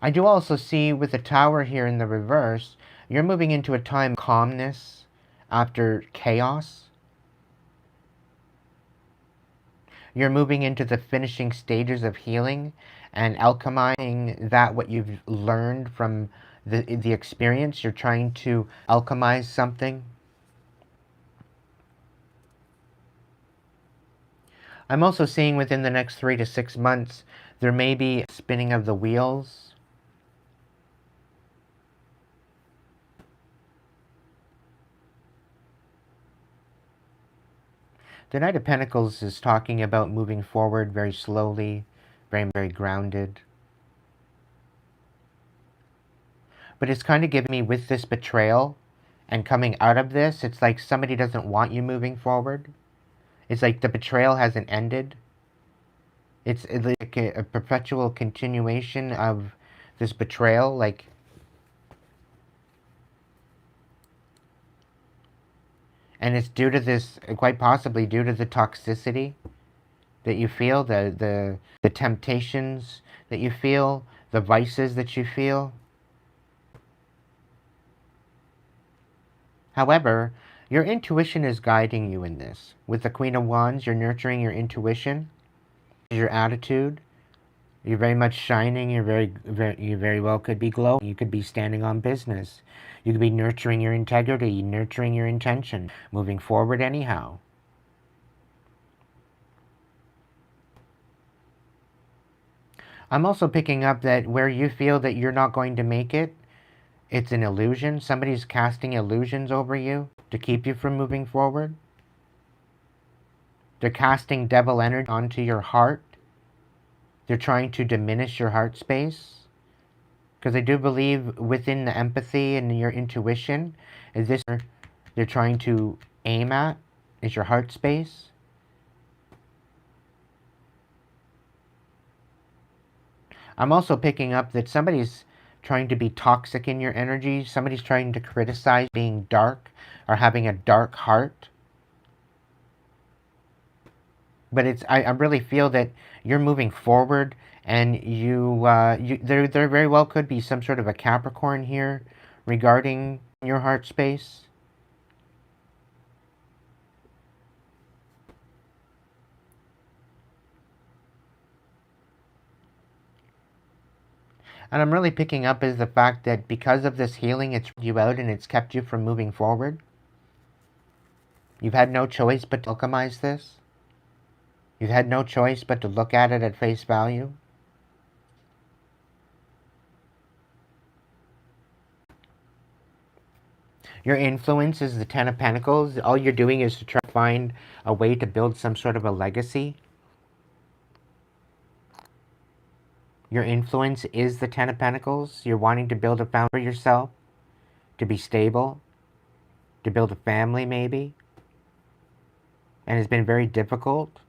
I do also see with the tower here in the reverse, you're moving into a time of calmness after chaos. You're moving into the finishing stages of healing and alchemizing that what you've learned from the experience. You're trying to alchemize something. I'm also seeing within the next 3 to 6 months, there may be spinning of the wheels. The Knight of Pentacles is talking about moving forward very slowly, very, very grounded. But it's kind of giving me with this betrayal and coming out of this, it's like somebody doesn't want you moving forward. It's like the betrayal hasn't ended. It's like a perpetual continuation of this betrayal, like and it's due to this, quite possibly due to the toxicity that you feel, the temptations that you feel, the vices that you feel. However, your intuition is guiding you in this. With the Queen of Wands, you're nurturing your intuition, your attitude. You're very much shining. You very well could be glowing. You could be standing on business. You could be nurturing your integrity, nurturing your intention, moving forward anyhow. I'm also picking up that where you feel that you're not going to make it, it's an illusion. Somebody's casting illusions over you to keep you from moving forward. They're casting devil energy onto your heart. They're trying to diminish your heart space. Because I do believe within the empathy and your intuition, is this they're trying to aim at, is your heart space. I'm also picking up that somebody's trying to be toxic in your energy. Somebody's trying to criticize being dark or having a dark heart. But it's I really feel that you're moving forward, and there very well could be some sort of a Capricorn here regarding your heart space. And I'm really picking up is the fact that because of this healing, it's you out and it's kept you from moving forward. You've had no choice but to alchemize this. You've had no choice but to look at it at face value. Your influence is the Ten of Pentacles. All you're doing is to try to find a way to build some sort of a legacy. Your influence is the Ten of Pentacles. You're wanting to build a foundation for yourself, to be stable, to build a family maybe. And it's been very difficult.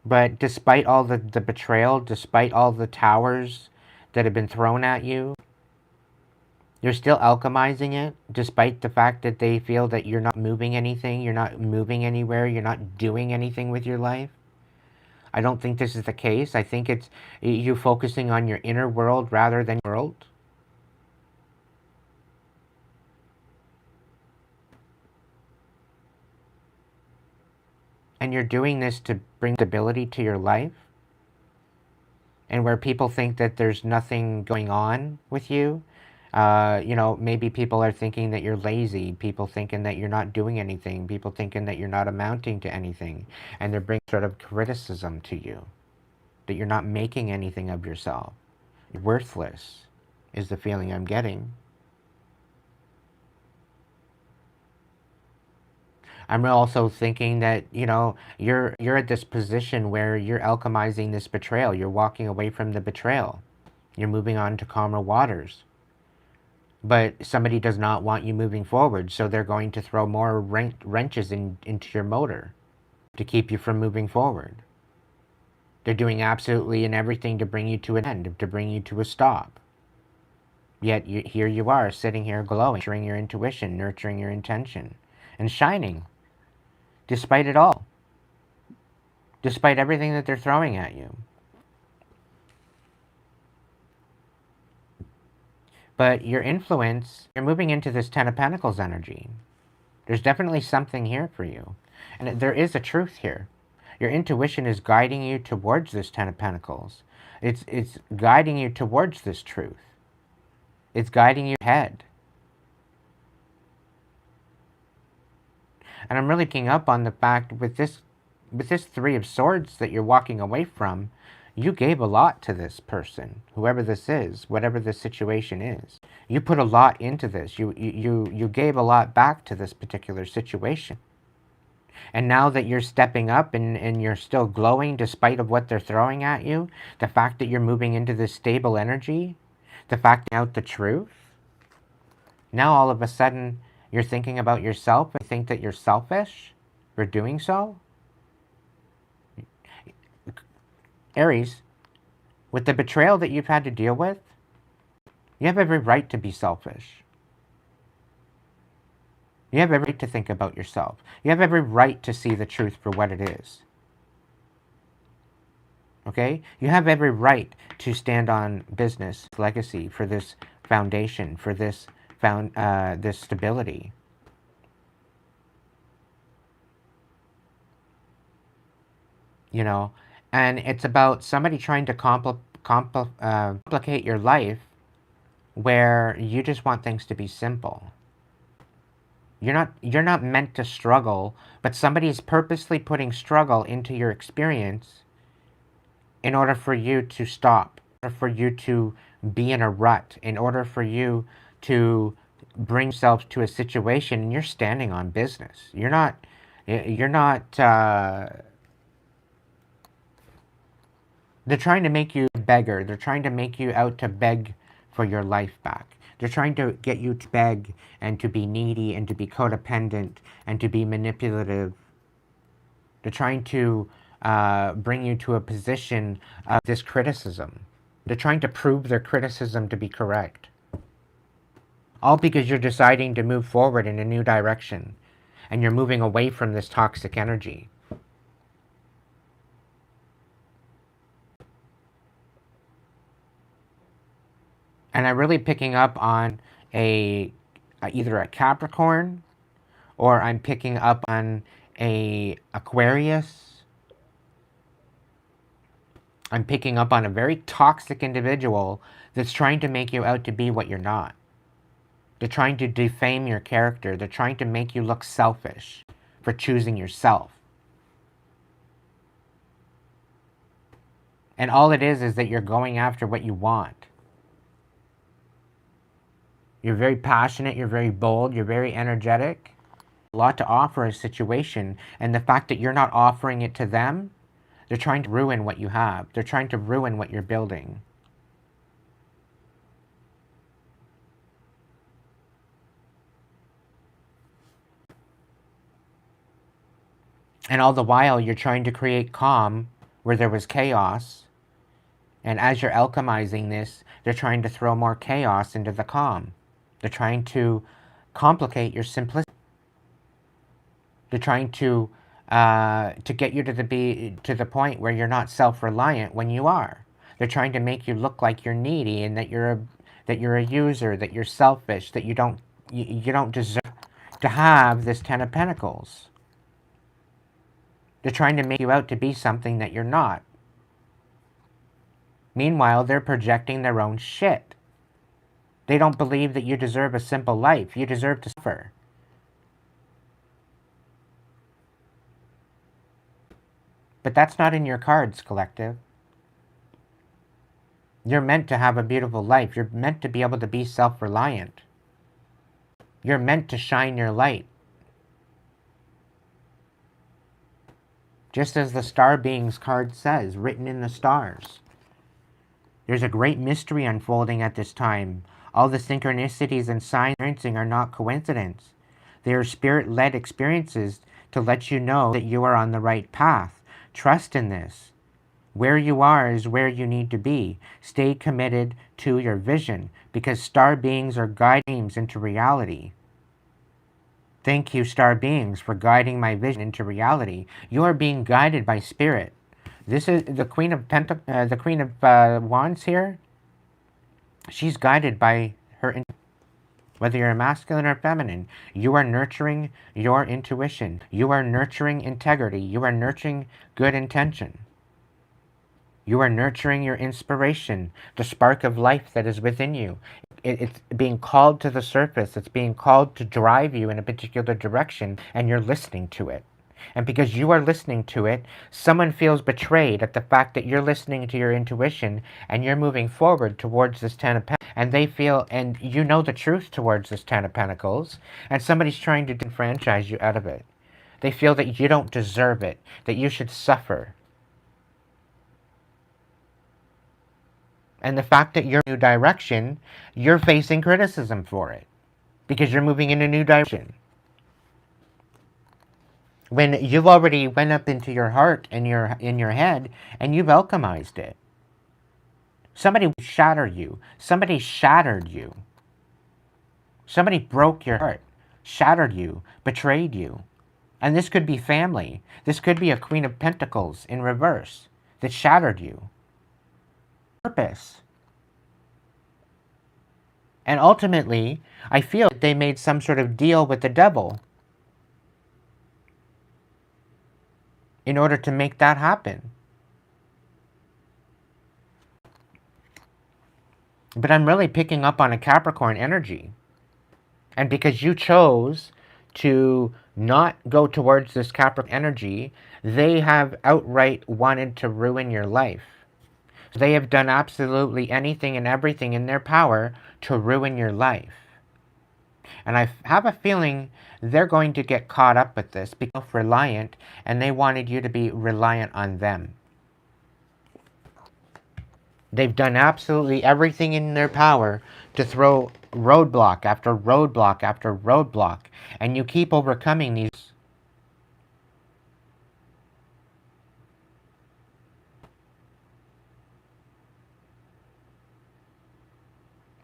But despite all the betrayal, despite all the towers that have been thrown at you, you're still alchemizing it, despite the fact that they feel that you're not moving anything, you're not moving anywhere, you're not doing anything with your life. I don't think this is the case. I think it's you focusing on your inner world rather than your world. And you're doing this to bring stability to your life. And where people think that there's nothing going on with you, maybe people are thinking that you're lazy, people thinking that you're not doing anything, people thinking that you're not amounting to anything, and they're bringing sort of criticism to you, that you're not making anything of yourself. You're worthless, is the feeling I'm getting. I'm also thinking that, you're at this position where you're alchemizing this betrayal. You're walking away from the betrayal. You're moving on to calmer waters. But somebody does not want you moving forward, so they're going to throw more wrenches into your motor to keep you from moving forward. They're doing absolutely and everything to bring you to an end, to bring you to a stop. Yet here you are, sitting here glowing, nurturing your intuition, nurturing your intention, and shining, despite it all. Despite everything that they're throwing at you. But your influence, you're moving into this Ten of Pentacles energy. There's definitely something here for you. And there is a truth here. Your intuition is guiding you towards this Ten of Pentacles. It's guiding you towards this truth. It's guiding you ahead. And I'm really picking up on the fact with this Three of Swords that you're walking away from, you gave a lot to this person, whoever this is, whatever the situation is. You put a lot into this. You gave a lot back to this particular situation. And now that you're stepping up and you're still glowing despite of what they're throwing at you, the fact that you're moving into this stable energy, the fact that out the truth, now all of a sudden you're thinking about yourself and think that you're selfish for doing so. Aries, with the betrayal that you've had to deal with, you have every right to be selfish. You have every right to think about yourself. You have every right to see the truth for what it is. Okay? You have every right to stand on business, legacy, for this foundation, for this this stability. And it's about somebody trying to complicate your life where you just want things to be simple. You're not meant to struggle, but somebody is purposely putting struggle into your experience in order for you to stop, in order for you to be in a rut, in order for you to bring yourself to a situation, and you're standing on business. You're not they're trying to make you a beggar. They're trying to make you out to beg for your life back. They're trying to get you to beg and to be needy and to be codependent and to be manipulative. They're trying to bring you to a position of this criticism. They're trying to prove their criticism to be correct. All because you're deciding to move forward in a new direction and you're moving away from this toxic energy. And I'm really picking up on either a Capricorn, or I'm picking up on a Aquarius. I'm picking up on a very toxic individual that's trying to make you out to be what you're not. They're trying to defame your character. They're trying to make you look selfish for choosing yourself. And all it is that you're going after what you want. You're very passionate, you're very bold, you're very energetic. A lot to offer a situation, and the fact that you're not offering it to them, they're trying to ruin what you have. They're trying to ruin what you're building. And all the while, you're trying to create calm where there was chaos. And as you're alchemizing this, they're trying to throw more chaos into the calm. They're trying to complicate your simplicity. They're trying to to get you to the point where you're not self-reliant when you are. They're trying to make you look like you're needy and that you're a user, that you're selfish, that you don't deserve to have this Ten of Pentacles. They're trying to make you out to be something that you're not. Meanwhile, they're projecting their own shit. They don't believe that you deserve a simple life. You deserve to suffer. But that's not in your cards, collective. You're meant to have a beautiful life. You're meant to be able to be self-reliant. You're meant to shine your light. Just as the Star Beings card says, written in the stars. There's a great mystery unfolding at this time. All the synchronicities and signs experiencing are not coincidence. They are spirit-led experiences to let you know that you are on the right path. Trust in this. Where you are is where you need to be. Stay committed to your vision because Star Beings are guiding into reality. Thank you, Star Beings, for guiding my vision into reality. You are being guided by Spirit. This is the Queen of Wands here. She's guided by her. Whether you're masculine or feminine, you are nurturing your intuition. You are nurturing integrity. You are nurturing good intention. You are nurturing your inspiration, the spark of life that is within you. It's being called to the surface. It's being called to drive you in a particular direction, and you're listening to it. And because you are listening to it, someone feels betrayed at the fact that you're listening to your intuition and you're moving forward towards this Ten of Pentacles. And they feel, and you know the truth towards this Ten of Pentacles, and somebody's trying to disenfranchise you out of it. They feel that you don't deserve it, that you should suffer. And the fact that you're in a new direction, you're facing criticism for it. Because you're moving in a new direction. When you've already went up into your heart and in your head, and you've alchemized it. Somebody shattered you. Somebody shattered you. Somebody broke your heart, shattered you, betrayed you. And this could be family. This could be a Queen of Pentacles in reverse that shattered you. Purpose. And ultimately, I feel that they made some sort of deal with the devil in order to make that happen. But I'm really picking up on a Capricorn energy. And because you chose to not go towards this Capricorn energy, they have outright wanted to ruin your life. They have done absolutely anything and everything in their power to ruin your life. And I have a feeling they're going to get caught up with this because they're reliant, and they wanted you to be reliant on them. They've done absolutely everything in their power to throw roadblock after roadblock after roadblock, and you keep overcoming these.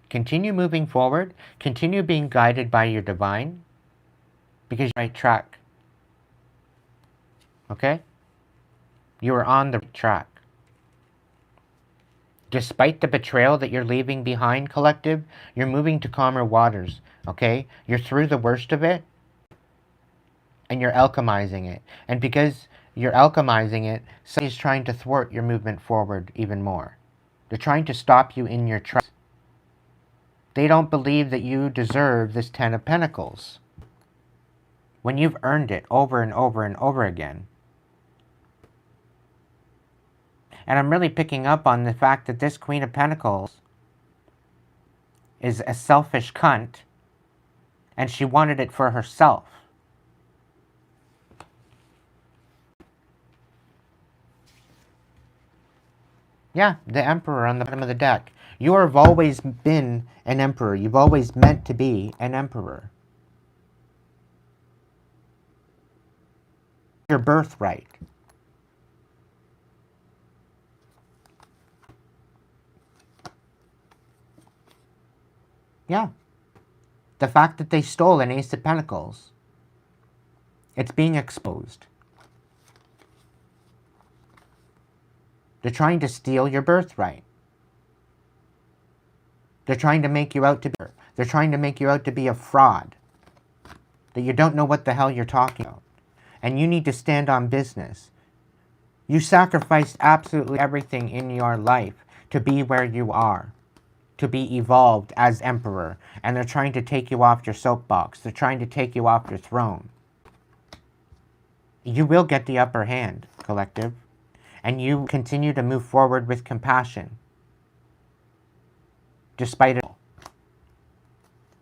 Continue moving forward. Continue being guided by your divine, because you're on the right track. Okay? You are on the right track. Despite the betrayal that you're leaving behind, collective, you're moving to calmer waters. Okay? You're through the worst of it, and you're alchemizing it. And because you're alchemizing it, somebody's trying to thwart your movement forward even more. They're trying to stop you in your tracks. They don't believe that you deserve this Ten of Pentacles when you've earned it over and over and over again. And I'm really picking up on the fact that this Queen of Pentacles is a selfish cunt, and she wanted it for herself. Yeah, the Emperor on the bottom of the deck. You have always been an emperor. You've always meant to be an emperor. Your birthright. Yeah. The fact that they stole an Ace of Pentacles. It's being exposed. They're trying to steal your birthright. They're trying to make you out to be. They're trying to make you out to be a fraud. That you don't know what the hell you're talking about. And you need to stand on business. You sacrificed absolutely everything in your life to be where you are. To be evolved as emperor. And they're trying to take you off your soapbox. They're trying to take you off your throne. You will get the upper hand, collective. And you continue to move forward with compassion. Despite it all.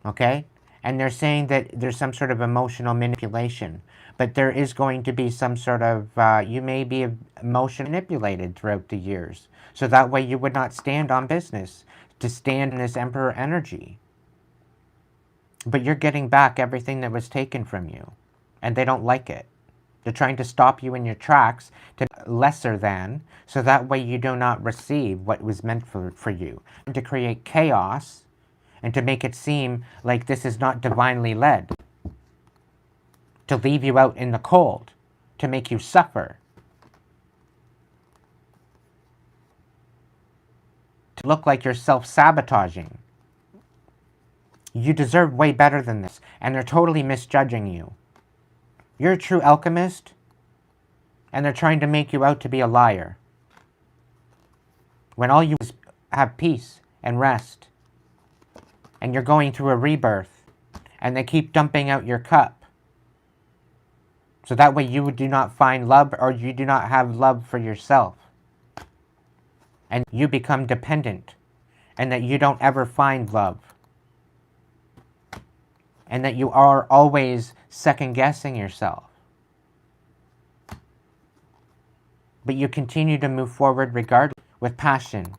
Okay? And they're saying that there's some sort of emotional manipulation. But there is going to be some sort of, you may be emotionally manipulated throughout the years. So that way you would not stand on business. To stand in this emperor energy. But you're getting back everything that was taken from you. And they don't like it. They're trying to stop you in your tracks to lesser than, so that way you do not receive what was meant for you. And to create chaos, and to make it seem like this is not divinely led. To leave you out in the cold, to make you suffer. To look like you're self-sabotaging. You deserve way better than this, and they're totally misjudging you. You're a true alchemist, and they're trying to make you out to be a liar. When all you is have peace and rest, and you're going through a rebirth, and they keep dumping out your cup. So that way you do not find love, or you do not have love for yourself. And you become dependent, and that you don't ever find love. And that you are always second-guessing yourself. But you continue to move forward regardless, with passion,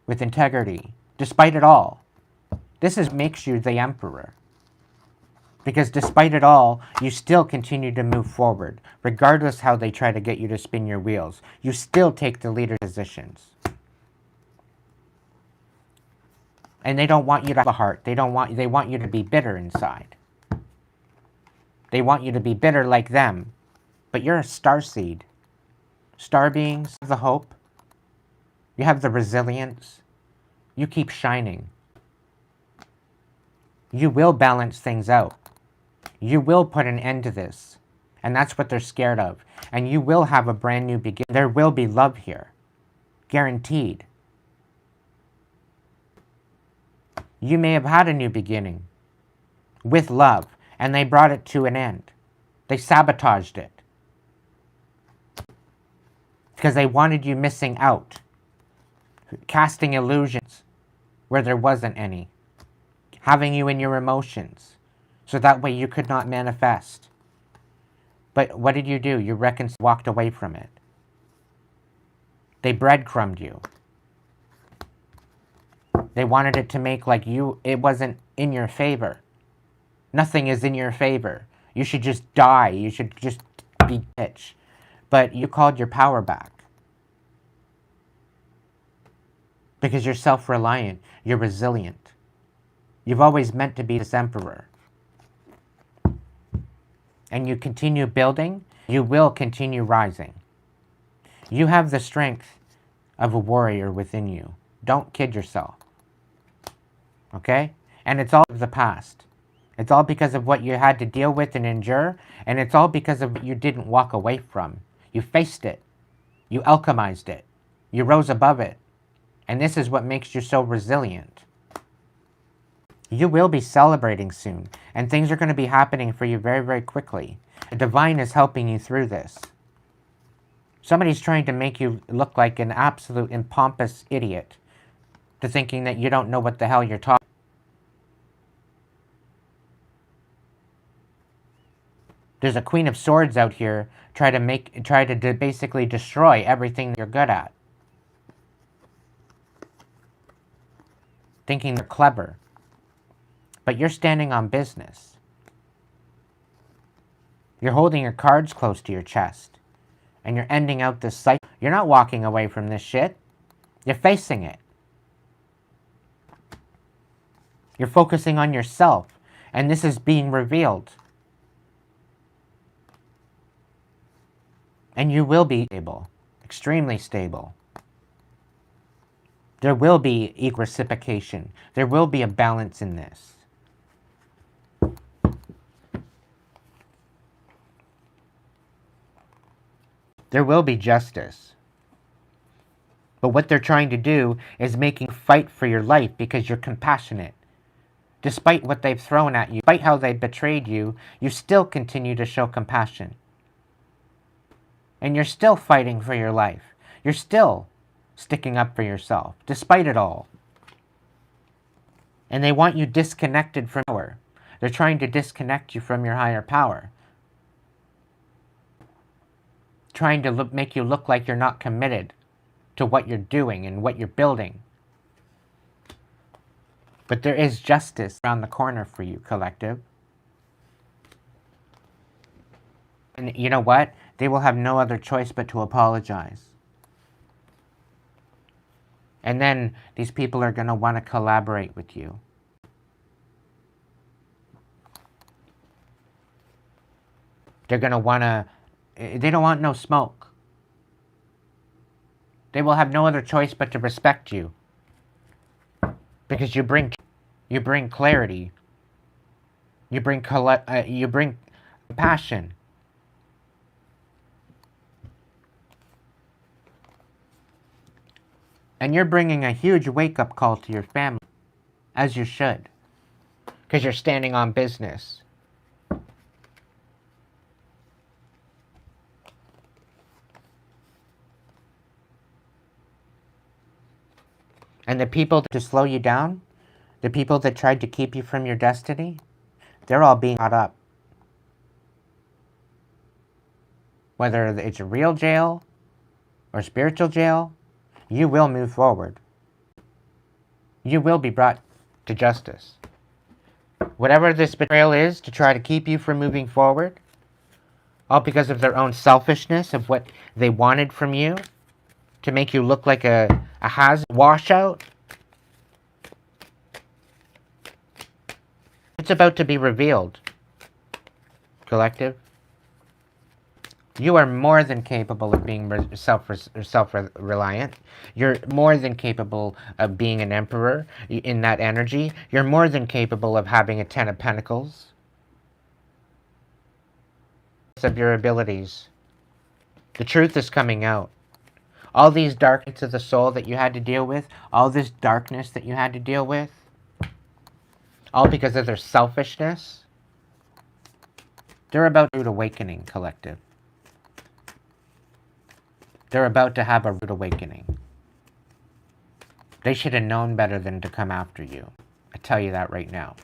with integrity, despite it all. This makes you the emperor. Because despite it all, you still continue to move forward, regardless how they try to get you to spin your wheels. You still take the leader positions. And they don't want you to have a heart. They want you to be bitter inside. They want you to be bitter like them. But you're a starseed. Star beings have the hope. You have the resilience. You keep shining. You will balance things out. You will put an end to this. And that's what they're scared of. And you will have a brand new beginning. There will be love here. Guaranteed. You may have had a new beginning with love, and they brought it to an end. They sabotaged it because they wanted you missing out, casting illusions where there wasn't any, having you in your emotions, so that way you could not manifest. But what did you do? You walked away from it. They breadcrumbed you. They wanted it to make like it wasn't in your favor. Nothing is in your favor. You should just die. You should just be bitch. But you called your power back. Because you're self-reliant. You're resilient. You've always meant to be this emperor. And you continue building, you will continue rising. You have the strength of a warrior within you. Don't kid yourself. Okay? And it's all of the past. It's all because of what you had to deal with and endure, and it's all because of what you didn't walk away from. You faced it. You alchemized it. You rose above it. And this is what makes you so resilient. You will be celebrating soon, and things are going to be happening for you very, very quickly. The divine is helping you through this. Somebody's trying to make you look like an absolute and pompous idiot to thinking that you don't know what the hell you're talking. There's a Queen of Swords out here try to basically destroy everything you're good at. Thinking they're clever. But you're standing on business. You're holding your cards close to your chest. And you're ending out this cycle. You're not walking away from this shit. You're facing it. You're focusing on yourself. And this is being revealed. And you will be stable. Extremely stable. There will be reciprocation. There will be a balance in this. There will be justice. But what they're trying to do is making you fight for your life because you're compassionate. Despite what they've thrown at you, despite how they betrayed you, you still continue to show compassion. And you're still fighting for your life. You're still sticking up for yourself, despite it all. And they want you disconnected from power. They're trying to disconnect you from your higher power. Trying to make you look like you're not committed to what you're doing and what you're building. But there is justice around the corner for you, collective. And you know what? They will have no other choice but to apologize. And then these people are going to want to collaborate with you. They're going to want to... They don't want no smoke. They will have no other choice but to respect you. Because you bring clarity. You bring passion. And you're bringing a huge wake-up call to your family, as you should, because you're standing on business. And the people to slow you down, the people that tried to keep you from your destiny, they're all being caught up. Whether it's a real jail or spiritual jail, you will move forward. You will be brought to justice. Whatever this betrayal is to try to keep you from moving forward, all because of their own selfishness of what they wanted from you, to make you look like a washout, it's about to be revealed, collective. You are more than capable of being self-reliant. You're more than capable of being an emperor in that energy. You're more than capable of having a 10 of Pentacles. Of your abilities. The truth is coming out. All these darkness of the soul that you had to deal with, all this darkness that you had to deal with, all because of their selfishness, they're about to awakening, collective. They're about to have a rude awakening. They should have known better than to come after you. I tell you that right now.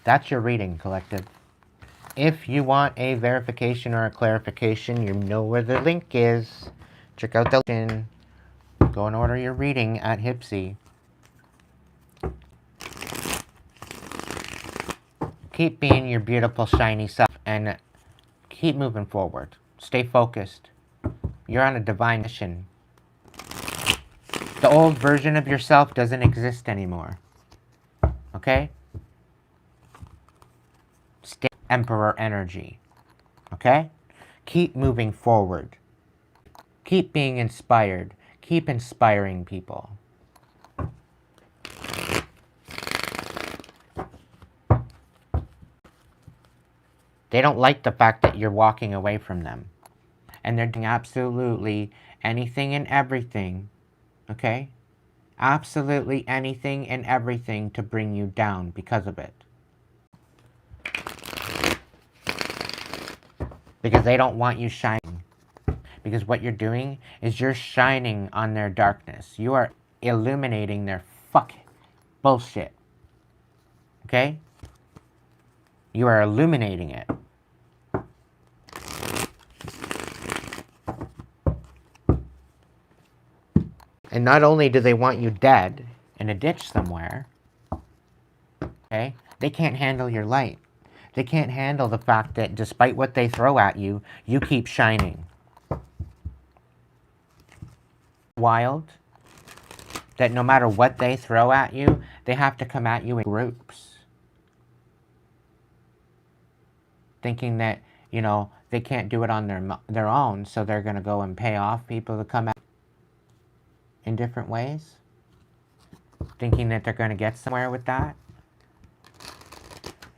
That's your reading, collective. If you want a verification or a clarification, you know where the link is. Check out the link. Go and order your reading at Hipsy. Keep being your beautiful, shiny self and keep moving forward. Stay focused. You're on a divine mission. The old version of yourself doesn't exist anymore. Okay? Stay Emperor energy. Okay? Keep moving forward. Keep being inspired. Keep inspiring people. They don't like the fact that you're walking away from them. And they're doing absolutely anything and everything. Okay? Absolutely anything and everything to bring you down because of it. Because they don't want you shining. Because what you're doing is you're shining on their darkness. You are illuminating their fucking bullshit. Okay? You are illuminating it. And not only do they want you dead in a ditch somewhere, okay, they can't handle your light. They can't handle the fact that despite what they throw at you, you keep shining. wild that no matter what they throw at you, they have to come at you in groups. Thinking that, you know, they can't do it on their own, so they're going to go and pay off people to come at in different ways. Thinking that they're going to get somewhere with that.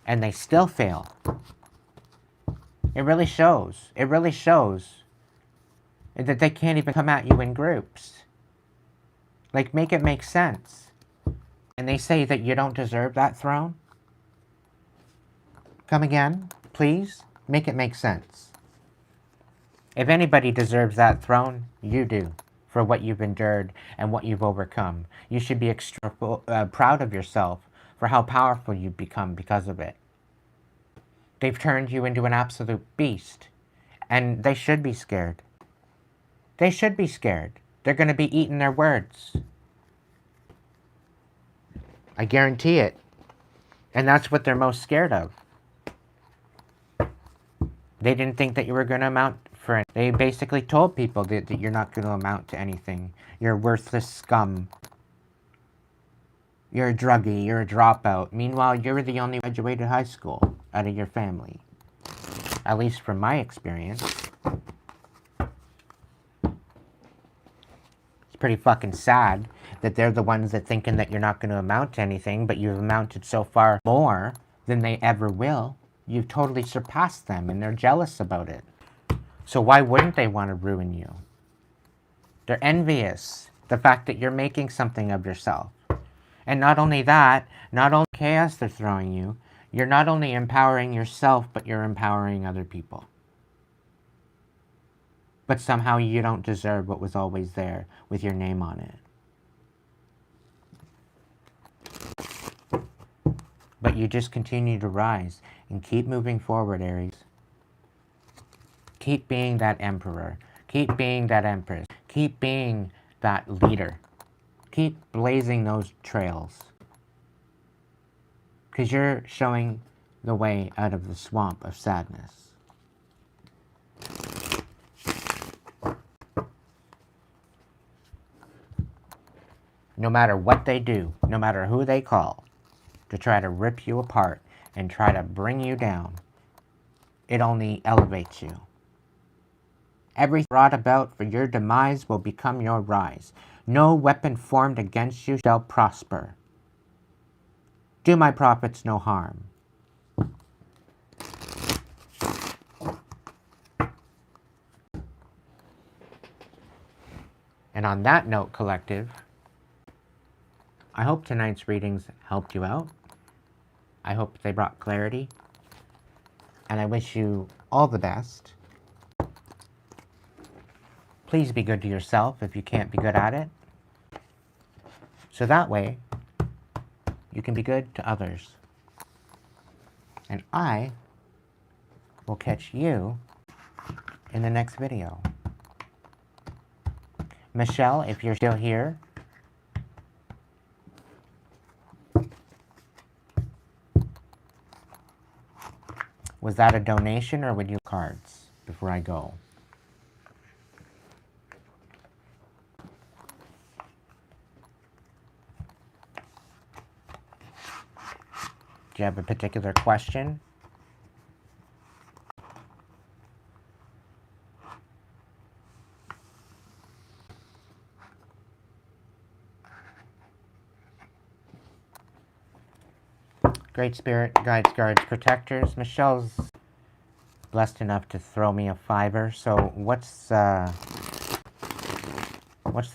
And they still fail. It really shows. It really shows that they can't even come at you in groups. Like, make it make sense. And they say that you don't deserve that throne? Come again, please? Make it make sense. If anybody deserves that throne, you do, for what you've endured and what you've overcome. You should be extra proud of yourself for how powerful you've become because of it. They've turned you into an absolute beast, and they should be scared. They should be scared. They're going to be eating their words. I guarantee it. And that's what they're most scared of. They didn't think that you were going to amount for it. They basically told people that you're not going to amount to anything. You're worthless scum. You're a druggie. You're a dropout. Meanwhile, you're the only graduated high school out of your family. At least from my experience. It's pretty fucking sad that they're the ones that thinking that you're not going to amount to anything, but you've amounted so far more than they ever will. You've totally surpassed them, and they're jealous about it. So why wouldn't they want to ruin you? They're envious. The fact that you're making something of yourself. And not only that, not only chaos they're throwing you, you're not only empowering yourself, but you're empowering other people. But somehow you don't deserve what was always there with your name on it. But you just continue to rise and keep moving forward, Aries. Keep being that emperor. Keep being that empress. Keep being that leader. Keep blazing those trails. Because you're showing the way out of the swamp of sadness. No matter what they do, no matter who they call, to try to rip you apart and try to bring you down, it only elevates you. Everything brought about for your demise will become your rise. No weapon formed against you shall prosper. Do my prophets no harm. And on that note, collective, I hope tonight's readings helped you out. I hope they brought clarity. And I wish you all the best. Please be good to yourself if you can't be good at it. So that way, you can be good to others. And I will catch you in the next video. Michelle, if you're still here, was that a donation or would you cards before I go? Do you have a particular question? Great Spirit, guides, guards, protectors. Michelle's blessed enough to throw me a $5. So what's the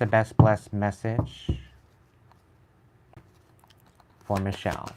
best blessed message for Michelle?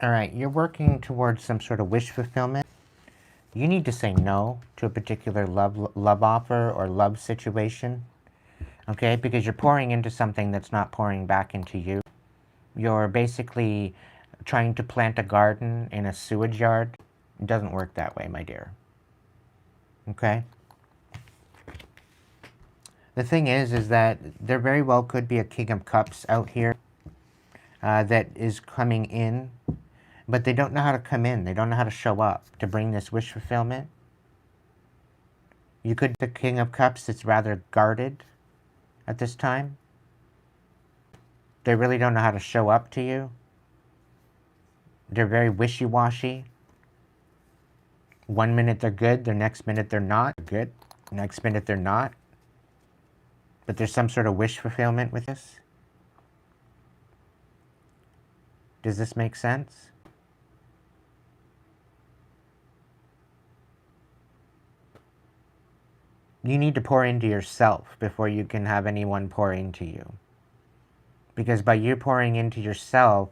All right, you're working towards some sort of wish fulfillment. You need to say no to a particular love offer or love situation, okay? Because you're pouring into something that's not pouring back into you. You're basically trying to plant a garden in a sewage yard. It doesn't work that way, my dear. Okay? The thing is that there very well could be a King of Cups out here that is coming in, but they don't know how to come in. They don't know how to show up to bring this wish fulfillment. You could be the King of Cups that's rather guarded at this time. They really don't know how to show up to you. They're very wishy-washy. One minute they're good, the next minute they're not good. Next minute they're not. But there's some sort of wish fulfillment with this. Does this make sense? You need to pour into yourself before you can have anyone pour into you. Because by you pouring into yourself,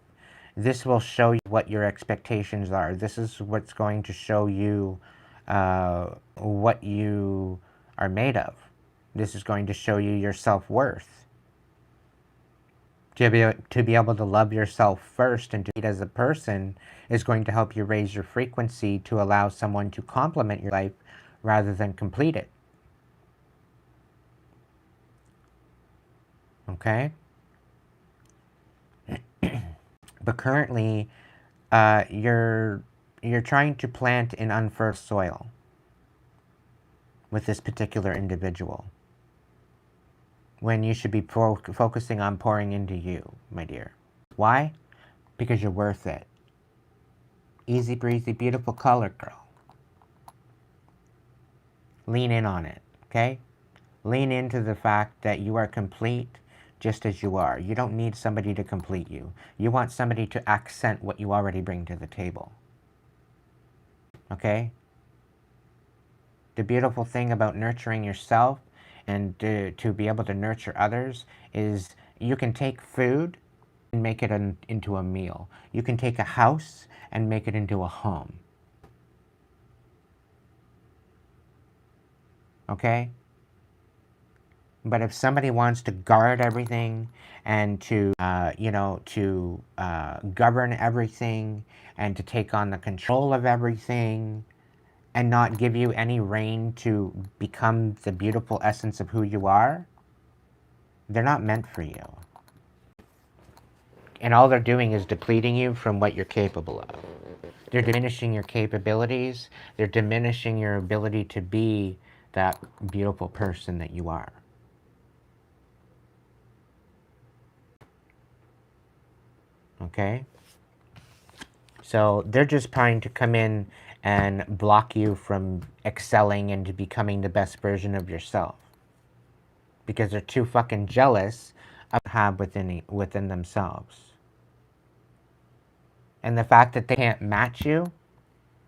this will show you what your expectations are. This is what's going to show you what you are made of. This is going to show you your self-worth. To be able to love yourself first and to eat as a person is going to help you raise your frequency to allow someone to complement your life rather than complete it. Okay? But currently, you're trying to plant in unfertile soil with this particular individual, when you should be focusing on pouring into you, my dear. Why? Because you're worth it. Easy breezy, beautiful color, girl. Lean in on it, okay? Lean into the fact that you are complete just as you are. You don't need somebody to complete you. You want somebody to accent what you already bring to the table. Okay? The beautiful thing about nurturing yourself and to be able to nurture others is you can take food and make it into a meal. You can take a house and make it into a home. Okay? But if somebody wants to guard everything and to, govern everything and to take on the control of everything and not give you any reign to become the beautiful essence of who you are, they're not meant for you. And all they're doing is depleting you from what you're capable of. They're diminishing your capabilities. They're diminishing your ability to be that beautiful person that you are. Okay? So they're just trying to come in and block you from excelling into becoming the best version of yourself. Because they're too fucking jealous of what you have within themselves. And the fact that they can't match you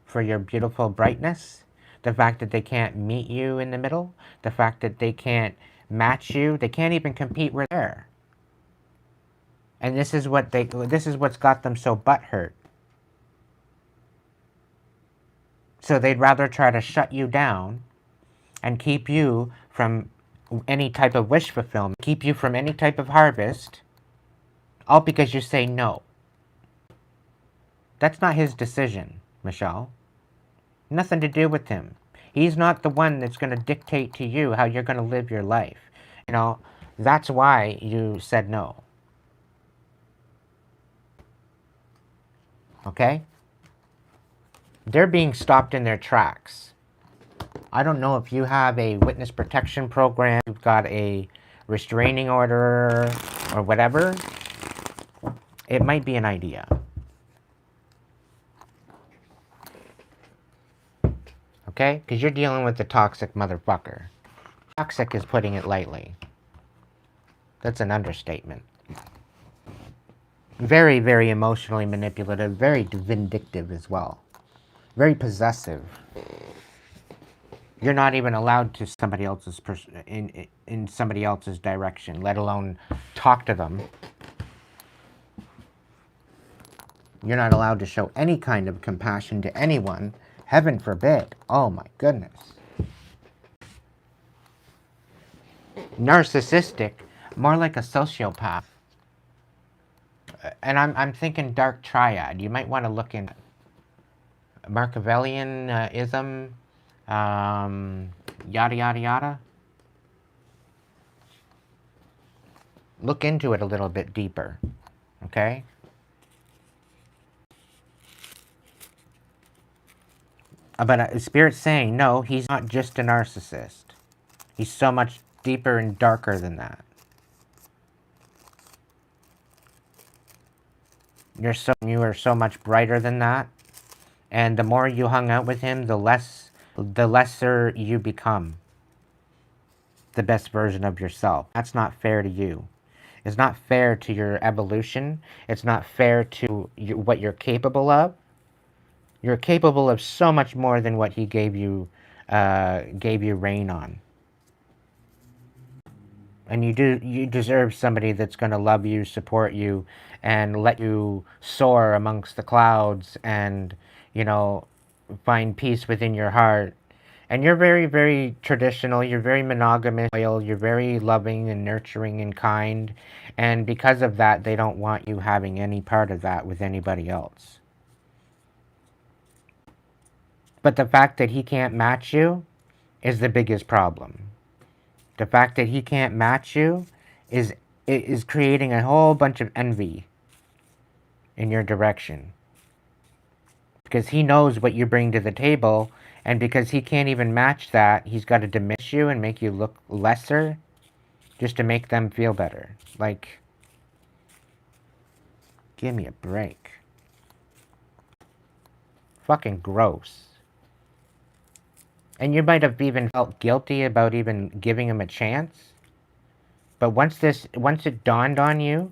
for your beautiful brightness, the fact that they can't meet you in the middle, the fact that they can't match you, they can't even compete with her. And this is what's got them so butthurt. So they'd rather try to shut you down and keep you from any type of wish fulfillment, keep you from any type of harvest, all because you say no. That's not his decision, Michelle. Nothing to do with him. He's not the one that's going to dictate to you how you're going to live your life. You know, that's why you said no. Okay? They're being stopped in their tracks. I don't know if you have a witness protection program, you've got a restraining order or whatever. It might be an idea. Okay? Because you're dealing with the toxic motherfucker. Toxic is putting it lightly. That's an understatement. Very, very emotionally manipulative, very vindictive as well. Very possessive. You're not even allowed to somebody else's in somebody else's direction, let alone talk to them. You're not allowed to show any kind of compassion to anyone. Heaven forbid. Oh my goodness. Narcissistic, more like a sociopath. And I'm thinking dark triad. You might want to look in Machiavellianism, yada yada yada. Look into it a little bit deeper, okay? But Spirit's saying, no, he's not just a narcissist. He's so much deeper and darker than that. You are so much brighter than that. And the more you hung out with him, the lesser you become. The best version of yourself. That's not fair to you. It's not fair to your evolution. It's not fair to what you're capable of. You're capable of so much more than what he gave you reign on. And you deserve somebody that's going to love you, support you, and let you soar amongst the clouds and, you know, find peace within your heart. And you're very, very traditional. You're very monogamous. You're very loving and nurturing and kind. And because of that, they don't want you having any part of that with anybody else. But the fact that he can't match you is the biggest problem. The fact that he can't match you is creating a whole bunch of envy in your direction. Because he knows what you bring to the table, and because he can't even match that, he's got to diminish you and make you look lesser just to make them feel better. Like, give me a break. Fucking gross. And you might have even felt guilty about even giving him a chance. But once it dawned on you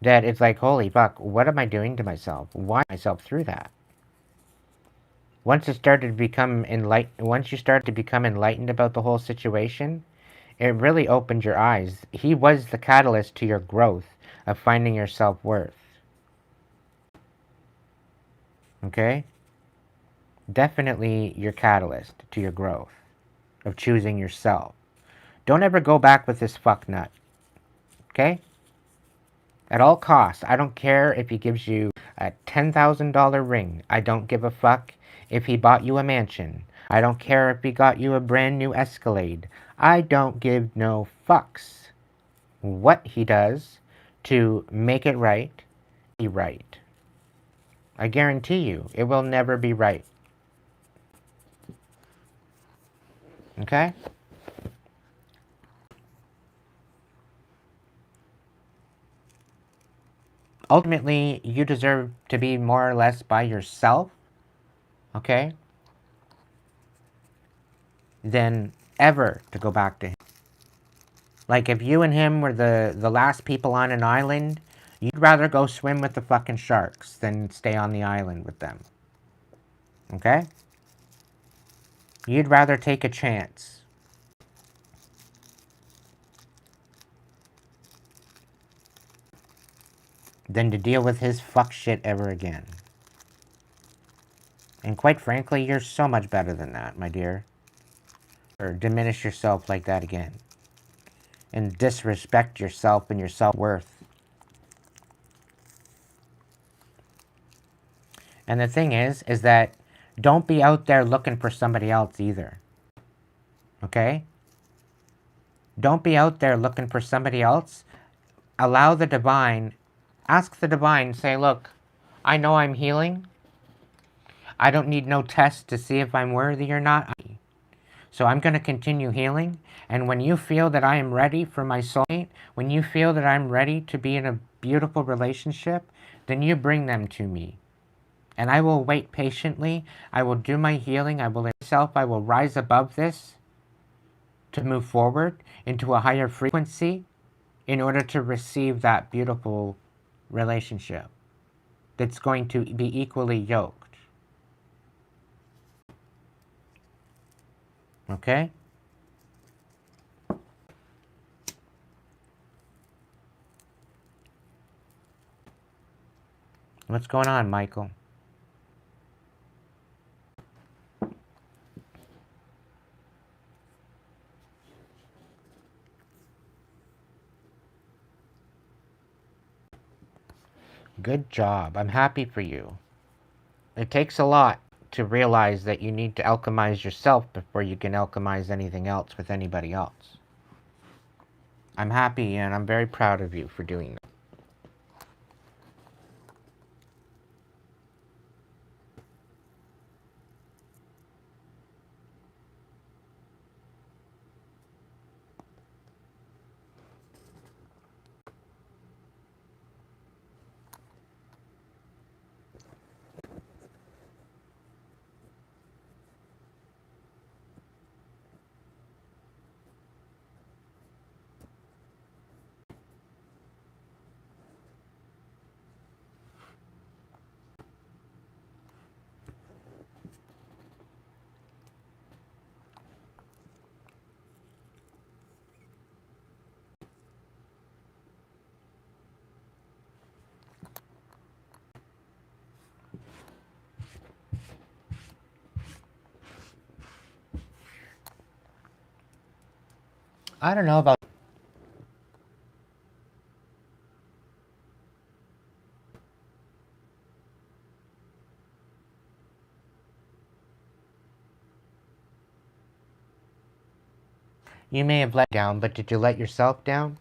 that it's like, holy fuck, what am I doing to myself? Why am I myself through that? Once you started to become enlightened about the whole situation, it really opened your eyes. He was the catalyst to your growth of finding your self-worth. Okay? Definitely your catalyst to your growth of choosing yourself. Don't ever go back with this fucknut. Okay? At all costs. I don't care if he gives you a $10,000 ring. I don't give a fuck if he bought you a mansion. I don't care if he got you a brand new Escalade. I don't give no fucks what he does to make it right, be right. I guarantee you, it will never be right. Okay? Ultimately, you deserve to be more or less by yourself, okay? Than ever to go back to him. Like, if you and him were the last people on an island, you'd rather go swim with the fucking sharks than stay on the island with them. Okay? You'd rather take a chance. Than to deal with his fuck shit ever again. And quite frankly, you're so much better than that, my dear. Or diminish yourself like that again. And disrespect yourself and your self-worth. And the thing is that don't be out there looking for somebody else either. Okay? Don't be out there looking for somebody else. Allow the divine, ask the divine, say, look, I know I'm healing. I don't need no test to see if I'm worthy or not. So I'm going to continue healing. And when you feel that I am ready for my soulmate, when you feel that I'm ready to be in a beautiful relationship, then you bring them to me. And I will wait patiently. I will do my healing. I will rise above this to move forward into a higher frequency in order to receive that beautiful relationship that's going to be equally yoked. Okay? What's going on, Michael? Good job. I'm happy for you. It takes a lot to realize that you need to alchemize yourself before you can alchemize anything else with anybody else. I'm happy and I'm very proud of you for doing that. I don't know about. You may have let down, but did you let yourself down?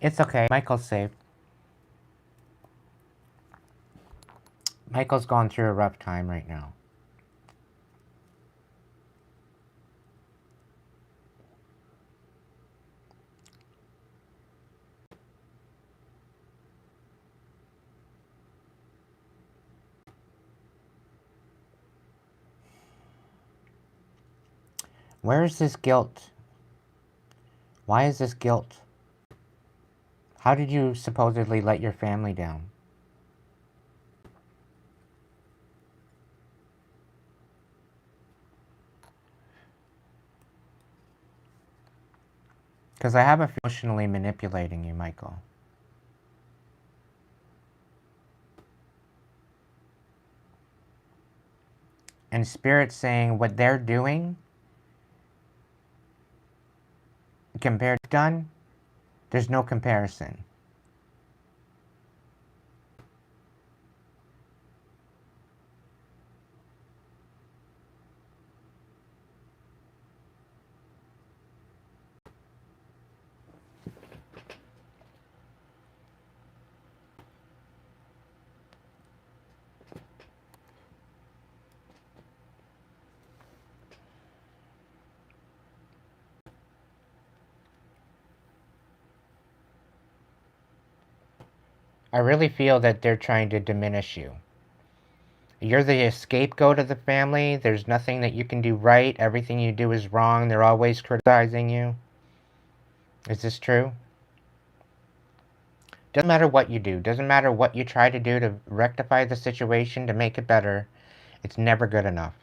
It's okay. Michael's safe. Michael's gone through a rough time right now. Where is this guilt? Why is this guilt? How did you supposedly let your family down? Because I have a emotionally manipulating you, Michael. And Spirit's saying what they're doing compared to done, there's no comparison. I really feel that they're trying to diminish you. You're the scapegoat of the family. There's nothing that you can do right. Everything you do is wrong. They're always criticizing you. Is this true? Doesn't matter what you do. Doesn't matter what you try to do to rectify the situation, to make it better. It's never good enough.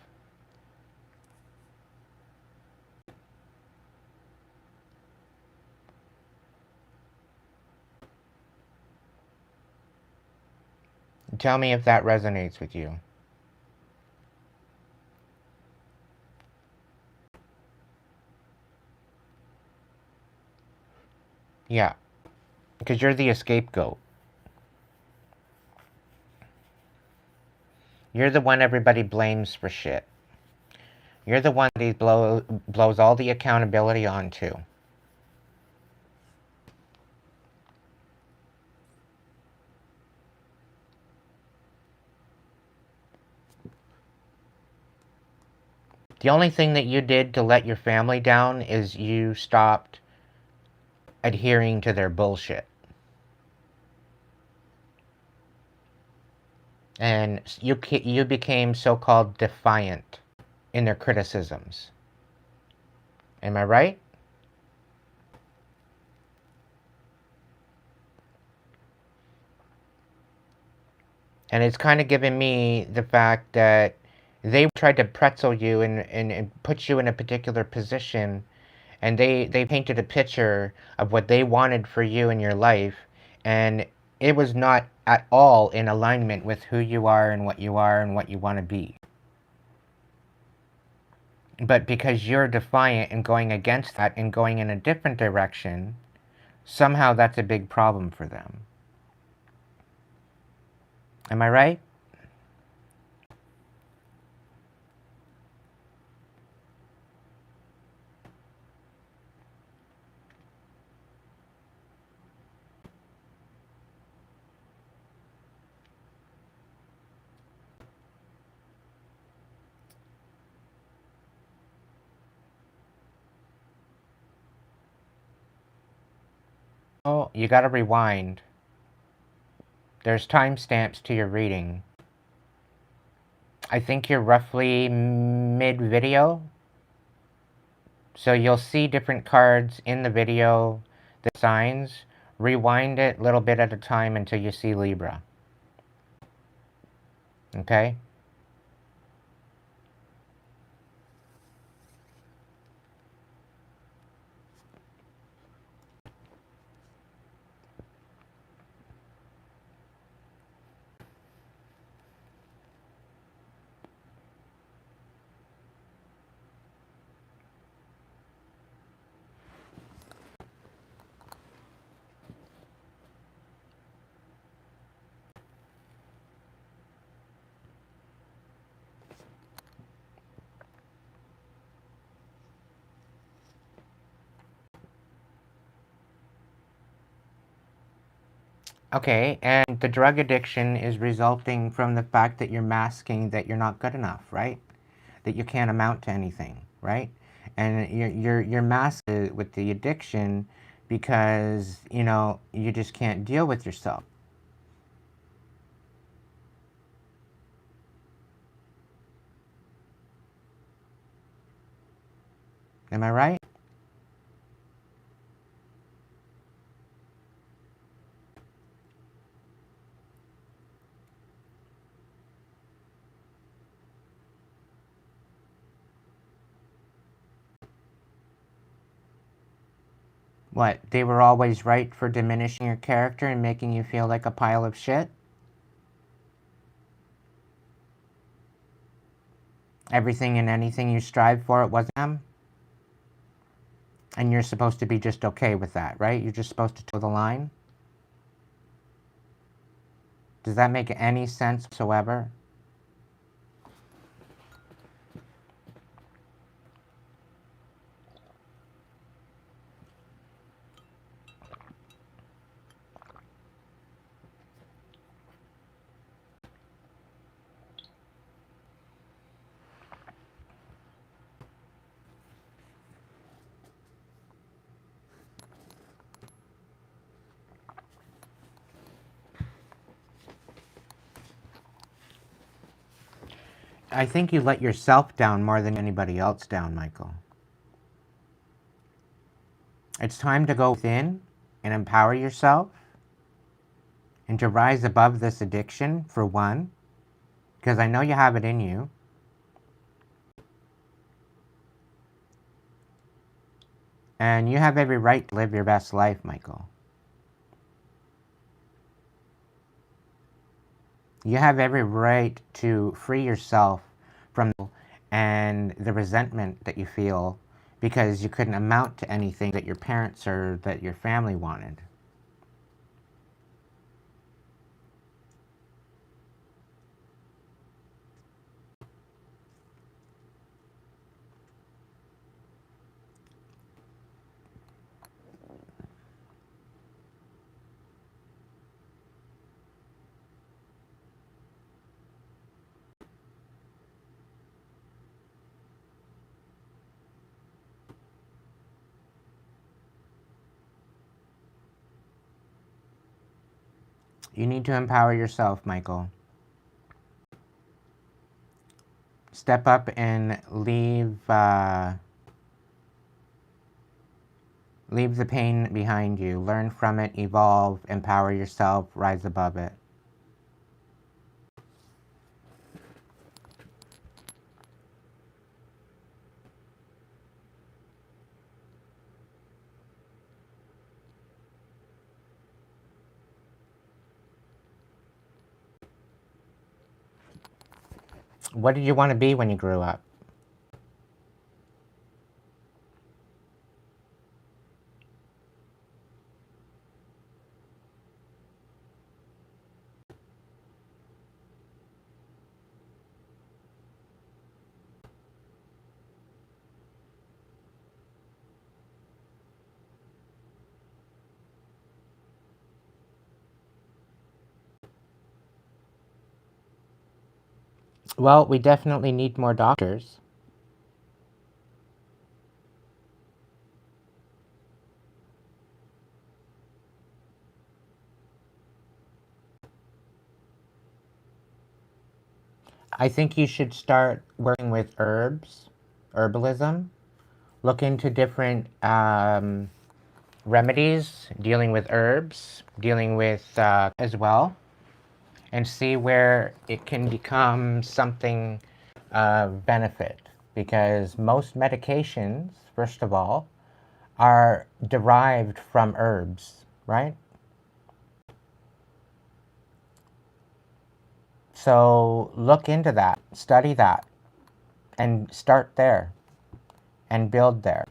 Tell me if that resonates with you. Yeah, because you're the scapegoat. You're the one everybody blames for shit. You're the one that he blows all the accountability onto. The only thing that you did to let your family down is you stopped adhering to their bullshit. And you became so-called defiant in their criticisms. Am I right? And it's kind of given me the fact that they tried to pretzel you and put you in a particular position, and they painted a picture of what they wanted for you in your life, and it was not at all in alignment with who you are and what you want to be. But because you're defiant and going against that and going in a different direction, somehow that's a big problem for them. Am I right? Oh, you gotta rewind. There's timestamps to your reading. I think you're roughly mid-video. So you'll see different cards in the video, the signs. Rewind it a little bit at a time until you see Libra. Okay? Okay, and the drug addiction is resulting from the fact that you're masking that you're not good enough, right? That you can't amount to anything, right? And you're masked with the addiction because, you know, you just can't deal with yourself. Am I right? What, they were always right for diminishing your character and making you feel like a pile of shit? Everything and anything you strive for, it wasn't them? And you're supposed to be just okay with that, right? You're just supposed to toe the line? Does that make any sense whatsoever? I think you let yourself down more than anybody else down, Michael. It's time to go within and empower yourself and to rise above this addiction, for one, because I know you have it in you. And you have every right to live your best life, Michael. You have every right to free yourself from and the resentment that you feel because you couldn't amount to anything that your parents or that your family wanted. You need to empower yourself, Michael. Step up and leave the pain behind you. Learn from it, evolve, empower yourself, rise above it. What did you want to be when you grew up? Well, we definitely need more doctors. I think you should start working with herbalism. Look into different remedies, dealing with herbs, dealing with as well, and see where it can become something of benefit. Because most medications, first of all, are derived from herbs, right? So look into that, study that, and start there and build there.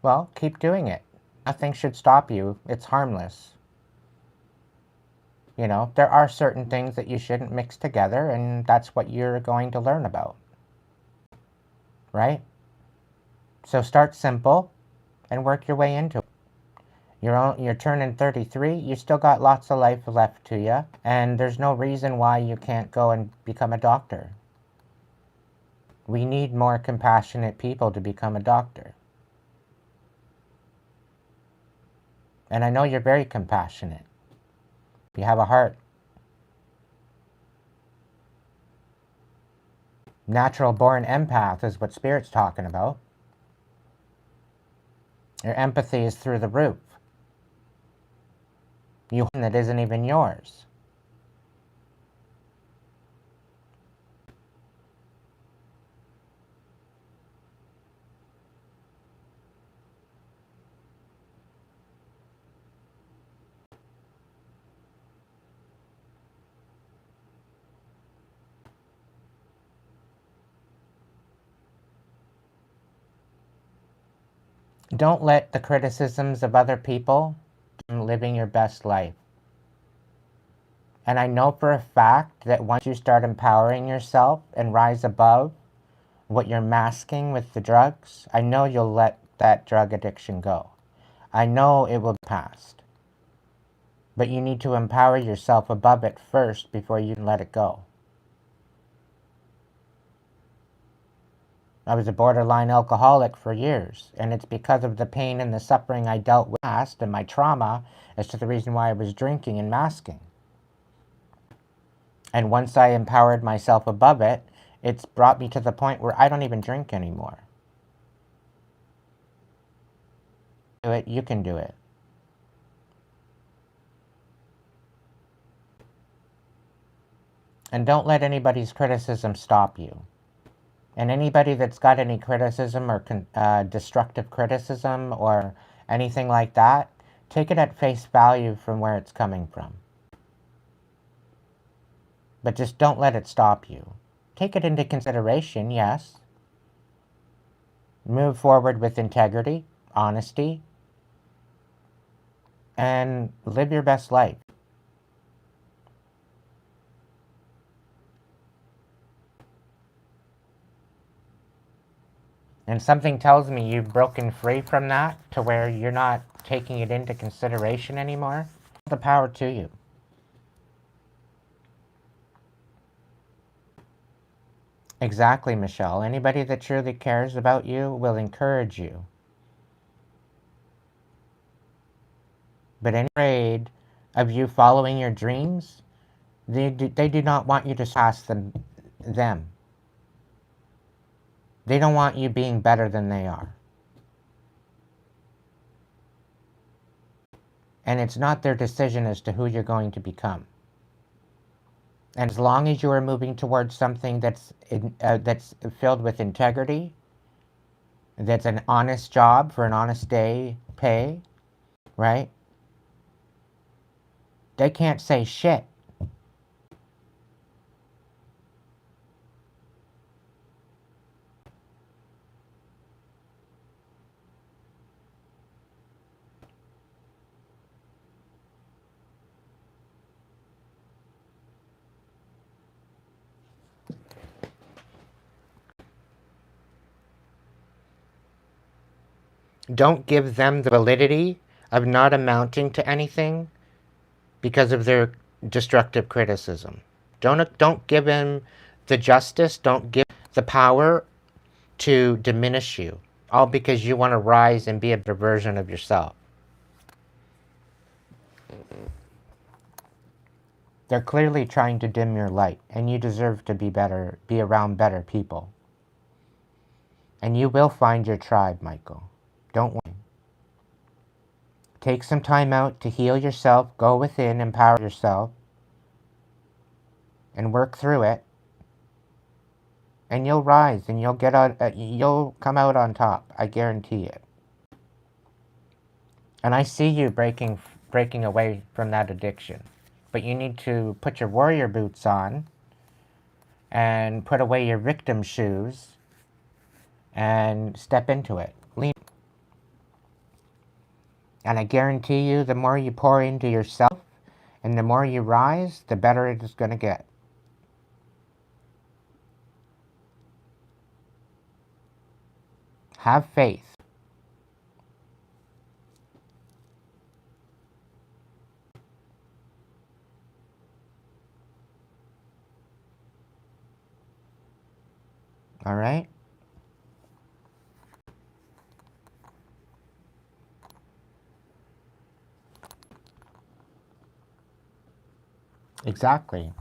Well, keep doing it. Nothing should stop you. It's harmless. You know, there are certain things that you shouldn't mix together, and that's what you're going to learn about. Right? So start simple and work your way into it. You're turning 33, you still got lots of life left to you, and there's no reason why you can't go and become a doctor. We need more compassionate people to become a doctor. And I know you're very compassionate. You have a heart. Natural born empath is what Spirit's talking about. Your empathy is through the roof. You that isn't even yours. Don't let the criticisms of other people living your best life. And I know for a fact that once you start empowering yourself and rise above what you're masking with the drugs, I know you'll let that drug addiction go. I know it will be past. But you need to empower yourself above it first before you can let it go. I was a borderline alcoholic for years, and it's because of the pain and the suffering I dealt with past and my trauma as to the reason why I was drinking and masking. And once I empowered myself above it, it's brought me to the point where I don't even drink anymore. Do it, you can do it. And don't let anybody's criticism stop you. And anybody that's got any criticism or destructive criticism or anything like that, take it at face value from where it's coming from. But just don't let it stop you. Take it into consideration, yes. Move forward with integrity, honesty, and live your best life. And something tells me you've broken free from that to where you're not taking it into consideration anymore. The power to you. Exactly, Michelle. Anybody that truly cares about you will encourage you. but any afraid of you following your dreams, they do not want you to surpass them. They don't want you being better than they are. And it's not their decision as to who you're going to become. And as long as you are moving towards something that's filled with integrity, that's an honest job for an honest day pay, right? They can't say shit. Don't give them the validity of not amounting to anything because of their destructive criticism. Don't give them the justice, don't give the power to diminish you, all because you want to rise and be a better version of yourself. They're clearly trying to dim your light, and you deserve to be better, be around better people. And you will find your tribe, Michael. Don't worry. Take some time out to heal yourself, go within, empower yourself, and work through it. And you'll rise, and you'll get out. You'll come out on top. I guarantee it. And I see you breaking away from that addiction. But you need to put your warrior boots on and put away your victim shoes and step into it. Lean. And I guarantee you, the more you pour into yourself and the more you rise, the better it is going to get. Have faith. All right? Exactly.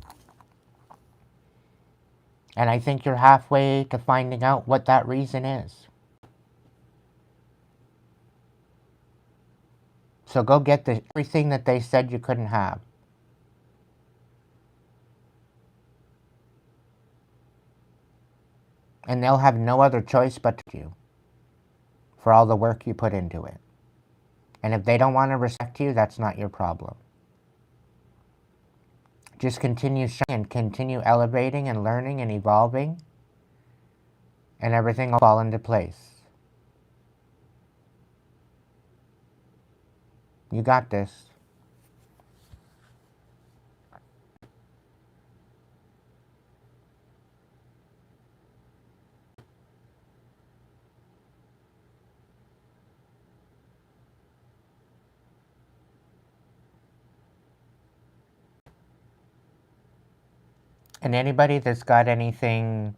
And I think you're halfway to finding out what that reason is. So go get everything that they said you couldn't have. And they'll have no other choice but to you for all the work you put into it. And if they don't want to respect you, that's not your problem. Just continue shining and continue elevating and learning and evolving, and everything will fall into place. You got this. And anybody that's got anything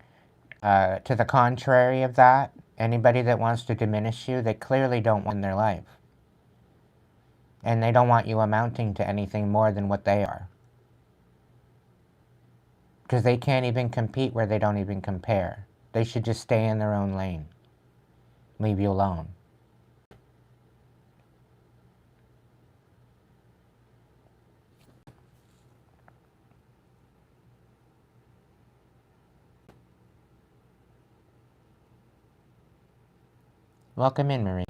to the contrary of that, anybody that wants to diminish you, they clearly don't want in their life. And they don't want you amounting to anything more than what they are. Because they can't even compete where they don't even compare. They should just stay in their own lane. Leave you alone. Welcome in, Marie.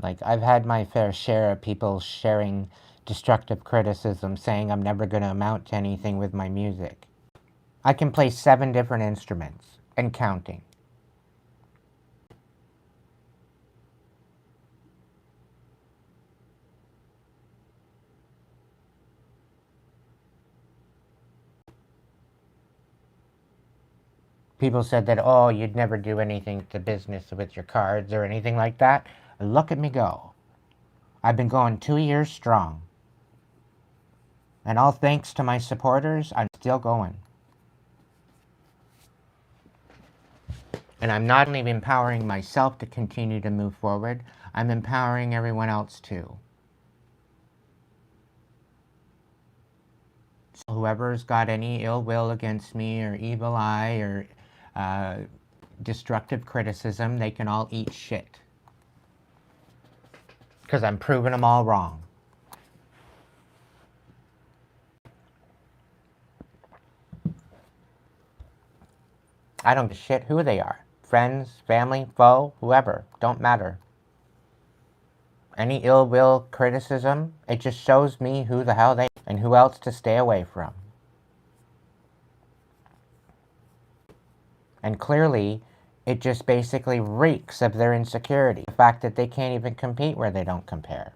Like, I've had my fair share of people sharing destructive criticism, saying I'm never going to amount to anything with my music. I can play 7 different instruments and counting. People said that, oh, you'd never do anything to business with your cards or anything like that. Look at me go. I've been going 2 years strong. And all thanks to my supporters, I'm still going. And I'm not only empowering myself to continue to move forward, I'm empowering everyone else too. So whoever's got any ill will against me or evil eye or destructive criticism, they can all eat shit. Because I'm proving them all wrong. I don't give a shit who they are. Friends, family, foe, whoever. Don't matter. Any ill will criticism, it just shows me who the hell they are and who else to stay away from. And clearly, it just basically reeks of their insecurity. The fact that they can't even compete where they don't compare.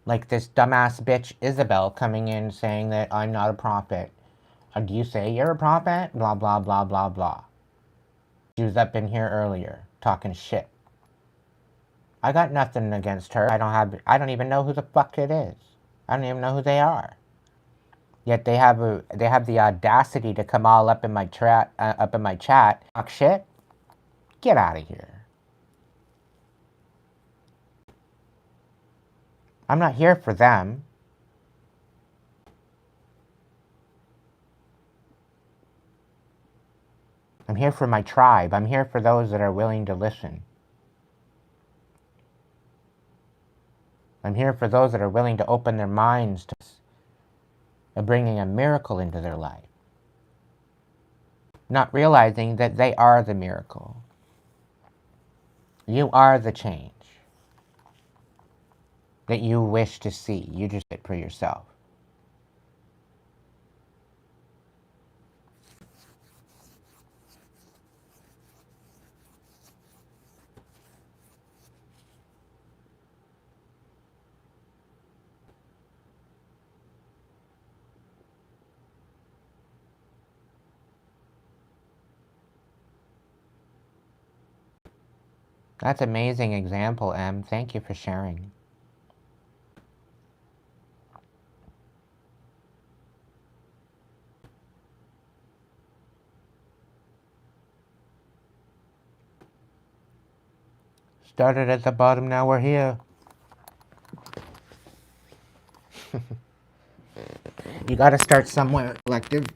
Like this dumbass bitch Isabel coming in saying that I'm not a prophet. Do you say you're a prophet? Blah, blah, blah, blah, blah. She was up in here earlier, talking shit. I got nothing against her. I don't even know who the fuck it is. I don't even know who they are. Yet they have the audacity to come all up in my chat, talk shit. Get out of here. I'm not here for them. I'm here for my tribe. I'm here for those that are willing to listen. I'm here for those that are willing to open their minds to bringing a miracle into their life. Not realizing that they are the miracle. You are the change that you wish to see. You just do it for yourself. That's an amazing example, Em. Thank you for sharing. Started at the bottom, now we're here. You gotta start somewhere, collective.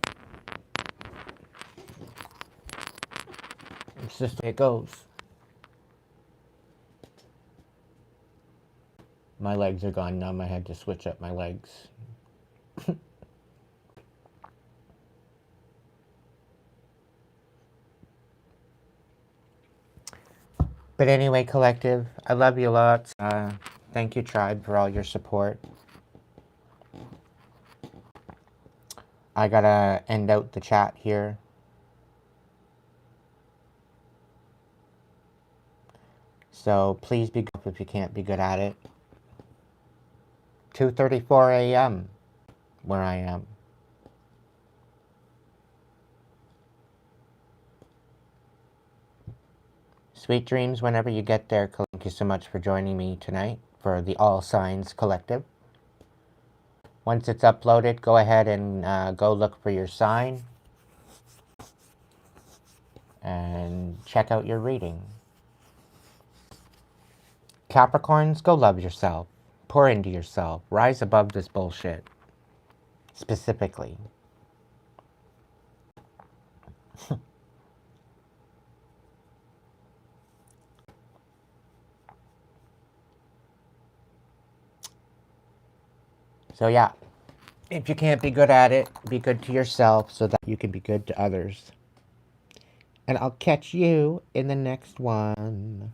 It's just the way it goes. My legs are gone numb. I had to switch up my legs. But anyway, collective, I love you lots. Thank you, tribe, for all your support. I gotta end out the chat here. So please be good if you can't be good at it. 2:34 a.m. where I am. Sweet dreams whenever you get there. Thank you so much for joining me tonight for the All Signs Collective. Once it's uploaded, go ahead and go look for your sign and check out your reading. Capricorns, go love yourself. Pour into yourself. Rise above this bullshit. Specifically. So yeah, if you can't be good at it, be good to yourself so that you can be good to others. And I'll catch you in the next one.